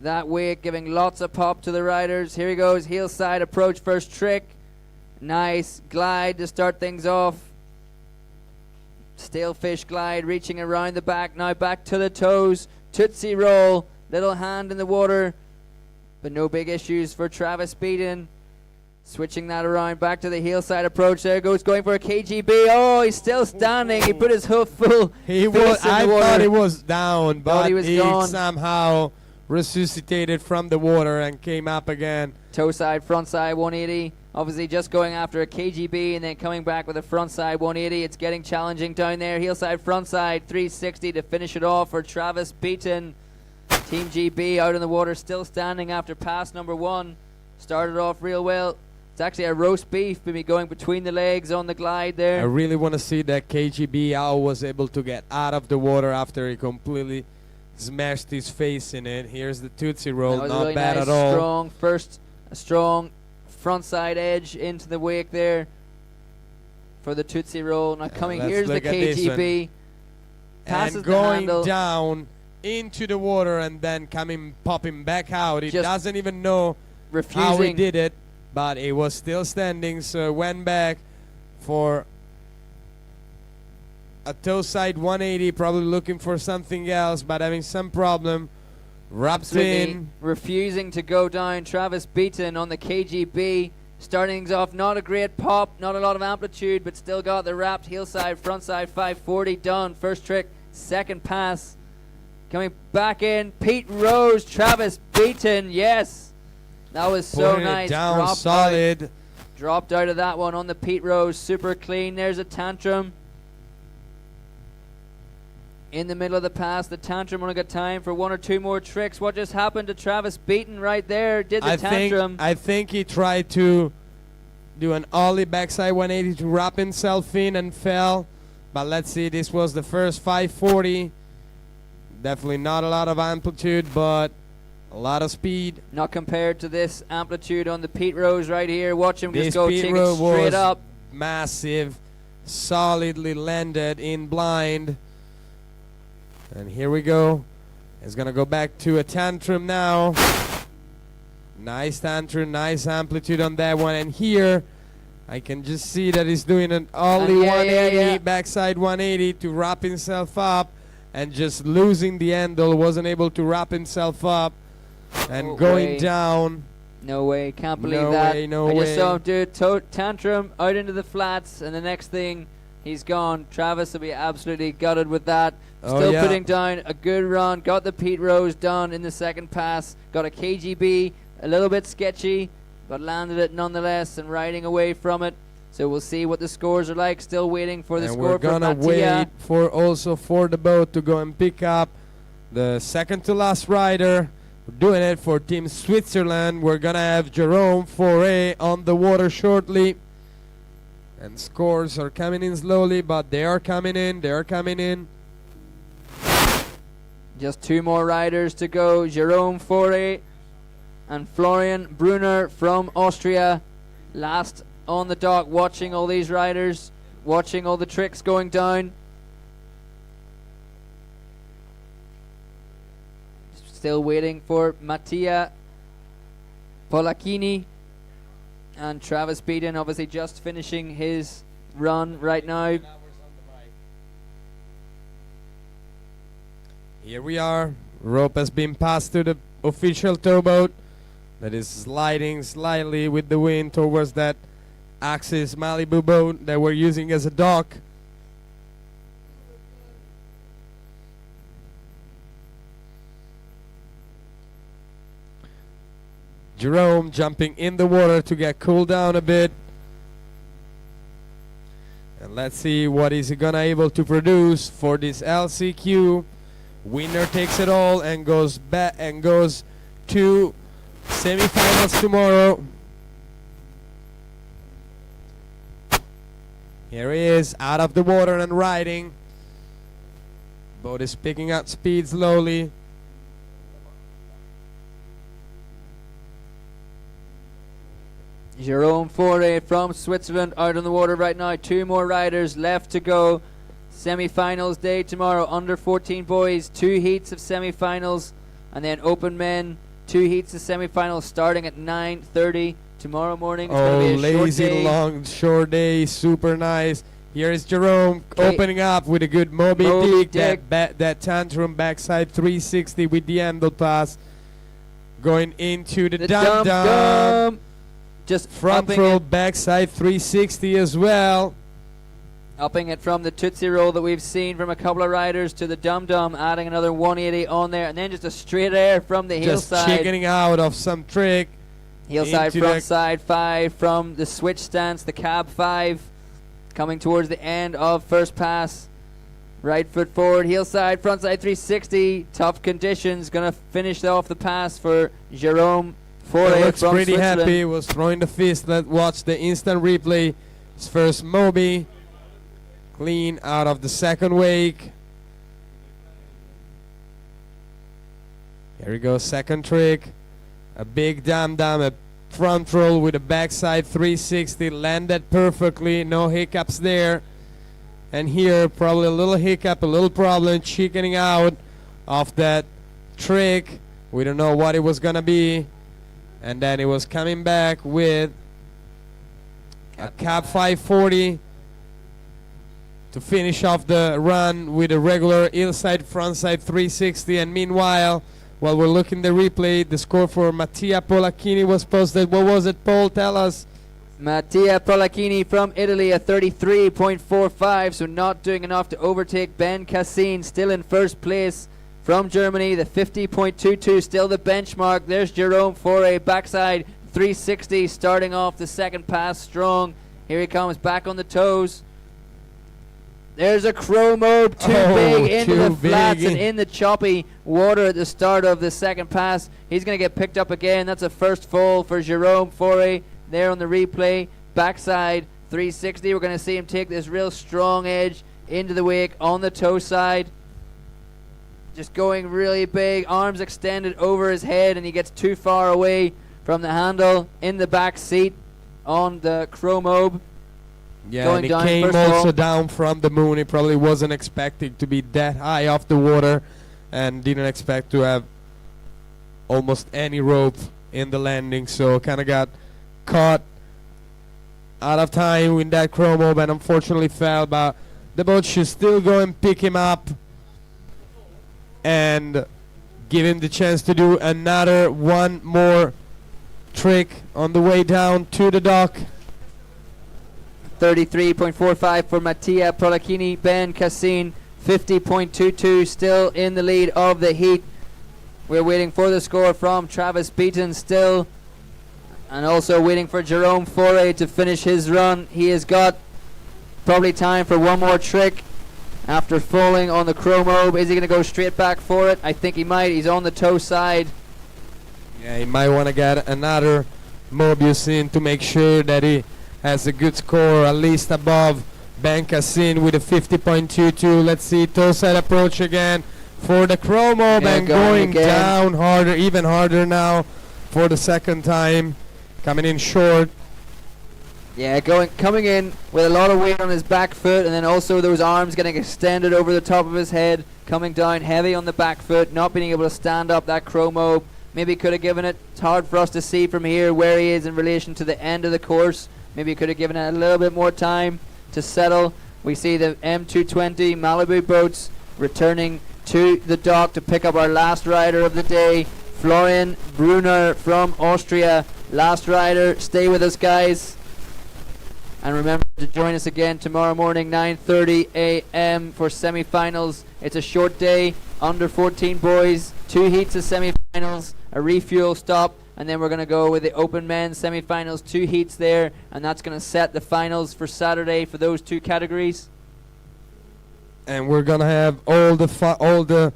that wake, giving lots of pop to the riders. Here he goes, heel side approach, first trick. Nice glide to start things off. Stalefish glide, reaching around the back, now back to the toes. Tootsie roll, little hand in the water, but no big issues for Travis Beaton. Switching that around, back to the heel side approach. There goes, going for a KGB. Oh, he's still standing. He put his hoof full. He face was. in I the water. thought he was down, but he was he gone. somehow resuscitated from the water and came up again. Toe side, front side 180. Obviously just going after a KGB and then coming back with a front side 180. It's getting challenging down there. Heel side, front side 360 to finish it off for Travis Beaton. Team GB out in the water, still standing after pass number 1. Started off real well. It's actually a roast beef, maybe going between the legs on the glide there. I really want to see that KGB how was able to get out of the water after he completely smashed his face in it. Here's the Tootsie Roll, That was not really bad nice, at all. Strong first, a strong front side edge into the wake there for the Tootsie Roll. Now coming, let's here's the look at this KGB. Passes And the going handle. down into the water and then popping back out. He Just doesn't even know how he refusing. did it, but he was still standing, so went back for a toe side 180, probably looking for something else, but having some problem. Wrapped Absolutely in. refusing to go down. Travis Beaton on the KGB. Starting things off, not a great pop, not a lot of amplitude, but still got the wrapped heel side, front side 540 done. First trick, second pass. Coming back in, Pete Rose, Travis Beaton, yes. That was so Putting it nice. down Dropped solid. Out, dropped out of that one on the Pete Rose, super clean. There's a tantrum. In the middle of the pass, the tantrum only got time for 1 or 2 more tricks. What just happened to Travis Beaton right there? Did the tantrum. I think he tried to do an ollie backside 180 to wrap himself in and fell. But let's see, this was the first 540. Definitely not a lot of amplitude, but a lot of speed. Not compared to this amplitude on the Pete Rose right here. Watch him This just go Pete take Rose it straight was up. massive, solidly landed in blind. And here we go. He's going to go back to a tantrum now. Nice tantrum, nice amplitude on that one. And here, I can just see that he's doing an ollie yeah, 180, yeah. backside 180 to wrap himself up. And just losing the handle, wasn't able to wrap himself up. And No going way. down. No way, can't believe No that. way, no I just way. saw him do a tantrum out into the flats, and the next thing, he's gone. Travis will be absolutely gutted with that. Oh, Still yeah. putting down a good run. Got the Pete Rose done in the second pass. Got a KGB, a little bit sketchy, but landed it nonetheless and riding away from it. So we'll see what the scores are like. Still waiting for the And score we're for gonna Matia. wait for also for the boat to go and pick up the second to last rider, doing it for Team Switzerland. We're gonna have Jerome Foray on the water shortly. And scores are coming in slowly, but they are coming in. They are coming in. Just 2 more riders to go. Jerome Foray and Florian Brunner from Austria. Last on the dock, watching all these riders, watching all the tricks going down. Still waiting for Matia Polacchini and Travis Beaton, obviously just finishing his run right now. Here we are. Rope has been passed to the official towboat that is sliding slightly with the wind towards that Axis Malibu boat that we're using as a dock. Jerome jumping in the water to get cooled down a bit. And let's see what is he gonna able to produce for this LCQ. Winner takes it all and goes back and goes to semifinals tomorrow. Here he is, out of the water and riding. Boat is picking up speed slowly. Jerome Foray from Switzerland out on the water right now. 2 more riders left to go. Semi-finals day tomorrow. Under 14 boys, 2 heats of semi-finals, and then open men, 2 heats of semi-finals starting at 9:30 tomorrow morning. It's gonna be a short lazy day. long short day, super nice. Here is Jerome opening up with a good Moby Moby Dick, that tantrum backside 360 with the handle pass, going into the dum dum. Just Front upping roll it, backside 360 as well. upping it from the Tootsie Roll that we've seen from a couple of riders to the Dum Dum, adding another 180 on there, and then just a straight air from the heel Just side. chickening out of some trick. Heel side, into front the- side 5 from the switch stance, the cab 5, coming towards the end of first pass. Right foot forward, heel side, front side 360. Tough conditions, gonna finish off the pass for Jerome Foray Looks from pretty Switzerland. happy. Was throwing the fist. Let's watch the instant replay. His first Moby. Clean out of the second wake. Here we go, second trick. A big dam, a front roll with a backside 360. Landed perfectly, no hiccups there. And here, probably a little hiccup, a little problem, chickening out of that trick. We don't know what it was gonna be. And then it was coming back with a cab 540 to finish off the run with a regular hillside frontside 360. And meanwhile, while we're looking the replay, the score for Matia Polacchini was posted. What was it, Paul? Tell us. Matteo Polacchini from Italy, a 33.45, so not doing enough to overtake Ben Cassin, still in first place. From Germany, the 50.22, still the benchmark. There's Jerome Foray, backside 360, starting off the second pass strong. Here he comes, back on the toes. There's a chromo, too big into the flats and in the choppy water at the start of the second pass. He's going to get picked up again. That's a first fall for Jerome Foray there on the replay. Backside 360. We're going to see him take this real strong edge into the wake on the toe side. Just going really big, arms extended over his head, and he gets too far away from the handle in the back seat on the chromobe. Yeah, Going and he down came first of also all. down from the moon. He probably wasn't expecting to be that high off the water and didn't expect to have almost any rope in the landing. So kind of got caught out of time with that chromo and unfortunately fell. But the boat should still go and pick him up and give him the chance to do one more trick on the way down to the dock. 33.45 for Mattia Polacchini. Ben Cassin 50.22, still in the lead of the heat. We're waiting for the score from Travis Beaton still, and also waiting for Jerome Foray to finish his run. He has got probably time for one more trick after falling on the chromobe. Is he going to go straight back for it? I think he might. He's on the toe side. Yeah, he might want to get another Mobius in to make sure that he has a good score, at least above Ben Cassin with a 50.22. Let's see Toside approach again for the Chromo, Yeah, and going going again. down harder, even harder now for the second time. Coming in short. Yeah, coming in with a lot of weight on his back foot, and then also those arms getting extended over the top of his head, coming down heavy on the back foot, not being able to stand up that Chromo. Maybe could have given it. It's hard for us to see from here where he is in relation to the end of the course. Maybe could have given it a little bit more time to settle. We see the M220 Malibu Boats returning to the dock to pick up our last rider of the day, Florian Brunner from Austria. Last rider. Stay with us, guys. And remember to join us again tomorrow morning, 9:30 a.m. for semi-finals. It's a short day, under 14 boys, 2 heats of semi-finals, a refuel stop, and then we're going to go with the open men's semi-finals, 2 heats there, and that's going to set the finals for Saturday for those 2 categories. And we're going to have all the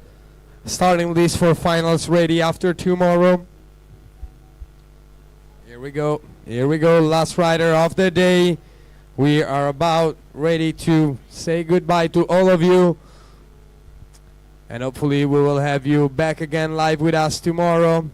starting list for finals ready after tomorrow. Here we go. Here we go. Last rider of the day. We are about ready to say goodbye to all of you. And hopefully we will have you back again live with us tomorrow.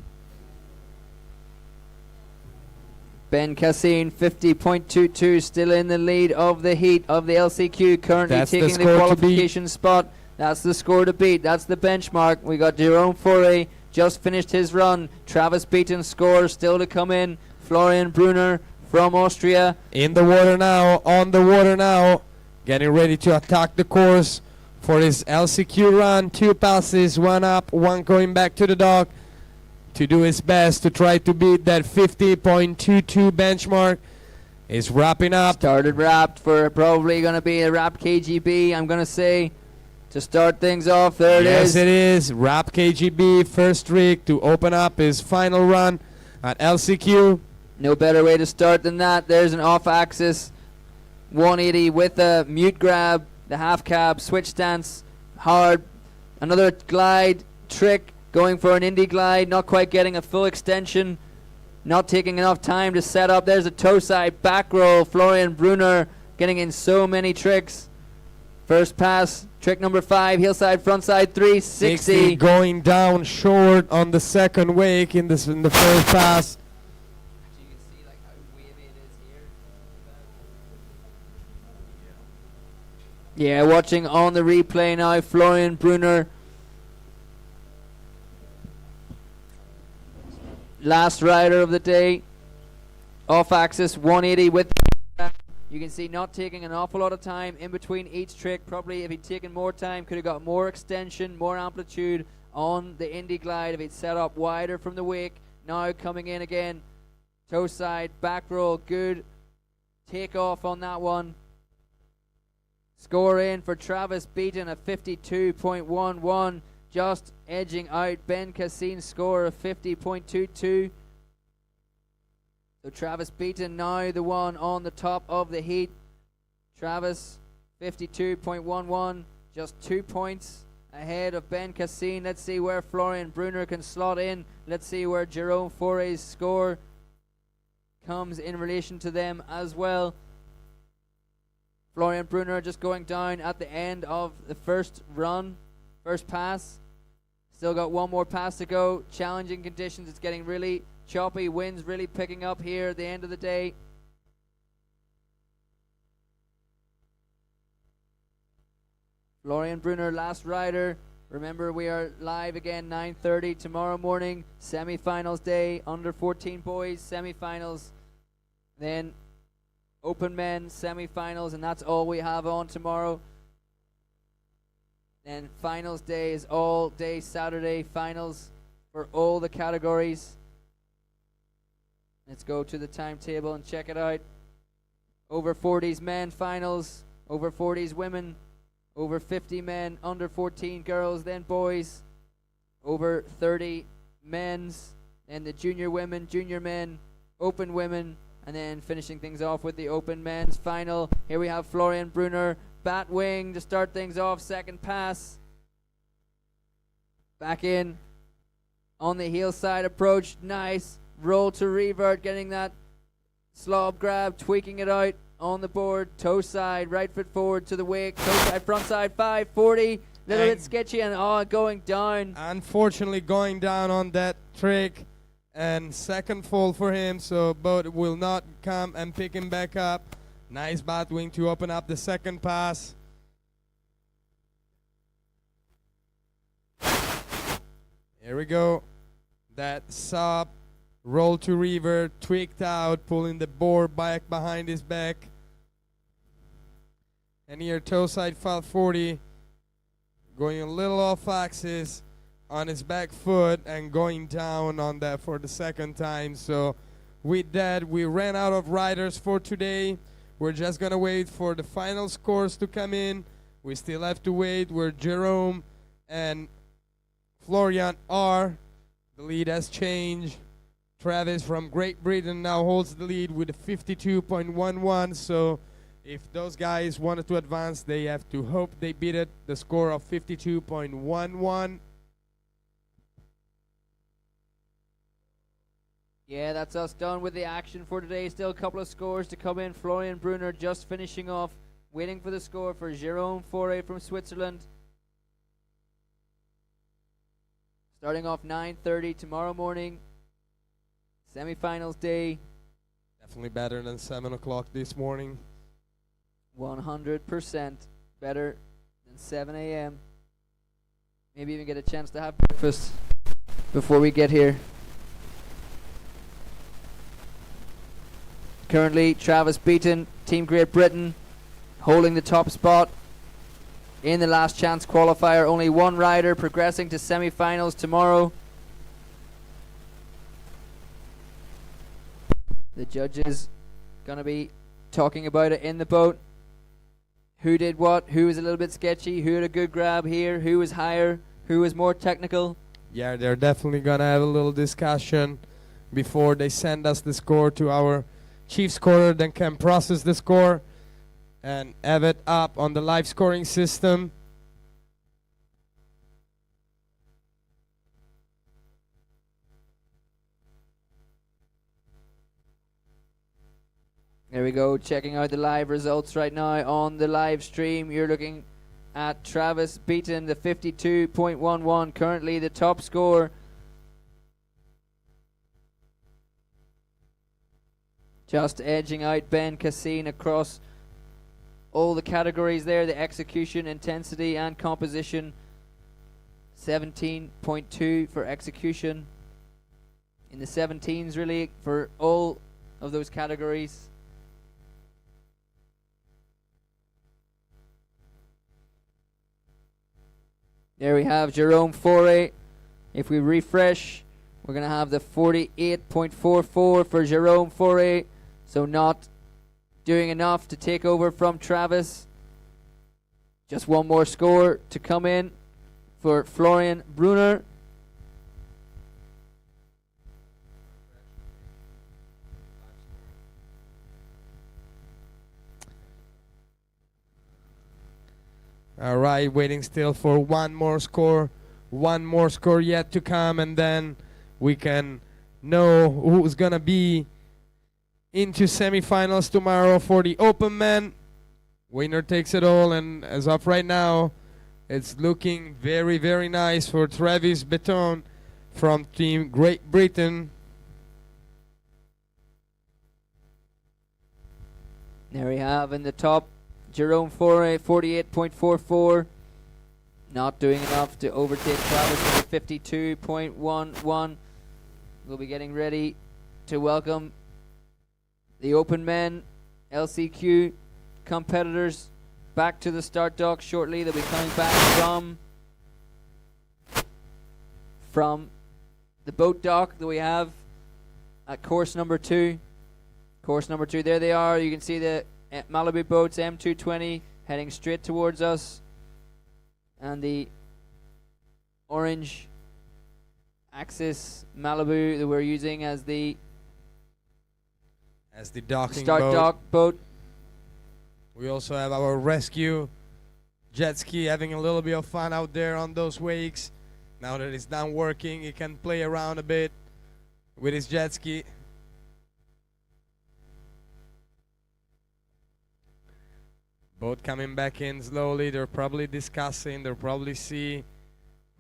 Ben Cassin, 50.22, still in the lead of the heat of the LCQ, currently That's the taking the score to qualification spot. That's the score to beat. That's the benchmark. We got Jerome Foray, just finished his run. Travis Beaton score still to come in. Florian Brunner from Austria. In the water now, on the water now, getting ready to attack the course for his LCQ run. 2 passes, 1 up, 1 going back to the dock to do his best to try to beat that 50.22 benchmark. Is wrapping up. Started wrapped for probably going to be a wrapped KGB, I'm going to say, to start things off. There it is. Yes, it is. Wrap KGB, first rig to open up his final run at LCQ. No better way to start than that. There's an off-axis 180 with a mute grab, the half cab, switch stance, hard. Another glide trick, going for an indie glide, not quite getting a full extension, not taking enough time to set up. There's a toe side back roll. Florian Brunner getting in so many tricks. First pass, trick number 5, heel side, front side, 360. Going down short on the second wake in the first pass. Yeah, watching on the replay now, Florian Brunner. Last rider of the day. Off axis 180 with the you can see not taking an awful lot of time in between each trick. Probably if he'd taken more time, could have got more extension, more amplitude on the indie glide if he'd set up wider from the wake. Now coming in again. Toe side, back roll, good takeoff on that one. Score in for Travis Beaton, a 52.11, just edging out Ben Cassin's score of 50.22. So Travis Beaton now the one on the top of the heat. Travis 52.11, just 2 points ahead of Ben Cassin. Let's see where Florian Brunner can slot in. Let's see where Jerome Foray's score comes in relation to them as well. Florian Brunner just going down at the end of the first run, first pass. Still got 1 more pass to go. Challenging conditions. It's getting really choppy. Winds really picking up here at the end of the day. Florian Brunner, last rider. Remember, we are live again 9:30 tomorrow morning. Semi-finals day, under 14 boys, semi-finals. Then open men, semi-finals, and that's all we have on tomorrow. Then finals day is all day Saturday, finals for all the categories. Let's go to the timetable and check it out. Over 40s men finals, over 40s women, over 50 men, under 14 girls, then boys, over 30 men's, then the junior women, junior men, open women, and then finishing things off with the open men's final. Here we have Florian Brunner, bat wing to start things off, second pass. Back in. on the heel side approach. Nice roll to revert, getting that slob grab, tweaking it out on the board. Toe side, right foot forward to the wake. Toe side, front side, 540. Little bit sketchy and going down. Unfortunately, going down on that trick. And second fall for him, so boat will not come and pick him back up. Nice bat wing to open up the second pass. Here we go. That sub, roll to revert, tweaked out, pulling the board back behind his back. And here toe side 540, going a little off axis on his back foot and going down on that for the second time. So with that, we ran out of riders for today. We're just gonna wait for the final scores to come in. We still have to wait where Jerome and Florian are. The lead has changed. Travis from Great Britain now holds the lead with a 52.11. So if those guys wanted to advance, they have to hope they beat it, the score of 52.11. Yeah, that's us done with the action for today. Still a couple of scores to come in. Florian Brunner just finishing off, waiting for the score for Jérôme Fauré from Switzerland. Starting off 9:30 tomorrow morning. Semi-finals day. Definitely better than 7 o'clock this morning. 100% better than 7 a.m. Maybe even get a chance to have breakfast before we get here. Currently, Travis beaten, Team Great Britain holding the top spot in the last chance qualifier. Only one rider progressing to semi-finals tomorrow. The judges gonna be talking about it in the boat. Who did what? Who was a little bit sketchy? Who had a good grab here? Who was higher? Who was more technical? Yeah, they're definitely gonna have a little discussion before they send us the score to our chief scorer, then can process the score and have it up on the live scoring system. There we go, checking out the live results right now on the live stream. You're looking at Travis beaten, the 52.11, currently the top score. Just edging out Ben Cassine across all the categories there, the execution, intensity, and composition. 17.2 for execution. In the 17s, really, for all of those categories. There we have Jérôme Fauré. If we refresh, we're going to have the 48.44 for Jérôme Fauré. So not doing enough to take over from Travis. Just one more score to come in for Florian Brunner. All right, waiting still for one more score. One more score yet to come, and then we can know who's going to be into semifinals tomorrow for the open men. Winner takes it all, and as of right now, it's looking very, very nice for Travis Beton from Team Great Britain. There we have in the top, Jérôme Fauré, 48.44. Not doing enough to overtake Travis with a 52.11. We'll be getting ready to welcome the open men LCQ competitors back to the start dock shortly. They'll be coming back from the boat dock that we have at course number 2. Course number 2, there they are. You can see the Malibu Boats M220 heading straight towards us. And the orange Axis Malibu that we're using as the docking start boat. dock boat. We also have our rescue jet ski having a little bit of fun out there on those wakes. Now that it's done working, he can play around a bit with his jet ski. Boat coming back in slowly. They're probably discussing. They'll probably see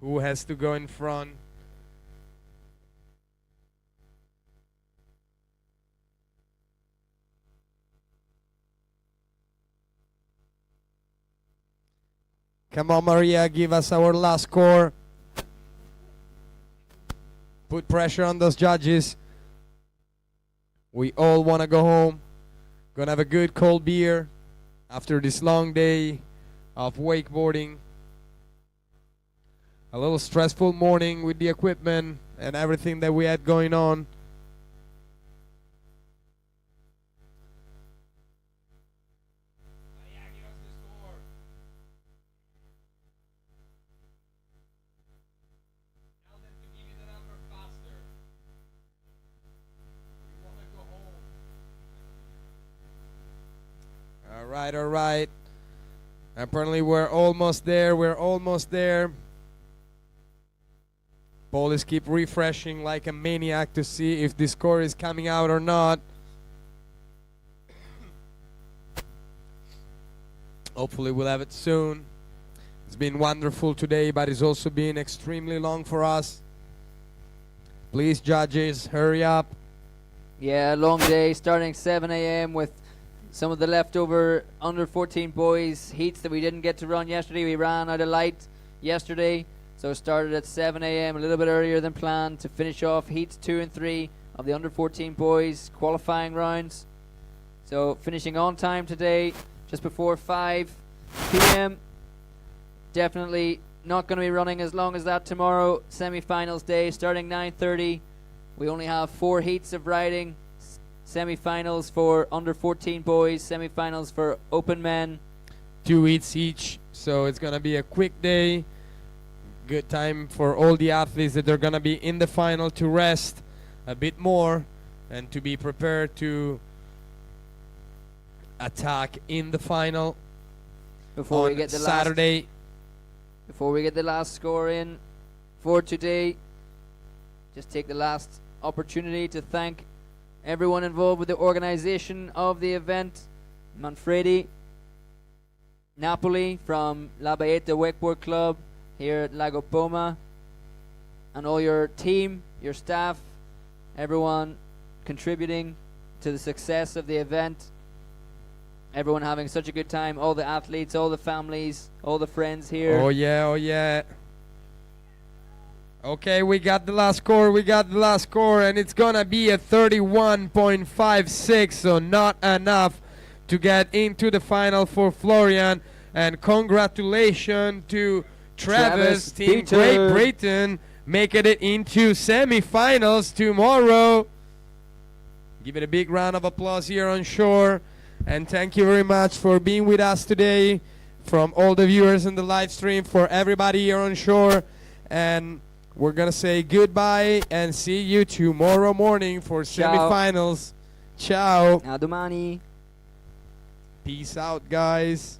who has to go in front. Come on, Maria, give us our last score. Put pressure on those judges. We all want to go home. Gonna have a good cold beer after this long day of wakeboarding. A little stressful morning with the equipment and everything that we had going on. All right. Apparently we're almost there. Police keep refreshing like a maniac to see if the score is coming out or not. Hopefully we'll have it soon. It's been wonderful today, but it's also been extremely long for us. Please, judges, hurry up. Yeah, long day starting 7 a.m. with some of the leftover under 14 boys heats that we didn't get to run yesterday. We ran out of light yesterday, so it started at 7 a.m. a little bit earlier than planned to finish off heats 2 and 3 of the under 14 boys qualifying rounds. So finishing on time today, just before 5 p.m. Definitely not going to be running as long as that tomorrow. Semi-finals day starting 9:30. We only have 4 heats of riding. Semi-finals for under 14 boys, semi-finals for open men. 2 heats each, so it's gonna be a quick day. Good time for all the athletes that are gonna be in the final to rest a bit more and to be prepared to attack in the final Before on we get the Saturday. Before we get the last score in for today, just take the last opportunity to thank everyone involved with the organization of the event. Manfredi, Napoli from La Baeta Wakeboard Club here at Lago Poma, and all your team, your staff, everyone contributing to the success of the event. Everyone having such a good time, all the athletes, all the families, all the friends here. Oh yeah. Okay, we got the last score, and it's gonna be a 31.56, so not enough to get into the final for Florian. And congratulations to Travis, Team Peter. Great Britain, making it into semi-finals tomorrow. Give it a big round of applause here on shore, and thank you very much for being with us today, from all the viewers in the live stream, for everybody here on shore. And we're going to say goodbye and see you tomorrow morning for semifinals. Ciao. A domani. Peace out, guys.